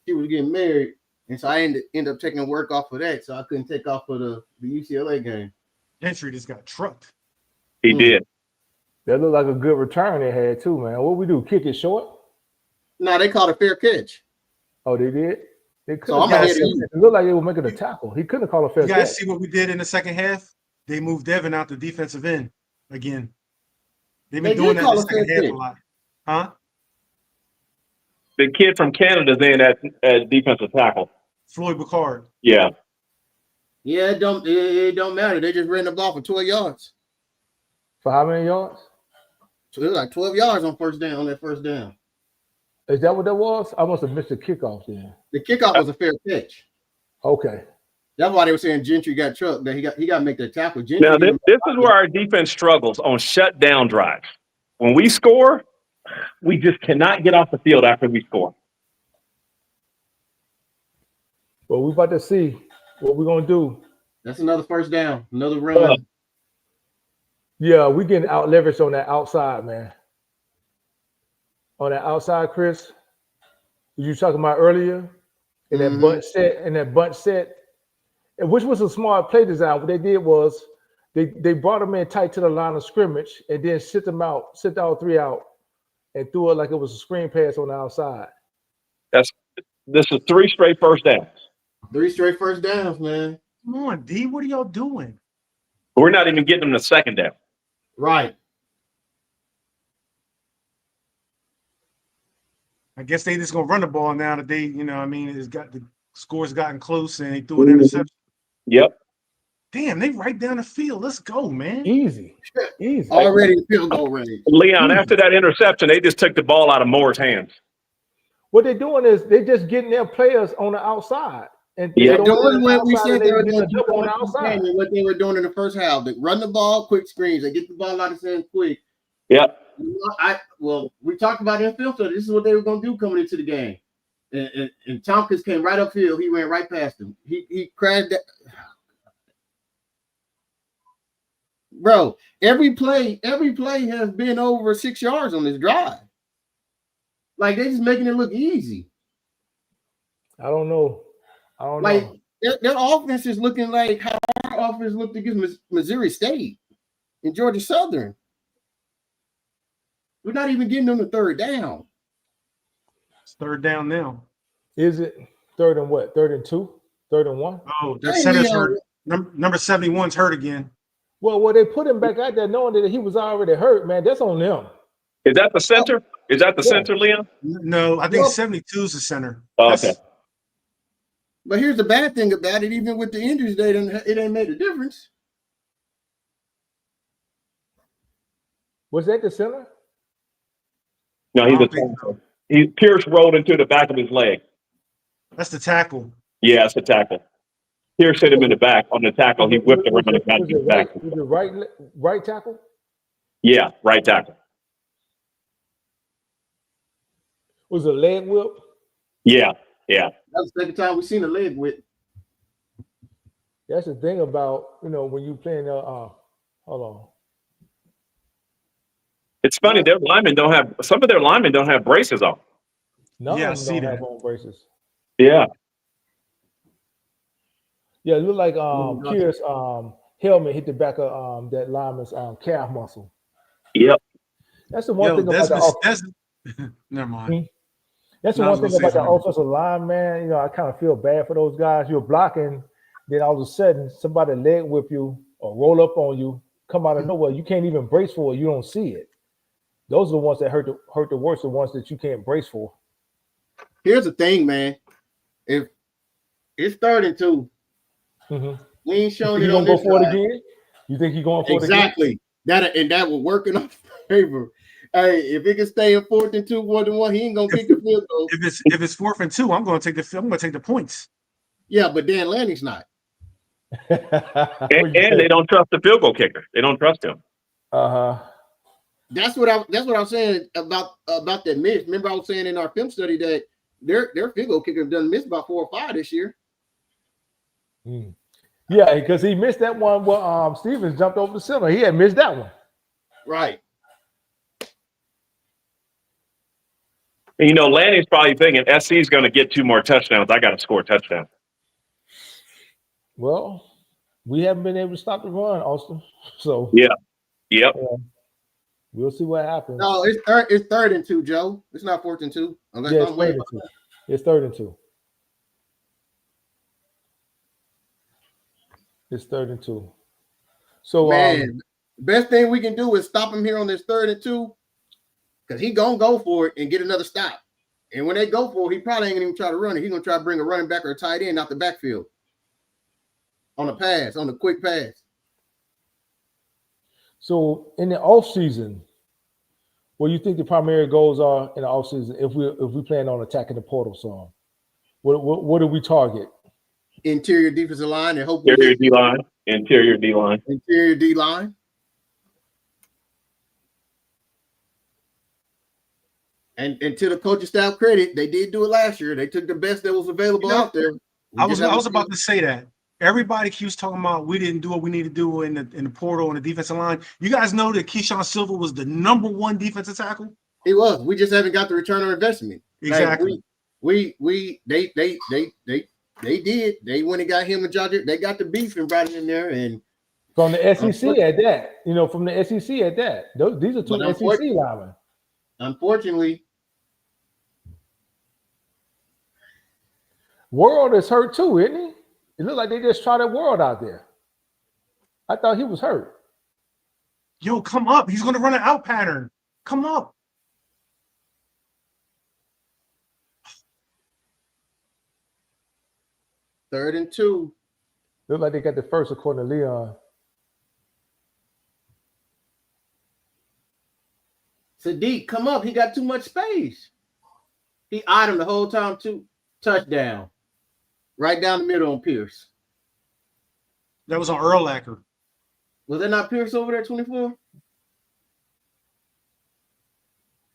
[SPEAKER 1] getting married, and so I ended up taking work off for that, so I couldn't take off for the UCLA game.
[SPEAKER 3] Gentry just got trucked.
[SPEAKER 5] He did.
[SPEAKER 2] That looked like a good return they had too, man. What we do? Kick it short?
[SPEAKER 1] No, they called a fair catch.
[SPEAKER 2] Oh, they did? It
[SPEAKER 3] looked
[SPEAKER 2] like they were making a tackle. He couldn't call a fair catch.
[SPEAKER 3] You guys see what we did in the second half? They moved Devin out the defensive end again. They've been doing that in the second half a lot. Huh?
[SPEAKER 5] The kid from Canada's in at defensive tackle.
[SPEAKER 3] Floyd Bacard.
[SPEAKER 5] Yeah.
[SPEAKER 1] Yeah, it don't matter. They just ran the ball for 12 yards.
[SPEAKER 2] For how many yards?
[SPEAKER 1] So it was like 12 yards on that first down.
[SPEAKER 2] Is that what that was? I must have missed the kickoff then.
[SPEAKER 1] The kickoff was a fair catch.
[SPEAKER 2] Okay.
[SPEAKER 1] That's why they were saying Gentry got trucked. That he got to make that tackle. Gentry
[SPEAKER 5] Now, this is where our defense struggles on shutdown drives. When we score, we just cannot get off the field after we score.
[SPEAKER 2] Well, we're about to see what we're going to do.
[SPEAKER 1] That's another first down, another run.
[SPEAKER 2] Yeah, we getting out leveraged on that outside, man. On that outside, Chris, you talking about earlier in that bunch set, and which was a smart play design. What they did was they brought them in tight to the line of scrimmage and then sent all three out, and threw it like it was a screen pass on the outside.
[SPEAKER 5] This is 3 straight first downs.
[SPEAKER 1] 3 straight first downs, man.
[SPEAKER 3] Come on, D. What are y'all doing?
[SPEAKER 5] We're not even getting them the second down.
[SPEAKER 1] Right.
[SPEAKER 3] I guess they just gonna run the ball now that they, it's got the scores gotten close and they threw an interception.
[SPEAKER 5] Yep.
[SPEAKER 3] Damn, they right down the field. Let's go, man.
[SPEAKER 2] Easy.
[SPEAKER 1] Already in field goal range.
[SPEAKER 5] Leon, after that interception, they just took the ball out of Moore's hands.
[SPEAKER 2] What they're doing is they're just getting their players on the outside. And
[SPEAKER 1] Doing what we said they were doing on the outside. What they were doing in the first half. They run the ball, quick screens. They get the ball out of hands quick.
[SPEAKER 5] Yep.
[SPEAKER 1] We talked about in film, so this is what they were going to do coming into the game. And Tompkins came right upfield. He ran right past him. He crashed that. Bro, every play has been over 6 yards on this drive. Like, they just making it look easy.
[SPEAKER 2] I don't know.
[SPEAKER 1] Their offense is looking like how our offense looked against Missouri State and Georgia Southern. We're not even getting them to third down.
[SPEAKER 3] It's third down now.
[SPEAKER 2] Is it third and what? 3rd and 2? 3rd and 1?
[SPEAKER 3] Oh, the center's hurt. Number 71's hurt again.
[SPEAKER 2] Well, they put him back out there knowing that he was already hurt, man. That's on them.
[SPEAKER 5] Is that the center? Is that the center, Leon?
[SPEAKER 3] No, I think 72 is the center.
[SPEAKER 5] Okay.
[SPEAKER 1] But here's the bad thing about it. Even with the injuries, it ain't made a difference.
[SPEAKER 2] Was that the center?
[SPEAKER 5] No, he's a tackle. Pierce rolled into the back of his leg.
[SPEAKER 3] That's the tackle.
[SPEAKER 5] Yeah, it's the tackle. Pierce hit him in the back on the tackle. He whipped around and got him back.
[SPEAKER 2] Was it right tackle?
[SPEAKER 5] Yeah, right tackle.
[SPEAKER 2] Was it a leg whip?
[SPEAKER 5] Yeah.
[SPEAKER 1] That's the second time we've seen a leg whip.
[SPEAKER 2] That's the thing about, when you playing hold on.
[SPEAKER 5] It's funny, some of their linemen don't have braces on.
[SPEAKER 2] No,
[SPEAKER 3] yeah, I see that.
[SPEAKER 2] Have on braces.
[SPEAKER 5] Yeah.
[SPEAKER 2] Yeah, it looked like Pierce helmet hit the back of that lineman's calf muscle.
[SPEAKER 5] Yep.
[SPEAKER 2] That's the one thing about the
[SPEAKER 3] never mind.
[SPEAKER 2] That's the one thing about the offensive line, man. I kind of feel bad for those guys. You're blocking, then all of a sudden somebody leg whip you or roll up on you, come out of nowhere. You can't even brace for it. You don't see it. Those are the ones that hurt the worst, the ones that you can't brace for.
[SPEAKER 1] Here's the thing, man. If it's 3rd and 2, we ain't showing it on this.
[SPEAKER 2] Go for it again? You think he's going for it again?
[SPEAKER 1] Exactly. That will work in our favor. Hey, if it can stay in 4th and 2, 1 and 1, he ain't gonna kick the field goal.
[SPEAKER 3] If it's 4th and 2, I'm gonna take the points.
[SPEAKER 1] Yeah, but Dan Lanning's not.
[SPEAKER 5] and they don't trust the field goal kicker. They don't trust him.
[SPEAKER 1] That's what I'm saying about that miss. Remember, I was saying in our film study that their field goal kicker done missed about 4 or 5 this year.
[SPEAKER 2] Yeah, because he missed that one where Stevens jumped over the center. He had missed that one.
[SPEAKER 1] Right.
[SPEAKER 5] And Lanning's probably thinking SC is going to get 2 more touchdowns. I got to score a touchdown.
[SPEAKER 2] Well, we haven't been able to stop the run, Austin. So
[SPEAKER 5] Yep.
[SPEAKER 2] We'll see what happens.
[SPEAKER 1] No, it's 3rd and 2, Joe. It's not 4th and 2. Unless
[SPEAKER 2] it's 3rd and 2. It's 3rd and 2. It's 3rd and 2. So,
[SPEAKER 1] man, best thing we can do is stop him here on this 3rd and 2, because he gonna go for it and get another stop. And when they go for it, he probably ain't gonna even try to run it. He's gonna try to bring a running back or a tight end out the backfield on a pass, on a quick pass.
[SPEAKER 2] So in the offseason, what do you think the primary goals are in the offseason if we plan on attacking the portal some? What do we target?
[SPEAKER 1] Interior defensive line and hopefully
[SPEAKER 5] Interior D line. Interior D line.
[SPEAKER 1] Interior D line. And to the coaching staff credit, they did do it last year. They took the best that was available out there.
[SPEAKER 3] I was about to say that. Everybody keeps talking about we didn't do what we need to do in the portal and the defensive line. You guys know that Keyshawn Silva was the #1 defensive tackle.
[SPEAKER 1] He was. We just haven't got the return on investment.
[SPEAKER 3] Exactly.
[SPEAKER 1] Like they did. They went and got him and Georgia. They got the beef and brought it in there. And
[SPEAKER 2] from the SEC at that, from the SEC at that. These are two SEC linemen.
[SPEAKER 1] Unfortunately,
[SPEAKER 2] World is hurt too, isn't he? It looked like they just tried that World out there. I thought he was hurt.
[SPEAKER 3] Yo, come up. He's going to run an out pattern. Come up.
[SPEAKER 1] Third and 2.
[SPEAKER 2] Look like they got the first according to Leon.
[SPEAKER 1] Sadiq, come up. He got too much space. He eyed him the whole time too. Touchdown. Right down the middle on Pierce.
[SPEAKER 3] That was on Urlacher.
[SPEAKER 1] Was that not Pierce over there, 24?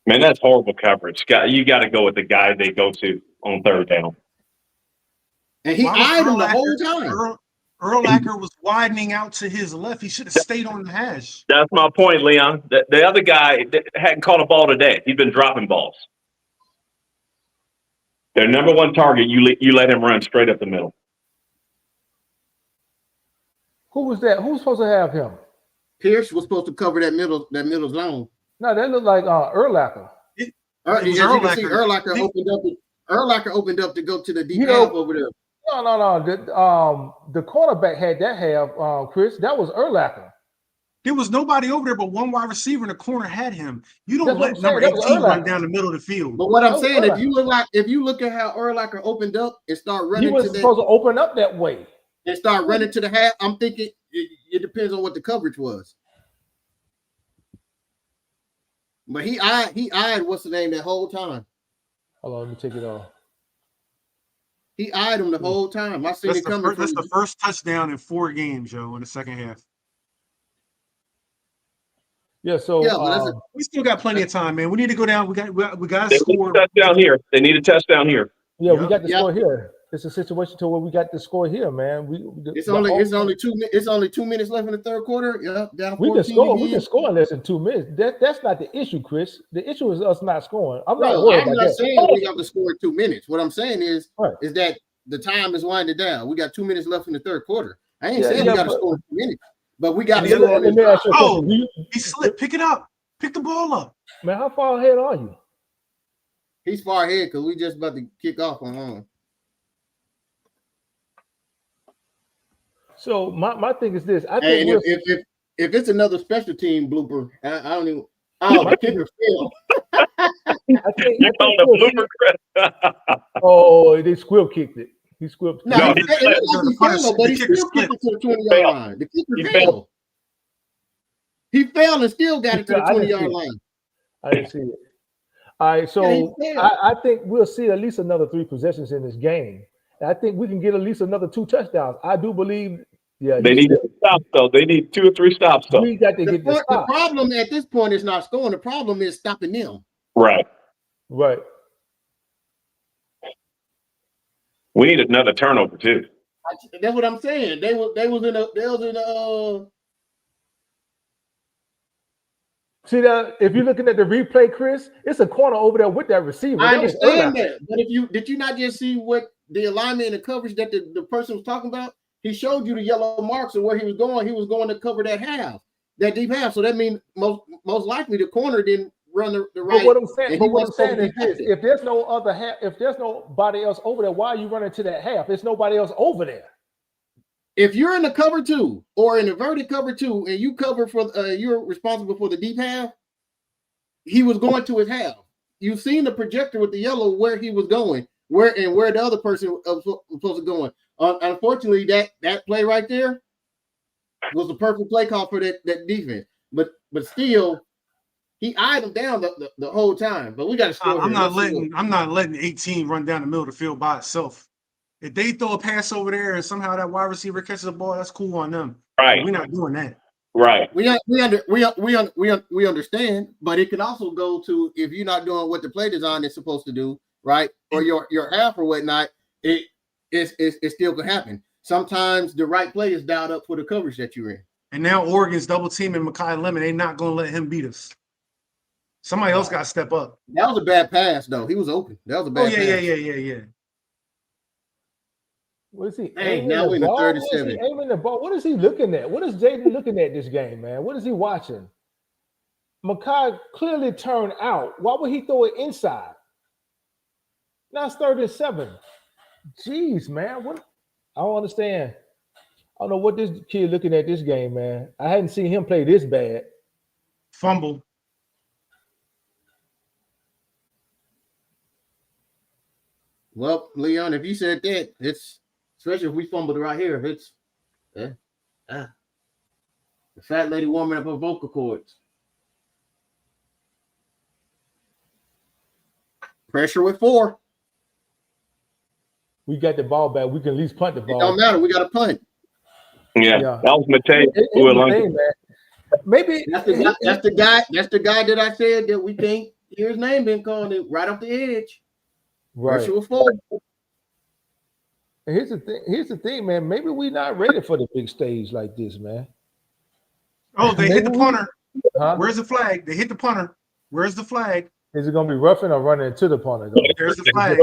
[SPEAKER 5] Man, that's horrible coverage. You got to go with the guy they go to on third down.
[SPEAKER 1] And he eyed him the whole time.
[SPEAKER 3] Urlacher was widening out to his left. He should have stayed on the hash.
[SPEAKER 5] That's my point, Leon. The other guy hadn't caught a ball today. He's been dropping balls. Their #1 target, you let him run straight up the middle.
[SPEAKER 2] Who was that? Who's supposed to have him?
[SPEAKER 1] Pierce was supposed to cover that middle zone.
[SPEAKER 2] No, that looked like Urlacher.
[SPEAKER 1] As you can see, Urlacher opened up to go to the deep half over there.
[SPEAKER 2] No. The cornerback had that half, Chris. That was Urlacher.
[SPEAKER 3] There was nobody over there but one wide receiver in the corner had him. You don't let number 18 run down the middle of the field.
[SPEAKER 1] But what I'm saying, if you look at how Urlacher opened up and start running,
[SPEAKER 2] he was supposed to open up that way
[SPEAKER 1] and start running to the half. I'm thinking it depends on what the coverage was. But he eyed what's the name that whole time.
[SPEAKER 2] Hold on, let me take it off.
[SPEAKER 1] He eyed him the whole time. I seen it coming.
[SPEAKER 3] That's the first touchdown in 4 games, Joe, in the second half.
[SPEAKER 2] Yeah, so
[SPEAKER 3] we still got plenty of time, man. We need to go down. We got to score.
[SPEAKER 5] Touchdown here. They need a touchdown here.
[SPEAKER 2] Yeah, we got the score here. It's a situation to where we got the score here, man.
[SPEAKER 1] It's only 2 minutes left in the third quarter. Yeah, down 14
[SPEAKER 2] we can score in less than 2 minutes. That's not the issue, Chris. The issue is us not scoring. I'm not
[SPEAKER 1] saying we have to score in 2 minutes. What I'm saying is that the time is winding down. We got 2 minutes left in the third quarter. I ain't saying we got to score in 2 minutes, but we got to score.
[SPEAKER 3] He slipped. Pick it up. Pick the ball up.
[SPEAKER 2] Man, how far ahead are you?
[SPEAKER 1] He's far ahead because we just about to kick off on home.
[SPEAKER 2] So my thing is this. I
[SPEAKER 1] think
[SPEAKER 2] if
[SPEAKER 1] it's another special team blooper, I don't even. Oh, my kicker failed.
[SPEAKER 2] Oh, they squib kicked it. He squib.
[SPEAKER 1] No, he failed, but he still kicked it to the 20-yard line. The kicker failed. He failed and still got it to the 20-yard line.
[SPEAKER 2] I didn't see it. All right, so I think we'll see at least another 3 possessions in this game. I think we can get at least another 2 touchdowns. I do believe. Yeah,
[SPEAKER 5] they need to stop though. They need 2 or 3 stops though.
[SPEAKER 2] We got to get the stop.
[SPEAKER 1] The problem at this point is not scoring. The problem is stopping them.
[SPEAKER 5] Right. We need another turnover too.
[SPEAKER 1] That's what I'm saying. They was in a.
[SPEAKER 2] See that if you're looking at the replay, Chris, it's a corner over there with that receiver.
[SPEAKER 1] I understand that, but did you not just see what the alignment and the coverage that the person was talking about? He showed you the yellow marks of where he was going. He was going to cover that half, that deep half. So that means most likely the corner didn't run the right.
[SPEAKER 2] But what I'm saying is this: if there's no other half, if there's nobody else over there, why are you running to that half? There's nobody else over there.
[SPEAKER 1] If you're in the cover 2 or an inverted cover 2 and you cover for you're responsible for the deep half, he was going to his half. You've seen the projector with the yellow where he was going, where the other person was supposed to go. Unfortunately, that play right there was the perfect play call for that defense. But still, he eyed him down the whole time. But we got to score.
[SPEAKER 3] I'm not letting 18 run down the middle of the field by itself. If they throw a pass over there and somehow that wide receiver catches the ball, that's cool on them.
[SPEAKER 5] Right.
[SPEAKER 3] But we're not doing that.
[SPEAKER 5] Right.
[SPEAKER 1] We understand, but it can also go to if you're not doing what the play design is supposed to do, right? Or your half or whatnot, it still could happen. Sometimes the right play is dialed up for the coverage that you're in.
[SPEAKER 3] And now Oregon's double teaming Mekhi Lemon. They're not going to let him beat us. Somebody else got to step up.
[SPEAKER 1] That was a bad pass, though. He was open. That was a bad pass.
[SPEAKER 3] Yeah.
[SPEAKER 2] What is he?
[SPEAKER 1] Hey, now we're in the 37.
[SPEAKER 2] Aiming the ball. What is he looking at? What is Jaden looking at this game, man? What is he watching? Mekhi clearly turned out. Why would he throw it inside? Now it's 3rd and 7. Jeez, man. What? I don't understand. I don't know what this kid looking at this game, man. I hadn't seen him play this bad.
[SPEAKER 3] Fumble.
[SPEAKER 1] Well, Leon, if you said that, it's especially if we fumbled right here, it's the fat lady warming up her vocal cords. Pressure with 4.
[SPEAKER 2] We got the ball back. We can at least punt the ball.
[SPEAKER 1] It don't matter. We got to punt.
[SPEAKER 5] Yeah. That was Matei.
[SPEAKER 2] Maybe
[SPEAKER 1] that's the guy. That's the guy that I said that we think hear his name been called right off the edge.
[SPEAKER 2] Right.
[SPEAKER 1] Pressure with 4.
[SPEAKER 2] And here's the thing, man. Maybe we're not ready for the big stage like this, man.
[SPEAKER 3] Oh, they hit the punter.
[SPEAKER 2] Huh?
[SPEAKER 3] Where's the flag? They hit the punter. Where's the flag?
[SPEAKER 2] Is it going to be roughing or running into the punter? Though?
[SPEAKER 3] There's the flag.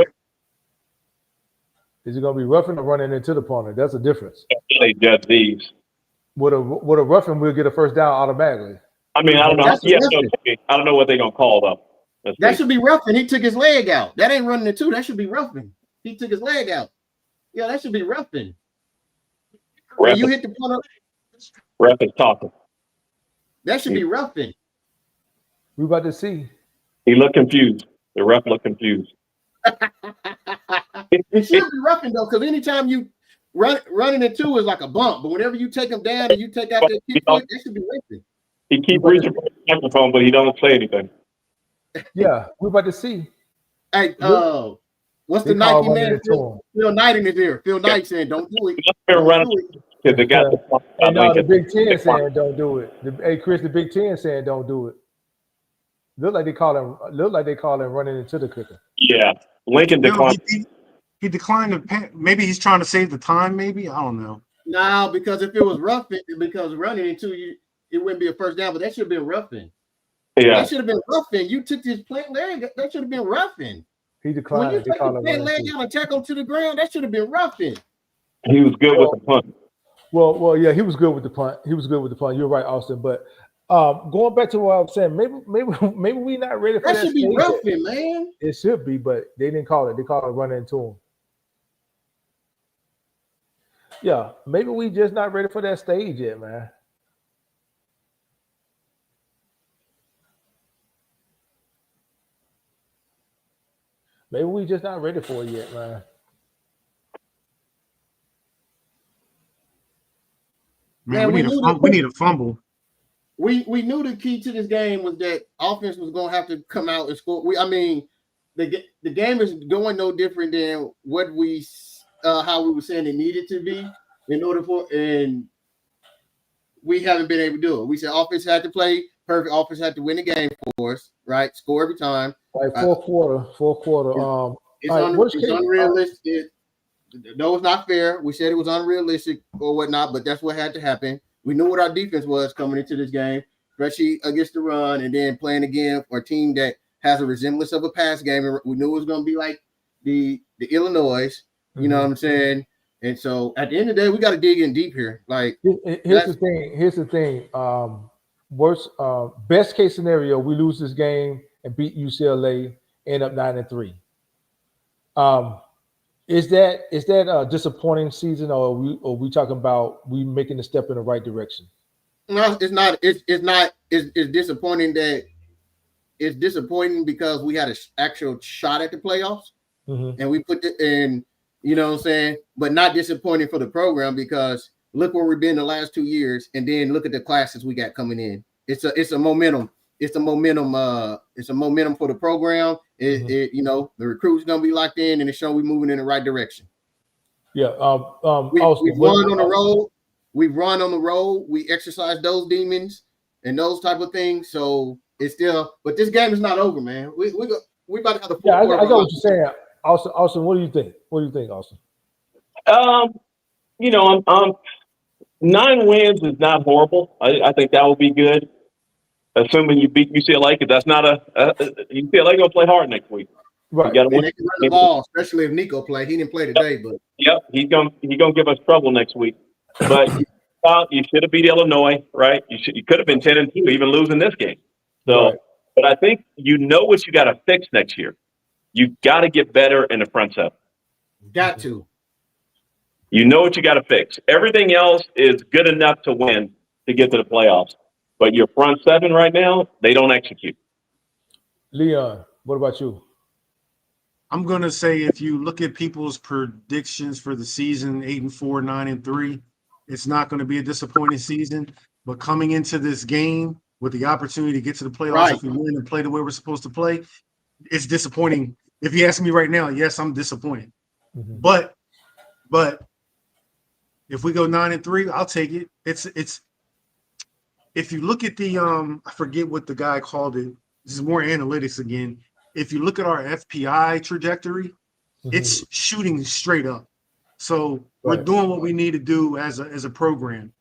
[SPEAKER 2] Is it going to be roughing or running into the punter? That's a difference.
[SPEAKER 5] They judge these.
[SPEAKER 2] With a roughing, we'll get a first down automatically.
[SPEAKER 5] I mean, I don't know. I don't know what they're going to call, though.
[SPEAKER 1] That should be roughing. He took his leg out. That ain't running into. That should be roughing. He took his leg out. Yeah, that should be roughing. When you hit the punter.
[SPEAKER 5] Ref is talking.
[SPEAKER 1] That should be roughing.
[SPEAKER 2] We about to see.
[SPEAKER 5] He looked confused. The ref looked confused.
[SPEAKER 1] It should be roughing though, because anytime you running into is like a bump, but whenever you take them down and you take out that kick foot, that should be roughing.
[SPEAKER 5] He keep reaching for the microphone, but he don't say anything.
[SPEAKER 2] Yeah, we're about to see.
[SPEAKER 1] Hey, what's the Nike man? Phil Knight in his ear. Phil Knight saying, "Don't do it."
[SPEAKER 2] The Big Ten saying, "Don't do it." Hey, Chris, the Big Ten saying, "Don't do it." Look like they call him running into the kicker.
[SPEAKER 5] Yeah, Lincoln declined.
[SPEAKER 3] He declined the. Maybe he's trying to save the time. Maybe I don't know.
[SPEAKER 1] No, because if it was roughing, because running into you, it wouldn't be a first down. But that should have been roughing.
[SPEAKER 5] Yeah,
[SPEAKER 1] that should have been roughing. You took his plant leg. That should have been roughing.
[SPEAKER 2] He declined.
[SPEAKER 1] When you take his plant leg out and tackle him to the ground, that should have been roughing.
[SPEAKER 5] He was good with the punt.
[SPEAKER 2] Well, yeah, he was good with the punt. You're right, Austin. But going back to what I was saying, maybe we not ready for that.
[SPEAKER 1] That should be roughing, man.
[SPEAKER 2] It should be, but they didn't call it. They called it running into him. Yeah, maybe we just not ready for that stage yet, man. Maybe we just not ready for it yet, man.
[SPEAKER 3] Man, we need a fumble.
[SPEAKER 1] We knew the key to this game was that offense was going to have to come out and score. The game is going no different than what how we were saying it needed to be in order for, and we haven't been able to do it. We said offense had to play perfect. Offense had to win the game for us, right? Score every time.
[SPEAKER 2] Right, fourth quarter.
[SPEAKER 1] It's unrealistic. No, it's not fair. We said it was unrealistic or whatnot, but that's what had to happen. We knew what our defense was coming into this game, especially against the run, and then playing again for a team that has a resemblance of a pass game. We knew it was going to be like the Illinois. You know what I'm saying? And so at the end of the day, we got to dig in deep here. Like
[SPEAKER 2] here's the thing. Worst best case scenario, we lose this game and beat UCLA, end up 9-3. Is that a disappointing season, or are we talking about we making a step in the right direction?
[SPEAKER 1] No, it's not. It's not. It's disappointing that it's disappointing because we had an actual shot at the playoffs, and we put it in. You know what I'm saying? But not disappointing for the program because look where we've been the last 2 years, and then look at the classes we got coming in. It's a momentum. it's a momentum. It's a momentum for the program. The recruit's gonna be locked in, and it's showing we moving in the right direction.
[SPEAKER 2] Yeah.
[SPEAKER 1] We've run on the road. We've run on the road. We exercise those demons and those type of things. So it's still, but this game is not over, man. We about to have the
[SPEAKER 2] I got what you're saying, Austin. What do you think? What do you think, Austin?
[SPEAKER 5] I'm 9 wins is not horrible. I think that will be good, assuming you beat UCLA, because that's not UCLA gonna play hard next week.
[SPEAKER 2] Right.
[SPEAKER 1] And they can run the ball, especially if Nico play. He didn't play today, but
[SPEAKER 5] he's gonna give us trouble next week. But you should have beat Illinois, right? You could have been 10-2, even losing this game. So, right. But I think what you got to fix next year. You got to get better in the front seven.
[SPEAKER 1] Got to.
[SPEAKER 5] You know what you got to fix. Everything else is good enough to win to get to the playoffs. But your front seven right now, they don't execute.
[SPEAKER 2] Leon, what about you?
[SPEAKER 3] I'm going to say if you look at people's predictions for the season, 8-4, 9-3, it's not going to be a disappointing season. But coming into this game with the opportunity to get to the playoffs, right, if we win and play the way we're supposed to play, it's disappointing. If you ask me right now, yes, I'm disappointed. Mm-hmm. But if we go 9-3, I'll take it. It's if you look at the I forget what the guy called it. This is more analytics again. If you look at our FPI trajectory, it's shooting straight up. So we're doing what we need to do as a program.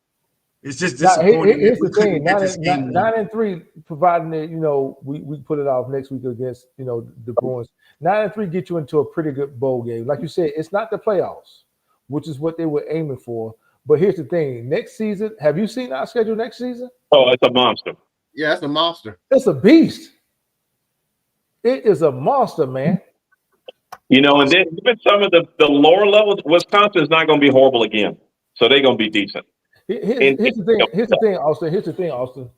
[SPEAKER 3] It's just disappointing.
[SPEAKER 2] Here's the thing: 9-3, providing that we put it off next week against the Bruins. 9-3 get you into a pretty good bowl game. Like you said, it's not the playoffs, which is what they were aiming for. But here's the thing: next season, have you seen our schedule next season?
[SPEAKER 5] Oh, it's a monster.
[SPEAKER 1] Yeah, it's a monster.
[SPEAKER 2] It's a beast. It is a monster, man.
[SPEAKER 5] And then even some of the lower levels, Wisconsin is not going to be horrible again. So they're going to be decent.
[SPEAKER 2] Here's the thing, Austin.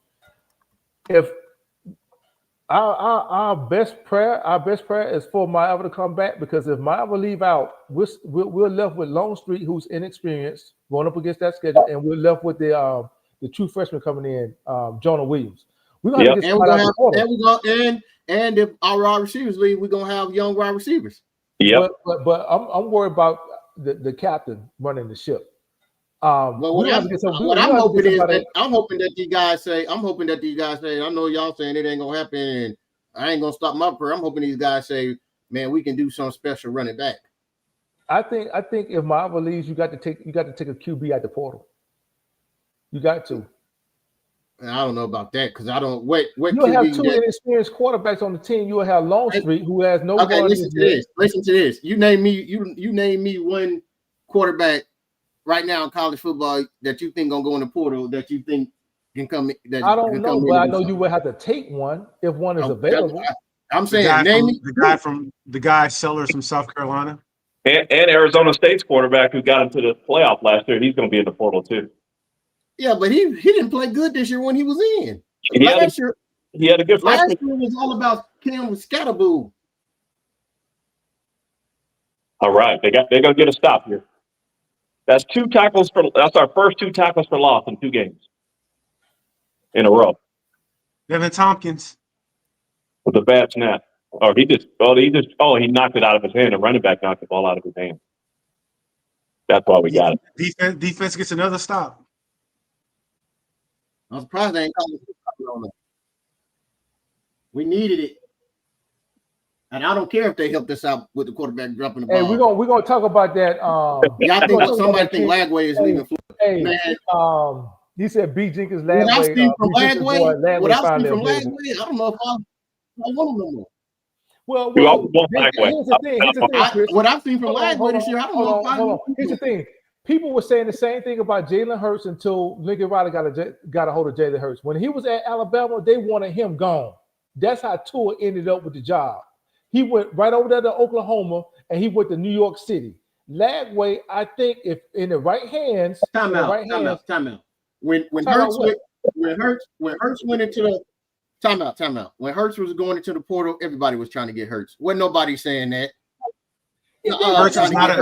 [SPEAKER 2] If our best prayer is for Maeva to come back, because if Maeva leave out, we're left with Longstreet, who's inexperienced, going up against that schedule, and we're left with the true freshman coming in, Jonah Williams. We're gonna have to get
[SPEAKER 1] and if our wide receivers leave, we're gonna have young wide receivers.
[SPEAKER 5] Yeah,
[SPEAKER 2] but I'm worried about the captain running the ship.
[SPEAKER 1] I'm hoping that these guys say, I know y'all saying it ain't gonna happen and I ain't gonna stop my prayer. I'm hoping these guys say, man, we can do something special running back.
[SPEAKER 2] I think if Maeva leaves, you got to take a QB at the portal. You got to.
[SPEAKER 1] I don't know about that because I don't wait.
[SPEAKER 2] You'll have two inexperienced quarterbacks on the team. You will have Longstreet, who has no.
[SPEAKER 1] Okay, listen to this. You name me one quarterback right now in college football that you think gonna go in the portal that you think can come.
[SPEAKER 2] I don't know, but I know you would have to take one if one is available.
[SPEAKER 1] I'm saying
[SPEAKER 3] the guy Sellers from South Carolina
[SPEAKER 5] and Arizona State's quarterback who got him to the playoff last year. He's going to be in the portal too.
[SPEAKER 1] Yeah, but he didn't play good this year when he was in.
[SPEAKER 5] He had a good
[SPEAKER 1] last year was all about Cam Scatterboo.
[SPEAKER 5] All right, they're gonna get a stop here. That's our first 2 tackles for loss in 2 games in a row.
[SPEAKER 3] Devin Tompkins
[SPEAKER 5] with a bad snap. He knocked it out of his hand. The running back knocked the ball out of his hand. That's why we got it.
[SPEAKER 3] Defense gets another stop.
[SPEAKER 1] I'm surprised they ain't calling on that. We needed it. And I don't care if they helped us out with the quarterback dropping the ball.
[SPEAKER 2] Hey, we're gonna talk about that.
[SPEAKER 1] I think somebody think Lagway is leaving Florida.
[SPEAKER 2] Hey, man. You said B. Jenkins Lagway.
[SPEAKER 1] What I've seen from Lagway, I don't know if I want him no more.
[SPEAKER 2] Well, here's the thing, Chris.
[SPEAKER 1] What I've seen from Lagway this year, I don't know if I want him.
[SPEAKER 2] Here's the thing. People were saying the same thing about Jalen Hurts until Lincoln Riley got a hold of Jalen Hurts. When he was at Alabama, they wanted him gone. That's how Tua ended up with the job. He went right over there to Oklahoma, and he went to New York City. Lagway, I think, if in the right hands,
[SPEAKER 1] time out. When Hurts went into the timeout. When Hurts was going into the portal, everybody was trying to get Hurts. Wasn't nobody saying that.
[SPEAKER 3] Hurts is not a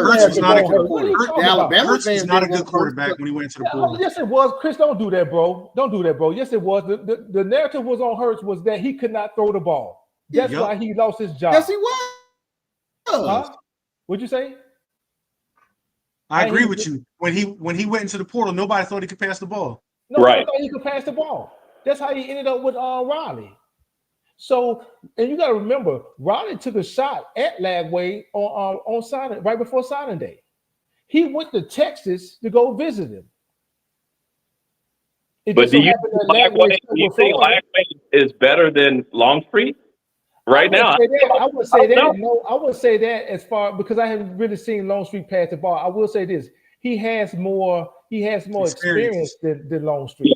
[SPEAKER 3] good quarterback when he went into the portal.
[SPEAKER 2] Yes, it was. Chris, don't do that, bro. Don't do that, bro. Yes, it was. The narrative was on Hurts was that he could not throw the ball. That's why he lost his job.
[SPEAKER 1] Yes, he was.
[SPEAKER 2] Huh? What'd you say?
[SPEAKER 3] I agree with you. When he went into the portal, nobody thought he could pass the ball.
[SPEAKER 2] No, I thought he could pass the ball. That's how he ended up with Riley. So, and you got to remember, Riley took a shot at Lagway on signing right before signing day. He went to Texas to go visit him.
[SPEAKER 5] But do you think Lagway is better than Longstreet right now?
[SPEAKER 2] I would say that. No, I would say that as far because I haven't really seen Longstreet pass the ball. I will say this: he has more experience than Longstreet.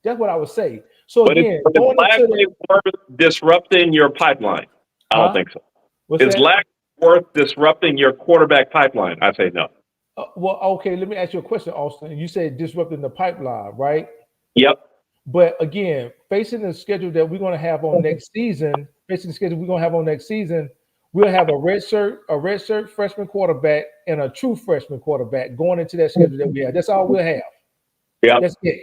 [SPEAKER 2] That's what I would say. So
[SPEAKER 5] but
[SPEAKER 2] again,
[SPEAKER 5] is Lagway worth disrupting your pipeline? I don't think so. Is Lagway worth disrupting your quarterback pipeline? I say no.
[SPEAKER 2] Well, okay, let me ask you a question, Austin. You said disrupting the pipeline, right?
[SPEAKER 5] Yep.
[SPEAKER 2] But again, facing the schedule that we're going to have on next season, we'll have a redshirt freshman quarterback and a true freshman quarterback going into that schedule that we have. That's all we'll have.
[SPEAKER 5] Yeah.
[SPEAKER 2] That's it.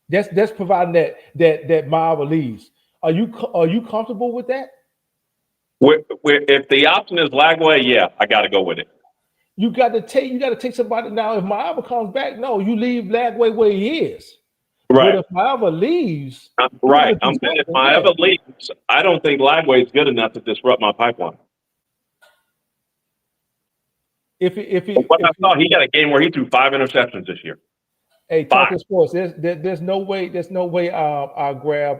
[SPEAKER 2] That's providing that Marva leaves. Are you comfortable with that?
[SPEAKER 5] If the option is Lagway, yeah, I got to go with it.
[SPEAKER 2] You got to take somebody now. If Marva comes back, no, you leave Lagway where he is.
[SPEAKER 5] Right.
[SPEAKER 2] But if Marva leaves,
[SPEAKER 5] right. I'm saying if Marva leaves, I don't think Lagway is good enough to disrupt my pipeline.
[SPEAKER 2] If
[SPEAKER 5] I saw, he got a game where he threw 5 interceptions this year.
[SPEAKER 2] Hey, talking sports. There's no way I'll grab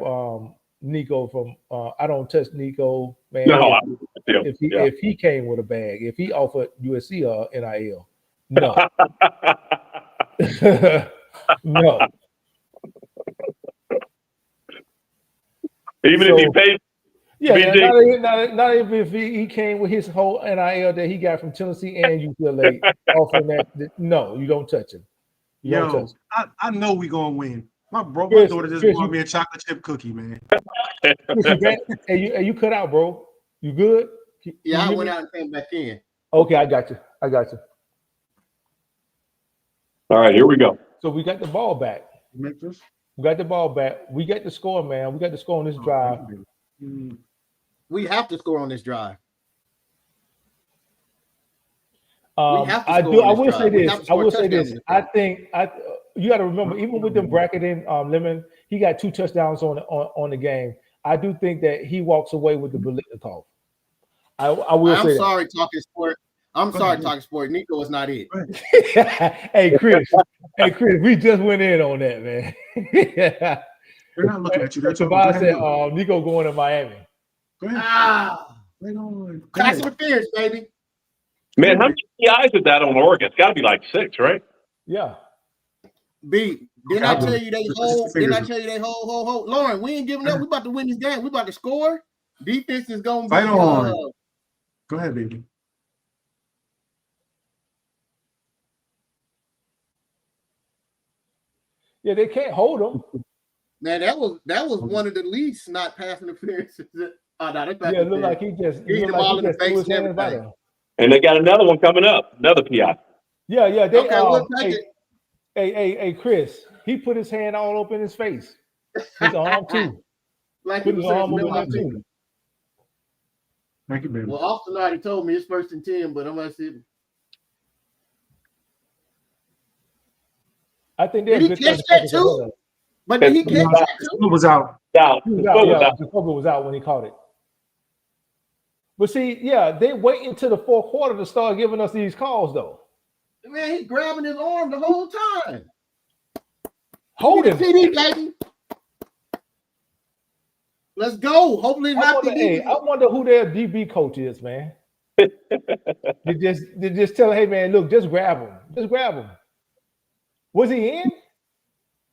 [SPEAKER 2] Nico from. I don't touch Nico, man.
[SPEAKER 5] No,
[SPEAKER 2] if he came with a bag, if he offered USC NIL, no, no.
[SPEAKER 5] Even if he paid.
[SPEAKER 2] Yeah, not even if he came with his whole NIL that he got from Tennessee and UCLA offering that. No, you don't touch him.
[SPEAKER 3] I know we gonna win. My daughter just bought me a chocolate chip cookie, man.
[SPEAKER 2] Hey, you cut out, bro. You good?
[SPEAKER 1] I went out and came back in.
[SPEAKER 2] Okay, I got you.
[SPEAKER 5] All right, here we go.
[SPEAKER 2] So we got the ball back.
[SPEAKER 3] Make this.
[SPEAKER 2] We got the ball back. We got the score, man. We got the score on this drive.
[SPEAKER 1] We have to score on this drive.
[SPEAKER 2] I will say this. I think you got to remember, even with them bracketing Lemon, he got 2 touchdowns on the game. I do think that he walks away with the Biletnikoff. I will say
[SPEAKER 1] sorry, talking sport. I'm sorry, talking sport. Nico is not it.
[SPEAKER 2] Hey, Chris, we just went in on that, man.
[SPEAKER 3] They're not looking at you. That's
[SPEAKER 2] what said. Nico going to Miami.
[SPEAKER 3] Go ahead.
[SPEAKER 1] Pass interference, baby.
[SPEAKER 5] Man, how many PIs is that on Oregon? It's got to be like 6, right?
[SPEAKER 2] Yeah.
[SPEAKER 1] Didn't I tell you they hold? Lauren, we ain't giving up. We about to win this game. We about to score. Defense is going to be.
[SPEAKER 3] Fight on. Go ahead, baby.
[SPEAKER 2] Yeah, they can't hold him.
[SPEAKER 1] Man, that was one of the least not pass interferences.
[SPEAKER 2] It looked like he just
[SPEAKER 1] threw his hands by him.
[SPEAKER 5] And they got another one coming up, another PI.
[SPEAKER 2] Yeah. They,
[SPEAKER 1] we'll take it.
[SPEAKER 2] Hey, Chris, he put his hand all up in his face. His arm too.
[SPEAKER 1] Like put his arm over there too.
[SPEAKER 3] Thank you, baby.
[SPEAKER 1] Well, Austin already told me it's 1st and 10, but I'm gonna see.
[SPEAKER 2] I think
[SPEAKER 1] did he catch that too? But did he catch that too?
[SPEAKER 3] It was out.
[SPEAKER 2] Jacoby was out when he caught it. But see, they wait until the 4th quarter to start giving us these calls, though.
[SPEAKER 1] Man, he's grabbing his arm the whole time.
[SPEAKER 2] Hold him.
[SPEAKER 1] TD, baby. Let's go. Hopefully not.
[SPEAKER 2] I wonder who their DB coach is, man. they just tell him, hey, man, look, just grab him. Just grab him. Was he in?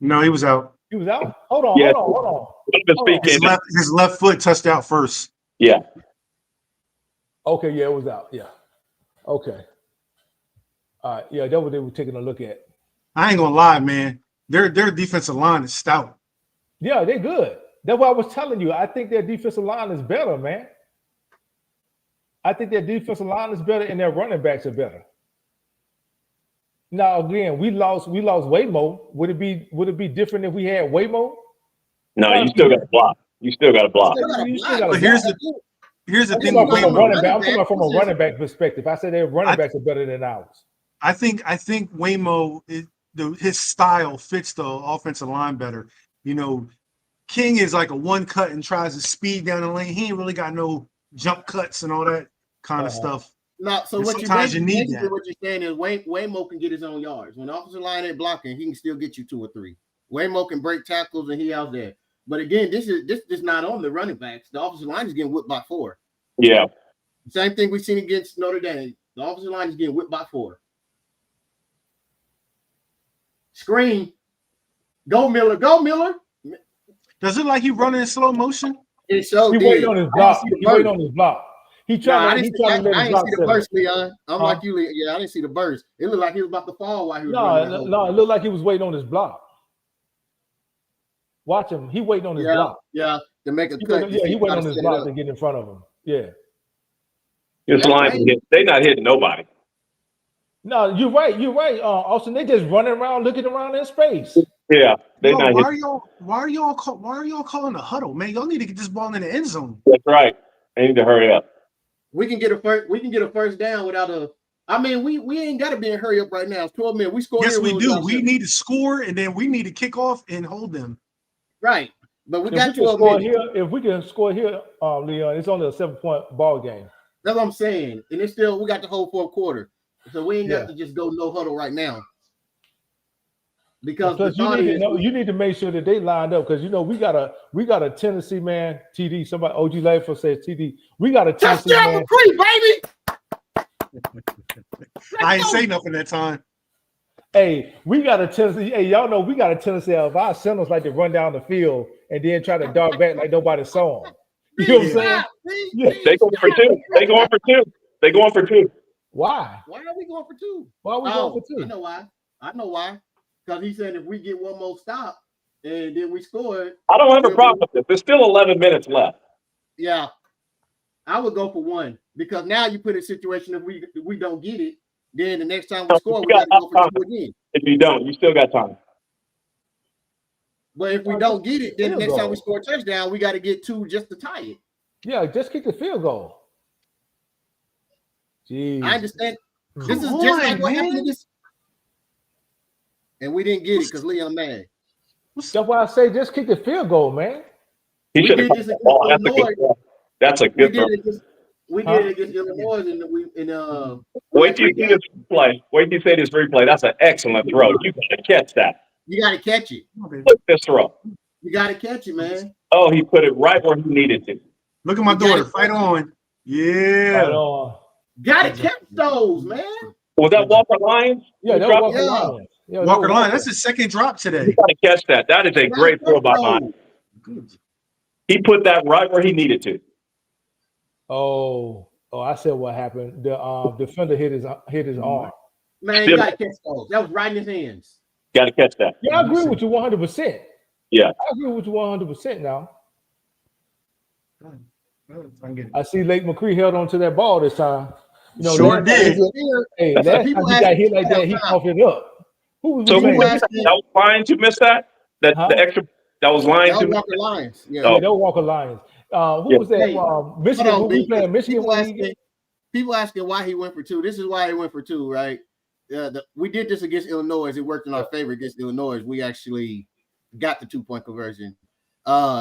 [SPEAKER 3] No, he was out.
[SPEAKER 2] He was out? Hold on.
[SPEAKER 3] His left foot touched out first.
[SPEAKER 5] Yeah.
[SPEAKER 2] Okay, it was out. Yeah. Okay. All right. Yeah, that's what they were taking a look at.
[SPEAKER 3] I ain't gonna lie, man. Their defensive line is stout.
[SPEAKER 2] Yeah, they're good. That's what I was telling you. I think their defensive line is better, man. I think their defensive line is better and their running backs are better. Now again, we lost Waymo. Would it be different if we had Waymo?
[SPEAKER 5] No, you still got to block. You still got to block.
[SPEAKER 3] But here's the thing with
[SPEAKER 2] I'm
[SPEAKER 3] Waymo.
[SPEAKER 2] talking about from a running back perspective. I said their running backs are better than ours.
[SPEAKER 3] I think Waymo his style fits the offensive line better. You know, King is like a one cut and tries to speed down the lane. He ain't really got no jump cuts and all that kind of stuff.
[SPEAKER 1] No, so what
[SPEAKER 3] sometimes you need that.
[SPEAKER 1] What you're saying is Waymo can get his own yards. When the offensive line ain't blocking, he can still get you 2 or 3. Waymo can break tackles and he out there. But again, this is not on the running backs. The offensive line is getting whipped by 4.
[SPEAKER 5] Yeah.
[SPEAKER 1] Same thing we've seen against Notre Dame. The offensive line is getting whipped by 4. Screen. Go Miller. Go Miller.
[SPEAKER 3] Does it like he running in slow motion?
[SPEAKER 1] It so
[SPEAKER 2] he waiting on his block. He waiting on his block. He tried to let his block
[SPEAKER 1] see the burst, Leon. I'm like you, Leon. Yeah, I didn't see the burst. It looked like he was about to fall while he was running.
[SPEAKER 2] No, it looked like he was waiting on his block. Watch him. He waiting on his block.
[SPEAKER 1] Yeah, to make a cut.
[SPEAKER 2] He waiting on his block to get in front of him. Yeah.
[SPEAKER 5] This line, they not hitting nobody.
[SPEAKER 2] No, you're right. Austin, they just running around, looking around in space.
[SPEAKER 5] Yeah, they
[SPEAKER 3] not. Why are y'all calling a huddle, man? Y'all need to get this ball in the end zone.
[SPEAKER 5] That's right. They need to hurry up.
[SPEAKER 1] We can get a first down without a. I mean, we ain't got to be in hurry up right now. It's 12 minutes. We score.
[SPEAKER 3] Yes, we do. We need to score, and then we need to kick off and hold them.
[SPEAKER 1] Right, but we got 12 minutes.
[SPEAKER 2] If we can score here, Leon, it's only a 7-point ball game.
[SPEAKER 1] That's what I'm saying, and it's still we got the whole 4th quarter, so we ain't got to just go no huddle right now. Because
[SPEAKER 2] you need to make sure that they lined up because we got a Tennessee man TD. Somebody OG Layford says TD. We got a Tennessee man.
[SPEAKER 1] Baby.
[SPEAKER 3] I ain't say nothing that time.
[SPEAKER 2] Hey, we got a Tennessee. Hey, y'all know we got a Tennessee. If our centers like to run down the field and then try to dart back like nobody saw them. You know what I'm saying?
[SPEAKER 5] Yeah. They going for 2. They going for 2.
[SPEAKER 2] Why?
[SPEAKER 1] Why are we going for 2?
[SPEAKER 2] Why are we going for 2?
[SPEAKER 1] I know why. Because he said if we get one more stop and then we score.
[SPEAKER 5] I don't have a problem with this. There's still 11 minutes left.
[SPEAKER 1] Yeah. I would go for 1 because now you put in a situation if we don't get it, then the next time we score, we got to go for 2 again.
[SPEAKER 5] If you don't, you still got time.
[SPEAKER 1] But if we don't get it, then the next time we score a touchdown, we got to get 2 just to tie it.
[SPEAKER 2] Yeah, just kick the field goal. Jeez.
[SPEAKER 1] I understand. This is just like what happened to this. And we didn't get it because Leon mad.
[SPEAKER 2] That's why I say just kick the field goal, man.
[SPEAKER 5] He should have the ball. That's a good throw.
[SPEAKER 1] We did it against Illinois
[SPEAKER 5] wait till you see this replay. Wait till you say this replay. That's an excellent throw. You gotta catch that.
[SPEAKER 1] You gotta catch it.
[SPEAKER 5] Look this throw.
[SPEAKER 1] You gotta catch it, man.
[SPEAKER 5] Oh, he put it right where he needed to.
[SPEAKER 3] Look at my daughter. Fight on. Yeah.
[SPEAKER 2] Fight on.
[SPEAKER 1] Gotta catch those, man.
[SPEAKER 5] Was that Walker Lyons?
[SPEAKER 2] Yeah, that was Walker Lyons. Yeah,
[SPEAKER 3] Walker Lyons. That's his 2nd drop today.
[SPEAKER 5] You gotta catch that. That is a great throw by Lyons. He put that right where he needed to.
[SPEAKER 2] Oh, I said what happened. The defender hit his arm.
[SPEAKER 1] Man, you gotta catch those. That was right in his hands.
[SPEAKER 5] Got to catch that.
[SPEAKER 2] Yeah, I agree with you 100%.
[SPEAKER 5] Yeah,
[SPEAKER 2] I agree with you 100% now. I see Lake McCree held on to that ball this time.
[SPEAKER 3] Sure did.
[SPEAKER 2] Hey, last time he got hit like that, he coughed it up.
[SPEAKER 5] Who was that was Lyons who missed that? The extra that was Lyons.
[SPEAKER 1] That was Walker Lyons. Yeah,
[SPEAKER 2] that was Walker Lyons. Who was that? Michigan. Who we playing? Michigan.
[SPEAKER 1] People asking why he went for 2. This is why he went for 2, right? We did this against Illinois. It worked in our favor against Illinois. We actually got the 2-point conversion.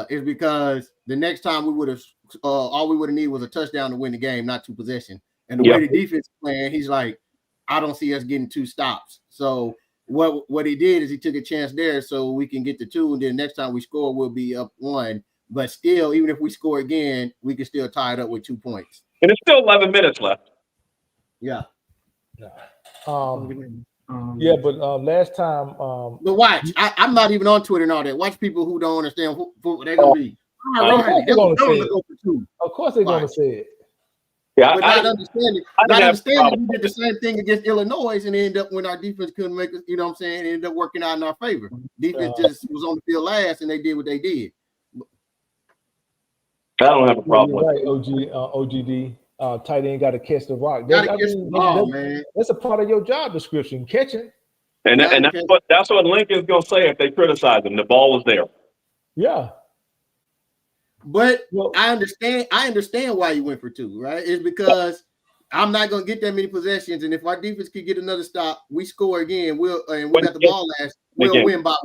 [SPEAKER 1] Is because the next time we would have all we would have needed was a touchdown to win the game, not 2 possession. And the way the defense is playing, he's like, I don't see us getting 2 stops. So what he did is he took a chance there so we can get the 2, and then next time we score, we'll be up 1. But still, even if we score again, we can still tie it up with 2 points.
[SPEAKER 5] And it's still 11 minutes left.
[SPEAKER 1] Yeah.
[SPEAKER 2] But last time.
[SPEAKER 1] But watch, I'm not even on Twitter and all that. Watch people who don't understand who they're gonna be.
[SPEAKER 2] Of course they're gonna say it.
[SPEAKER 5] Yeah,
[SPEAKER 1] but not understanding we did the same thing against Illinois and ended up when our defense couldn't make us, you know what I'm saying? It ended up working out in our favor. Defense just was on the field last and they did what they did.
[SPEAKER 5] I don't have a problem with
[SPEAKER 2] right, OGD. tight end got to catch the rock.
[SPEAKER 1] Gotta catch the ball, man.
[SPEAKER 2] That's a part of your job description, catching.
[SPEAKER 5] And that's what Lincoln's gonna say if they criticize him. The ball was there.
[SPEAKER 2] Yeah.
[SPEAKER 1] But I understand why you went for 2, right? It's because I'm not gonna get that many possessions, and if our defense could get another stop, we score again. We got the ball last. We'll win by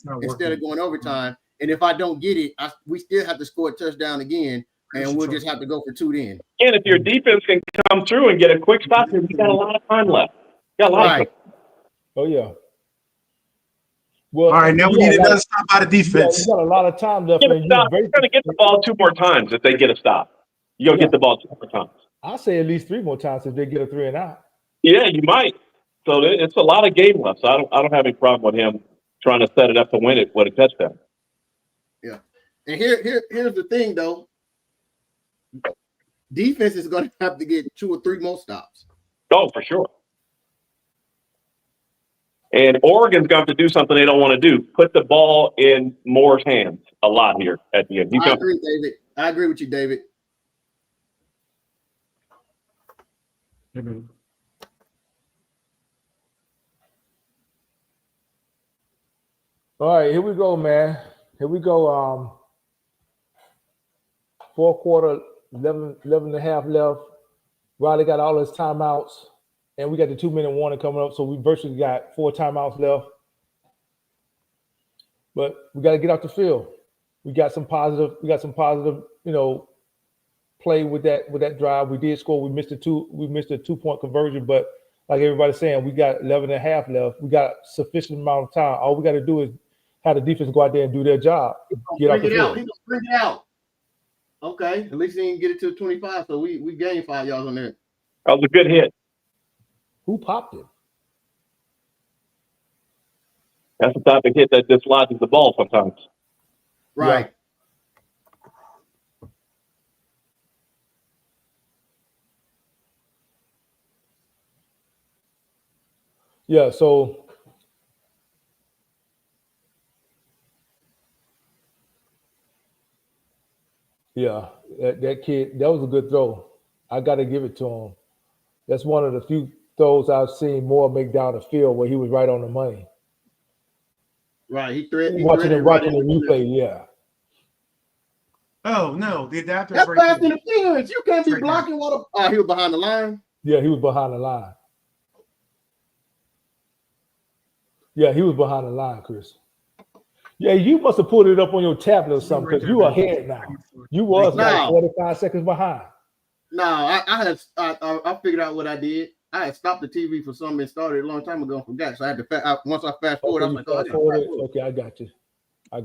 [SPEAKER 1] 1 instead of going overtime. And if I don't get it, we still have to score a touchdown again, and we'll just have to go for 2 then.
[SPEAKER 5] And if your defense can come through and get a quick stop, you got a lot of time left. You got a lot of time.
[SPEAKER 2] Oh yeah. Well,
[SPEAKER 3] all right, now we need another stop out of defense.
[SPEAKER 2] You got a lot of time left.
[SPEAKER 5] You're going to get the ball 2 more times if they get a stop. You're going to get the ball 2 more times.
[SPEAKER 2] I'll say at least 3 more times if they get a 3 and out.
[SPEAKER 5] Yeah, you might. So it's a lot of game left. So I don't have any problem with him trying to set it up to win it with a touchdown.
[SPEAKER 1] Yeah. And here's the thing, though. Defense is going to have to get 2 or 3 more stops.
[SPEAKER 5] Oh, for sure. And Oregon's going to have to do something they don't want to do. Put the ball in Moore's hands a lot here at the end.
[SPEAKER 1] I agree, David. I agree with you, David.
[SPEAKER 2] Mm-hmm. All right, here we go, man. Here we go. 4th quarter, 11 and a half left. Riley got all his timeouts. And we got the 2-minute warning coming up, so we virtually got 4 timeouts left. But we got to get off the field. We got some positive, play with that drive. We did score. We missed a 2-point conversion, but like everybody's saying, we got 11 and a half left. We got sufficient amount of time. All we got to do is have the defense go out there and do their job. Get off the field.
[SPEAKER 1] He's gonna bring it out. Okay, at least he didn't get it to 25, so we gained 5 yards on there.
[SPEAKER 5] That was a good hit.
[SPEAKER 2] Who popped it?
[SPEAKER 5] That's the type of hit that dislodges the ball sometimes.
[SPEAKER 1] Right.
[SPEAKER 2] Yeah, so that kid, that was a good throw. I got to give it to him. That's one of the few throws I've seen Moore make down the field where he was right on the money.
[SPEAKER 1] Right.
[SPEAKER 2] Watching the replay, yeah.
[SPEAKER 3] Oh no, the adapter.
[SPEAKER 1] That's pass interference. You can't be blocking while he was behind the line.
[SPEAKER 2] Yeah, he was behind the line. Yeah, he was behind the line, Chris. Yeah, you must have pulled it up on your tablet or something because you are ahead now. You was like 45 seconds behind.
[SPEAKER 1] No, I figured out what I did. I had stopped the TV for something that started a long time ago and forgot. So I had to once I fast forward, I was like,
[SPEAKER 2] okay, I got you.
[SPEAKER 8] You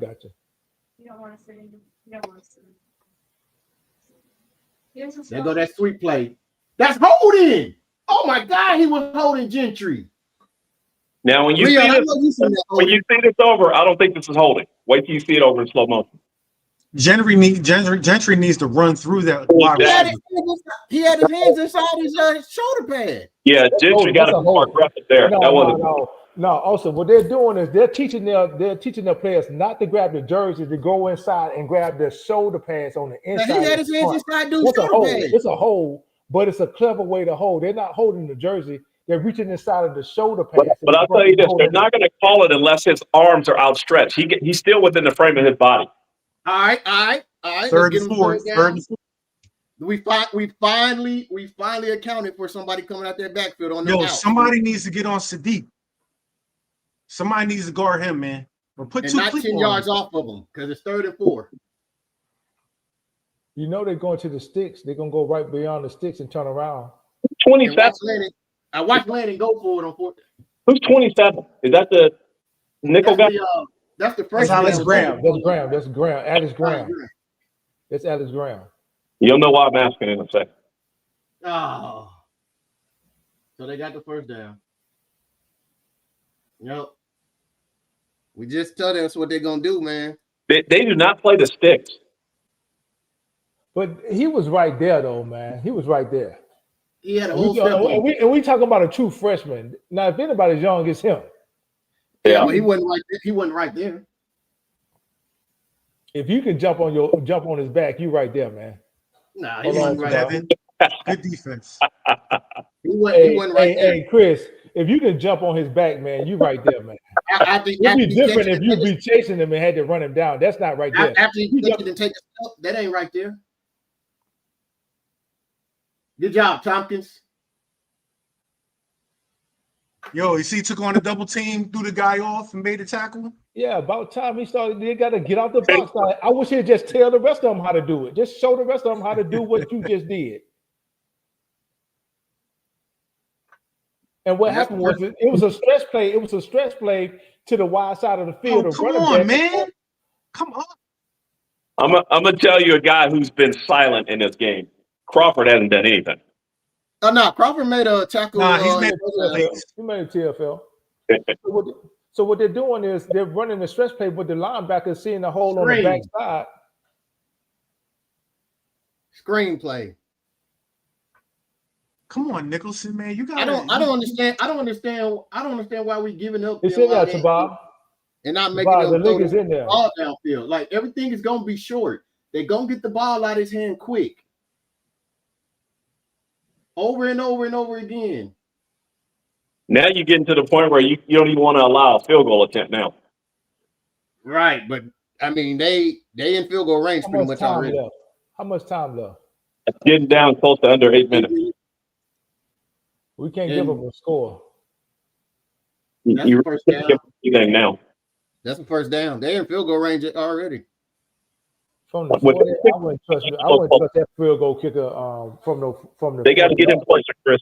[SPEAKER 8] don't want to sit in. You don't want to sit in.
[SPEAKER 1] There go that sweet play. That's holding. Oh my God, he was holding Gentry.
[SPEAKER 5] Now, when you see this over, I don't think this is holding. Wait till you see it over in slow motion.
[SPEAKER 3] Gentry needs to run through that.
[SPEAKER 1] He had his hands inside his shoulder pad.
[SPEAKER 5] Yeah, Gentry got a more aggressive there.
[SPEAKER 2] No. Also, what they're doing is they're teaching their players not to grab the jersey, to go inside and grab their shoulder pads on the inside.
[SPEAKER 1] Now, he had his hands inside dude's shoulder pad.
[SPEAKER 2] It's a hold, but it's a clever way to hold. They're not holding the jersey. They're reaching inside of the shoulder pads.
[SPEAKER 5] But I'll tell you this, they're not going to call it unless his arms are outstretched. He's still within the frame of his body.
[SPEAKER 1] All right.
[SPEAKER 3] Third and fourth.
[SPEAKER 1] We finally accounted for somebody coming out their backfield on the out.
[SPEAKER 3] Somebody needs to get on Sadiq. Somebody needs to guard him, man. Or put
[SPEAKER 1] and not 10 yards off of him because it's 3rd and 4.
[SPEAKER 2] You know they're going to the sticks. They're going to go right beyond the sticks and turn around.
[SPEAKER 5] 27.
[SPEAKER 1] I watched Landon go for it on 4th.
[SPEAKER 5] Who's 27? Is that the nickel guy?
[SPEAKER 1] That's the first.
[SPEAKER 3] Alex Graham.
[SPEAKER 2] That's Graham. Alex Graham. That's Alex Graham.
[SPEAKER 5] You'll know why I'm asking in a second.
[SPEAKER 1] Oh. So they got the first down. Yep. We just tell them that's what they're going to do, man.
[SPEAKER 5] They do not play the sticks.
[SPEAKER 2] But he was right there, though, man. He was right there.
[SPEAKER 1] He had a whole
[SPEAKER 2] we talking about a true freshman. Now, if anybody's young, it's him.
[SPEAKER 1] Yeah, but he wasn't right there. If
[SPEAKER 2] you can jump on his back, you right there, man.
[SPEAKER 1] Nah, he wasn't right there.
[SPEAKER 3] Good defense.
[SPEAKER 1] He wasn't right there.
[SPEAKER 2] Hey, Chris, if you can jump on his back, man, you right there, man. It'd be different if you be chasing him and had to run him down. That's not right there.
[SPEAKER 1] After he catch it and take a step, that ain't right there. Good job, Tompkins.
[SPEAKER 3] Yo, you see, he took on a double team, threw the guy off, and made the tackle.
[SPEAKER 2] Yeah, about time he started. They got to get out the box. I wish he'd just tell the rest of them how to do it. Just show the rest of them how to do what you just did. And what happened was it was a stretch play. It was a stretch play to the wide side of the field.
[SPEAKER 3] Oh, come on, man. Come on.
[SPEAKER 5] I'm gonna tell you a guy who's been silent in this game. Crawford hasn't done anything.
[SPEAKER 1] Oh no, Crawford made a tackle.
[SPEAKER 3] He made
[SPEAKER 2] a TFL. So what they're doing is they're running the stretch play, but the linebacker is seeing the hole on the backside.
[SPEAKER 1] Screenplay.
[SPEAKER 3] Come on, Nicholson, man. You got.
[SPEAKER 1] I don't understand. I don't understand why we giving up.
[SPEAKER 2] It's in there, Tabab.
[SPEAKER 1] And not making them
[SPEAKER 2] throw the
[SPEAKER 1] ball downfield. Like everything is gonna be short. They're gonna get the ball out of his hand quick. Over and over and over again.
[SPEAKER 5] Now you're getting to the point where you don't even want to allow a field goal attempt now.
[SPEAKER 1] Right, but I mean they in field goal range pretty much already.
[SPEAKER 2] How much time left?
[SPEAKER 5] It's getting down close to under 8 minutes.
[SPEAKER 2] We can't give them a score.
[SPEAKER 1] That's the first down.
[SPEAKER 5] Anything now.
[SPEAKER 1] That's the first down. They in field goal range already.
[SPEAKER 2] From the 40, I wouldn't trust that field goal kicker from the
[SPEAKER 5] They got to get in closer, Chris.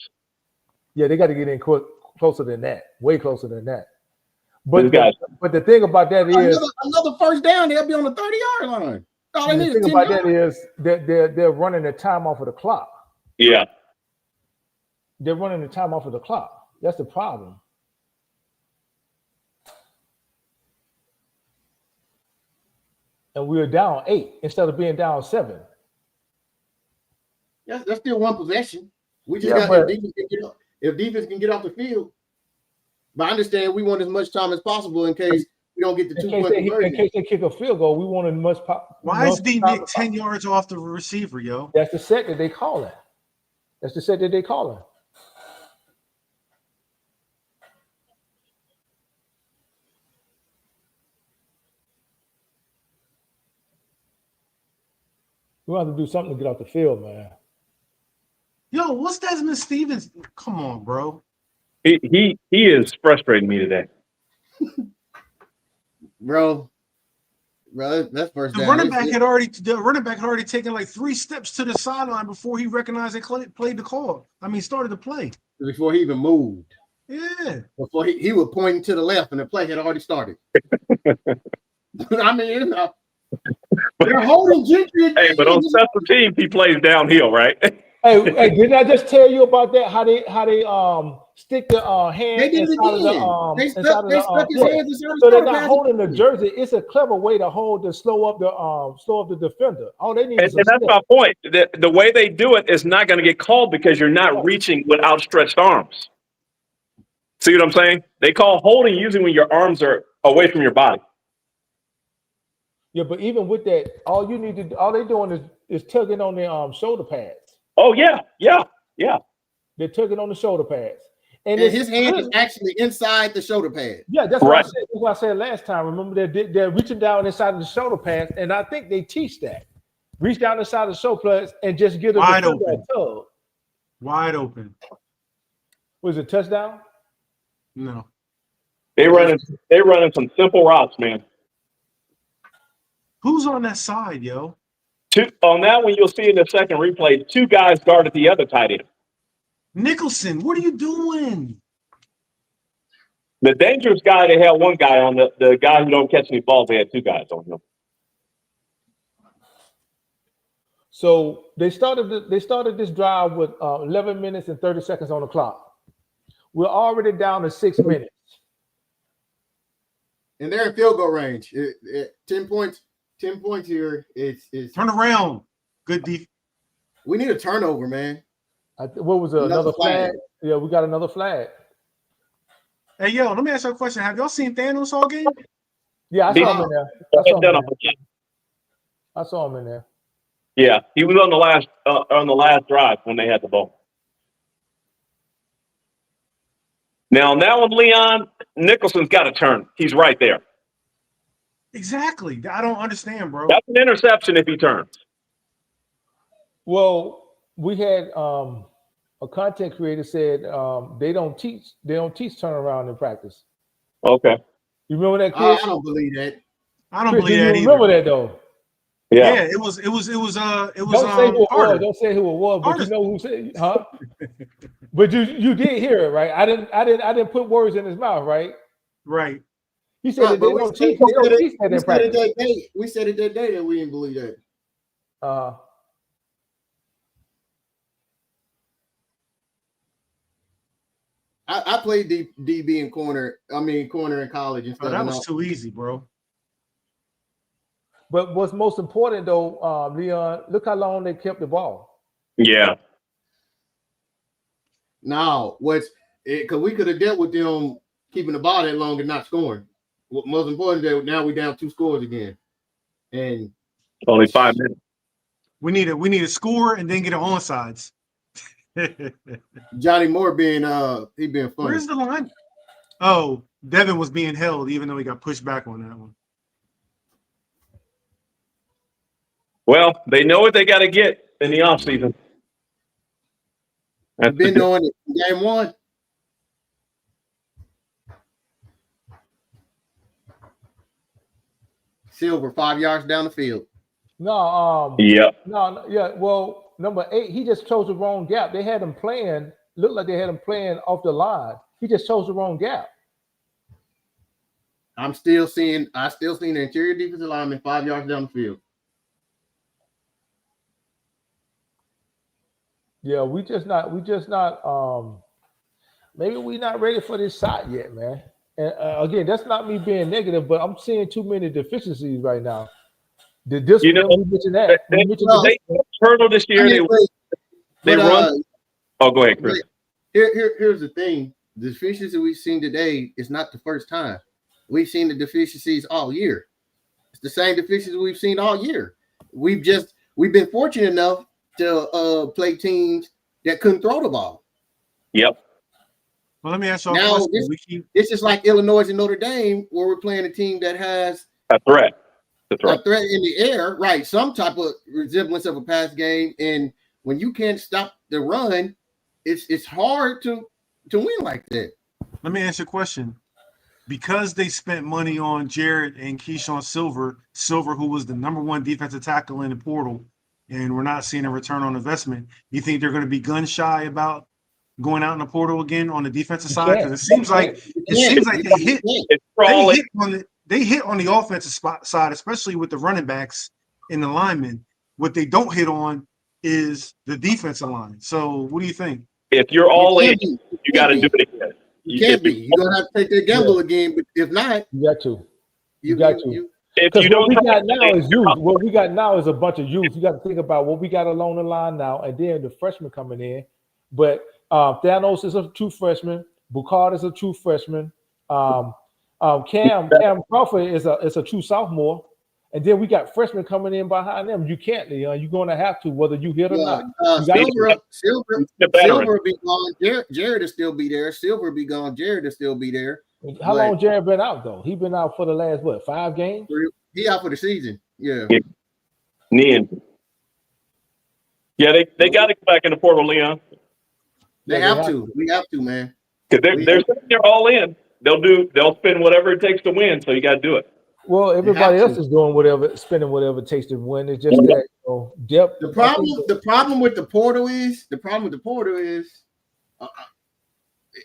[SPEAKER 2] Yeah, they got to get in closer than that, way closer than that. But the thing about that is
[SPEAKER 1] another first down, they'll be on the 30-yard line.
[SPEAKER 2] The thing about that is that they're running the time off of the clock.
[SPEAKER 5] Yeah.
[SPEAKER 2] They're running the time off of the clock. That's the problem. And we were down 8 instead of being down 7.
[SPEAKER 1] That's still one possession. We just got if defense can get off the field. But I understand we want as much time as possible in case we don't get the 2-point conversion.
[SPEAKER 2] In case they kick a field goal, we want as much.
[SPEAKER 3] Why is D-Nick 10 yards off the receiver, yo?
[SPEAKER 2] That's the set that they call it. That's the set that they call it. We have to do something to get off the field, man.
[SPEAKER 3] Yo, what's Desmond Stevens? Come on, bro.
[SPEAKER 5] He is frustrating me today.
[SPEAKER 1] Bro, that's first down.
[SPEAKER 3] The running back had already taken like 3 steps to the sideline before he recognized they played the call. I mean, started the play.
[SPEAKER 1] Before he even moved.
[SPEAKER 3] Yeah.
[SPEAKER 1] Before he was pointing to the left and the play had already started. I mean, they're holding Gentry.
[SPEAKER 5] Hey, but on special teams, he plays downhill, right?
[SPEAKER 2] hey, didn't I just tell you about that? How they stick the hand inside of the
[SPEAKER 1] they stuck his hands inside
[SPEAKER 2] so they're not holding the jersey. It's a clever way to hold to slow up the defender. All they need is
[SPEAKER 5] and that's my point. The way they do it is not going to get called because you're not reaching with outstretched arms. See what I'm saying? They call holding usually when your arms are away from your body.
[SPEAKER 2] Yeah, but even with that, all they're doing is tugging on their shoulder pads.
[SPEAKER 5] Oh yeah.
[SPEAKER 2] They're tugging on the shoulder pads,
[SPEAKER 1] and his hand is actually inside the shoulder pad.
[SPEAKER 2] Yeah, that's what I said. That's what I said last time. Remember, they're reaching down inside of the shoulder pads, and I think they teach that. Reach down inside the shoulder pads and just get
[SPEAKER 3] wide open.
[SPEAKER 2] That tug.
[SPEAKER 3] Wide open.
[SPEAKER 2] Was it a touchdown?
[SPEAKER 3] No.
[SPEAKER 5] They running some simple routes, man.
[SPEAKER 3] Who's on that side, yo?
[SPEAKER 5] On that one, you'll see in the second replay, 2 guys guarded the other tight end.
[SPEAKER 3] Nicholson, what are you doing?
[SPEAKER 5] The dangerous guy, they had 1 guy on the guy who don't catch any balls. They had 2 guys on him.
[SPEAKER 2] So they started this drive with 11 minutes and 30 seconds on the clock. We're already down to 6 minutes.
[SPEAKER 1] And they're in field goal range. 10 points. 10 points here. It's
[SPEAKER 3] turn around. Good defense.
[SPEAKER 1] We need a turnover, man.
[SPEAKER 2] What was another flag? Yeah, we got another flag.
[SPEAKER 3] Hey, yo, let me ask you a question. Have y'all seen Thanos all game?
[SPEAKER 2] Yeah, I saw him in there. I saw him in there.
[SPEAKER 5] Yeah, he was on the last drive when they had the ball. Now on Leon, Nicholson's got to turn. He's right there.
[SPEAKER 3] Exactly. I don't understand, bro.
[SPEAKER 5] That's an interception if he turns.
[SPEAKER 2] Well, we had a content creator said they don't teach turnaround in practice.
[SPEAKER 5] Okay.
[SPEAKER 2] You remember that,
[SPEAKER 1] I
[SPEAKER 2] Chris?
[SPEAKER 1] don't believe that.
[SPEAKER 3] I don't
[SPEAKER 2] Chris,
[SPEAKER 3] believe
[SPEAKER 2] do you
[SPEAKER 3] that
[SPEAKER 2] remember
[SPEAKER 3] either.
[SPEAKER 2] that though?
[SPEAKER 3] Yeah, it was
[SPEAKER 2] Don't say who it
[SPEAKER 3] Carter.
[SPEAKER 2] was. Don't say who it was, but
[SPEAKER 3] Carter.
[SPEAKER 2] you know who said, huh? But you did hear it, right? I didn't put words in his mouth, right?
[SPEAKER 3] Right.
[SPEAKER 2] He said that they don't teach that in practice.
[SPEAKER 1] We said it that day that we didn't believe that. I played DB in corner in college and stuff.
[SPEAKER 3] That was too easy, bro.
[SPEAKER 2] But what's most important though, Leon, look how long they kept the ball.
[SPEAKER 5] Yeah.
[SPEAKER 1] Now, because we could have dealt with them keeping the ball that long and not scoring. What most important is that now we're down 2 scores again, and
[SPEAKER 5] only 5 minutes.
[SPEAKER 3] We need a score and then get it onsides.
[SPEAKER 1] Johnny Moore being funny.
[SPEAKER 3] Where's the line? Oh, Devin was being held, even though he got pushed back on that one.
[SPEAKER 5] Well, they know what they got to get in the offseason.
[SPEAKER 1] We've been knowing it in game 1. Silver 5 yards down the field.
[SPEAKER 2] No,
[SPEAKER 5] yeah.
[SPEAKER 2] No, yeah. Well, number 8, he just chose the wrong gap. They had him playing. Looked like they had him playing off the line. He just chose the wrong gap.
[SPEAKER 1] I still seeing the interior defensive lineman 5 yards down the field.
[SPEAKER 2] Yeah, we just not. Maybe we not ready for this shot yet, man. And again, that's not me being negative, but I'm seeing too many deficiencies right now. We mentioned that.
[SPEAKER 5] They hurdle this year. They run. Oh, go ahead, Chris.
[SPEAKER 1] Here's the thing: the deficiencies we've seen today is not the first time. We've seen the deficiencies all year. It's the same deficiencies we've seen all year. We've been fortunate enough to play teams that couldn't throw the ball.
[SPEAKER 5] Yep.
[SPEAKER 3] Well, let me ask you
[SPEAKER 1] now.
[SPEAKER 3] A question.
[SPEAKER 1] This is like Illinois and Notre Dame, where we're playing a team that has
[SPEAKER 5] a threat.
[SPEAKER 1] A threat in the air, right? Some type of resemblance of a pass game, and when you can't stop the run, it's hard to win like that.
[SPEAKER 3] Let me ask you a question. Because they spent money on Jared and Keyshawn Silver, who was the #1 defensive tackle in the portal, and we're not seeing a return on investment, you think they're going to be gun shy about going out in the portal again on the defensive side? Because it seems like they hit on the offensive side, especially with the running backs and the linemen. What they don't hit on is the defensive line. So what do you think?
[SPEAKER 5] If you're all in, you got to do it again.
[SPEAKER 1] You can't be. You're going to have to take that gamble again. But if not,
[SPEAKER 2] you got to.
[SPEAKER 5] If you don't,
[SPEAKER 2] what we got now is youth. What we got now is a bunch of youth. You got to think about what we got along the line now, and then the freshmen coming in. But Thanos is a true freshman. Boucard is a true freshman. Cam Crawford is a true sophomore, and then we got freshmen coming in behind them. You can't, Leon. You're going to have to, whether you hit or not.
[SPEAKER 1] Silver will be gone. Jared will still be there. Silver will be gone. Jared will still be there.
[SPEAKER 2] How long Jared been out though? He been out for the last 5 games?
[SPEAKER 1] He out for the season. Yeah.
[SPEAKER 5] Knee injury. Yeah, they got to get back in the portal, Leon.
[SPEAKER 1] They have to. We have to, man.
[SPEAKER 5] Because they're all in. They'll spend whatever it takes to win. So you got to do it.
[SPEAKER 2] Well, everybody else is doing spending whatever it takes to win. It's just that depth.
[SPEAKER 1] The problem with the portal is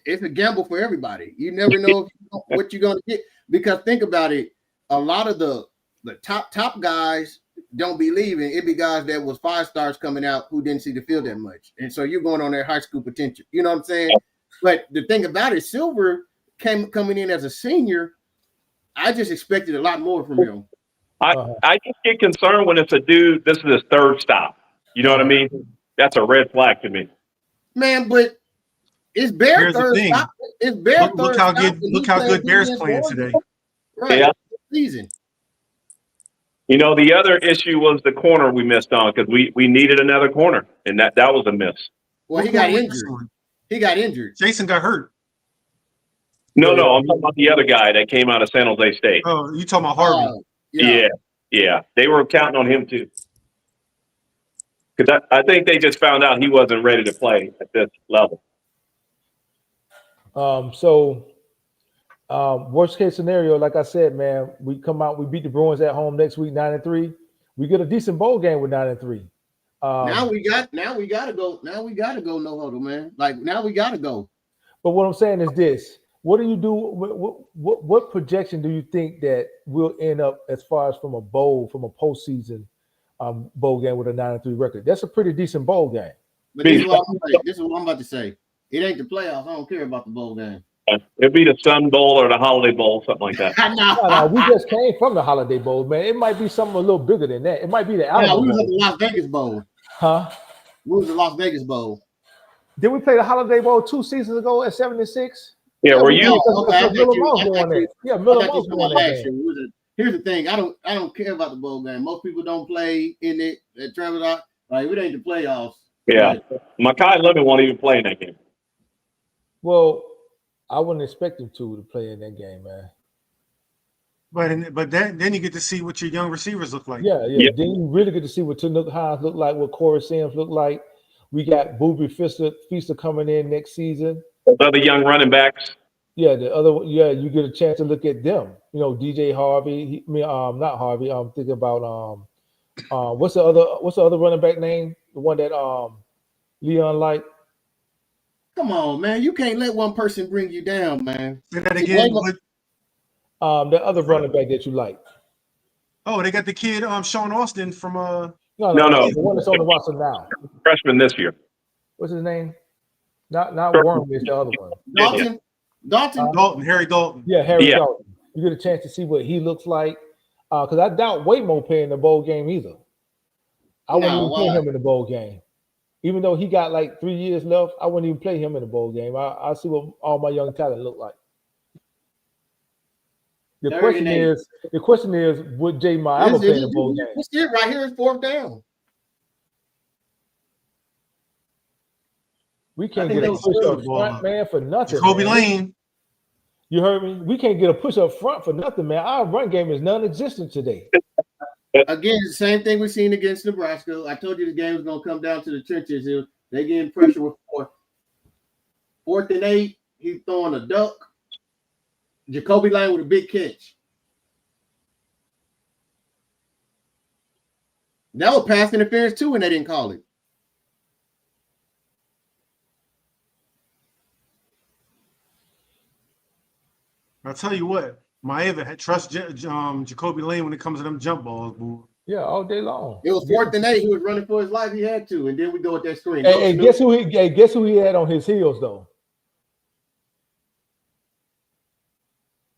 [SPEAKER 1] it's a gamble for everybody. You never know what you're going to get, because think about it. A lot of the top guys don't be leaving. It be guys that was 5 stars coming out who didn't see the field that much, and so you're going on their high school potential. You know what I'm saying? But the thing about it, Silver coming in as a senior. I just expected a lot more from him.
[SPEAKER 5] I just get concerned when it's a dude. This is his 3rd stop. You know what I mean? That's a red flag to me.
[SPEAKER 1] Man, but it's Bear third stop. It's Bear
[SPEAKER 3] look how good Bear's playing today.
[SPEAKER 1] Right.
[SPEAKER 5] Yeah.
[SPEAKER 1] Season.
[SPEAKER 5] You know, the other issue was the corner we missed on because we needed another corner, and that was a miss.
[SPEAKER 1] Well, he got injured. He got injured.
[SPEAKER 3] Jason got hurt.
[SPEAKER 5] No, I'm talking about the other guy that came out of San Jose State.
[SPEAKER 3] Oh, you talking about Harvey?
[SPEAKER 5] Yeah. They were counting on him too. Because I think they just found out he wasn't ready to play at this level.
[SPEAKER 2] Worst case scenario, like I said, man, we come out, we beat the Bruins at home next week, 9-3. We get a decent bowl game with 9-3.
[SPEAKER 1] Now we gotta go no huddle, man. Like now we gotta go.
[SPEAKER 2] But what I'm saying is this: what do you do? What projection do you think that we'll end up as far as from a postseason bowl game with a 9-3 record? That's a pretty decent bowl game.
[SPEAKER 1] But this is what I'm about to say. It ain't the playoffs. I don't care about the bowl game.
[SPEAKER 5] It'd be the Sun Bowl or the Holiday Bowl, something like that.
[SPEAKER 2] No, we just came from the Holiday Bowl, man. It might be something a little bigger than that. It might be the Alamo
[SPEAKER 1] we was
[SPEAKER 2] Bowl.
[SPEAKER 1] at the Las Vegas Bowl.
[SPEAKER 2] Huh?
[SPEAKER 1] We was the Las Vegas Bowl.
[SPEAKER 2] Did we play the Holiday Bowl 2 seasons ago at 7-6?
[SPEAKER 5] Yeah, were you?
[SPEAKER 2] Yeah, Miller Moss won that game.
[SPEAKER 1] Here's the thing. I don't care about the bowl game. Most people don't play in it at Travis. Like it ain't the playoffs.
[SPEAKER 5] Yeah, Makai Lemon won't even play in that game.
[SPEAKER 2] Well, I wouldn't expect him to play in that game, man.
[SPEAKER 3] But then you get to see what your young receivers look like.
[SPEAKER 2] Yeah. Then you really get to see what Tanook Hines look like, what Corey Sims look like. We got Booby Feaster coming in next season.
[SPEAKER 5] Other young running backs.
[SPEAKER 2] Yeah, you get a chance to look at them. You know, DJ Harvey. Not Harvey. I'm thinking about what's the other running back name? The one that Leon liked.
[SPEAKER 1] Come on, man. You can't let one person bring you down, man.
[SPEAKER 3] Say that again.
[SPEAKER 2] The other running back that you like.
[SPEAKER 3] Oh, they got the kid, Sean Austin from
[SPEAKER 2] No.
[SPEAKER 5] The
[SPEAKER 2] one that's on the roster now.
[SPEAKER 5] Freshman this year.
[SPEAKER 2] What's his name? Not Worm, it's the other one.
[SPEAKER 3] Dalton, Harry Dalton.
[SPEAKER 2] Yeah, Harry Dalton. You get a chance to see what he looks like. Because I doubt Waymo playing the bowl game either. I wouldn't even play him in the bowl game. Even though he got like 3 years left, I wouldn't even play him in the bowl game. I see what all my young talent look like. The question is, would Jay Ma ever play in the bowl game?
[SPEAKER 1] This it right here is 4th down.
[SPEAKER 2] We can't get a push-up front, man, for nothing.
[SPEAKER 3] Jacoby Lane.
[SPEAKER 2] You heard me? We can't get a push-up front for nothing, man. Our run game is non-existent today.
[SPEAKER 1] Again, the same thing we've seen against Nebraska. I told you the game was going to come down to the trenches. They getting pressure with 4th and 8. He's throwing a duck. Jacoby Lane with a big catch. That was pass interference too, and they didn't call it.
[SPEAKER 3] I'll tell you what, Maeva trust Jacoby Lane when it comes to them jump balls, boy.
[SPEAKER 2] Yeah, all day long.
[SPEAKER 1] It was 4th and 8. He was running for his life. He had to, and then we go with that screen.
[SPEAKER 2] Hey, guess who he had on his heels though?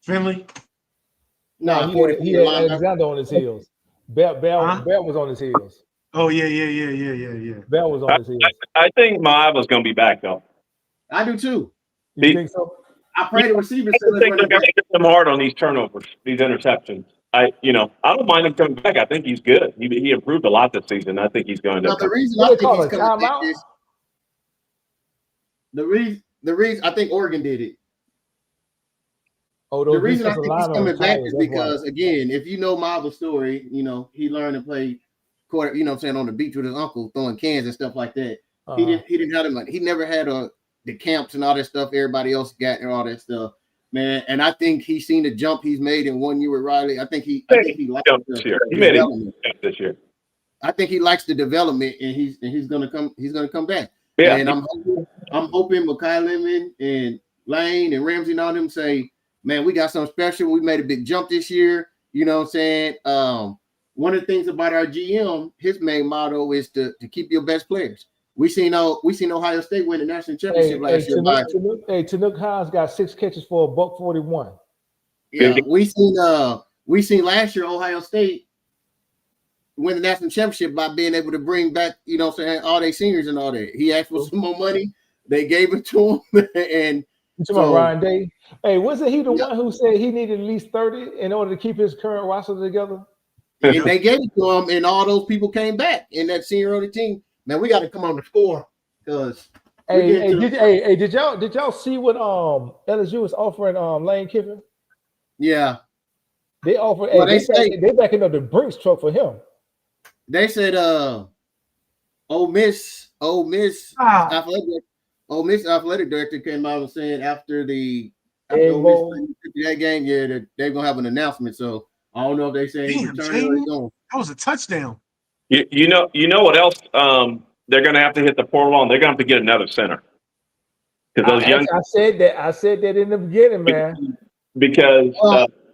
[SPEAKER 3] Finley.
[SPEAKER 1] No,
[SPEAKER 2] he had Alexander on his heels. Bell was on his heels.
[SPEAKER 3] Oh yeah.
[SPEAKER 2] Bell was on his heels.
[SPEAKER 5] I think Maeva's going to be back though.
[SPEAKER 1] I do too.
[SPEAKER 2] You think so?
[SPEAKER 1] I pray the receivers.
[SPEAKER 5] I think they're going to get them hard on these turnovers, these interceptions. I don't mind him coming back. I think he's good. He improved a lot this season. I think he's going to.
[SPEAKER 1] The reason I think he's coming back is the reason I think Oregon did it. The reason I think he's coming back is because, again, if you know Marvel's story, he learned to play quarter, on the beach with his uncle throwing cans and stuff like that. He didn't have him he never had the camps and all that stuff everybody else got and all that stuff, man. And I think he's seen the jump he's made in 1 year with Riley. I think he likes
[SPEAKER 5] this year. He made it this year.
[SPEAKER 1] I think he likes the development, and he's gonna come. He's gonna come back.
[SPEAKER 5] Yeah.
[SPEAKER 1] And I'm hoping Makai Lemon and Lane and Ramsey and all them say, man, we got something special. We made a big jump this year. You know what I'm saying? One of the things about our GM, his main motto is to keep your best players. We seen Ohio State win the national championship last year.
[SPEAKER 2] Tanook Hines got 6 catches for $141.
[SPEAKER 1] Yeah, we seen last year Ohio State win the national championship by being able to bring back, all their seniors and all that. He asked for some more money. They gave it to him. And
[SPEAKER 2] you talking about Ryan Day? Hey, wasn't he the one who said he needed at least 30 in order to keep his current roster together?
[SPEAKER 1] And they gave it to him, and all those people came back in that senior team. Man, we got to come on the score because.
[SPEAKER 2] Did y'all see what LSU is offering Lane Kiffin?
[SPEAKER 1] Yeah,
[SPEAKER 2] they offered.
[SPEAKER 1] Well,
[SPEAKER 2] they backing up the Brinks truck for him.
[SPEAKER 1] They said, Ole Miss athletic director came out and saying after that game, that they're gonna have an announcement. So I don't know if they say he's returning or he's going.
[SPEAKER 3] That was a touchdown.
[SPEAKER 5] You know what else? They're gonna have to hit the portal on. They're gonna have to get another center.
[SPEAKER 2] I said that in the beginning, man.
[SPEAKER 5] Because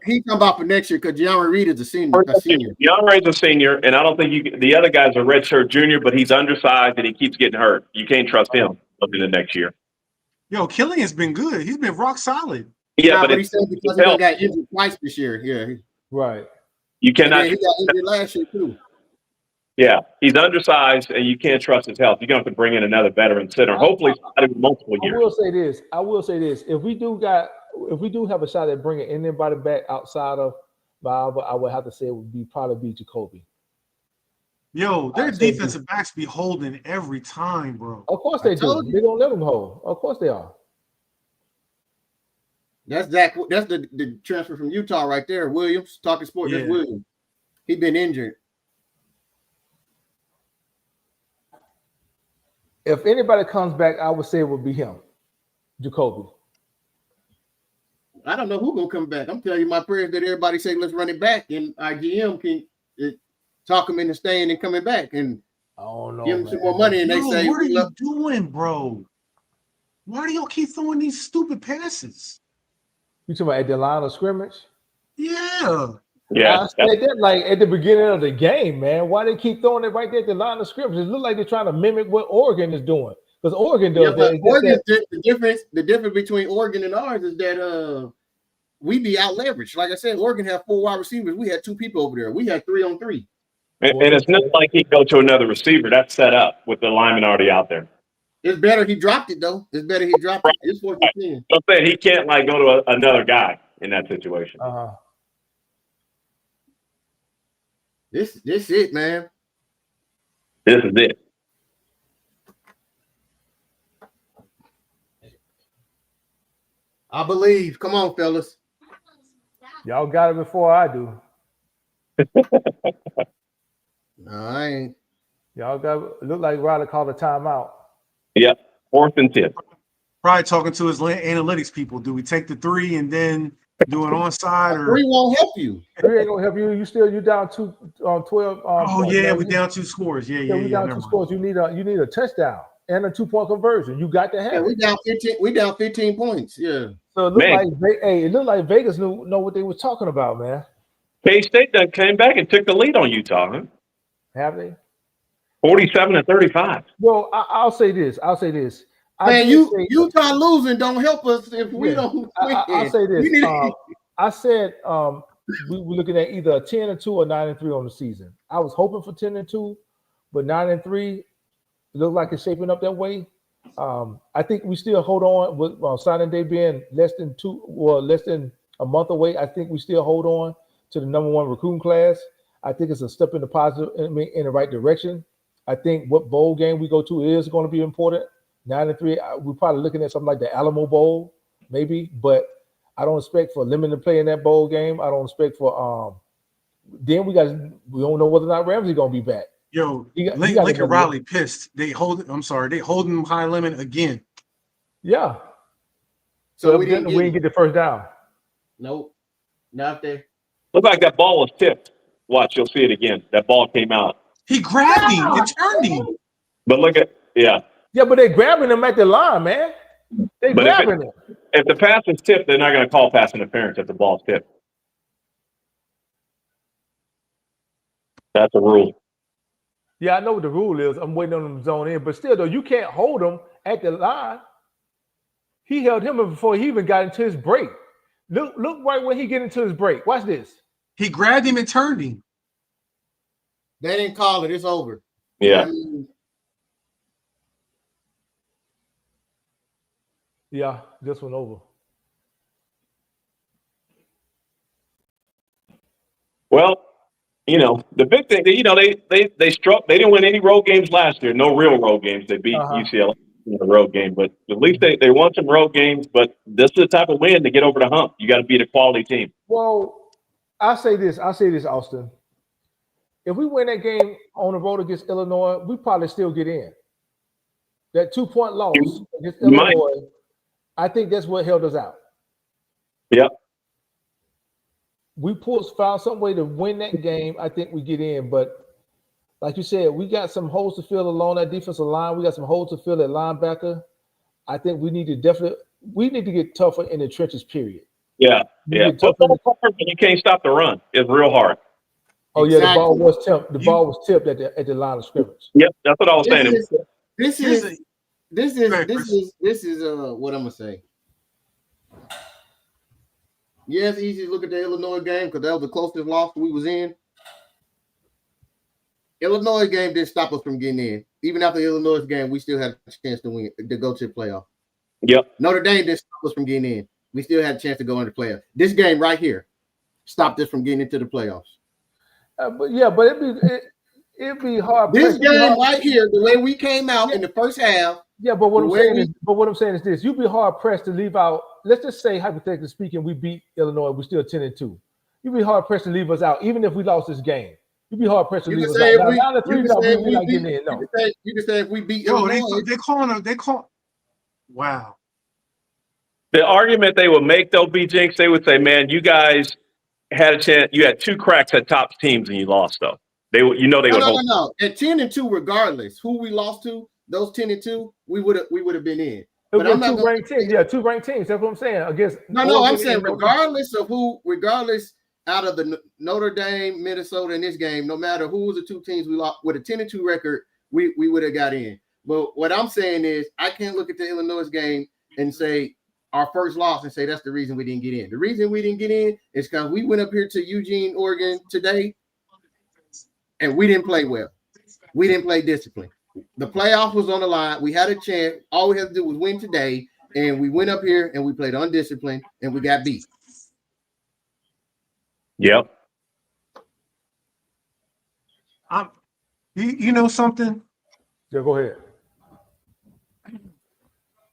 [SPEAKER 1] he's talking about for next year because De'Aaron Reed is a senior.
[SPEAKER 5] De'Aaron Reed's a senior, and I don't think the other guy's a redshirt junior, but he's undersized and he keeps getting hurt. You can't trust him looking the next year.
[SPEAKER 3] Yo, Killian's been good. He's been rock solid.
[SPEAKER 1] Yeah, but he said because he got injured twice this year. Yeah,
[SPEAKER 2] right.
[SPEAKER 5] You cannot.
[SPEAKER 1] He got injured last year too.
[SPEAKER 5] Yeah, he's undersized, and you can't trust his health. You're going to have to bring in another veteran center. Hopefully, multiple years.
[SPEAKER 2] I will say this: if we do have a shot at bringing anybody back outside of Bob, I would have to say it would probably be Jacoby.
[SPEAKER 3] Yo, their defensive backs be holding every time, bro.
[SPEAKER 2] Of course they do. They don't let them hold. Of course they are.
[SPEAKER 1] That's Zach. That's the transfer from Utah right there. Williams, talking sport. Yeah. That's Williams. He been injured.
[SPEAKER 2] If anybody comes back, I would say it would be him, Jacoby.
[SPEAKER 1] I don't know who's gonna come back. I'm telling you my prayers that everybody say let's run it back, and our GM can talk him into staying and coming back, and give him some more money. And they say,
[SPEAKER 3] "What are you doing, bro? Why do y'all keep throwing these stupid passes?"
[SPEAKER 2] You talking about at the line of scrimmage?
[SPEAKER 3] Yeah.
[SPEAKER 2] I said that like at the beginning of the game, man. Why they keep throwing it right there at the line of scrimmage? It looks like they're trying to mimic what Oregon is doing. Because Oregon does that.
[SPEAKER 1] The difference between Oregon and ours is that we be out leveraged. Like I said, Oregon had 4 wide receivers. We had 2 people over there. We had 3-on-3.
[SPEAKER 5] And it's not like he'd go to another receiver. That's set up with the lineman already out there.
[SPEAKER 1] It's better he dropped it, though. It's better he dropped it. It's 14.
[SPEAKER 5] Right. I'm saying he can't go to another guy in that situation.
[SPEAKER 1] This it, man.
[SPEAKER 5] This is it.
[SPEAKER 1] I believe. Come on, fellas.
[SPEAKER 2] Y'all got it before I do.
[SPEAKER 1] No, I ain't.
[SPEAKER 2] Y'all got it. Look like Riley called a timeout.
[SPEAKER 5] Yep. 4th and 10.
[SPEAKER 3] Probably talking to his analytics people. Do we take the 3 and then do an onside? Or
[SPEAKER 1] 3 won't help you.
[SPEAKER 2] 3 ain't gonna help you. You down 12.
[SPEAKER 3] We down 2 scores. Yeah.
[SPEAKER 2] We down 2 scores. You need a touchdown and a 2-point conversion. You got to have.
[SPEAKER 1] Yeah, we down 15. We down 15 points. Yeah.
[SPEAKER 2] So it looked like Vegas know what they was talking about, man.
[SPEAKER 5] K-State done came back and took the lead on Utah, huh?
[SPEAKER 2] Have they?
[SPEAKER 5] 47-35.
[SPEAKER 2] Well, I'll say this.
[SPEAKER 1] Man, Utah losing don't help us if we don't win.
[SPEAKER 2] I'll say this. I said we were looking at either a 10-2 or 9-3 on the season. I was hoping for 10-2, but 9-3 it looks like it's shaping up that way. I think we still hold on with signing day being less than a month away. I think we still hold on to the number 1 recruiting class. I think it's a step in the positive, in the right direction. I think what bowl game we go to is going to be important. 9-3, we're probably looking at something like the Alamo Bowl, maybe, but I don't expect for limited play in that bowl game. I don't expect for then we don't know whether or not Ramsey gonna be back.
[SPEAKER 3] Yo, Lincoln Riley pissed. They holding him high limit again.
[SPEAKER 2] Yeah. So we didn't get the first down.
[SPEAKER 1] Nope. Not there.
[SPEAKER 5] Looked like that ball was tipped. Watch, you'll see it again. That ball came out.
[SPEAKER 3] He grabbed him and turned him.
[SPEAKER 5] But look at
[SPEAKER 2] Yeah, but they're grabbing him at the line, man. They're grabbing him.
[SPEAKER 5] If the pass is tipped, they're not going to call pass interference if the ball's tipped. That's a rule.
[SPEAKER 2] Yeah, I know what the rule is. I'm waiting on them to zone in. But still, though, you can't hold him at the line. He held him before he even got into his break. Look right when he get into his break. Watch this.
[SPEAKER 3] He grabbed him and turned him.
[SPEAKER 1] They didn't call it. It's over.
[SPEAKER 5] Yeah.
[SPEAKER 2] Yeah, this one over.
[SPEAKER 5] Well, the big thing, they struck. They didn't win any road games last year. No real road games. They beat UCLA in the road game, but at least they won some road games. But this is the type of win to get over the hump. You got to beat a quality team.
[SPEAKER 2] Well, I'll say this, Austin. If we win that game on the road against Illinois, we probably still get in. That 2-point loss against Illinois, I think that's what held us out.
[SPEAKER 5] Yep.
[SPEAKER 2] We found some way to win that game. I think we get in, but like you said, we got some holes to fill along that defensive line. We got some holes to fill at linebacker. I think we need to get tougher in the trenches. Period.
[SPEAKER 5] Yeah. Football hard, but you can't stop the run. It's real hard.
[SPEAKER 2] Oh yeah, the ball was tipped. The ball was tipped at the line of scrimmage.
[SPEAKER 5] Yep, that's what I was saying.
[SPEAKER 1] This is what I'm gonna say. Yeah, it's easy to look at the Illinois game because that was the closest loss we was in. Illinois game didn't stop us from getting in. Even after the Illinois game, we still had a chance to win, to go to the playoff.
[SPEAKER 5] Yep.
[SPEAKER 1] Notre Dame didn't stop us from getting in. We still had a chance to go into the playoff. This game right here stopped us from getting into the playoffs.
[SPEAKER 2] But it'd be hard.
[SPEAKER 1] This game right here, the way we came out in the first half.
[SPEAKER 2] Yeah, but what I'm saying is this: you'd be hard pressed to leave out. Let's just say, hypothetically speaking, we beat Illinois, we're still 10-2. You'd be hard pressed to leave us out, even if we lost this game. You'd be hard pressed to leave us out. Now the three out, we're not getting in. No,
[SPEAKER 1] you can say if we beat Illinois,
[SPEAKER 3] they call. Wow.
[SPEAKER 5] The argument they would make, though, B-Jinx, they would say, "Man, you guys had a chance. You had 2 cracks at top teams, and you lost, though." They would.
[SPEAKER 1] No. At 10-2, regardless who we lost to, those 10-2, we would have been in. But I'm not
[SPEAKER 2] 2 ranked teams. Yeah, 2 ranked teams. That's what I'm saying.
[SPEAKER 1] I'm saying regardless out of the Notre Dame, Minnesota in this game, no matter who was the 2 teams we lost with a 10-2 record, we would have got in. But what I'm saying is, I can't look at the Illinois game and say our first loss and say that's the reason we didn't get in. The reason we didn't get in is because we went up here to Eugene, Oregon today, and we didn't play well. We didn't play discipline. The playoff was on the line. We had a chance. All we had to do was win today, and we went up here and we played undisciplined, and we got beat.
[SPEAKER 5] Yep.
[SPEAKER 3] You know something?
[SPEAKER 2] Yeah, go ahead.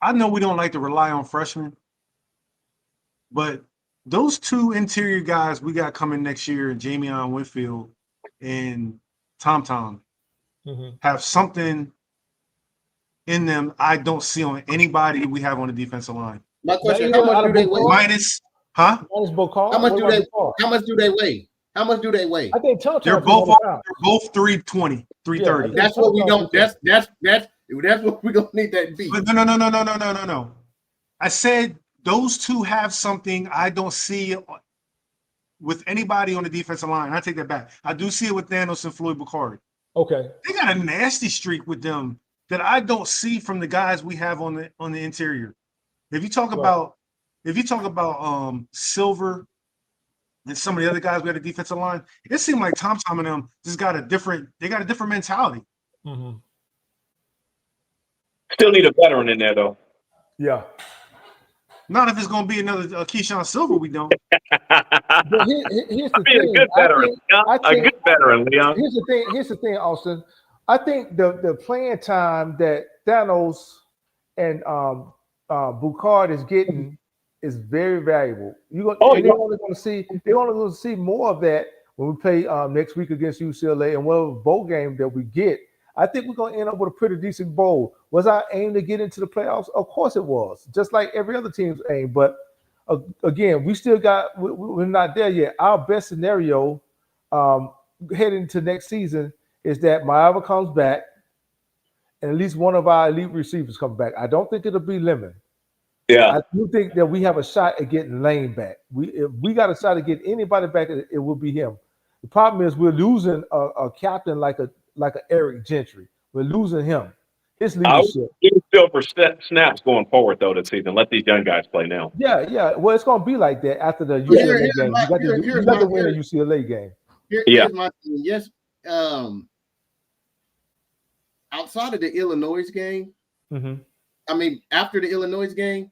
[SPEAKER 3] I know we don't like to rely on freshmen, but those 2 interior guys we got coming next year, Jamion Whitfield and Tom, have something in them I don't see on anybody we have on the defensive line.
[SPEAKER 1] My question: how much do they weigh?
[SPEAKER 3] Minus
[SPEAKER 2] Bocard.
[SPEAKER 1] How much do they weigh? How much do they weigh?
[SPEAKER 2] I think
[SPEAKER 3] they're both 320, 330.
[SPEAKER 1] Yeah, that's what we don't. That's what we're gonna need that beat.
[SPEAKER 3] But no. I said those 2 have something I don't see with anybody on the defensive line. I take that back. I do see it with Thanos and Floyd Bacard.
[SPEAKER 2] Okay.
[SPEAKER 3] They got a nasty streak with them that I don't see from the guys we have on the interior. If you talk about Silver and some of the other guys we had a defensive line, it seemed like Tom and them just got a different mentality.
[SPEAKER 2] Mm-hmm.
[SPEAKER 5] Still need a veteran in there, though.
[SPEAKER 2] Yeah.
[SPEAKER 3] Not if it's going to be another Keyshawn Silver, we don't.
[SPEAKER 2] But here's the thing.
[SPEAKER 5] A good veteran. A good veteran, Leon.
[SPEAKER 2] Here's the thing, Austin. I think the playing time that Thanos and Boucard is getting is very valuable. They're only going to see more of that when we play next week against UCLA, and whatever bowl game that we get. I think we're going to end up with a pretty decent bowl. Was our aim to get into the playoffs? Of course it was, just like every other team's aim. But again, we're not there yet. Our best scenario heading into next season is that Maeva comes back and at least one of our elite receivers comes back. I don't think it'll be Lemon.
[SPEAKER 5] Yeah.
[SPEAKER 2] I do think that we have a shot at getting Lane back. If we got a shot at getting anybody back, it will be him. The problem is we're losing a captain like a Eric Gentry. We're losing him. His leadership.
[SPEAKER 5] I would still for snaps going forward though this season. Let these young guys play now.
[SPEAKER 2] Yeah. Well, it's going to be like that after the UCLA game. You got to win a UCLA game.
[SPEAKER 1] Here's my thing. Yes. Outside of the Illinois game, I mean, after the Illinois game,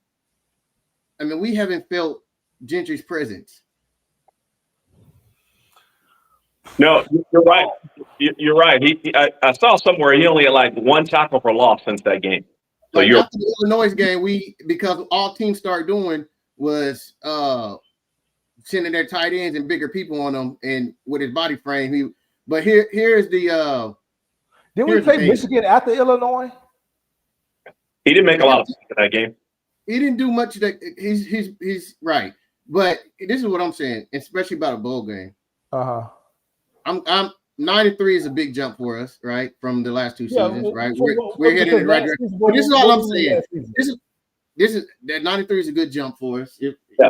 [SPEAKER 1] I mean, we haven't felt Gentry's presence.
[SPEAKER 5] No, you're right. You're right. I saw somewhere he only had like 1 tackle for loss since that game. So
[SPEAKER 1] like
[SPEAKER 5] you're
[SPEAKER 1] after the Illinois game, because all teams started doing was sending their tight ends and bigger people on them, and with his body frame, But here's the.
[SPEAKER 2] Didn't we play Michigan after Illinois?
[SPEAKER 5] He didn't make a lot of sense in that game.
[SPEAKER 1] He didn't do much. That he's right, but this is what I'm saying, especially about a bowl game. I'm 9-3 is a big jump for us, right? From the last 2 seasons, right? We're heading in the right direction. This is all I'm saying. This is that 93 is a good jump for us.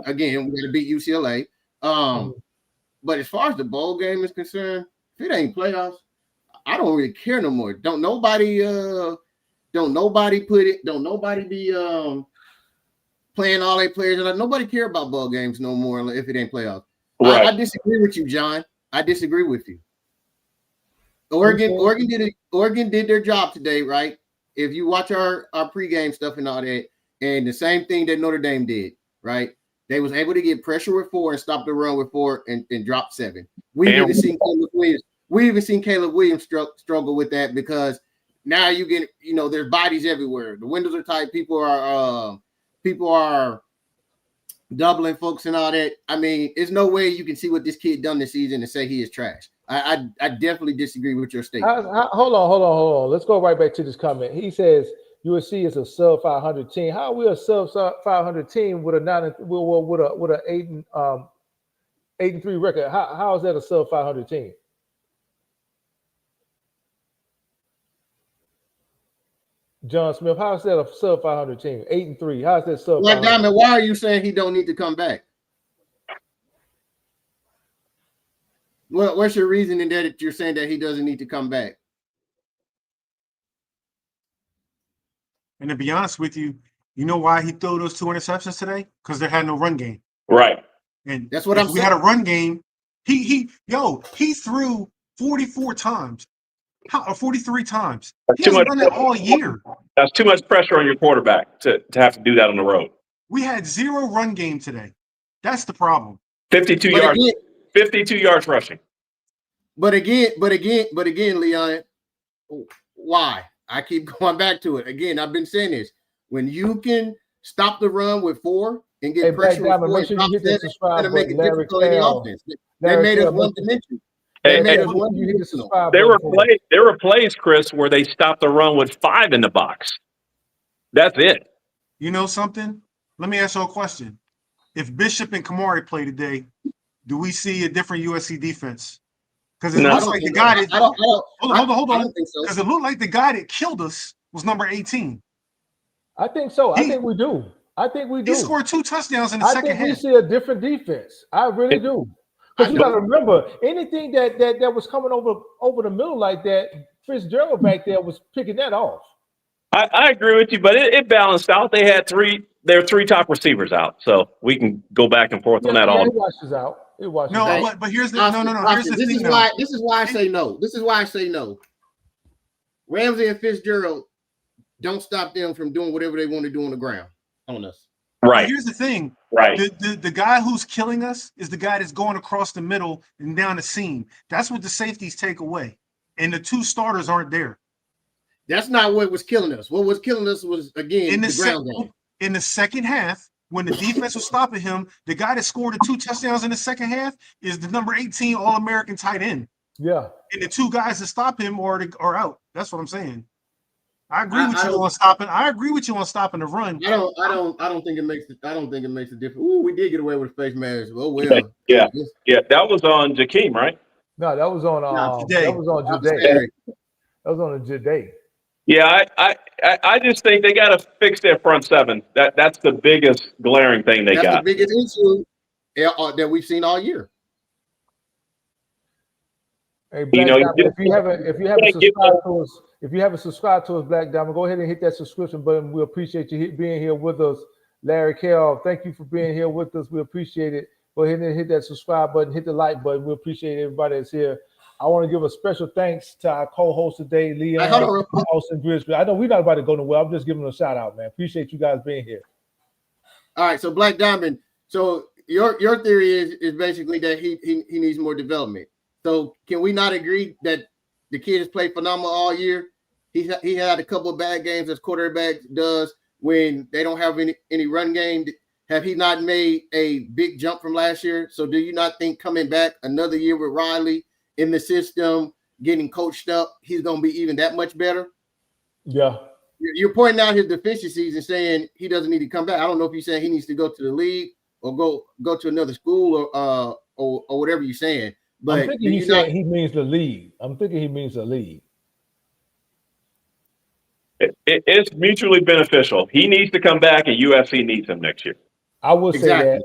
[SPEAKER 1] Again, we got to beat UCLA. But as far as the bowl game is concerned, if it ain't playoffs, I don't really care no more. Don't nobody be playing all their players. Nobody care about bowl games no more if it ain't playoffs. Right. I disagree with you, John. I disagree with you. Oregon did their job today, right? If you watch our pregame stuff and all that, and the same thing that Notre Dame did, right? They was able to get pressure with 4 and stop the run with 4 and drop 7. We even seen Caleb Williams struggle with that, because now you get, there's bodies everywhere. The windows are tight. People are doubling folks and all that. I mean, there's no way you can see what this kid done this season and say he is trash. I definitely disagree with your statement.
[SPEAKER 2] Hold on. Let's go right back to this comment. He says USC is a sub 500 team. How are we a sub 500 team with a 8-3 record? How is that a sub 500 team? John Smith, how is that a sub 500 team? 8-3. How is that sub 500?
[SPEAKER 1] Black Diamond, why are you saying he don't need to come back? What's your reasoning that you're saying that he doesn't need to come back?
[SPEAKER 3] And to be honest with you, you know why he threw those 2 interceptions today? Because there had no run game.
[SPEAKER 5] Right.
[SPEAKER 3] And
[SPEAKER 1] that's what I'm saying.
[SPEAKER 3] We had a run game. He threw 44 times. 43 times. He hasn't done that all year.
[SPEAKER 5] That's too much pressure on your quarterback to have to do that on the road.
[SPEAKER 3] We had 0 run game today. That's the problem.
[SPEAKER 5] 52 yards. 52 yards rushing.
[SPEAKER 1] But again, Leon, why? I keep going back to it. Again, I've been saying this. When you can stop the run with 4 and get pressure with 4,
[SPEAKER 2] make sure you hit that subscribe button.
[SPEAKER 1] Make it difficult in the offense. They made us one dimension.
[SPEAKER 5] There were plays, Chris, where they stopped the run with 5 in the box. That's it.
[SPEAKER 3] You know something? Let me ask you a question. If Bishop and Kamari play today, do we see a different USC defense? Because it looks like the guy that hold on. Because it looked like the guy that killed us was number 18.
[SPEAKER 2] I think so. I think we do. He
[SPEAKER 3] scored 2 touchdowns in the second half.
[SPEAKER 2] I think we see a different defense. I really do. Because you got to remember, anything that was coming over the middle like that, Fitzgerald back there was picking that off.
[SPEAKER 5] I agree with you, but it balanced out. They had 3 top receivers out, so we can go back and forth on that all.
[SPEAKER 2] It washes out.
[SPEAKER 3] But here's the Here's the thing.
[SPEAKER 1] This is why I say no. This is why I say no. Ramsey and Fitzgerald don't stop them from doing whatever they want to do on the ground on us.
[SPEAKER 5] Right.
[SPEAKER 3] But here's the thing.
[SPEAKER 5] Right.
[SPEAKER 3] The guy who's killing us is the guy that's going across the middle and down the seam. That's what the safeties take away. And the 2 starters aren't there.
[SPEAKER 1] That's not what was killing us. What was killing us was, again, the ground game.
[SPEAKER 3] In the second half, when the defense was stopping him, the guy that scored the 2 touchdowns in the second half is the number 18 All-American tight end.
[SPEAKER 2] Yeah.
[SPEAKER 3] And the 2 guys that stop him are out. That's what I'm saying. I agree with you on stopping. I agree with you on stopping the run.
[SPEAKER 1] I don't think it makes a difference. Ooh, we did get away with face mask. Oh well.
[SPEAKER 5] Yeah. That was on Jakeem, right?
[SPEAKER 2] No, that was on
[SPEAKER 3] Jade.
[SPEAKER 2] That was on Jade. That was on Jade.
[SPEAKER 5] Yeah, I just think they got to fix their front 7. That's the biggest glaring thing they got.
[SPEAKER 1] That's the biggest issue that we've seen all year.
[SPEAKER 2] Hey, Black Diamond, if you haven't subscribed to us, Black Diamond, go ahead and hit that subscription button. We appreciate you being here with us. Larry Kell, thank you for being here with us. We appreciate it. Go ahead and hit that subscribe button, hit the like button. We appreciate everybody that's here. I want to give a special thanks to our co-host today, Leon, Austin Bridge. I know we're not about to go nowhere. I'm just giving them a shout out, man. Appreciate you guys being here.
[SPEAKER 1] All right, so Black Diamond. So your theory is basically that he needs more development. So can we not agree that the kid has played phenomenal all year? He had a couple of bad games as quarterback does when they don't have any run game. Have he not made a big jump from last year? So do you not think coming back another year with Riley in the system, getting coached up, he's going to be even that much better?
[SPEAKER 2] Yeah.
[SPEAKER 1] You're pointing out his deficiencies and saying he doesn't need to come back. I don't know if you're saying he needs to go to the league or go to another school or whatever you're saying. But
[SPEAKER 2] I'm thinking he said he means the league. I'm thinking he means the league.
[SPEAKER 5] It's mutually beneficial. He needs to come back, and USC needs him next year.
[SPEAKER 2] I would say that.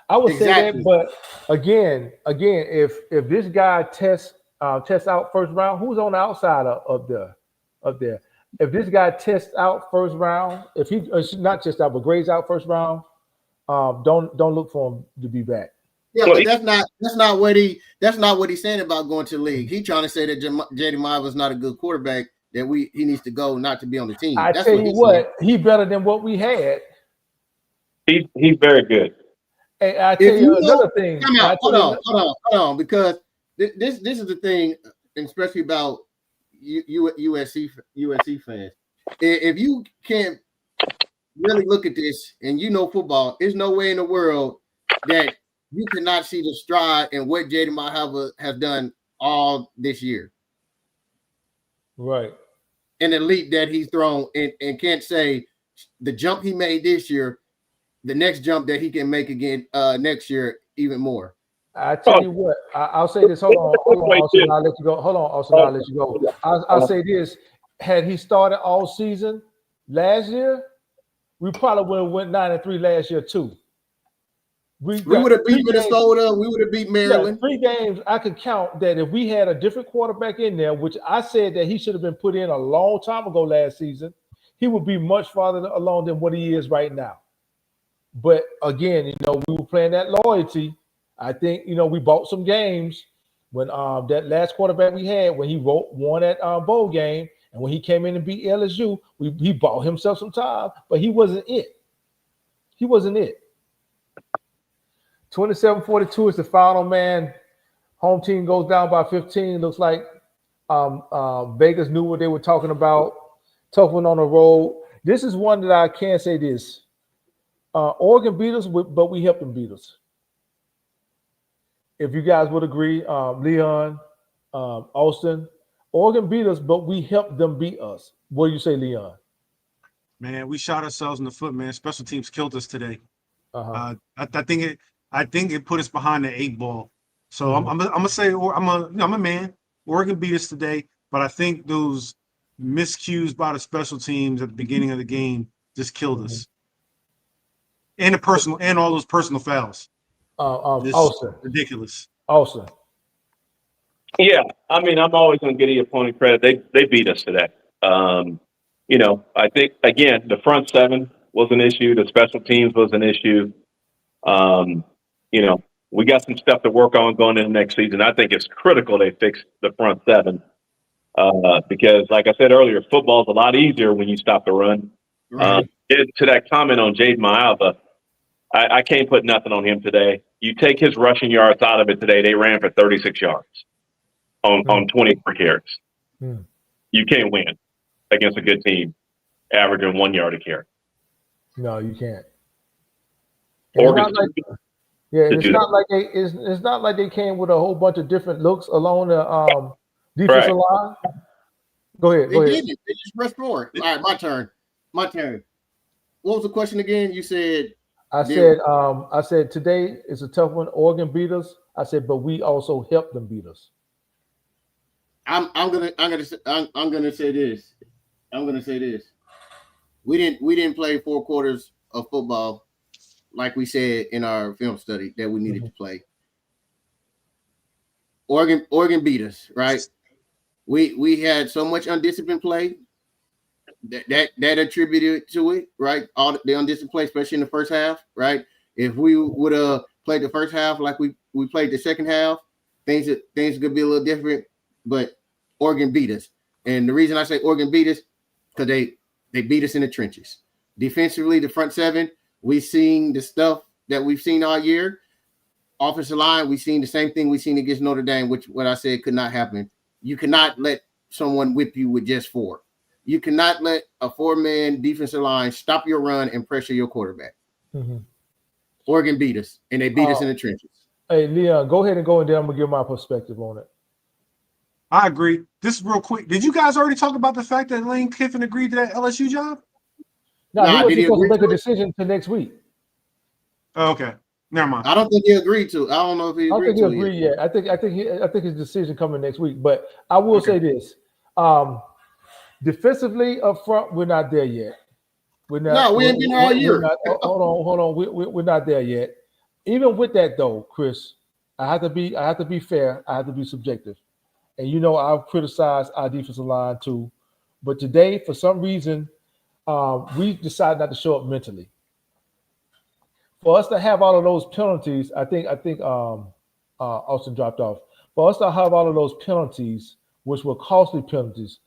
[SPEAKER 2] I would say that, but again, if this guy tests out first round, who's on the outside of there? If this guy tests out first round, if he not test out but grades out first round, don't look for him to be back.
[SPEAKER 1] Yeah, but that's not what he's saying about going to the league. He's trying to say that J.D. Miles is not a good quarterback, that he needs to go not to be on the team.
[SPEAKER 2] I tell you what, he's better than what we had.
[SPEAKER 5] He's very good.
[SPEAKER 2] And I tell you another thing.
[SPEAKER 1] Hold on, because this is the thing, especially about USC fans. If you can't really look at this and you know football, there's no way in the world that you cannot see the stride and what J.D. Miles has done all this year.
[SPEAKER 2] Right.
[SPEAKER 1] And the leap that he's thrown and can't say the jump he made this year, the next jump that he can make again next year, even more.
[SPEAKER 2] I tell you what, I'll say this. Hold on, Austin, I'll let you go. Hold on, Austin, I'll let you go. I'll say this. Had he started all season last year, we probably would have went 9-3 last year too. We
[SPEAKER 1] would have beat Minnesota. We would have beat Maryland.
[SPEAKER 2] 3 games. I could count that if we had a different quarterback in there, which I said that he should have been put in a long time ago last season, he would be much farther along than what he is right now. But again, we were playing that loyalty. I think, we bought some games when that last quarterback we had, when he won that bowl game, and when he came in and beat LSU, he bought himself some time, but he wasn't it. 27-42 is the final, man. Home team goes down by 15. Looks like Vegas knew what they were talking about. Tough one on the road. This is one that I can say this. Oregon beat us, but we helped them beat us. If you guys would agree, Leon, Austin, Oregon beat us, but we helped them beat us. What do you say, Leon?
[SPEAKER 3] Man, we shot ourselves in the foot, man. Special teams killed us today.
[SPEAKER 2] Uh-huh.
[SPEAKER 3] I think it put us behind the 8 ball. So I'm gonna say I'm a man. Oregon beat us today, but I think those miscues by the special teams at the beginning of the game just killed us. And all those personal fouls.
[SPEAKER 2] Austin.
[SPEAKER 3] Ridiculous.
[SPEAKER 2] Austin.
[SPEAKER 5] Yeah, I mean, I'm always going to give the opponent credit. They beat us today. I think again the front 7 was an issue. The special teams was an issue. We got some stuff to work on going into next season. I think it's critical they fix the front 7 because, like I said earlier, football is a lot easier when you stop the run.
[SPEAKER 1] Right.
[SPEAKER 5] To that comment on Jade Miles, I can't put nothing on him today. You take his rushing yards out of it today, they ran for 36 yards on 24 carries. You can't win against a good team averaging 1 yard a carry.
[SPEAKER 2] No, you can't.
[SPEAKER 5] It's
[SPEAKER 2] not like they came with a whole bunch of different looks along the defensive line. Go ahead.
[SPEAKER 1] They just rushed forward. All right, my turn. What was the question again? You said
[SPEAKER 2] I said today is a tough one. Oregon beat us. I said, but we also helped them beat us.
[SPEAKER 1] I'm gonna say this. We didn't play 4 quarters of football like we said in our film study that we needed to play. Oregon beat us, right? We had so much undisciplined play that attributed to it, right? All the undisciplined play, especially in the first half, right? If we would have played the first half like we played the second half, things could be a little different. But Oregon beat us, and the reason I say Oregon beat us because they beat us in the trenches. Defensively, the front 7, we've seen the stuff that we've seen all year. offensive line, we've seen the same thing we've seen against Notre Dame, which what I said could not happen. You cannot let someone whip you with just 4. You cannot let a 4-man defensive line stop your run and pressure your quarterback.
[SPEAKER 2] Mm-hmm.
[SPEAKER 1] Oregon beat us, and they beat us in the trenches.
[SPEAKER 2] Hey, Leon, go ahead and go, and then I'm going to give my perspective on it.
[SPEAKER 3] I agree. This is real quick. Did you guys already talk about the fact that Lane Kiffin agreed to that LSU job?
[SPEAKER 2] No, he wasn't supposed to make a decision to next week.
[SPEAKER 3] Oh, okay. Never mind.
[SPEAKER 1] I don't think he agreed to. I don't know if he agreed.
[SPEAKER 2] I don't think he agreed yet. I think his decision coming next week. But I will say this: defensively up front, we're not there yet. We're not.
[SPEAKER 1] No, we ain't been there all year.
[SPEAKER 2] Hold on. We're not there yet. Even with that, though, Chris, I have to be fair. I have to be subjective. And you know, I've criticized our defensive line too. But today, for some reason, we decided not to show up mentally. For us to have all of those penalties, I think Austin dropped off. For us to have all of those penalties, which were costly penalties.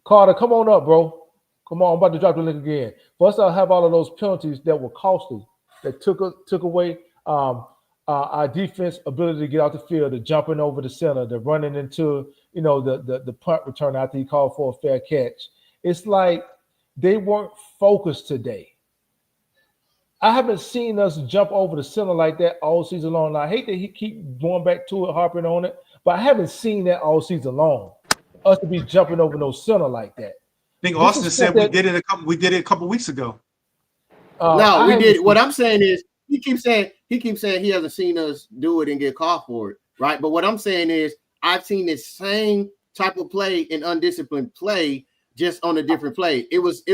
[SPEAKER 2] Carter, come on up, bro. Come on, I'm about to drop the link again. For us to have all of those penalties that were costly, that took away our defense ability to get out the field, the jumping over the center, the running into the punt return after he called for a fair catch. It's like they weren't focused today. I haven't seen us jump over the center like that all season long. Now, I hate that he keep going back to it, harping on it, but I haven't seen that all season long. Us to be jumping over no center like that.
[SPEAKER 3] I think Austin said we did it a couple weeks ago.
[SPEAKER 1] No, we did. What I'm saying is he keeps saying he hasn't seen us do it and get called for it, right? But what I'm saying is I've seen this same type of play in undisciplined play, just on a different play. It was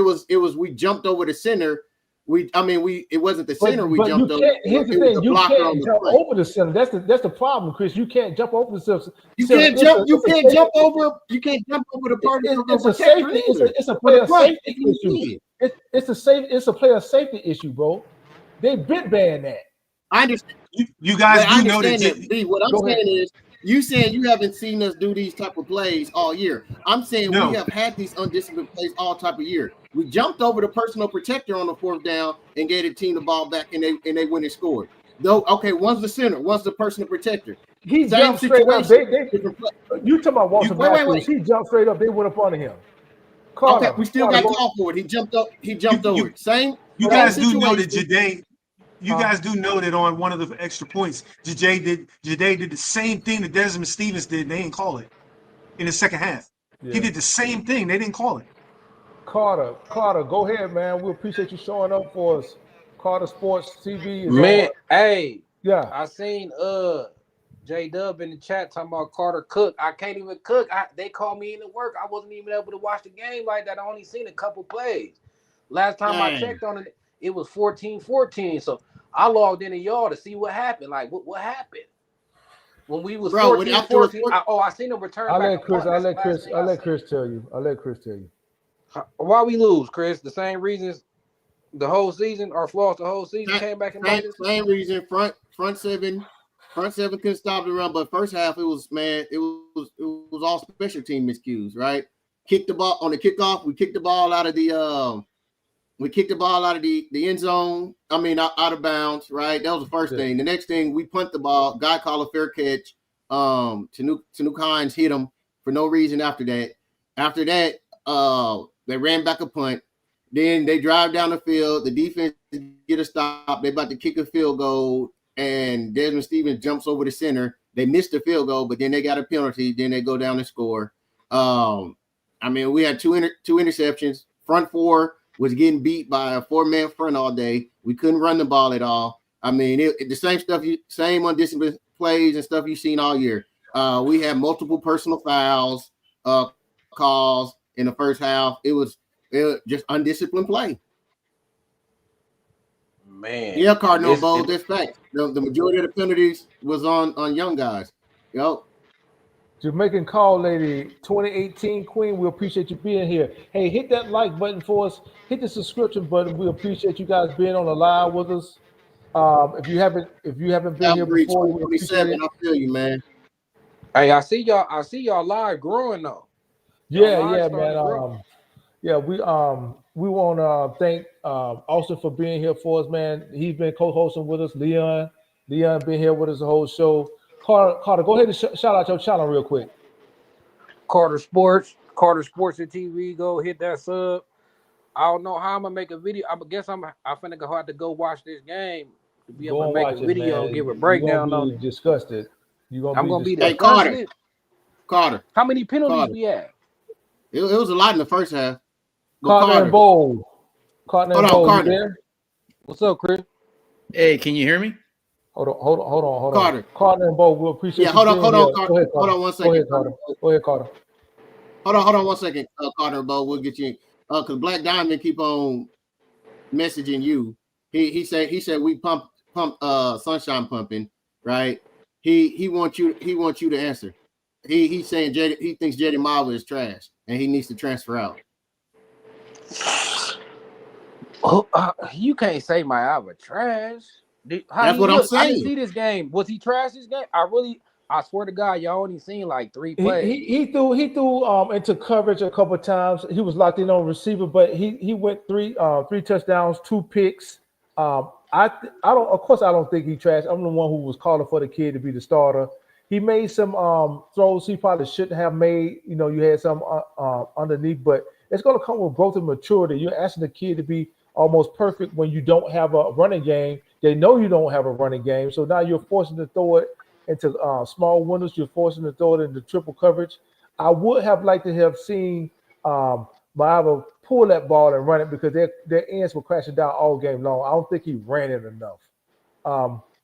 [SPEAKER 1] we jumped over the center. It wasn't the center we jumped over.
[SPEAKER 2] Here's the thing: you can't jump over the center. That's the problem, Chris. You can't jump over the center.
[SPEAKER 1] You can't jump over the part of
[SPEAKER 2] it's a safety. It's a player safety issue. It's a player safety issue, bro. They've been banning that.
[SPEAKER 1] I understand.
[SPEAKER 3] You guys do know that.
[SPEAKER 1] What I'm saying is, you saying you haven't seen us do these type of plays all year. I'm saying we have had these undisciplined plays all type of year. We jumped over the personal protector on the 4th down and gave the team the ball back, and they went and scored. Though, okay, one's the center, one's the personal protector.
[SPEAKER 2] He jumped straight up. You talking about Walter Matthews? He jumped straight up. They went up under him.
[SPEAKER 1] Okay, we still got called for it. He jumped up. He jumped over it. Same.
[SPEAKER 3] You guys do know that Jade. You guys do know that on one of the extra points, Jade did the same thing that Desmond Stevens did, and they didn't call it in the second half. Yeah. He did the same thing. They didn't call it.
[SPEAKER 2] Carter, go ahead, man. We appreciate you showing up for us. Carter Sports TV is
[SPEAKER 9] man. Hey,
[SPEAKER 2] yeah.
[SPEAKER 9] I seen J Dub in the chat talking about Carter Cook. I can't even cook. They called me into work. I wasn't even able to watch the game like that. I only seen a couple plays. Last time I checked on it, it was 14-14. So I logged into y'all to see what happened. Like what happened when we was 14-14. I seen them return.
[SPEAKER 2] I'll let Chris tell you.
[SPEAKER 9] Why we lose, Chris? The same reasons the whole season, our flaws the whole season came back and
[SPEAKER 1] same reason. Front seven couldn't stop the run, but first half it was all special team miscues, right? Kicked the ball on the kickoff. We kicked the ball out of the end zone. Out of bounds, right? That was the first thing. The next thing, we punt the ball. Guy called a fair catch. Tanuk Hines hit him for no reason after that. They ran back a punt. Then they drive down the field. The defense get a stop. They about to kick a field goal, and Desmond Stevens jumps over the center. They missed the field goal, but then they got a penalty. Then they go down and score. We had two interceptions. Front 4 was getting beat by a 4-man front all day. We couldn't run the ball at all. The same stuff, same undisciplined plays and stuff you've seen all year. We had multiple personal fouls, calls in the first half. It was just undisciplined play.
[SPEAKER 9] Man.
[SPEAKER 1] Yeah, Cardinal Bowl, that's fact. The majority of the penalties was on young guys. Yo.
[SPEAKER 2] Jamaican Call Lady 2018 Queen, we appreciate you being here. Hey, hit that like button for us. Hit the subscription button. We appreciate you guys being on the live with us. If you haven't been here before, we appreciate it.
[SPEAKER 1] I feel you, man.
[SPEAKER 9] Hey, I see y'all live growing though.
[SPEAKER 2] Yeah, man. We want to thank Austin for being here for us, man. He's been co-hosting with us. Leon, Leon been here with us the whole show. Carter, go ahead and shout out your channel real quick.
[SPEAKER 9] Carter Sports and TV. Go hit that sub. I don't know how I'm gonna make a video. I guess I'm finna go have to go watch this game to be able to make a video,
[SPEAKER 2] man.
[SPEAKER 9] give a breakdown on it.
[SPEAKER 2] Disgusted.
[SPEAKER 9] I'm gonna be
[SPEAKER 1] disgusted.
[SPEAKER 9] disgusted.
[SPEAKER 1] Carter.
[SPEAKER 9] How many penalties we had?
[SPEAKER 1] It was a lot in the first half.
[SPEAKER 2] Carter and Bowl. Carter and Bowl, you there?
[SPEAKER 9] What's up, Chris?
[SPEAKER 10] Hey, can you hear me?
[SPEAKER 2] Hold on.
[SPEAKER 1] Carter
[SPEAKER 2] and Bo, we'll appreciate you.
[SPEAKER 1] Hold on,
[SPEAKER 2] Carter.
[SPEAKER 1] Hold on 1 second.
[SPEAKER 2] Go ahead, Carter.
[SPEAKER 1] Hold on 1 second, Carter and Bo. We'll get you in. Because Black Diamond keep on messaging you. He said we pump Sunshine pumping, right? He wants you to answer. He's saying he thinks Jetty Marvel is trash and he needs to transfer out.
[SPEAKER 9] Oh, you can't say my Alva trash.
[SPEAKER 1] That's what I'm saying.
[SPEAKER 9] I didn't see this game. Was he trash this game? I swear to God, y'all only seen like 3 plays.
[SPEAKER 2] He threw into coverage a couple of times. He was locked in on receiver, but he went three touchdowns, 2 picks. I don't think he trashed. I'm the one who was calling for the kid to be the starter. He made some throws he probably shouldn't have made. You had some underneath, but it's going to come with growth and maturity. You're asking the kid to be almost perfect when you don't have a running game. They know you don't have a running game, so now you're forcing to throw it into small windows. You're forcing to throw it into triple coverage. I would have liked to have seen Maava pull that ball and run it because their ends were crashing down all game long. I don't think he ran it enough.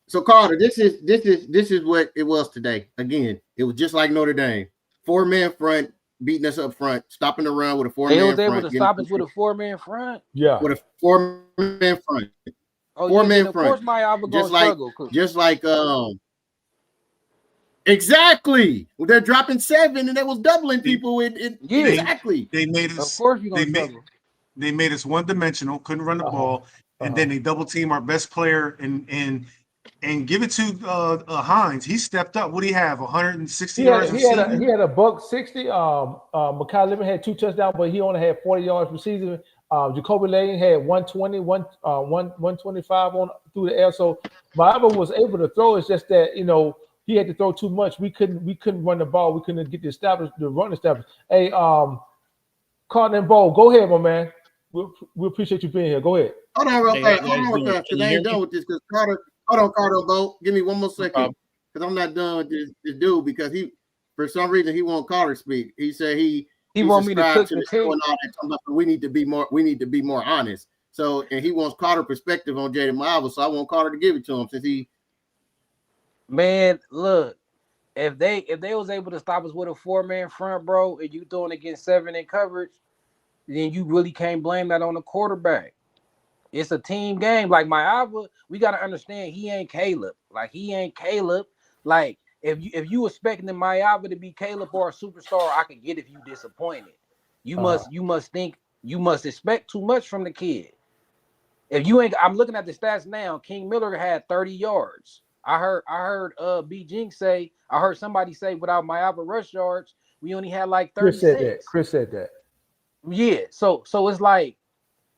[SPEAKER 1] So Carter, this is what it was today. Again, it was just like Notre Dame, 4-man front, beating us up front, stopping the run with a 4-man front.
[SPEAKER 9] They was able to stop us with a 4-man front.
[SPEAKER 2] Yeah,
[SPEAKER 1] with a 4-man front.
[SPEAKER 9] Oh,
[SPEAKER 1] 4-man
[SPEAKER 9] front.
[SPEAKER 1] front.
[SPEAKER 9] Of course, my Alva gonna struggle.
[SPEAKER 1] Just like exactly. Well, they're dropping 7 and they was doubling people. Exactly.
[SPEAKER 3] They made us.
[SPEAKER 9] Of course, you gonna struggle.
[SPEAKER 3] They made us one-dimensional. Couldn't run the ball, and then they double team our best player and give it to Hines. He stepped up. What do he have? 160 yards receiving?
[SPEAKER 2] He had a $160. Mekhi Lemon had 2 touchdowns, but he only had 40 yards receiving. Jacoby Lane had 120, 125 through the air. So Maava was able to throw. It's just that he had to throw too much. We couldn't run the ball. We couldn't get the run established. Hey, Carter and Bo, go ahead, my man. We appreciate you being here. Go ahead.
[SPEAKER 1] Hold on real fast. Because I ain't done with this. Because Carter, hold on, Carter and Bo. Give me 1 more second. Because I'm not done with this dude. Because for some reason, he won't Carter speak. He said he
[SPEAKER 9] want me to cook the
[SPEAKER 1] show and all that. We need to be more honest. So, and he wants Carter perspective on Jaden Marvel. So I want Carter to give it to him since he.
[SPEAKER 9] Man, look, if they was able to stop us with a 4-man front, bro, and you throwing against 7 in coverage, then you really can't blame that on the quarterback. It's a team game. Like my Alva, we gotta understand he ain't Caleb. Like he ain't Caleb. Like if you expecting my Alva to be Caleb or a superstar, I can get if you disappointed. You must expect too much from the kid. If you ain't, I'm looking at the stats now. King Miller had 30 yards. I heard B Jinx say, I heard somebody say without my Alva rush yards, we only had like 36.
[SPEAKER 2] Chris said that.
[SPEAKER 9] Yeah. So it's like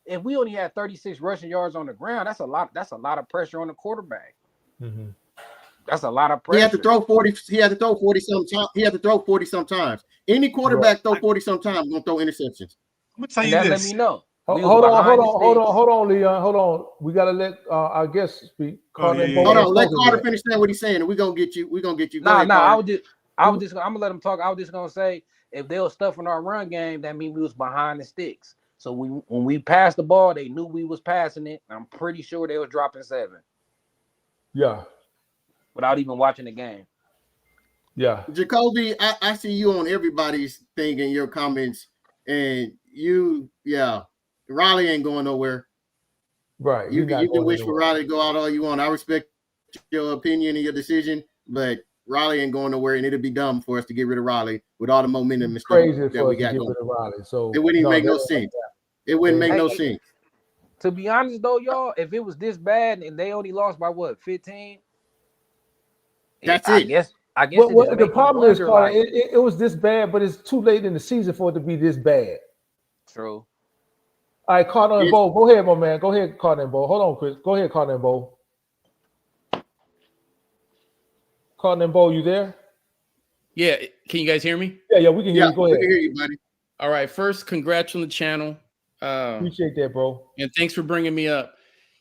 [SPEAKER 9] if we only had 36 rushing yards on the ground, that's a lot of pressure on the quarterback. Mm-hmm. That's a lot of pressure.
[SPEAKER 1] He had to throw 40. He had to throw 40 sometimes. He had to throw 40 sometimes. Any quarterback throw 40 sometimes gonna throw interceptions.
[SPEAKER 3] I'm gonna tell you
[SPEAKER 9] this.
[SPEAKER 3] Let
[SPEAKER 9] me know.
[SPEAKER 2] Hold on, Leon. Hold on. We gotta let our guest speak.
[SPEAKER 1] Hold on. Let Carter finish saying what he's saying, and we're gonna get you.
[SPEAKER 9] I'm gonna let him talk. I was just gonna say if they were stuffing our run game, that means we was behind the sticks. So when we passed the ball, they knew we was passing it. I'm pretty sure they were dropping 7.
[SPEAKER 2] Yeah.
[SPEAKER 1] Without even watching the game.
[SPEAKER 2] Yeah.
[SPEAKER 1] Jacoby, I see you on everybody's thing in your comments, and Riley ain't going nowhere.
[SPEAKER 2] Right.
[SPEAKER 1] You can wish for Riley to go out all you want. I respect your opinion and your decision, but Riley ain't going nowhere, and it'll be dumb for us to get rid of Riley with all the momentum and stuff that we got going.
[SPEAKER 2] Riley, so
[SPEAKER 1] it wouldn't even make no sense. It wouldn't make no sense.
[SPEAKER 9] To be honest, though, y'all, if it was this bad and they only lost by 15,
[SPEAKER 1] that's
[SPEAKER 9] I
[SPEAKER 1] it.
[SPEAKER 9] guess.
[SPEAKER 2] The problem is, Carter, it was this bad, but it's too late in the season for it to be this bad.
[SPEAKER 9] True.
[SPEAKER 2] All right, Carter and Bo. Go ahead, my man. Go ahead, Carter and Bo. Hold on, Chris. Go ahead, Carter and Bo. Cotton and Bo, you there?
[SPEAKER 10] Yeah, can you guys hear me?
[SPEAKER 2] Yeah, we can hear you. Go ahead.
[SPEAKER 1] We can hear you, buddy.
[SPEAKER 10] All right, first, congrats on the channel.
[SPEAKER 2] Appreciate that, bro.
[SPEAKER 10] And thanks for bringing me up.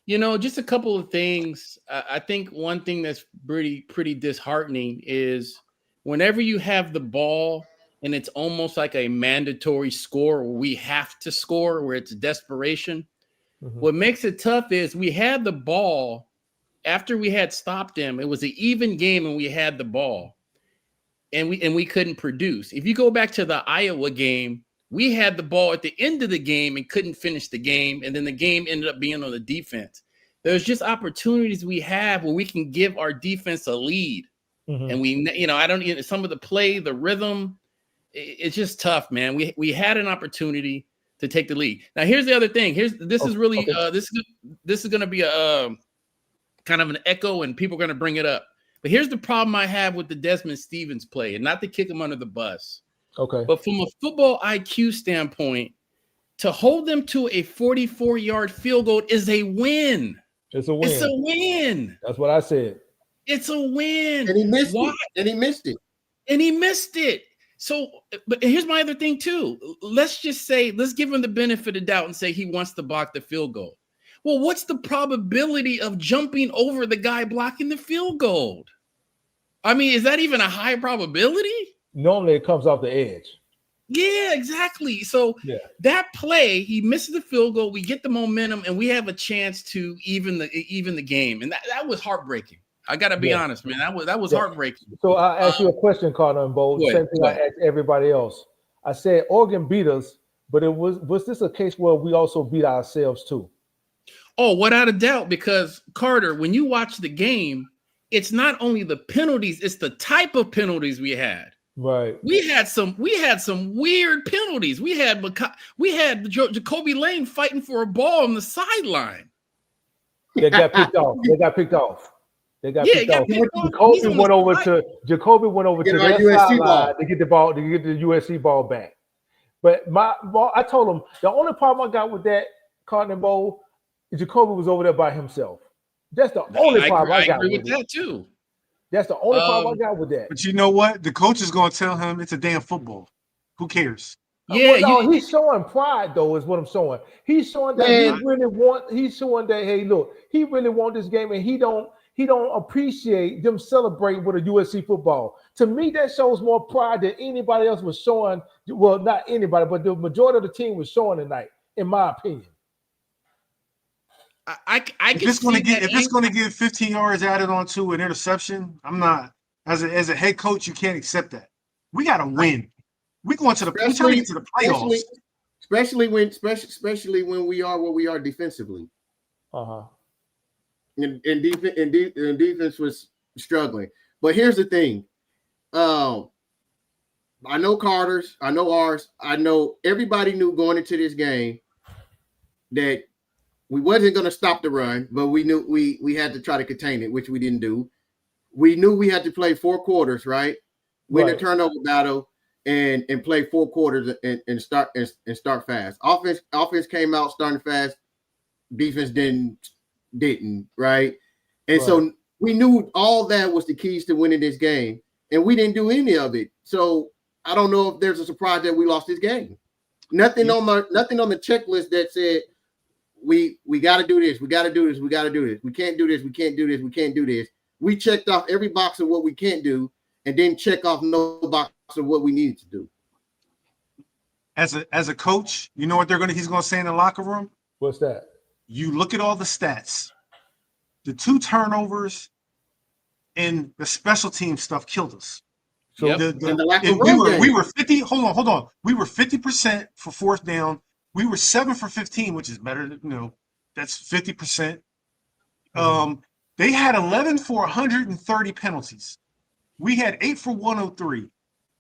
[SPEAKER 10] Just a couple of things. I think one thing that's pretty disheartening is whenever you have the ball and it's almost like a mandatory score where we have to score, where it's desperation. Mm-hmm. What makes it tough is we had the ball after we had stopped them. It was an even game and we had the ball and we couldn't produce. If you go back to the Iowa game, we had the ball at the end of the game and couldn't finish the game. And then the game ended up being on the defense. There's just opportunities we have where we can give our defense a lead. Mm-hmm. And some of the play, the rhythm, it's just tough, man. We had an opportunity to take the lead. Now, here's the other thing. This is going to be a kind of an echo and people are going to bring it up. But here's the problem I have with the Desmond Stevens play, and not to kick him under the bus.
[SPEAKER 2] Okay.
[SPEAKER 10] But from a football IQ standpoint, to hold them to a 44-yard field goal is a win.
[SPEAKER 2] It's a win.
[SPEAKER 10] It's a win.
[SPEAKER 2] That's what I said.
[SPEAKER 10] It's a win.
[SPEAKER 1] And he missed it.
[SPEAKER 10] So, but here's my other thing too. Let's give him the benefit of doubt and say he wants to block the field goal. Well, what's the probability of jumping over the guy blocking the field goal? I mean, is that even a high probability?
[SPEAKER 2] Normally it comes off the edge.
[SPEAKER 10] Yeah, exactly. So that play, he misses the field goal. We get the momentum, and we have a chance to even the game. And that was heartbreaking. I got to be honest, man. That was heartbreaking.
[SPEAKER 2] So I asked you a question, Connor and Bo. The same thing I asked everybody else. I said Oregon beat us, but was this a case where we also beat ourselves too?
[SPEAKER 10] Oh, without a doubt, because Carter, when you watch the game, it's not only the penalties, it's the type of penalties we had.
[SPEAKER 2] Right.
[SPEAKER 10] We had some weird penalties. We had Jacoby Lane fighting for a ball on the sideline.
[SPEAKER 2] They got picked off. Jacoby went over to the sideline to get the USC ball back. But I told him the only problem I got with that Cotton Bowl is Jacoby was over there by himself. That's the only problem I got with
[SPEAKER 10] that too.
[SPEAKER 2] That's the only problem I got with that.
[SPEAKER 3] But you know what? The coach is going to tell him it's a damn football. Who cares?
[SPEAKER 10] Yeah,
[SPEAKER 2] he's showing pride though, is what I'm showing. He's showing that He's showing that he really want this game, and he don't appreciate them celebrating with a USC football. To me, that shows more pride than anybody else was showing. Well, not anybody, but the majority of the team was showing tonight, in my opinion.
[SPEAKER 3] If it's going to get 15 yards added onto an interception, I'm not. As a head coach, you can't accept that. We got to win. We're going to the playoffs.
[SPEAKER 1] Especially when we are where we are defensively. And defense was struggling. But here's the thing. I know Carter's. I know ours. I know everybody knew going into this game that we wasn't going to stop the run, but we knew we had to try to contain it, which we didn't do. We knew we had to play 4 quarters, right? Win the turnover battle and play 4 quarters and start fast. Offense came out starting fast. Defense didn't, right? And so we knew all that was the keys to winning this game, and we didn't do any of it. So I don't know if there's a surprise that we lost this game. Nothing on the checklist that said we got to do this. We got to do this. We got to do this. We can't do this. We can't do this. We can't do this. We checked off every box of what we can't do, and then check off no box of what we needed to do.
[SPEAKER 3] As a coach, you know what he's gonna say in the locker room?
[SPEAKER 2] What's that?
[SPEAKER 3] You look at all the stats. The 2 turnovers and the special team stuff killed us. So we were 50. Hold on. We were 50% for 4th down. We were 7 for 15, which is better than that's 50%. They had 11 for 130 penalties. We had 8 for 103.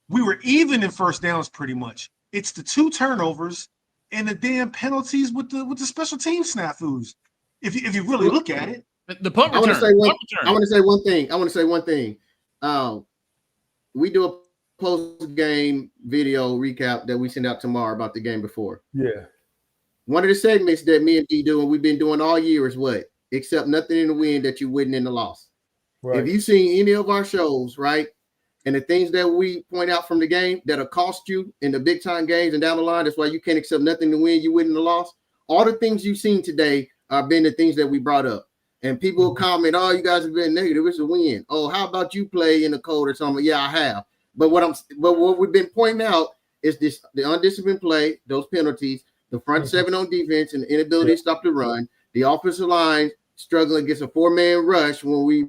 [SPEAKER 3] We were even in first downs pretty much. It's the 2 turnovers and the damn penalties with the special team snafus. If you really look at it,
[SPEAKER 10] the punt return.
[SPEAKER 1] I want to say one thing. We do a post-game video recap that we send out tomorrow about the game before.
[SPEAKER 2] Yeah.
[SPEAKER 1] One of the segments that me and D do, and we've been doing all year, is what? Accept nothing in the win that you wouldn't in the loss.
[SPEAKER 2] Right.
[SPEAKER 1] If you've seen any of our shows, right, and the things that we point out from the game that'll cost you in the big time games and down the line, that's why you can't accept nothing to win, you win in the loss. All the things you've seen today have been the things that we brought up. And people comment, oh, you guys have been negative. It's a win. Oh, how about you play in the cold or something? Yeah, I have. But what we've been pointing out is the undisciplined play, those penalties, the front seven on defense, and the inability to stop the run, the offensive line struggling against a 4-man rush when we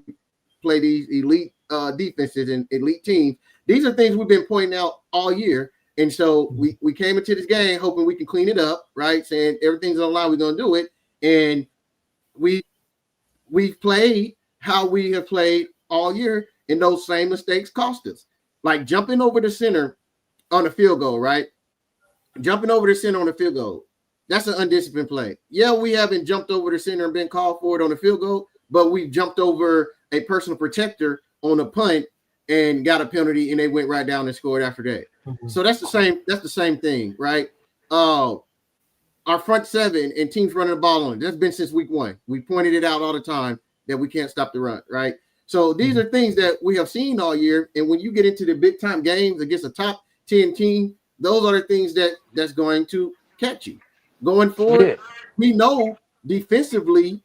[SPEAKER 1] play these elite defenses and elite teams. These are things we've been pointing out all year. And so we came into this game hoping we can clean it up, right? Saying everything's on line, we're going to do it. And we've played how we have played all year, and those same mistakes cost us. Like jumping over the center on a field goal, right? Jumping over the center on a field goal. That's an undisciplined play. Yeah, we haven't jumped over the center and been called for it on a field goal, but we jumped over a personal protector on a punt and got a penalty, and they went right down and scored after that. So that's the same thing, right? Our front seven and teams running the ball on it. That's been since week 1. We pointed it out all the time that we can't stop the run, right? So these are things that we have seen all year. And when you get into the big time games against a top 10 team, those are the things that's going to catch you. Going forward, we know defensively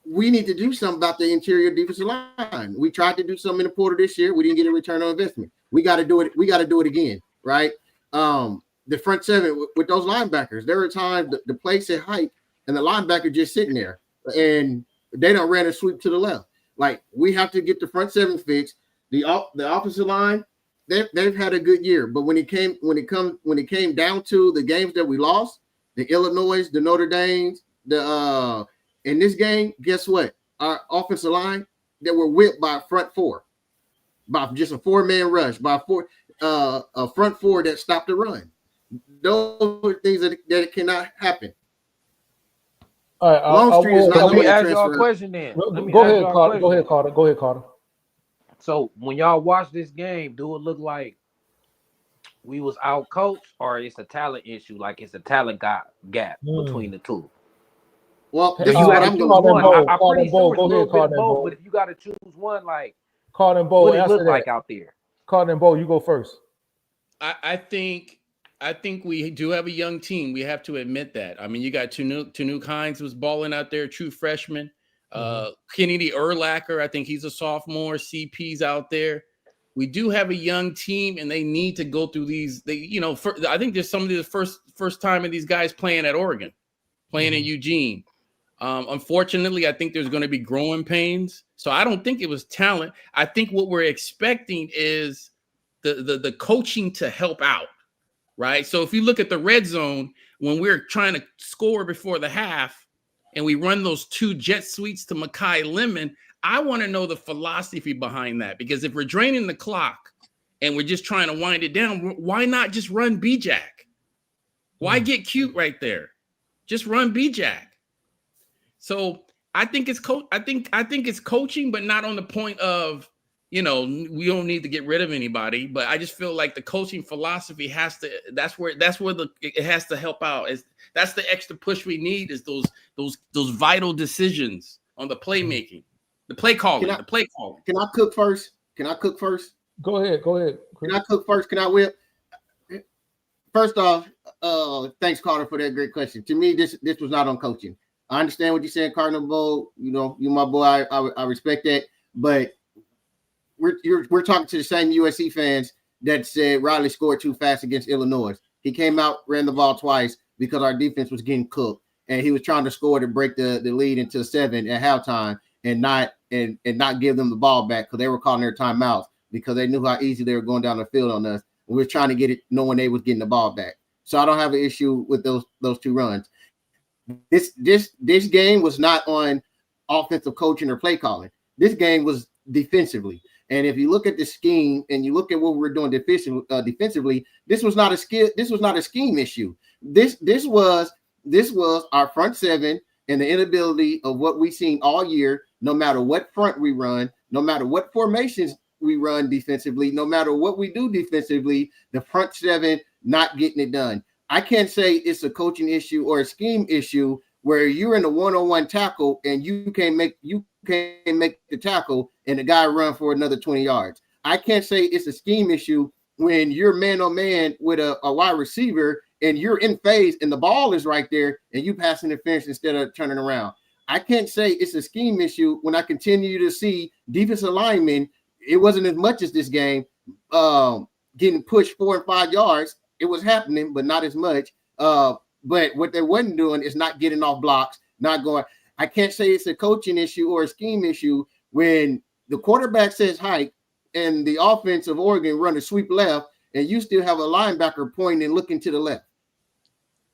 [SPEAKER 1] we need to do something about the interior defensive line. We tried to do something in the portal this year. We didn't get a return on investment. We got to do it. We got to do it again, right? The front seven with those linebackers, there are times the play said hike and the linebacker just sitting there and they don't ran a sweep to the left. Like, we have to get the front seven fixed. The offensive line, they've had a good year, but when it came down to the games that we lost, the Illinois, the Notre Dames, in this game, guess what? Our offensive line, they were whipped by a front four, by just a 4-man rush, by a front four that stopped the run. Those are things that cannot happen.
[SPEAKER 2] All right,
[SPEAKER 9] Longstreet is not. Let me ask y'all a question then.
[SPEAKER 2] Go ahead, Carter.
[SPEAKER 9] So when y'all watch this game, do it look like we was out coached, or it's a talent issue? Like it's a talent gap between the two?
[SPEAKER 1] Well,
[SPEAKER 9] this is what I'm going. I'm pretty sure it's a little bit of both, but if you got to choose one, like
[SPEAKER 2] Carter and Bo,
[SPEAKER 9] what it look like out there?
[SPEAKER 2] Carter and Bo, you go first.
[SPEAKER 10] I think we do have a young team. We have to admit that. I mean, you got Tanuk Hines was balling out there, true freshman. Kennedy Urlacher, I think he's a sophomore. CP's out there. We do have a young team, and they need to go through these. I think there's some of the first time of these guys playing at Oregon, playing in Eugene. Unfortunately, I think there's going to be growing pains. So I don't think it was talent. I think what we're expecting is the coaching to help out, right? So if you look at the red zone, when we're trying to score before the half and we run those 2 jet sweeps to Makai Lemon, I want to know the philosophy behind that. Because if we're draining the clock and we're just trying to wind it down, why not just run B-Jack? Why get cute right there? Just run B-Jack. So I think it's I think it's coaching, but not on the point of, we don't need to get rid of anybody. But I just feel like the coaching philosophy has to. That's where it has to help out. That's the extra push we need. Is those vital decisions on the playmaking, the play calling, the play calling.
[SPEAKER 1] Can I cook first?
[SPEAKER 2] Go ahead.
[SPEAKER 1] Can I cook first? Can I whip? First off, thanks, Carter, for that great question. To me, this was not on coaching. I understand what you're saying, Cardinal Bowl. You my boy. I respect that. But we're talking to the same USC fans that said Riley scored too fast against Illinois. He came out, ran the ball twice because our defense was getting cooked, and he was trying to score to break the lead into 7 at halftime and not give them the ball back because they were calling their timeouts because they knew how easy they were going down the field on us. We were trying to get it knowing they was getting the ball back. So I don't have an issue with those 2 runs. This game was not on offensive coaching or play calling. This game was defensively. And if you look at the scheme and you look at what we're doing defensively, this was not a scheme issue. This was our front seven and the inability of what we've seen all year, no matter what front we run, no matter what formations we run defensively, no matter what we do defensively, the front seven not getting it done. I can't say it's a coaching issue or a scheme issue where you're in a one-on-one tackle and you can't make the tackle and the guy run for another 20 yards. I can't say it's a scheme issue when you're man-on-man with a wide receiver and you're in phase and the ball is right there and you pass interference instead of turning around. I can't say it's a scheme issue when I continue to see defensive linemen. It wasn't as much as this game getting pushed 4 and 5 yards. It was happening, but not as much. But what they wasn't doing is not getting off blocks, not going. I can't say it's a coaching issue or a scheme issue when the quarterback says hike and the offense of Oregon run a sweep left and you still have a linebacker pointing and looking to the left.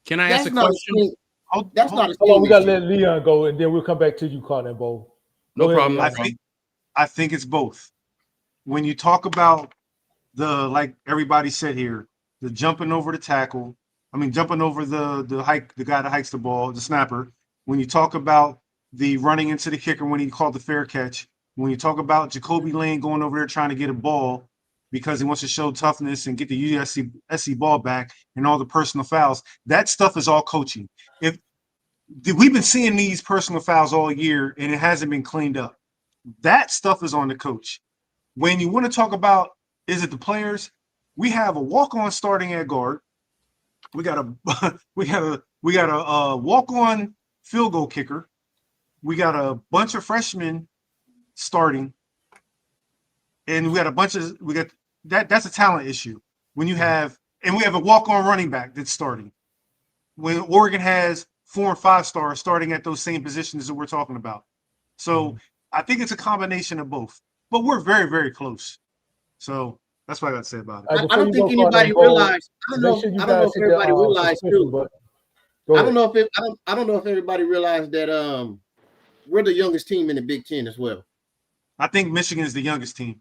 [SPEAKER 10] Can I ask a question?
[SPEAKER 1] That's not a scheme
[SPEAKER 2] Hold on, we gotta
[SPEAKER 1] issue.
[SPEAKER 2] let Leon go, and then we'll come back to you, Cotton Bowl.
[SPEAKER 10] No problem.
[SPEAKER 3] I think it's both. When you talk about like everybody said here, the jumping over the tackle, jumping over the hike, the guy that hikes the ball, the snapper. When you talk about the running into the kicker when he called the fair catch, when you talk about Jacoby Lane going over there trying to get a ball because he wants to show toughness and get the USC ball back and all the personal fouls, that stuff is all coaching. We've been seeing these personal fouls all year and it hasn't been cleaned up. That stuff is on the coach. When you want to talk about, is it the players? We have a walk-on starting at guard. We got a walk-on field goal kicker. We got a bunch of freshmen starting, and we got that's a talent issue. When you have, and we have a walk-on running back that's starting. When Oregon has 4 and 5 stars starting at those same positions that we're talking about. So I think it's a combination of both, but we're very, very close. So that's what I got to say about it.
[SPEAKER 1] I don't think anybody realized. I don't know if everybody realized too. I don't know if everybody realized that we're the youngest team in the Big Ten as well.
[SPEAKER 3] I think Michigan is the youngest team.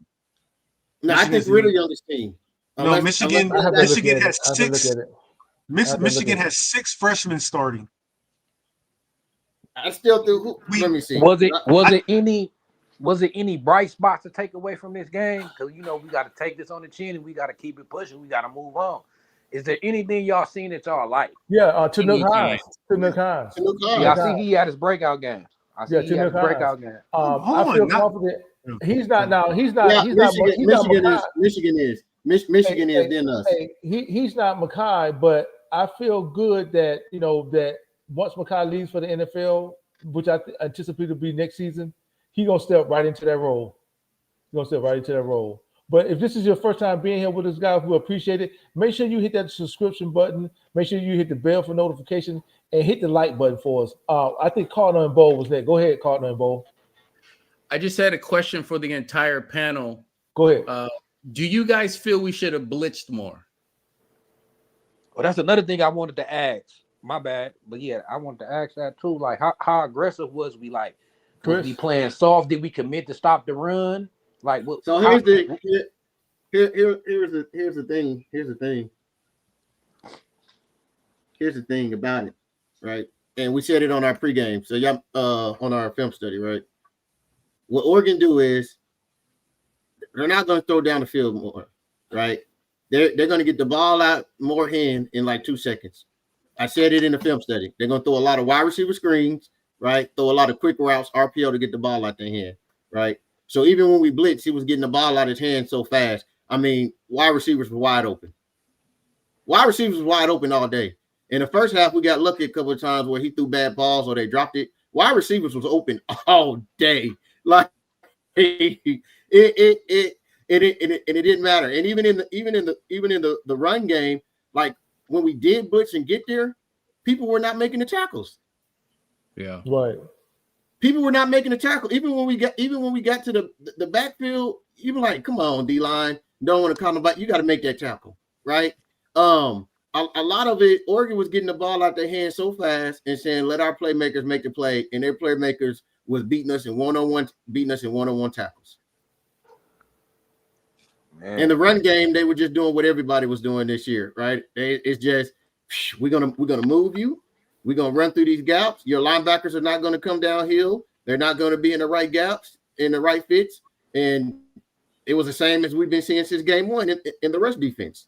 [SPEAKER 1] No, I think we're the youngest team.
[SPEAKER 3] No, Michigan has 6. Michigan has 6 freshmen starting.
[SPEAKER 1] I still do. Let me see.
[SPEAKER 9] Was it any bright spots to take away from this game? Because we got to take this on the chin and we got to keep it pushing. We got to move on. Is there anything y'all seen that y'all like?
[SPEAKER 2] Yeah, Tanook Hines.
[SPEAKER 9] Yeah, I see he had his breakout game. I feel confident. He's not.
[SPEAKER 1] Michigan is then us.
[SPEAKER 2] He's not Makai, but I feel good that that once Makai leaves for the NFL, which I anticipate to be next season, he's gonna step right into that role. But if this is your first time being here with us, guys, we appreciate it. Make sure you hit that subscription button. Make sure you hit the bell for notifications and hit the like button for us. I think Cardinal and Bo was there. Go ahead, Cardinal and Bo.
[SPEAKER 10] I just had a question for the entire panel.
[SPEAKER 2] Go ahead.
[SPEAKER 10] Do you guys feel we should have blitzed more?
[SPEAKER 9] Well, that's another thing I wanted to ask. My bad, but yeah, I wanted to ask that too. Like, how aggressive was we? Like, was we playing soft? Did we commit to stop the run? Like, what?
[SPEAKER 1] So here's the thing. Here's the thing about it, right? And we said it on our pregame. So y'all on our film study, right? What Oregon do is they're not going to throw down the field more, right? They're going to get the ball out more in like 2 seconds. I said it in the film study. They're going to throw a lot of wide receiver screens, right? Throw a lot of quick routes, RPO to get the ball out their hand, right? So even when we blitz, he was getting the ball out of his hand so fast. I mean, wide receivers were wide open. Wide receivers were wide open all day. In the first half, we got lucky a couple of times where he threw bad balls or they dropped it. Wide receivers was open all day. Like it didn't matter. And even in the run game, like when we did blitz and get there, people were not making the tackles.
[SPEAKER 10] Yeah.
[SPEAKER 2] Right.
[SPEAKER 1] People were not making the tackle. Even when we got to the backfield, even like, come on, D-line, don't want to call nobody. You got to make that tackle, right? A lot of it, Oregon was getting the ball out their hands so fast and saying, let our playmakers make the play, and their playmakers was beating us in one-on-one tackles. Man. In the run game, they were just doing what everybody was doing this year, right? It's just we're gonna move you. We're gonna run through these gaps. Your linebackers are not gonna come downhill. They're not gonna be in the right gaps, in the right fits. And it was the same as we've been seeing since game one in the rush defense.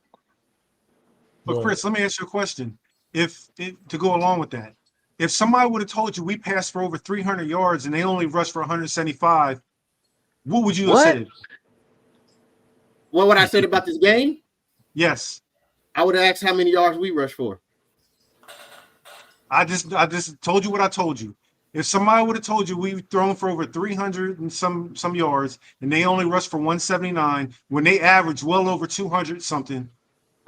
[SPEAKER 3] But Chris, let me ask you a question. If to go along with that, if somebody would have told you we passed for over 300 yards and they only rushed for 175, what would you have said?
[SPEAKER 1] What would I said about this game?
[SPEAKER 3] Yes.
[SPEAKER 1] I would have asked how many yards we rushed for.
[SPEAKER 3] I just told you what I told you. If somebody would have told you we thrown for over 300 and some yards and they only rushed for 179 when they averaged well over 200 something,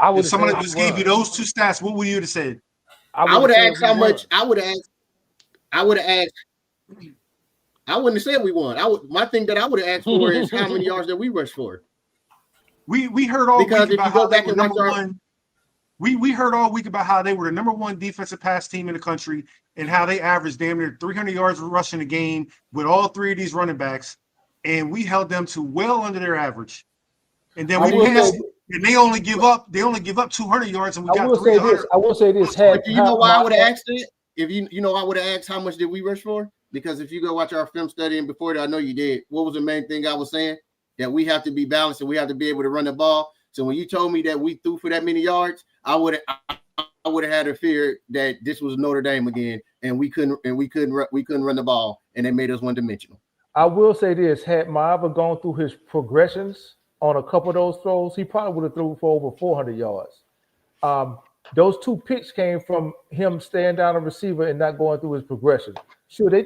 [SPEAKER 3] if somebody just gave you those two stats, what would you have said?
[SPEAKER 1] I would have asked how much. I would have asked. I wouldn't have said we won. My thing that I would have asked for is how many yards that we rushed for.
[SPEAKER 3] We heard all
[SPEAKER 1] because
[SPEAKER 3] week
[SPEAKER 1] if
[SPEAKER 3] about
[SPEAKER 1] you go
[SPEAKER 3] how they
[SPEAKER 1] back
[SPEAKER 3] were
[SPEAKER 1] and watch
[SPEAKER 3] number
[SPEAKER 1] our,
[SPEAKER 3] one. We heard all week about how they were the number one defensive pass team in the country and how they averaged damn near 300 yards rushing a game with all three of these running backs, and we held them to well under their average. And then we passed, and they only give up 200 yards, and we got 300.
[SPEAKER 2] I will say this.
[SPEAKER 1] Do you know why I would have asked it? If you know, I would have asked how much did we rush for? Because if you go watch our film study and before that, I know you did. What was the main thing I was saying? That we have to be balanced and we have to be able to run the ball. So when you told me that we threw for that many yards, I would have had a fear that this was Notre Dame again, and we couldn't run the ball, and they made us one dimensional.
[SPEAKER 2] I will say this: had Maava gone through his progressions on a couple of those throws, he probably would have threw for over 400 yards. Those two picks came from him staying down a receiver and not going through his progression. Sure, they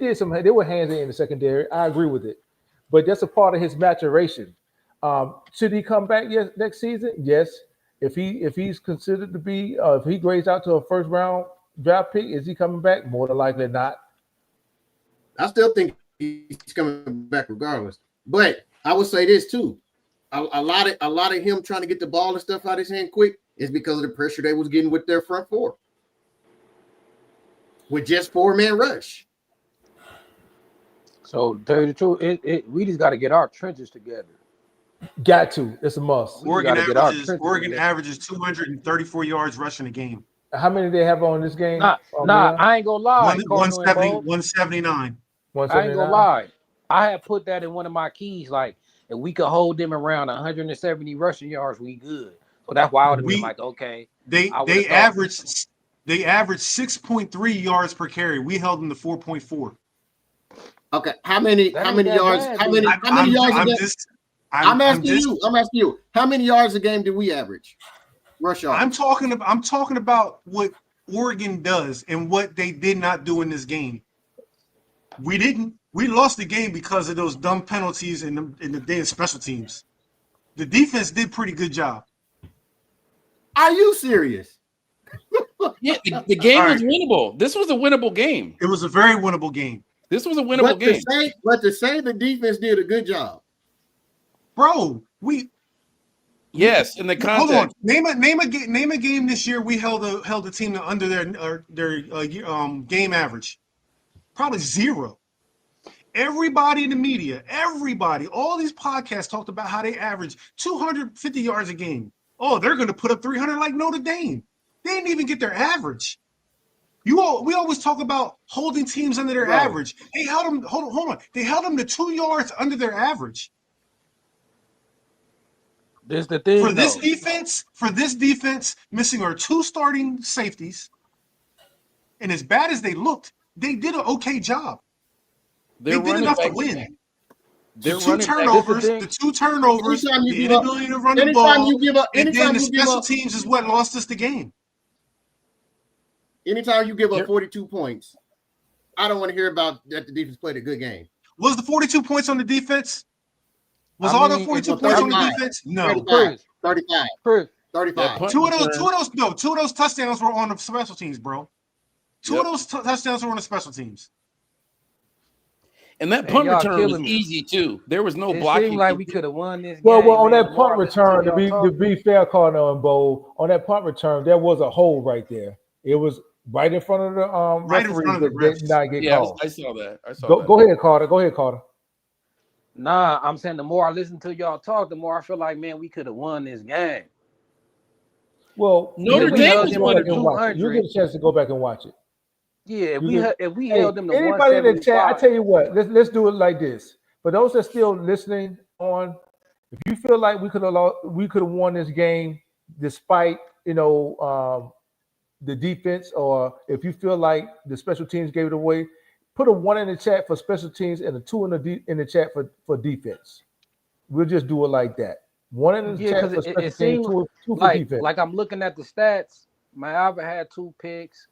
[SPEAKER 2] were hands in the secondary. I agree with it, but that's a part of his maturation. Should he come back next season? Yes. If he's considered to be, if he grades out to a first round draft pick, is he coming back? More than likely not.
[SPEAKER 1] I still think he's coming back regardless. But I would say this too: a lot of him trying to get the ball and stuff out of his hand quick is because of the pressure they was getting with their front four, with just 4-man rush.
[SPEAKER 9] So to tell you the truth, we just got to get our trenches together.
[SPEAKER 2] Got to. It's a must.
[SPEAKER 3] Oregon averages 234 yards rushing a game.
[SPEAKER 2] How many they have on this game?
[SPEAKER 9] I ain't gonna lie.
[SPEAKER 3] 179.
[SPEAKER 9] I ain't gonna lie. I had put that in one of my keys. Like, if we could hold them around 170 rushing yards, we good. So that's why I would have been like, okay.
[SPEAKER 3] They averaged 6.3 yards per carry. We held them to 4.4.
[SPEAKER 1] Okay, how many yards? How many yards? I'm asking you. How many yards a game do we average? Rush yards.
[SPEAKER 3] I'm talking about what Oregon does and what they did not do in this game. We lost the game because of those dumb penalties in the day of special teams. The defense did pretty good job.
[SPEAKER 1] Are you serious?
[SPEAKER 10] Yeah, the game was winnable. This was a winnable game.
[SPEAKER 3] It was a very winnable game.
[SPEAKER 10] This was a winnable game.
[SPEAKER 1] To say the defense did a good job.
[SPEAKER 3] Bro,
[SPEAKER 10] yes, in the context.
[SPEAKER 3] Hold on. Name a game this year we held a team to under their game average. Probably zero. Everybody in the media, all these podcasts talked about how they average 250 yards a game. Oh, they're going to put up 300 like Notre Dame. They didn't even get their average. We always talk about holding teams under their average. They held them. Hold on. They held them to 2 yards under their average.
[SPEAKER 9] There's the thing
[SPEAKER 3] for this defense, missing our 2 starting safeties, and as bad as they looked, they did an okay job. They did enough to win. The 2 turnovers, the inability to run the ball, and then the special teams is what lost us the game.
[SPEAKER 1] Anytime you give up 42 points, I don't want to hear about that the defense played a good game.
[SPEAKER 3] Was the 42 points on the defense? Was all the 42 points on the defense? No. 35. Two of those touchdowns were on the special teams, bro. Two of those touchdowns were on the special teams.
[SPEAKER 10] And that punt return was easy too. There was no blocking.
[SPEAKER 9] It seemed like we could have won this game.
[SPEAKER 2] Well, on that punt return, to be fair, Cardinal and Bo, on that punt return, there was a hole right there. It was right in front of the referee that did not get called.
[SPEAKER 10] I saw that.
[SPEAKER 2] Go ahead, Carter.
[SPEAKER 9] Nah, I'm saying the more I listen to y'all talk, the more I feel like, man, we could have won this game.
[SPEAKER 2] Well,
[SPEAKER 10] Notre Dame was winning.
[SPEAKER 2] You get a chance to go back and watch it.
[SPEAKER 9] Yeah, if we held them to
[SPEAKER 2] anybody in the chat, I tell you what, let's do it like this. For those that are still listening on, if you feel like we could have won this game despite the defense, or if you feel like the special teams gave it away, put a 1 in the chat for special teams and a 2 in the chat for defense. We'll just do it like that. 1 in the chat for special teams, two for defense.
[SPEAKER 9] Like I'm looking at the stats. Miami had 2 picks,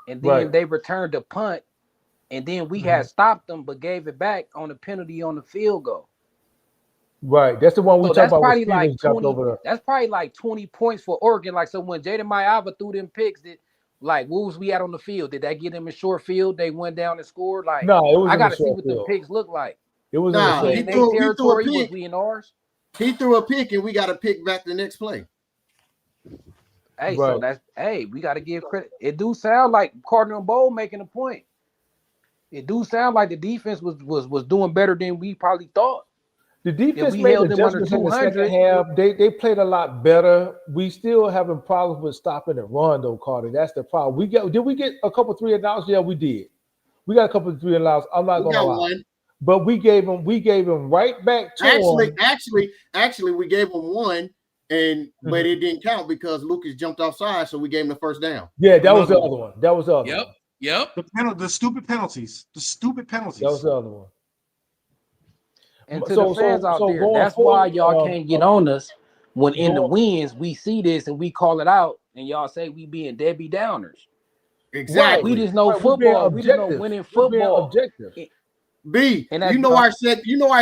[SPEAKER 9] and then they returned a punt, and then we had stopped them but gave it back on a penalty on the field goal.
[SPEAKER 2] Right, that's the one we talked about.
[SPEAKER 9] Probably like 20, that's probably like 20 points for Oregon. Like, so when Jaden Maiava threw them picks, what was we at on the field? Did that get them in short field? They went down and scored. Like,
[SPEAKER 2] no, it was.
[SPEAKER 9] I got to see what the picks look like.
[SPEAKER 2] It was
[SPEAKER 1] in
[SPEAKER 9] their territory. Was we in ours?
[SPEAKER 1] He threw a pick, and we got to pick back the next play.
[SPEAKER 9] Hey, so we got to give credit. It do sound like Cardinal and Bowl making a point. It do sound like the defense was doing better than we probably thought.
[SPEAKER 2] The defense made adjustments in the second half. They played a lot better. We still having problems with stopping the run, though, Carter. That's the problem. Did we get a couple 3 and outs? Yeah, we did. We got a couple of 3 and outs. I'm not gonna lie. But we gave him right back to him.
[SPEAKER 1] Actually, we gave him 1, but it didn't count because Lucas jumped offside, so we gave him the first down.
[SPEAKER 2] Yeah, that was the other one. That was the other one.
[SPEAKER 10] Yep.
[SPEAKER 3] The stupid penalties. The stupid penalties.
[SPEAKER 2] That was the other one.
[SPEAKER 9] And to the fans out there, that's why y'all can't get on us when in the wins we see this and we call it out, and y'all say we being Debbie Downers.
[SPEAKER 1] Exactly.
[SPEAKER 9] We just know football. We just know winning football.
[SPEAKER 2] Objective.
[SPEAKER 1] B, you know our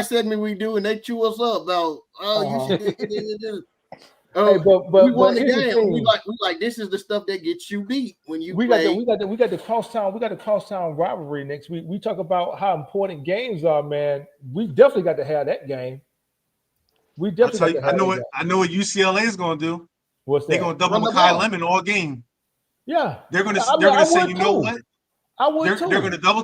[SPEAKER 1] segment we do, and they chew us up though. You should.
[SPEAKER 2] Hey, but
[SPEAKER 1] we won the game. We like this is the stuff that gets you beat when you play.
[SPEAKER 2] We got the crosstown rivalry next week. We talk about how important games are, man. We definitely got to have that game. We definitely.
[SPEAKER 3] I know what UCLA is going to do.
[SPEAKER 2] What's that?
[SPEAKER 3] They're going to double Mekhi Lemon all game.
[SPEAKER 2] Yeah,
[SPEAKER 3] they're going to say, you know what?
[SPEAKER 2] I would too.
[SPEAKER 3] They're going to double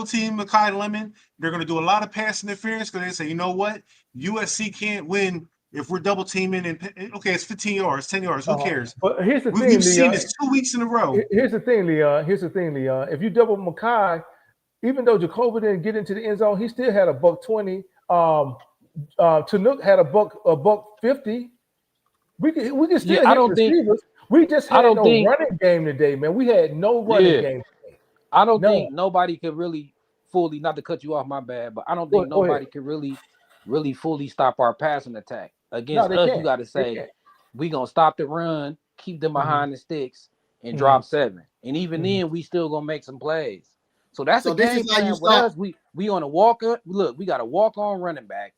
[SPEAKER 3] team Mekhi Lemon. They're going to do a lot of pass interference because they say, you know what? USC can't win if we're double teaming and it's 15 yards, 10 yards. Who cares?
[SPEAKER 2] But here's the thing,
[SPEAKER 3] we've seen this 2 weeks in a row.
[SPEAKER 2] Here's the thing, Leon. If you double Mekhi, even though Jacoby didn't get into the end zone, he still had a $120. Tanuk had a $150. We can still hit receivers. We just had no running game today, man. We had no running game today.
[SPEAKER 9] I don't think nobody could really fully, not to cut you off, my bad, but I don't think nobody could really fully stop our passing attack. Against us, you got to say, we going to stop the run, keep them behind the sticks, and drop 7. And even then, we still going to make some plays. So that's a game plan with us. We on a walk-up. Look, we got a walk-on running back.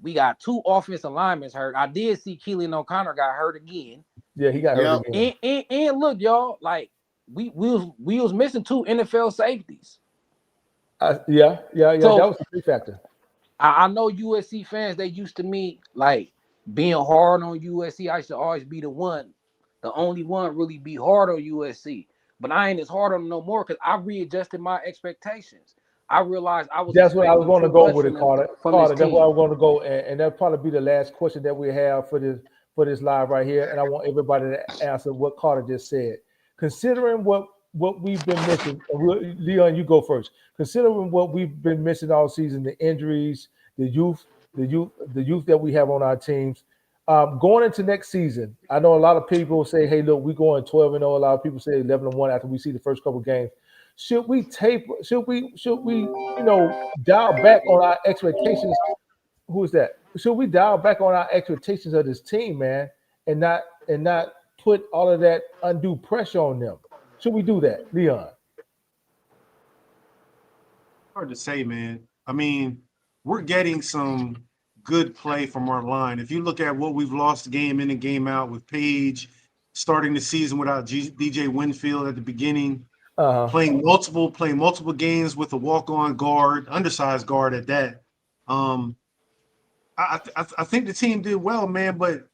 [SPEAKER 9] We got 2 offensive linemen hurt. I did see Keelan O'Connor got hurt again.
[SPEAKER 2] Yeah, he got hurt again.
[SPEAKER 9] And look, y'all, like, we was missing 2 NFL safeties.
[SPEAKER 2] Yeah. So, that was a big factor.
[SPEAKER 9] I know USC fans, they used to me like being hard on USC. I should always be the only one really be hard on USC. But I ain't as hard on them no more because I readjusted my expectations. I realized I was.
[SPEAKER 2] That's what I was going to go with it, Carter. That's where I was going to go, and that'll probably be the last question that we have for this live right here. And I want everybody to answer what Carter just said. Considering what we've been missing, Leon, you go first. Considering what we've been missing all season, the injuries, the youth that we have on our teams, going into next season, I know a lot of people say, "Hey, look, we're going 12-0." A lot of people say 11-1 after we see the first couple games. Should we taper? Should we dial back on our expectations? Who is that? Should we dial back on our expectations of this team, man, and not put all of that undue pressure on them? Should we do that, Leon?
[SPEAKER 3] Hard to say, man. I mean, we're getting some good play from our line. If you look at what we've lost game in and game out with Page starting the season without DJ Winfield at the beginning, playing multiple games with a walk-on guard, undersized guard at that. I think the team did well, man, but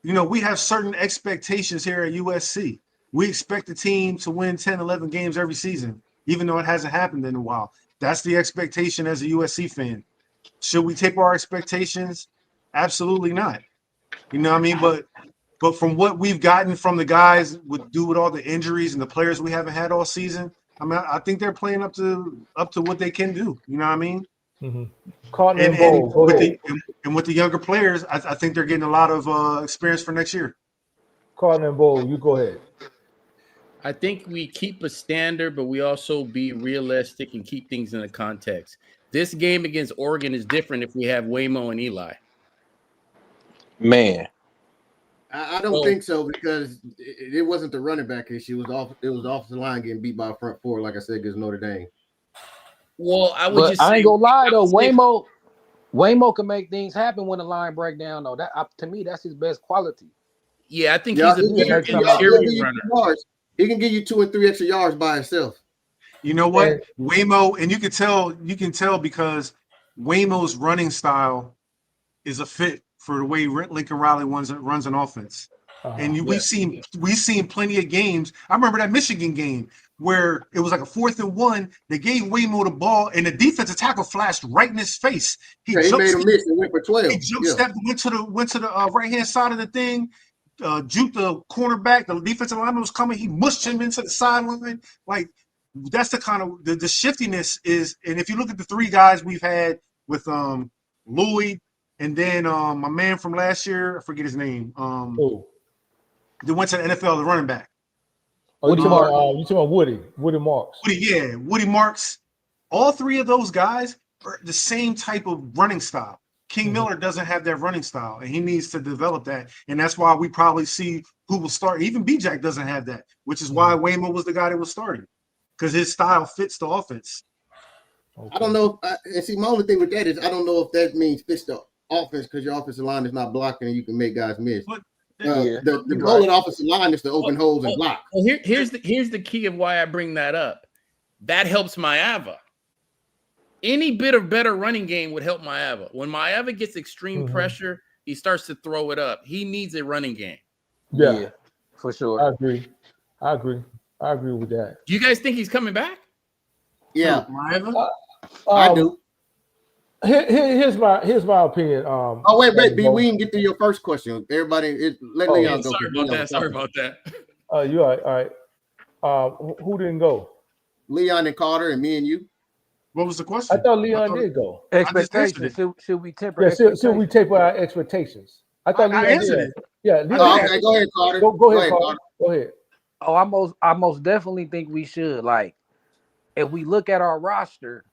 [SPEAKER 3] we have certain expectations here at USC. We expect the team to win 10, 11 games every season, even though it hasn't happened in a while. That's the expectation as a USC fan. Should we taper our expectations? Absolutely not. You know what I mean? But from what we've gotten from the guys with all the injuries and the players we haven't had all season, I mean, I think they're playing up to what they can do. You know what I mean?
[SPEAKER 2] Mm-hmm.
[SPEAKER 3] And with the younger players, I think they're getting a lot of experience for next year.
[SPEAKER 2] Cardinal and Bowl, you go ahead.
[SPEAKER 10] I think we keep a standard, but we also be realistic and keep things in the context. This game against Oregon is different if we have Waymo and Eli.
[SPEAKER 9] Man,
[SPEAKER 1] I don't think so because it wasn't the running back issue. It was the offensive line getting beat by a front four, like I said, against Notre Dame.
[SPEAKER 10] Well, I would
[SPEAKER 9] but
[SPEAKER 10] just
[SPEAKER 9] I
[SPEAKER 10] say,
[SPEAKER 9] ain't gonna lie though. Waymo can make things happen when the line break down. Though to me, that's his best quality.
[SPEAKER 10] yeah, I think
[SPEAKER 1] Yeah,
[SPEAKER 10] he's a
[SPEAKER 1] he
[SPEAKER 10] better
[SPEAKER 1] can
[SPEAKER 10] interior runner.
[SPEAKER 1] yards. He can give you 2 and 3 extra yards by himself.
[SPEAKER 3] You know what? Waymo, and you can tell because Waymo's running style is a fit for the way Lincoln Riley runs an offense. And we've seen plenty of games. I remember that Michigan game where it was like a 4th and 1. They gave Waymo the ball, and the defensive tackle flashed right in his face.
[SPEAKER 1] He made him miss and went for 12.
[SPEAKER 3] He jump stepped, went to the right hand side of the thing, juked the cornerback. The defensive lineman was coming. He mushed him into the sideline. Like that's the kind of the shiftiness is. And if you look at the 3 guys we've had with Lloyd, and then my man from last year, I forget his name. They went to the NFL, the running back.
[SPEAKER 2] You talking about Woody Marks.
[SPEAKER 3] Woody Marks. All 3 of those guys are the same type of running style. King Miller doesn't have that running style, and he needs to develop that. And that's why we probably see who will start. Even B-Jack doesn't have that, which is why Waymo was the guy that was starting, because his style fits the offense.
[SPEAKER 1] Okay. I don't know. And see, my only thing with that is I don't know if that means fits the offense because your offensive line is not blocking and you can make guys miss. But the goal of the offensive line is to open holes and block.
[SPEAKER 10] Well, here's the key of why I bring that up. That helps Maeva. Any bit of better running game would help Maeva. When Maeva gets extreme pressure, he starts to throw it up. He needs a running game.
[SPEAKER 2] Yeah,
[SPEAKER 9] for sure.
[SPEAKER 2] I agree with that.
[SPEAKER 10] Do you guys think he's coming back?
[SPEAKER 1] Yeah,
[SPEAKER 2] I do. Here's my opinion.
[SPEAKER 1] Wait, B, we didn't get to your first question. Everybody, let Leon go.
[SPEAKER 10] Sorry about that.
[SPEAKER 2] You all right? Who didn't go?
[SPEAKER 1] Leon and Carter and me and you.
[SPEAKER 3] What was the question?
[SPEAKER 2] I thought Leon did go.
[SPEAKER 9] Expectations. Should we temper?
[SPEAKER 2] Yeah, should we temper our expectations? I thought Leon
[SPEAKER 3] answered
[SPEAKER 2] did.
[SPEAKER 3] it.
[SPEAKER 2] Yeah.
[SPEAKER 1] Okay, go ahead, Carter.
[SPEAKER 2] Go ahead, Carter. Go ahead.
[SPEAKER 9] Oh, I most definitely think we should. Like, if we look at our roster,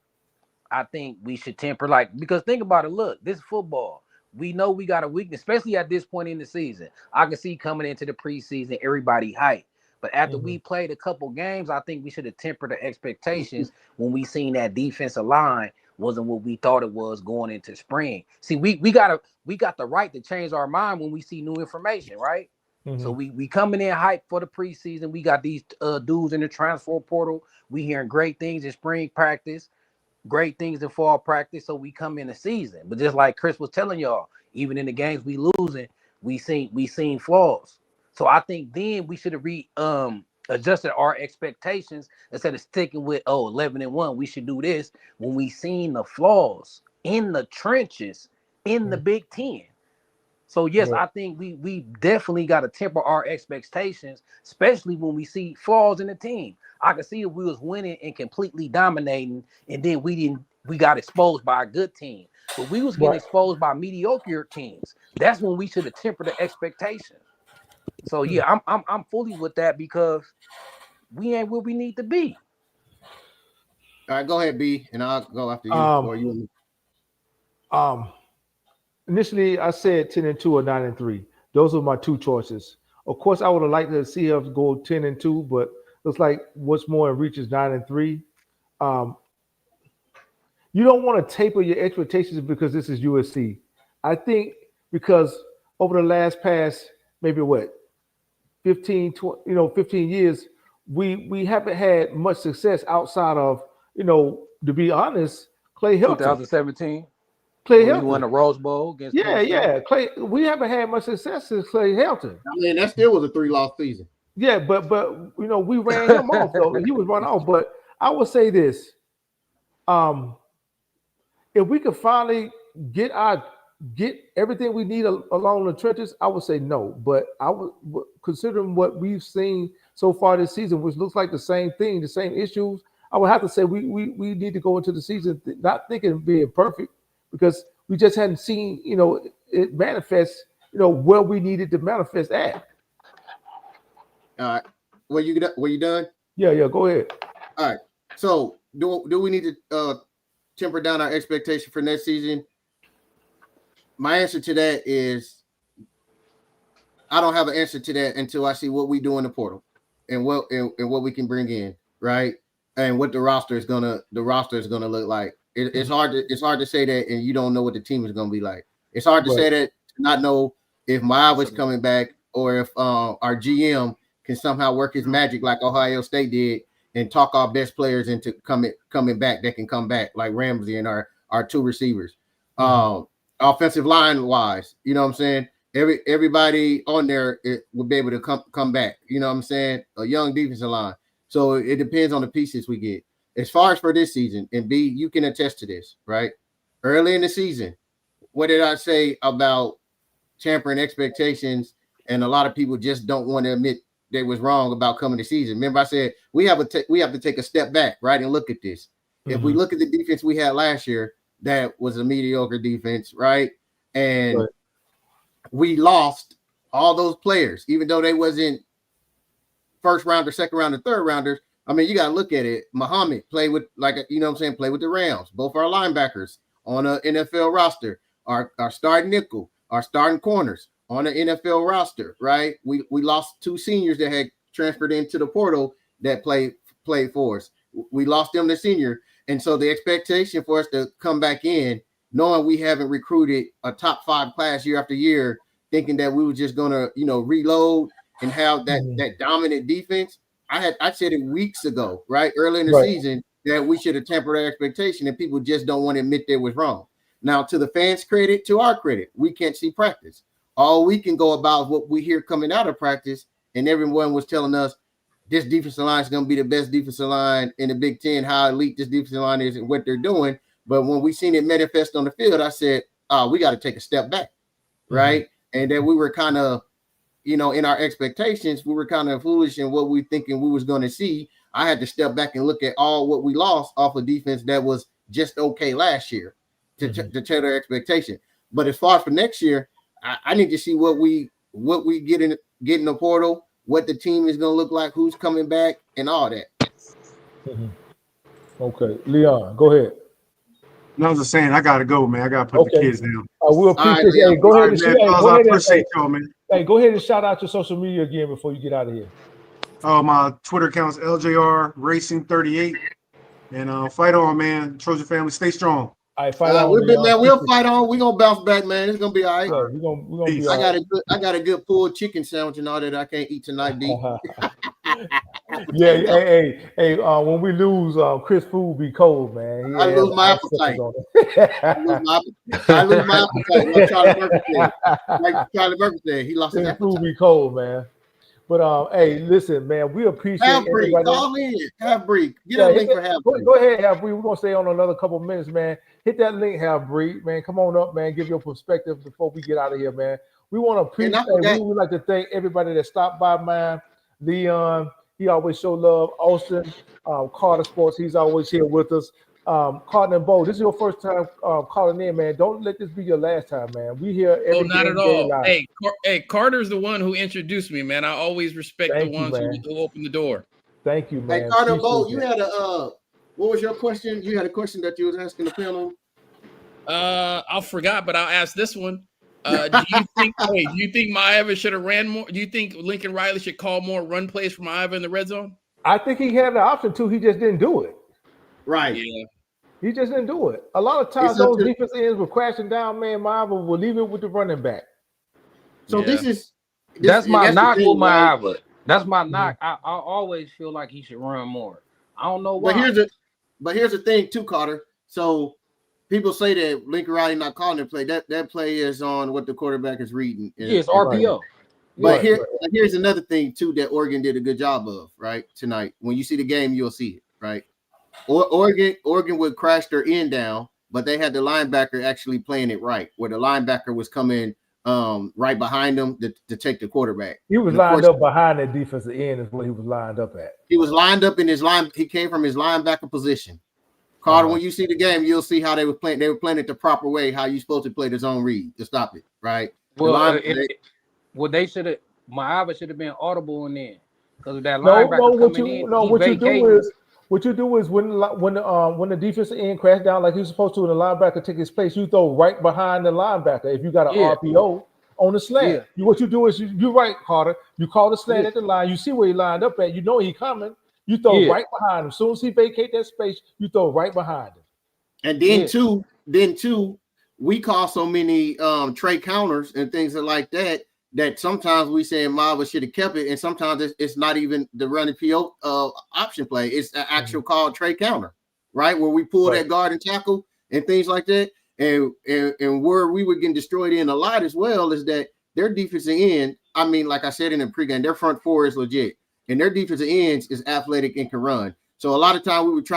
[SPEAKER 9] I think we should temper. Like, because think about it. Look, this is football. We know we got a weakness, especially at this point in the season. I can see coming into the preseason, everybody hype. But after we played a couple games, I think we should have tempered the expectations when we seen that defensive line wasn't what we thought it was going into spring. See, we got the right to change our mind when we see new information, right? So we coming in hype for the preseason. We got these dudes in the transfer portal. We hearing great things in spring practice, great things in fall practice. So we come in the season. But just like Chris was telling y'all, even in the games we losing, we seen flaws. So I think then we should have adjusted our expectations instead of sticking with 11-1. We should do this when we seen the flaws in the trenches in the Big Ten. So yes, I think we definitely got to temper our expectations, especially when we see flaws in the team. I could see if we was winning and completely dominating, and then we got exposed by a good team. But we was getting exposed by mediocre teams. That's when we should have tempered the expectations. So yeah, I'm fully with that because we ain't where we need to be.
[SPEAKER 1] All right, go ahead, B, and I'll go after you. Or you.
[SPEAKER 2] Initially, I said 10-2 or 9-3. Those are my 2 choices. Of course, I would have liked to see us go 10-2, but looks like what's more in reach is 9-3. You don't want to taper your expectations because this is USC. I think because over the past maybe 15 years, we haven't had much success outside of, to be honest, Clay Helton.
[SPEAKER 9] 2017.
[SPEAKER 2] Clay Helton.
[SPEAKER 9] We won the Rose Bowl against
[SPEAKER 2] Clay. We haven't had much success since Clay Helton.
[SPEAKER 1] I mean, that still was a 3-loss season.
[SPEAKER 2] Yeah, but we ran him off though. He was run off. But I would say this: if we could finally get everything we need along the trenches, I would say no. But I would, considering what we've seen so far this season, which looks like the same thing, the same issues, I would have to say we need to go into the season not thinking of being perfect, because we just hadn't seen it manifest where we needed to manifest at.
[SPEAKER 1] All right. Were you done?
[SPEAKER 2] Yeah, go ahead.
[SPEAKER 1] All right. So do we need to temper down our expectation for next season? My answer to that is I don't have an answer to that until I see what we do in the portal and what we can bring in, right? And what the roster is gonna look like. It's hard to say that, and you don't know what the team is gonna be like. It's hard to say that to not know if Maava's coming back or if our GM can somehow work his magic like Ohio State did and talk our best players into coming back that can come back, like Ramsey and our two receivers. Offensive line wise, you know what I'm saying? Everybody on there will be able to come back, you know what I'm saying? A young defensive line. So it depends on the pieces we get. As far as for this season, and B, you can attest to this, right? Early in the season, what did I say about tampering expectations? And a lot of people just don't want to admit they was wrong about coming to season. Remember, I said we have to take a step back, right, and look at this. If we look at the defense we had last year, that was a mediocre defense, right? And we lost all those players, even though they wasn't first rounder, second rounder, third rounders. I mean, you got to look at it. Muhammad played with, play with the Rams. Both our linebackers on an NFL roster, our starting nickel, our starting corners on an NFL roster, right? We lost two seniors that had transferred into the portal that played for us. We lost them this senior. And so the expectation for us to come back in, knowing we haven't recruited a top 5 class year after year, thinking that we were just going to, reload and have that dominant defense. I said it weeks ago, right? Early in the season that we should have tempered our expectation, and people just don't want to admit they was wrong. Now, to the fans' credit, to our credit, we can't see practice. All we can go about is what we hear coming out of practice, and everyone was telling us this defensive line is going to be the best defensive line in the Big Ten, how elite this defensive line is and what they're doing. But when we seen it manifest on the field, I said, we got to take a step back, right? And then we were kind of, in our expectations, we were kind of foolish in what we thinking we was going to see. I had to step back and look at all what we lost off of defense that was just okay last year to tell their expectation. But as far as for next year, I need to see what we get in the portal, what the team is going to look like, who's coming back, and all that.
[SPEAKER 2] Okay, Leon, go ahead.
[SPEAKER 3] No, I was just saying, I gotta go, man. I gotta put the kids down.
[SPEAKER 2] I will appreciate it. Hey, go ahead and
[SPEAKER 3] I appreciate y'all, man.
[SPEAKER 2] Hey, go ahead and shout out your social media again before you get out of here.
[SPEAKER 3] My Twitter account's LJR Racing 38, and fight on, man. Trojan family, stay strong.
[SPEAKER 2] All right, fight on.
[SPEAKER 1] We'll fight on. We're gonna bounce back, man. It's gonna be all right.
[SPEAKER 2] Yeah, we're gonna be all right.
[SPEAKER 1] I got a good pulled chicken sandwich and all that I can't eat tonight, D.
[SPEAKER 2] Yeah, hey, when we lose, Chris food be cold, man.
[SPEAKER 1] I lose my appetite. I lose my appetite. Like Charlie Burke said, he lost his appetite.
[SPEAKER 2] Food be cold, man. But hey, listen, man, we appreciate everybody.
[SPEAKER 1] Call in. Half-Breed. Get a link for Half-Breed.
[SPEAKER 2] Go ahead, Half-Breed. We're gonna stay on another couple of minutes, man. Hit that link, Half-Breed, man. Come on up, man. Give your perspective before we get out of here, man. We want to appreciate. We would like to thank everybody that stopped by, man. Leon, he always show love. Austin, Carter Sports, he's always here with us. Carter and Bo, this is your first time calling in, man. Don't let this be your last time, man. We here every
[SPEAKER 10] not at all. Hey, Carter's the one who introduced me, man. I always respect the ones who open the door.
[SPEAKER 2] Thank you, man.
[SPEAKER 1] Hey, Carter and Bo, you had what was your question? You had a question that you was asking the panel.
[SPEAKER 10] I forgot, but I'll ask this one. Do you think Maeva should have ran more? Do you think Lincoln Riley should call more run plays for Maeva in the red zone?
[SPEAKER 2] I think he had the option to. He just didn't do it.
[SPEAKER 1] Right.
[SPEAKER 10] Yeah.
[SPEAKER 2] He just didn't do it. A lot of times those defense ends were crashing down, man. Maeva will leave it with the running back.
[SPEAKER 1] So
[SPEAKER 9] that's my knock with Maeva. That's my knock. I always feel like he should run more. I don't know why.
[SPEAKER 1] But here's the thing too, Carter. So people say that Lincoln Riley not calling the play. That play is on what the quarterback is reading.
[SPEAKER 9] Yeah, it's RPO.
[SPEAKER 1] But here's another thing too that Oregon did a good job of, right? Tonight. When you see the game, you'll see it, right? Oregon would crash their end down, but they had the linebacker actually playing it right, where the linebacker was coming right behind them to take the quarterback.
[SPEAKER 2] He was lined up behind that defensive end is where he was lined up at.
[SPEAKER 1] He was lined up in his line. He came from his linebacker position. Carter, when you see the game, you'll see how they were playing. They were playing it the proper way, how you supposed to play the zone read to stop it, right?
[SPEAKER 9] Well, they should have. Maeva should have been audible in there. because of that linebacker
[SPEAKER 2] what
[SPEAKER 9] coming in.
[SPEAKER 2] What you do is when the defensive end crashes down like he's supposed to, and the linebacker take his place, you throw right behind the linebacker. If you got an RPO on the slant, what you do is you're right, Carter. You call the slant at the line. You see where he lined up at. You know he coming. You throw right behind him. As soon as he vacate that space, you throw right behind him.
[SPEAKER 1] And then two, we call so many trade counters and things like that sometimes we say Marva should have kept it, and sometimes it's not even the running PO option play. It's an actual called trade counter, right? Where we pull that guard and tackle and things like that. And where we were getting destroyed in a lot as well is that their defensive end, I mean, like I said in the pregame, their front four is legit, and their defensive ends is athletic and can run. So a lot of time we would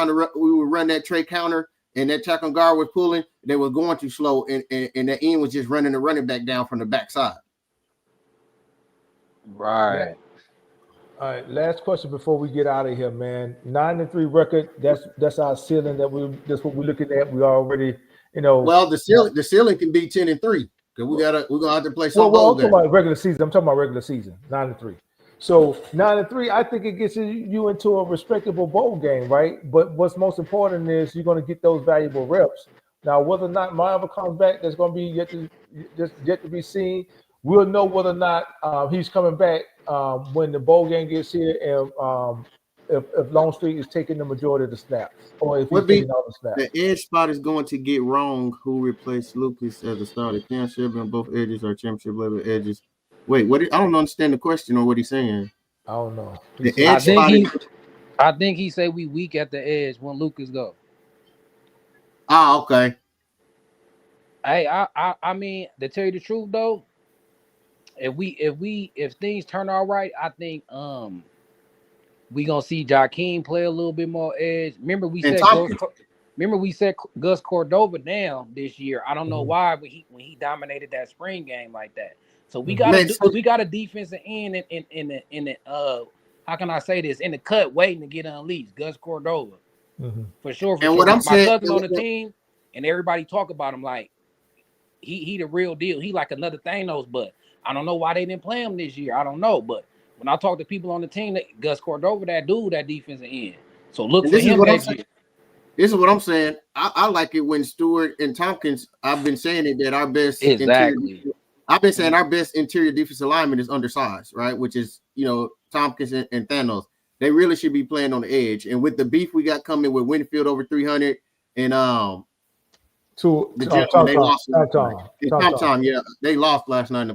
[SPEAKER 1] run that trade counter, and that tackle guard was pulling, they were going too slow, and the end was just running the running back down from the backside.
[SPEAKER 9] Right.
[SPEAKER 2] All right. Last question before we get out of here, man. 9-3 record. That's our ceiling. That's what we're looking at. We already,
[SPEAKER 1] Well, the ceiling can be 10-3 because we're gonna have to play some.
[SPEAKER 2] Well, I'm talking about regular season. 9-3. So 9-3, I think it gets you into a respectable bowl game, right? But what's most important is you're going to get those valuable reps. Now, whether or not Marva comes back, that's going to be yet to be seen. We'll know whether or not he's coming back when the bowl game gets here, and if Longstreet is taking the majority of the snaps, or if he's taking all the snaps.
[SPEAKER 1] The edge spot is going to get wrong. Who replaced Lucas as a starter? Cam should be on both edges or championship level edges. Wait, what? I don't understand the question or what he's saying.
[SPEAKER 2] I don't know.
[SPEAKER 1] The edge spot.
[SPEAKER 9] I think he said we weak at the edge when Lucas go.
[SPEAKER 1] Okay.
[SPEAKER 9] Hey, I mean, to tell you the truth though, if things turn out right, I think we gonna see Jakeem play a little bit more edge. Remember we said Gus Cordova down this year. I don't know why when he dominated that spring game like that. So we got a defensive end in the how can I say this, in the cut waiting to get unleashed. Gus Cordova for sure.
[SPEAKER 1] And what I'm saying,
[SPEAKER 9] my cousin on the team, and everybody talk about him like he the real deal. He like another Thanos, but I don't know why they didn't play him this year. I don't know, but when I talk to people on the team, Gus Cordova, that dude, that defensive end. So look for him next year.
[SPEAKER 1] This is what I'm saying. I like it when Stewart and Tompkins. I've been saying it that our best I've been saying our best interior defensive lineman is undersized, right? Which is, Tompkins and Thanos. They really should be playing on the edge. And with the beef we got coming with Winfield over 300 and they lost last night in the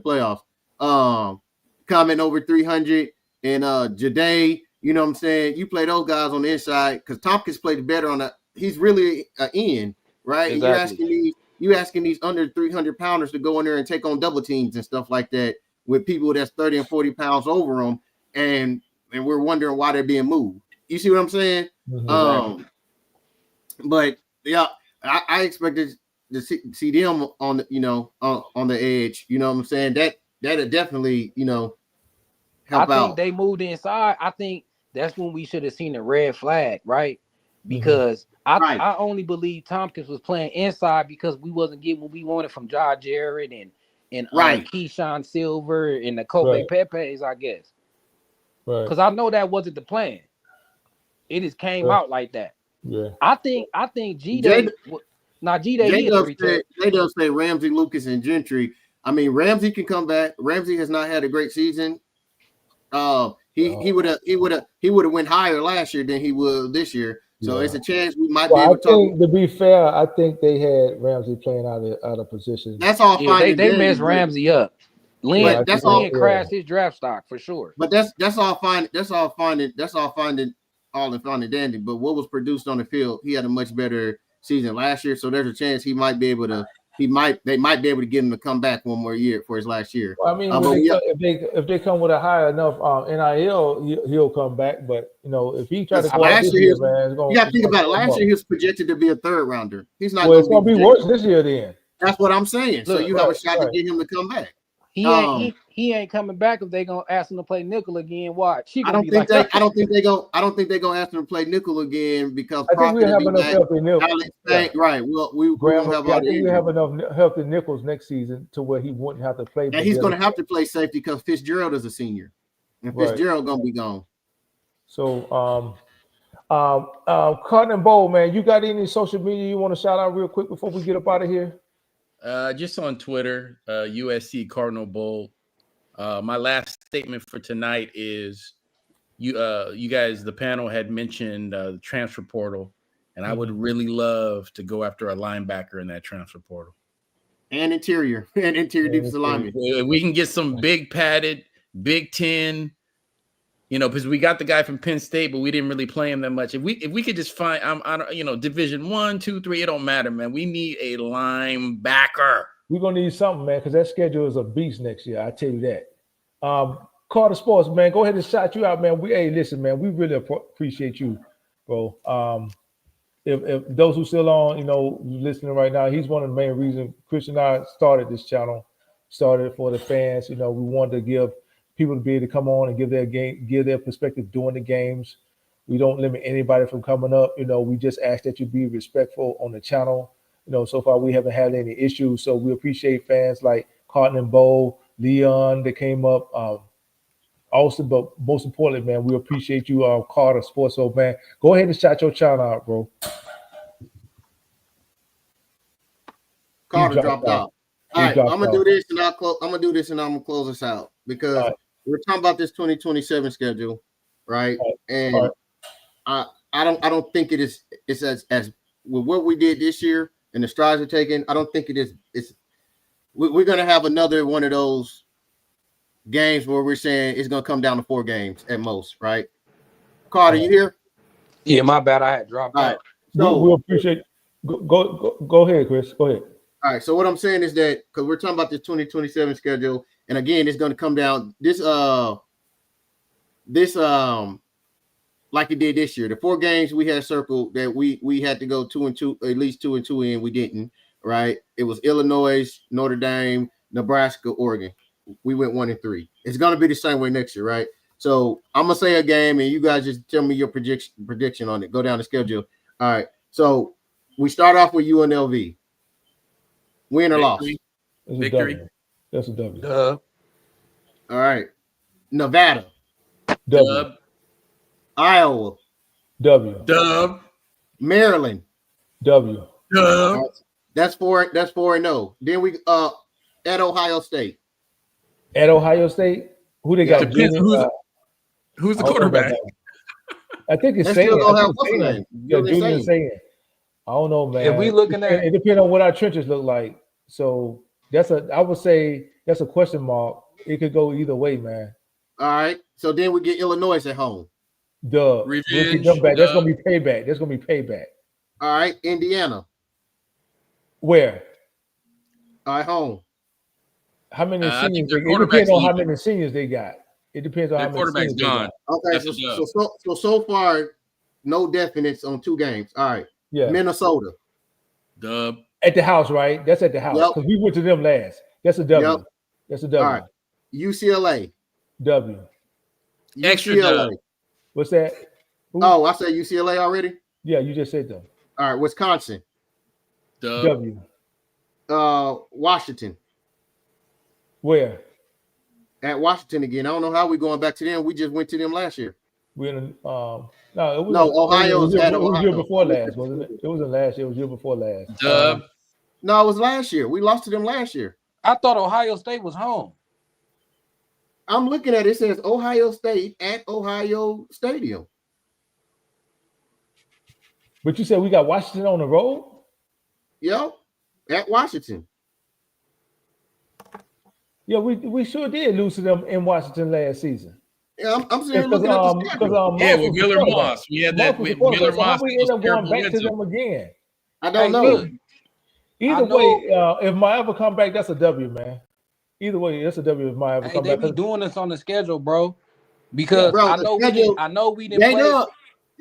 [SPEAKER 1] playoffs. Coming over 300 and Jade, you know what I'm saying? You play those guys on the inside because Tompkins played better on he's really an end, right?
[SPEAKER 9] Exactly.
[SPEAKER 1] You asking these under 300 pounders to go in there and take on double teams and stuff like that with people that's 30 and 40 pounds over them, and we're wondering why they're being moved. You see what I'm saying? But yeah, I expected to see them on the on the edge. You know what I'm saying? That'll definitely help out.
[SPEAKER 9] I think they moved inside. I think that's when we should have seen the red flag, right? Because I only believe Tompkins was playing inside because we wasn't getting what we wanted from Josh Jarrett and Keyshawn Silver and the Kobe Pepes, I guess. Right. Because I know that wasn't the plan. It just came out like that.
[SPEAKER 2] Yeah.
[SPEAKER 9] I think G-Day.
[SPEAKER 1] They don't say Ramsey, Lucas, and Gentry. I mean, Ramsey can come back. Ramsey has not had a great season. He would have went higher last year than he will this year. So it's a chance we might be able to.
[SPEAKER 2] To be fair, I think they had Ramsey playing out of position.
[SPEAKER 1] That's all fine.
[SPEAKER 9] They messed Ramsey up. Lynn crashed his draft stock for sure.
[SPEAKER 1] But that's all fine. That's all fine and dandy. But what was produced on the field, he had a much better season last year. So there's a chance they might be able to get him to come back one more year for his last year.
[SPEAKER 2] Well, I mean, if they come with a high enough NIL, he'll come back. But if he tries to go out this year, man,
[SPEAKER 1] you got to think about it. Last year he was projected to be a third rounder. He's not.
[SPEAKER 2] Well, it's going to be worse this year. Then
[SPEAKER 1] that's what I'm saying. So you have a shot to get him to come back.
[SPEAKER 9] He ain't coming back if they gonna ask him to play nickel again. Watch.
[SPEAKER 1] I don't think they're gonna ask him to play nickel again because
[SPEAKER 2] I think we have enough healthy nickels.
[SPEAKER 1] Right. We
[SPEAKER 2] have enough healthy nickels next season to where he wouldn't have to play.
[SPEAKER 1] And he's gonna have to play safety because Fitzgerald is a senior, and Fitzgerald gonna be gone.
[SPEAKER 2] So, Cotton and Bowl, man, you got any social media you want to shout out real quick before we get up out of here?
[SPEAKER 10] Just on Twitter, USC Cardinal Bowl. My last statement for tonight is you guys, the panel had mentioned the transfer portal, and I would really love to go after a linebacker in that transfer portal.
[SPEAKER 1] And interior defensive alignment.
[SPEAKER 10] We can get some big padded Big Ten, because we got the guy from Penn State, but we didn't really play him that much. If we could just find, Division 1, 2, 3, it don't matter, man. We need a linebacker.
[SPEAKER 2] We're gonna need something, man, because that schedule is a beast next year. I tell you that. Carter Sports, man, go ahead and shout you out, man. Listen, man, we really appreciate you, bro. If those who still on, listening right now, he's one of the main reasons Chris and I started this channel, started for the fans. We wanted to give people to be able to come on and give their perspective during the games. We don't limit anybody from coming up. We just ask that you be respectful on the channel. So far we haven't had any issues. So we appreciate fans like Cotton and Bo, Leon that came up, Austin, but most importantly, man, we appreciate you, Carter Sports. So, man, go ahead and shout your channel out, bro.
[SPEAKER 1] Carter dropped out. All right, I'm gonna do this and I'm gonna close us out because we're talking about this 2027 schedule, right? And I don't think it's as with what we did this year and the strides we're taking. I don't think it is. We're gonna have another one of those games where we're saying it's gonna come down to 4 games at most, right? Carter, you here?
[SPEAKER 9] Yeah, my bad. I had dropped out.
[SPEAKER 2] So we appreciate. Go ahead, Chris. Go ahead.
[SPEAKER 1] All right. So what I'm saying is that because we're talking about the 2027 schedule, and again, it's going to come down this like it did this year. The 4 games we had circled that we had to go 2-2, at least 2-2 in. We didn't. Right. It was Illinois, Notre Dame, Nebraska, Oregon. We went 1-3. It's going to be the same way next year, right? So I'm gonna say a game, and you guys just tell me your prediction on it. Go down the schedule. All right. So we start off with UNLV. Win or loss?
[SPEAKER 10] Victory.
[SPEAKER 2] That's a W.
[SPEAKER 1] All right. Nevada.
[SPEAKER 2] W.
[SPEAKER 1] Iowa.
[SPEAKER 2] W.
[SPEAKER 10] Dub.
[SPEAKER 1] Maryland.
[SPEAKER 2] W.
[SPEAKER 10] Dub.
[SPEAKER 1] Right. That's 4-0. Then we at Ohio State.
[SPEAKER 2] At Ohio State, who they got?
[SPEAKER 10] Who's the quarterback?
[SPEAKER 2] I think it's saying. Julian saying. I don't know, man.
[SPEAKER 9] If we looking at
[SPEAKER 2] it depends on what our trenches look like. So I would say that's a question mark. It could go either way, man.
[SPEAKER 1] All right. So then we get Illinois at home.
[SPEAKER 10] Revenge.
[SPEAKER 2] That's gonna be payback.
[SPEAKER 1] All right. Indiana.
[SPEAKER 2] Where?
[SPEAKER 1] At home.
[SPEAKER 2] How many seniors? It depends on how many seniors they got. It depends on how many
[SPEAKER 10] quarterback's gone.
[SPEAKER 1] Okay. So far, no definites on 2 games. All right.
[SPEAKER 2] Yeah.
[SPEAKER 1] Minnesota.
[SPEAKER 10] Dub.
[SPEAKER 2] At the house, right? That's at the house because we went to them last. That's a W.
[SPEAKER 1] Yep.
[SPEAKER 2] That's a W.
[SPEAKER 1] All right. UCLA.
[SPEAKER 2] W.
[SPEAKER 10] Extra
[SPEAKER 1] UCLA.
[SPEAKER 10] dub.
[SPEAKER 2] What's that? Who?
[SPEAKER 1] Oh, I said UCLA already?
[SPEAKER 2] Yeah, you just said them.
[SPEAKER 1] All right. Wisconsin.
[SPEAKER 10] Dub.
[SPEAKER 2] W.
[SPEAKER 1] Washington.
[SPEAKER 2] Where?
[SPEAKER 1] At Washington again. I don't know how we're going back to them. We just went to them last year.
[SPEAKER 2] We're in
[SPEAKER 1] Ohio. It was
[SPEAKER 2] year before last, wasn't it? It wasn't last year. It was year before last.
[SPEAKER 10] Dub.
[SPEAKER 1] No, it was last year. We lost to them last year.
[SPEAKER 9] I thought Ohio State was home.
[SPEAKER 1] I'm looking at it. It says Ohio State at Ohio Stadium.
[SPEAKER 2] But you said we got Washington on the road?
[SPEAKER 1] Yep. At Washington.
[SPEAKER 2] Yeah, we sure did lose to them in Washington last season.
[SPEAKER 1] Yeah, I'm saying looking at the schedule.
[SPEAKER 10] With Miller Moss. We had that with Miller Moss.
[SPEAKER 2] How we end up going back to them again?
[SPEAKER 1] I don't know.
[SPEAKER 2] Either way, if Miami come back, that's a W, man. Either way, that's a W if Miami come back.
[SPEAKER 9] They be doing this on the schedule, bro. Because I know we didn't play.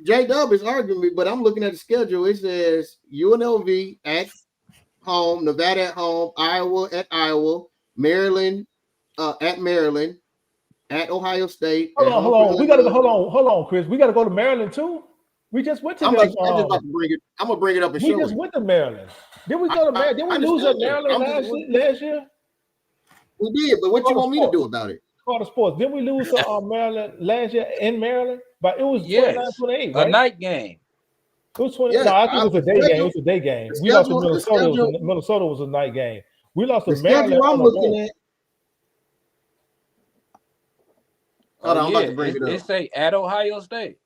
[SPEAKER 1] J-Dub is arguing me, but I'm looking at the schedule. It says UNLV at home, Nevada at home, Iowa at Iowa, Maryland at Maryland, at Ohio State.
[SPEAKER 2] Hold on. We gotta go. Hold on, Chris. We gotta go to Maryland too. We just went to.
[SPEAKER 1] I'm just about to bring it. I'm gonna bring it up and show you.
[SPEAKER 2] We just went to Maryland. Did we go to Maryland? Did we lose at Maryland last year?
[SPEAKER 1] We did, but what you want me to do about it?
[SPEAKER 2] Carter Sports. Didn't we lose to Maryland last year in Maryland? But it was 29-28,
[SPEAKER 9] a
[SPEAKER 2] right?
[SPEAKER 9] night game.
[SPEAKER 2] It was 20.
[SPEAKER 1] Yeah,
[SPEAKER 2] no, I think it was a day
[SPEAKER 1] schedule-
[SPEAKER 2] game. It was a day game.
[SPEAKER 1] the
[SPEAKER 2] We lost to
[SPEAKER 1] schedule- the
[SPEAKER 2] Minnesota.
[SPEAKER 1] schedule-
[SPEAKER 2] Minnesota was a night game. We lost to
[SPEAKER 1] The
[SPEAKER 2] Maryland
[SPEAKER 1] schedule I'm
[SPEAKER 2] on the
[SPEAKER 1] looking
[SPEAKER 2] road.
[SPEAKER 1] at. Hold on, I'm about to bring it up.
[SPEAKER 9] It say at Ohio State.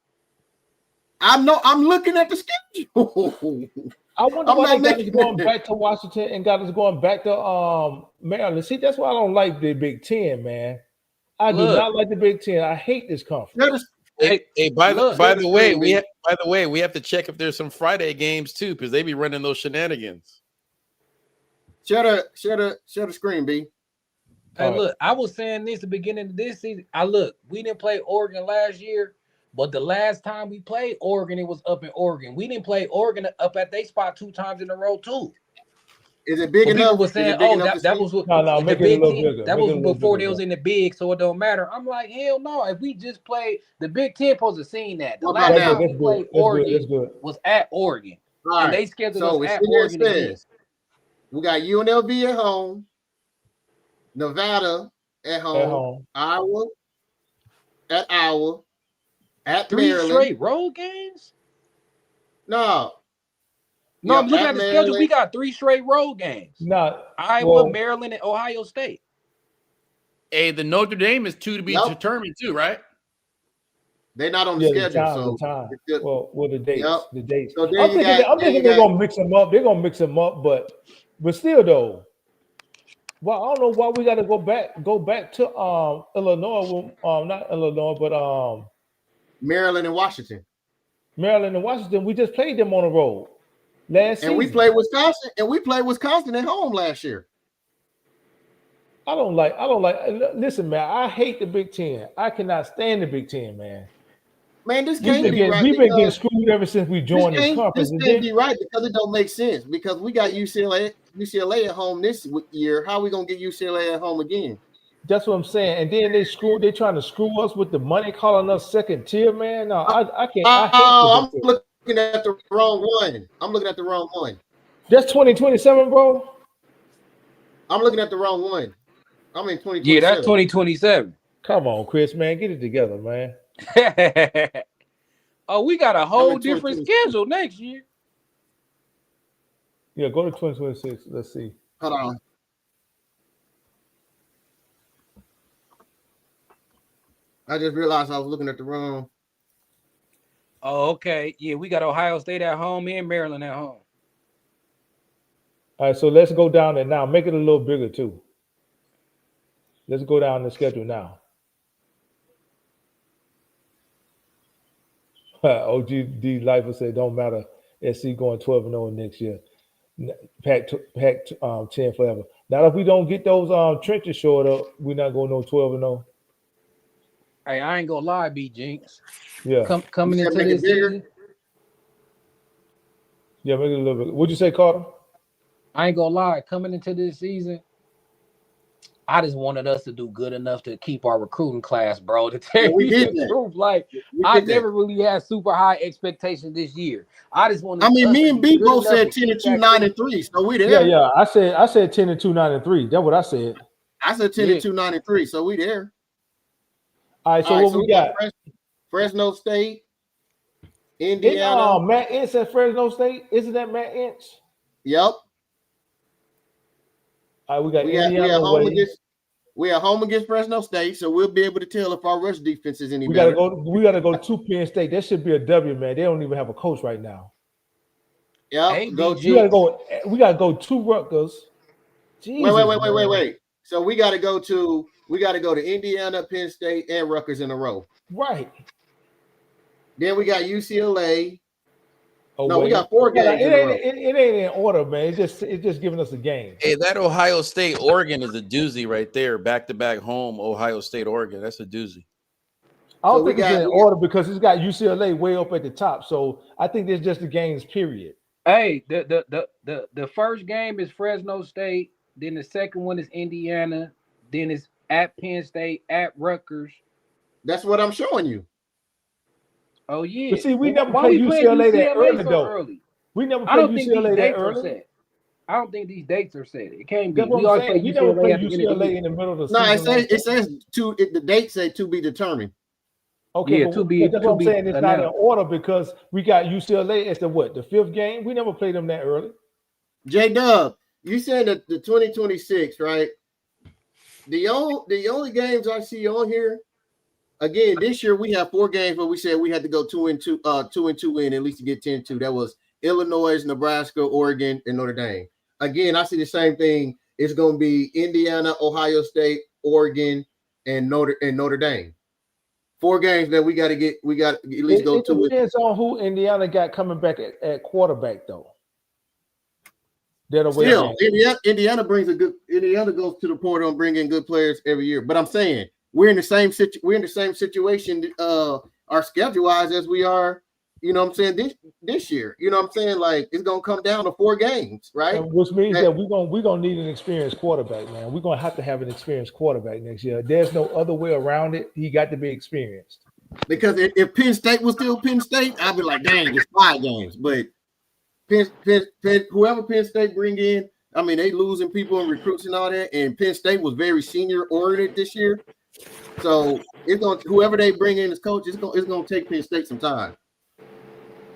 [SPEAKER 1] I'm looking at the schedule.
[SPEAKER 2] I wonder why they got us going back to Washington and got us going back to Maryland. See, that's why I don't like the Big Ten, man. I do not like the Big Ten. I hate this conference.
[SPEAKER 10] By the way, we have to check if there's some Friday games too, because they be running those shenanigans.
[SPEAKER 1] Share the screen, B.
[SPEAKER 9] Hey, look, I was saying this at the beginning of this season. We didn't play Oregon last year, but the last time we played Oregon, it was up in Oregon. We didn't play Oregon up at their spot 2 times in a row, too.
[SPEAKER 1] Is it big enough?
[SPEAKER 9] People were saying, that was what
[SPEAKER 2] no, make it a little bigger.
[SPEAKER 9] That was before they was in the big, so it don't matter. I'm like, hell no. If we just played the Big Ten, supposed to seen that. The last time we played Oregon was at Oregon, and they scheduled us at Oregon again.
[SPEAKER 1] We got UNLV at home, Nevada at home, Iowa at Maryland.
[SPEAKER 9] 3 straight road games?
[SPEAKER 1] No,
[SPEAKER 9] I'm looking at the schedule. We got 3 straight road games.
[SPEAKER 2] No,
[SPEAKER 9] Iowa, Maryland, and Ohio State.
[SPEAKER 10] Hey, the Notre Dame is 2 to be determined too, right?
[SPEAKER 1] They're not on the schedule.
[SPEAKER 2] The dates.
[SPEAKER 1] Yep.
[SPEAKER 2] The dates.
[SPEAKER 1] So
[SPEAKER 2] I'm thinking they're gonna mix them up. They're gonna mix them up, but still though. Well, I don't know why we got to go back to Illinois. Not Illinois, but
[SPEAKER 1] Maryland and Washington.
[SPEAKER 2] Maryland and Washington. We just played them on the road last season.
[SPEAKER 1] We played Wisconsin, and we played Wisconsin at home last year.
[SPEAKER 2] I don't like. Listen, man, I hate the Big Ten. I cannot stand the Big Ten, man.
[SPEAKER 1] Man, this can't be right.
[SPEAKER 2] We've been getting screwed ever since we joined this conference.
[SPEAKER 1] This can't be right because it don't make sense. Because we got UCLA at home this year. How are we gonna get UCLA at home again?
[SPEAKER 2] That's what I'm saying. And then they're trying to screw us with the money, calling us second tier, man. No, I can't.
[SPEAKER 1] I'm looking at the wrong one.
[SPEAKER 2] That's 2027, bro.
[SPEAKER 1] I'm looking at the wrong one. I'm in 2027.
[SPEAKER 9] Yeah, that's 2027.
[SPEAKER 2] Come on, Chris, man, get it together, man.
[SPEAKER 9] We got a whole different schedule next year.
[SPEAKER 2] Yeah, go to 2026. Let's see.
[SPEAKER 1] Hold on. I just realized I was looking at the wrong.
[SPEAKER 9] Oh, okay. Yeah, we got Ohio State at home and Maryland at home.
[SPEAKER 2] All right, so let's go down there now. Make it a little bigger too. Let's go down the schedule now. OGD Lifer said, don't matter. SC going 12-0 next year. Pack 10 forever. Now, if we don't get those trenches short up, we're not going no 12-0.
[SPEAKER 9] Hey, I ain't gonna lie, B Jinx.
[SPEAKER 2] Yeah.
[SPEAKER 9] Coming into this season.
[SPEAKER 2] Yeah, make it a little bit. What'd you say, Carter?
[SPEAKER 9] I ain't gonna lie, coming into this season, I just wanted us to do good enough to keep our recruiting class, bro. To tell you the truth, like I never really had super high expectations this year. I just wanted.
[SPEAKER 1] Me and B both said 10-2, 9-3, so we there.
[SPEAKER 2] Yeah. I said 10-2, 9-3. That's what I said.
[SPEAKER 1] I said 10-2, 9-3, so we there.
[SPEAKER 2] All right, so what we got?
[SPEAKER 1] Fresno State, Indiana.
[SPEAKER 2] Matt Ince at Fresno State. Isn't that Matt Ince?
[SPEAKER 1] Yep.
[SPEAKER 2] All right, we got Indiana.
[SPEAKER 1] We are home against Fresno State, so we'll be able to tell if our rush defense is any
[SPEAKER 2] better. We gotta go to Penn State. That should be a W, man. They don't even have a coach right now.
[SPEAKER 1] Yeah,
[SPEAKER 2] we gotta go to Rutgers. Jesus,
[SPEAKER 1] wait. So we gotta go to Indiana, Penn State, and Rutgers in a row.
[SPEAKER 2] Right.
[SPEAKER 1] Then we got UCLA.
[SPEAKER 2] We got 4 games. It ain't in order, man. It's just giving us a game.
[SPEAKER 10] Hey, that Ohio State Oregon is a doozy right there. Back-to-back home, Ohio State Oregon. That's a doozy.
[SPEAKER 2] I don't think it's in order because it's got UCLA way up at the top. So I think it's just the games, period.
[SPEAKER 9] Hey, the first game is Fresno State. Then the second one is Indiana. Then it's at Penn State, at Rutgers.
[SPEAKER 1] That's what I'm showing you.
[SPEAKER 9] Oh yeah.
[SPEAKER 2] But see, we never played UCLA that early though. We never played UCLA that early.
[SPEAKER 9] I don't think these dates are set. It can't be.
[SPEAKER 2] We never played UCLA in the middle of the season.
[SPEAKER 1] No, it says the dates say to be determined.
[SPEAKER 2] Okay,
[SPEAKER 9] Yeah,
[SPEAKER 2] but
[SPEAKER 9] to be
[SPEAKER 2] that's what I'm saying. It's not in
[SPEAKER 9] announced.
[SPEAKER 2] order because we got UCLA as the what? The 5th game. We never played them that early.
[SPEAKER 1] J-Dub, you said that the 2026, right? The only games I see on here, again, this year we have 4 games where we said we had to go 2-2 in at least to get 10-2. That was Illinois, Nebraska, Oregon, and Notre Dame. Again, I see the same thing. It's going to be Indiana, Ohio State, Oregon, and Notre Dame. 4 games that we got to at least go 2.
[SPEAKER 2] It depends on who Indiana got coming back at quarterback, though.
[SPEAKER 1] Still, Indiana brings Indiana goes to the portal and bring in good players every year. But I'm saying we're in the same situation, our schedule wise as we are. You know what I'm saying this year. You know what I'm saying? Like it's gonna come down to 4 games, right?
[SPEAKER 2] Which means that we're gonna need an experienced quarterback, man. We're gonna have to have an experienced quarterback next year. There's no other way around it. He got to be experienced.
[SPEAKER 1] Because if Penn State was still Penn State, I'd be like, dang, it's 5 games. But whoever Penn State bring in, I mean, they losing people and recruits and all that. And Penn State was very senior oriented this year, so whoever they bring in as coach, it's gonna take Penn State some time.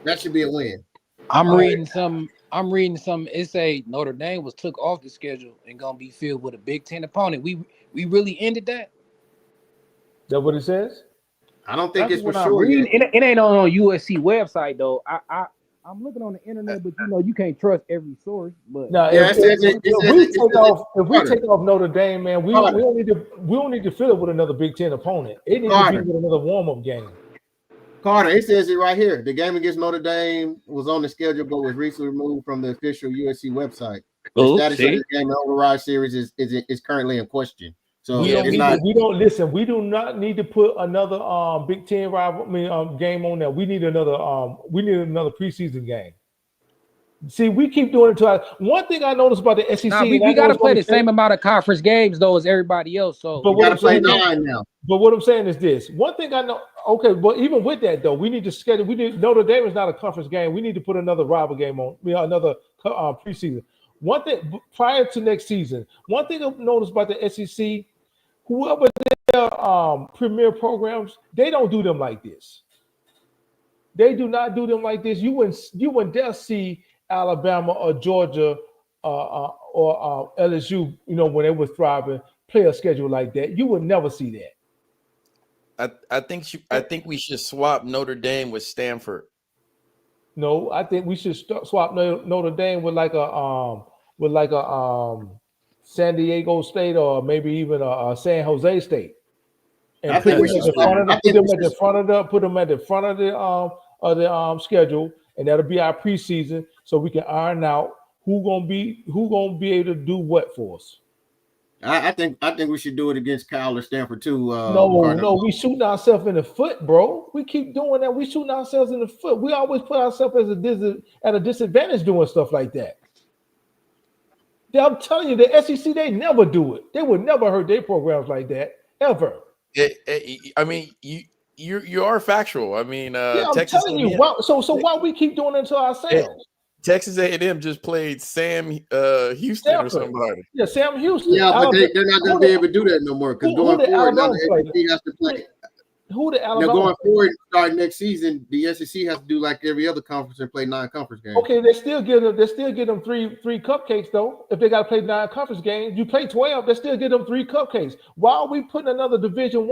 [SPEAKER 1] That should be a win.
[SPEAKER 9] I'm reading some. It say Notre Dame was took off the schedule and gonna be filled with a Big Ten opponent. We really ended that.
[SPEAKER 2] That what it says?
[SPEAKER 1] I don't think
[SPEAKER 9] That's
[SPEAKER 1] it's for
[SPEAKER 9] what I'm
[SPEAKER 1] sure.
[SPEAKER 9] reading. It ain't on USC website though. I'm looking on the internet, but you can't trust every source. But
[SPEAKER 2] no, if we take off Notre Dame, man, we don't need to fill it with another Big Ten opponent. It needs to be with another warm-up game.
[SPEAKER 1] Carter, it says it right here. The game against Notre Dame was on the schedule, but was recently removed from the official USC website. The status of the game, the override series is currently in question. So
[SPEAKER 2] we do not need to put another Big Ten game on there. We need another preseason game. See, we keep doing it to one thing I noticed about the SEC.
[SPEAKER 9] Nah, we got to play the same amount of conference games though as everybody else. So
[SPEAKER 1] we got to play 9 now.
[SPEAKER 2] But what I'm saying is this: one thing I know. Okay, but even with that though, we need to schedule. Notre Dame is not a conference game. We need to put another rival game on. Another preseason. One thing prior to next season. One thing I've noticed about the SEC. Whoever their premier programs, they don't do them like this. They do not do them like this. You wouldn't dare see Alabama or Georgia or LSU, when they were thriving, play a schedule like that. You would never see that.
[SPEAKER 10] I think we should swap Notre Dame with Stanford.
[SPEAKER 2] No, I think we should swap Notre Dame with like a San Diego State or maybe even a San Jose State, and put them at the front of the schedule, and that'll be our preseason, so we can iron out who gonna be able to do what for us.
[SPEAKER 1] I think we should do it against Cal or Stanford too.
[SPEAKER 2] No, we shooting ourselves in the foot, bro. We keep doing that. We shooting ourselves in the foot. We always put ourselves at a disadvantage doing stuff like that. I'm telling you, the SEC, they never do it. They would never hurt their programs like that, ever.
[SPEAKER 10] I mean, you are factual. I mean,
[SPEAKER 2] I'm
[SPEAKER 10] Texas
[SPEAKER 2] telling you. Why we keep doing it to ourselves?
[SPEAKER 10] Texas A&M just played Sam Houston
[SPEAKER 2] Stanford.
[SPEAKER 10] or somebody.
[SPEAKER 2] Yeah, Sam Houston.
[SPEAKER 1] Yeah, but they're not going to be able to do that no more because going forward, now the SEC has to play.
[SPEAKER 2] Who the Alabama?
[SPEAKER 1] Now going forward, starting next season, the SEC has to do like every other conference and play 9 conference games.
[SPEAKER 2] Okay, they still get them three cupcakes though. If they got to play 9 conference games, you play 12. They still get them 3 cupcakes. Why are we putting another Division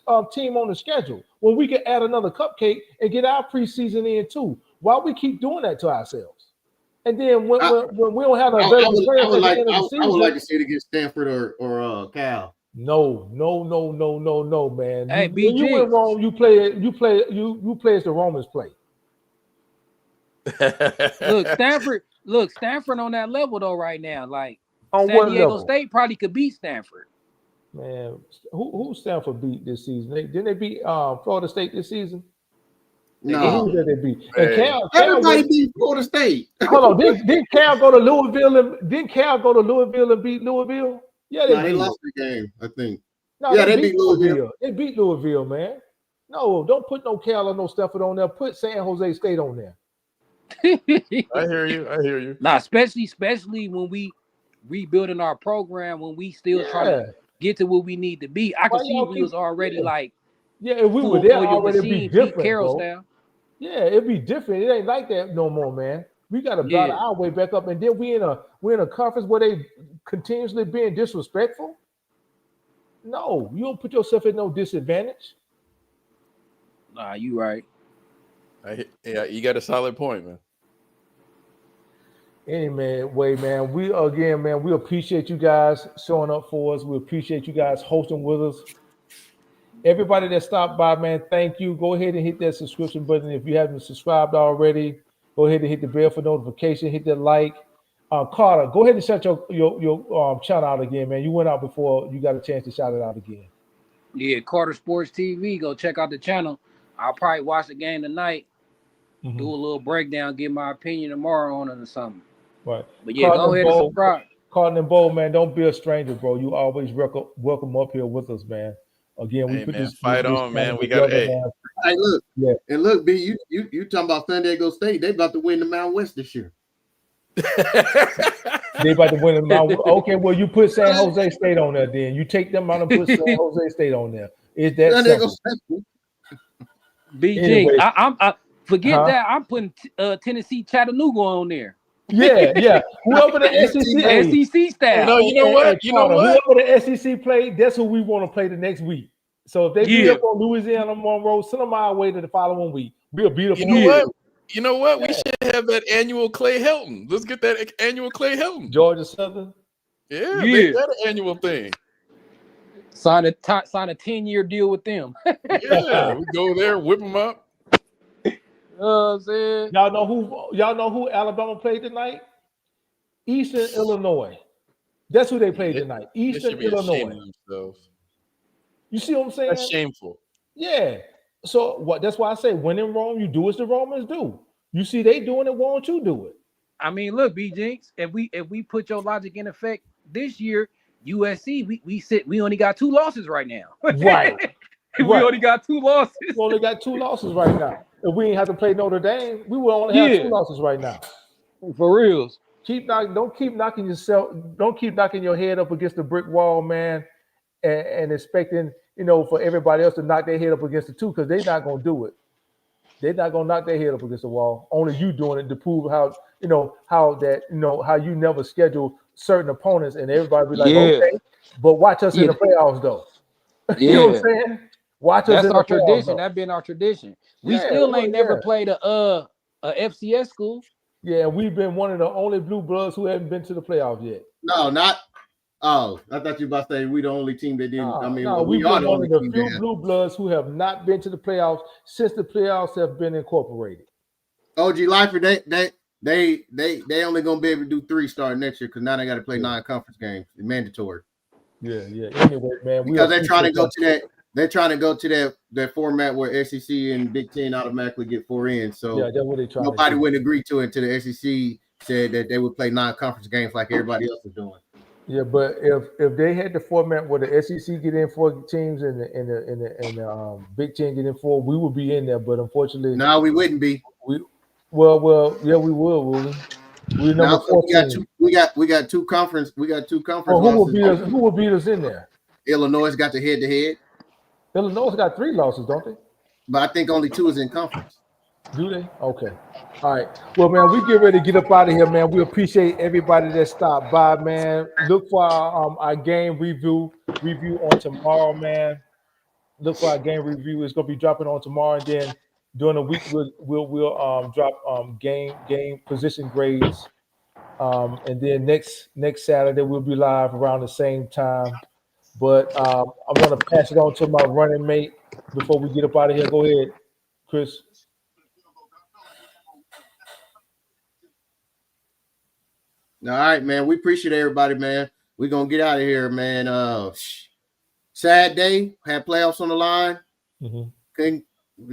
[SPEAKER 2] I team on the schedule when we can add another cupcake and get our preseason in too? Why we keep doing that to ourselves? And then when we don't have available players at the end of the season,
[SPEAKER 1] I would like to see it against Stanford or Cal.
[SPEAKER 2] No, man.
[SPEAKER 9] Hey,
[SPEAKER 2] when you went wrong, you play as the Romans play.
[SPEAKER 9] Look, Stanford on that level though right now. Like
[SPEAKER 2] on
[SPEAKER 9] San Diego State probably could beat Stanford.
[SPEAKER 2] Man, who Stanford beat this season? Didn't they beat Florida State this season?
[SPEAKER 1] No.
[SPEAKER 2] Who did they beat? And
[SPEAKER 1] Everybody beat Florida State.
[SPEAKER 2] Hold on, didn't Cal go to Louisville and beat Louisville? Yeah,
[SPEAKER 1] they lost the game, I think.
[SPEAKER 2] No, they beat Louisville. They beat Louisville, man. No, don't put no Cal or no Stanford on there. Put San Jose State on there.
[SPEAKER 10] I hear you.
[SPEAKER 9] Nah, especially when we rebuilding our program, when we still try to get to where we need to be. I can see we was already like
[SPEAKER 2] Yeah, if we were
[SPEAKER 9] Pull
[SPEAKER 2] there
[SPEAKER 9] your
[SPEAKER 2] already, it'd be
[SPEAKER 9] machine, Pete
[SPEAKER 2] different,
[SPEAKER 9] Carroll
[SPEAKER 2] bro.
[SPEAKER 9] style.
[SPEAKER 2] Yeah, it'd be different. It ain't like that no more, man. We got to battle our way back up, and then we're in a conference where they continuously being disrespectful. No, you don't put yourself in no disadvantage.
[SPEAKER 9] Nah, you right.
[SPEAKER 5] Yeah, you got a solid point, man.
[SPEAKER 2] Anyway, man, we appreciate you guys showing up for us. We appreciate you guys hosting with us. Everybody that stopped by, man, thank you. Go ahead and hit that subscription button if you haven't subscribed already. Go ahead and hit the bell for notification. Hit that like. Carter, go ahead and shout your channel out again, man. You went out before you got a chance to shout it out again.
[SPEAKER 9] Yeah, Carter Sports TV. Go check out the channel. I'll probably watch the game tonight. Do a little breakdown, give my opinion tomorrow on it or something.
[SPEAKER 2] Right.
[SPEAKER 9] But yeah, go ahead and subscribe.
[SPEAKER 2] Carter and Bo, man, don't be a stranger, bro. You always welcome up here with us, man. Again, we put
[SPEAKER 5] man,
[SPEAKER 2] this
[SPEAKER 5] fight
[SPEAKER 2] this
[SPEAKER 5] on, man. We
[SPEAKER 2] together,
[SPEAKER 5] got hey.
[SPEAKER 2] man.
[SPEAKER 1] Hey, look,
[SPEAKER 2] yeah,
[SPEAKER 1] and look, B, you talking about San Diego State? They about to win the Mountain West this year.
[SPEAKER 2] They about to win the Mountain. Okay, well, you put San Jose State on there, then you take them out and put San Jose State on there. Is that simple?
[SPEAKER 9] BG,
[SPEAKER 2] anyway,
[SPEAKER 9] I forget that. I'm putting Tennessee Chattanooga on there.
[SPEAKER 2] Yeah. Whoever the
[SPEAKER 9] SEC style.
[SPEAKER 5] No, you know what?
[SPEAKER 2] Whoever the SEC played, that's who we want to play the next week. So if they beat up on Louisiana Monroe, send them our way to the following week. We'll beat up.
[SPEAKER 5] You know what? We should have that annual Clay Helton. Let's get that annual Clay Helton.
[SPEAKER 2] Georgia Southern.
[SPEAKER 5] Yeah. Make that an annual thing.
[SPEAKER 9] Sign a 10-year deal with them.
[SPEAKER 5] Yeah, we go there, whip them up.
[SPEAKER 9] I'm saying?
[SPEAKER 2] Y'all know who Alabama played tonight? Eastern Illinois. That's who they played tonight. Eastern Illinois. You see what I'm saying?
[SPEAKER 5] That's shameful.
[SPEAKER 2] Yeah. So that's why I say when in Rome, you do as the Romans do. You see they doing it, why don't you do it?
[SPEAKER 9] I mean, look, B Jinx, if we put your logic in effect this year, USC, we only got 2 losses right now.
[SPEAKER 2] Right.
[SPEAKER 9] We only got 2 losses.
[SPEAKER 2] We only got 2 losses right now. If we ain't have to play Notre Dame, we will only have 2 losses right now.
[SPEAKER 9] For reals.
[SPEAKER 2] Don't keep knocking your head up against the brick wall, man, and expecting, for everybody else to knock their head up against the 2, because they're not gonna do it. They're not gonna knock their head up against the wall. Only you doing it to prove how you never schedule certain opponents, and everybody be like, okay, but watch us in the playoffs though. You know what I'm saying? Watch us in the playoffs. That's our
[SPEAKER 9] tradition. That's been our tradition. We still ain't never played a FCS school.
[SPEAKER 2] Yeah, we've been one of the only blue bloods who haven't been to the playoffs yet.
[SPEAKER 1] No, not. Oh, I thought you were about to say we the only team that didn't.
[SPEAKER 2] We've been one of the few blue bloods who have not been to the playoffs since the playoffs have been incorporated.
[SPEAKER 1] OG Lifer, they only gonna be able to do 3 starting next year because now they got to play 9 conference games. It's mandatory.
[SPEAKER 2] Yeah. Anyway, man,
[SPEAKER 1] because they're trying to go to that. They're trying to go to that format where SEC and Big Ten automatically get 4 in. So
[SPEAKER 2] that's what they're trying.
[SPEAKER 1] Nobody wouldn't agree to it until the SEC said that they would play 9 conference games like everybody else is doing.
[SPEAKER 2] Yeah, but if they had the format where the SEC get in 4 teams and the Big Ten get in 4, we would be in there. But unfortunately,
[SPEAKER 1] no, we wouldn't be.
[SPEAKER 2] We will. We're number 14.
[SPEAKER 1] We got 2 conference. We got 2 conference.
[SPEAKER 2] Who will beat us in there?
[SPEAKER 1] Illinois got the head-to-head.
[SPEAKER 2] Illinois got 3 losses, don't they?
[SPEAKER 1] But I think only 2 is in conference.
[SPEAKER 2] Do they? Okay. All right. Well, man, we get ready to get up out of here, man. We appreciate everybody that stopped by, man. Look for our game review on tomorrow, man. Look for our game review. It's gonna be dropping on tomorrow, and then during the week we'll drop game position grades. And then next Saturday we'll be live around the same time. But I'm gonna pass it on to my running mate before we get up out of here. Go ahead, Chris.
[SPEAKER 1] All right, man. We appreciate everybody, man. We're gonna get out of here, man. Sad day. Had playoffs on the line.
[SPEAKER 2] Mm-hmm.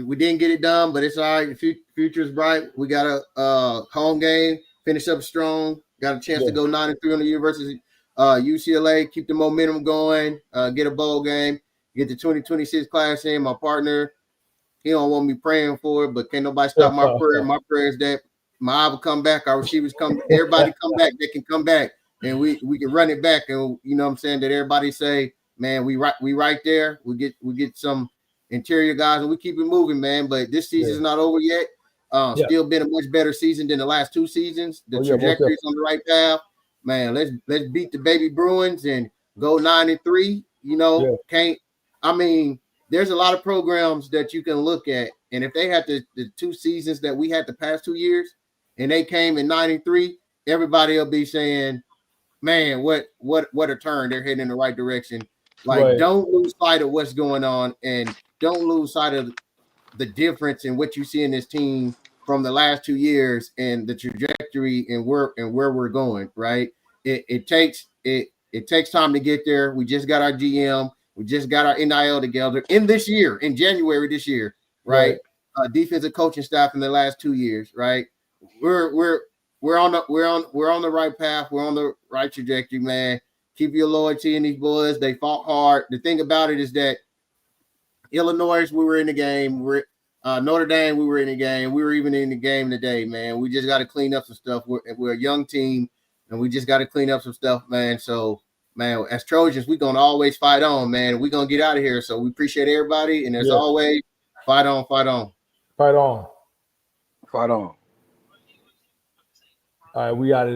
[SPEAKER 1] We didn't get it done, but it's all right. The future's bright. We got a home game. Finish up strong. Got a chance to go 9-3 on the University UCLA. Keep the momentum going. Get a bowl game. Get the 2026 class in. My partner, he don't want me praying for it, but can't nobody stop my prayer. My prayer is that my eye will come back, our receivers come, everybody come back, they can come back, and we can run it back, and you know what I'm saying, that everybody say, man, we right there, we get some interior guys, and we keep it moving, man. But this season's not over yet. Still been a much better season than the last 2 seasons. The trajectory's on the right path, man. Let's beat the baby Bruins and go 9-3. You know, there's a lot of programs that you can look at, and if they had the 2 seasons that we had the past 2 years, and they came in 9-3, everybody will be saying, man, what a turn. They're heading in the right direction. Like, don't lose sight of what's going on, and don't lose sight of the difference in what you see in this team from the last 2 years and the trajectory and where we're going. Right? It takes time to get there. We just got our GM. We just got our NIL together in January this year. Right? Defensive coaching staff in the last 2 years. Right? We're on the right path. We're on the right trajectory, man. Keep your loyalty in these boys. They fought hard. The thing about it is that Illinois, we were in the game. Notre Dame, we were in the game. We were even in the game today, man. We just got to clean up some stuff. We're a young team, and we just got to clean up some stuff, man. So, man, as Trojans, we're going to always fight on, man. We're going to get out of here. So we appreciate everybody. And as always, fight on, fight on.
[SPEAKER 2] Fight on.
[SPEAKER 9] Fight on.
[SPEAKER 2] All right, we out of there.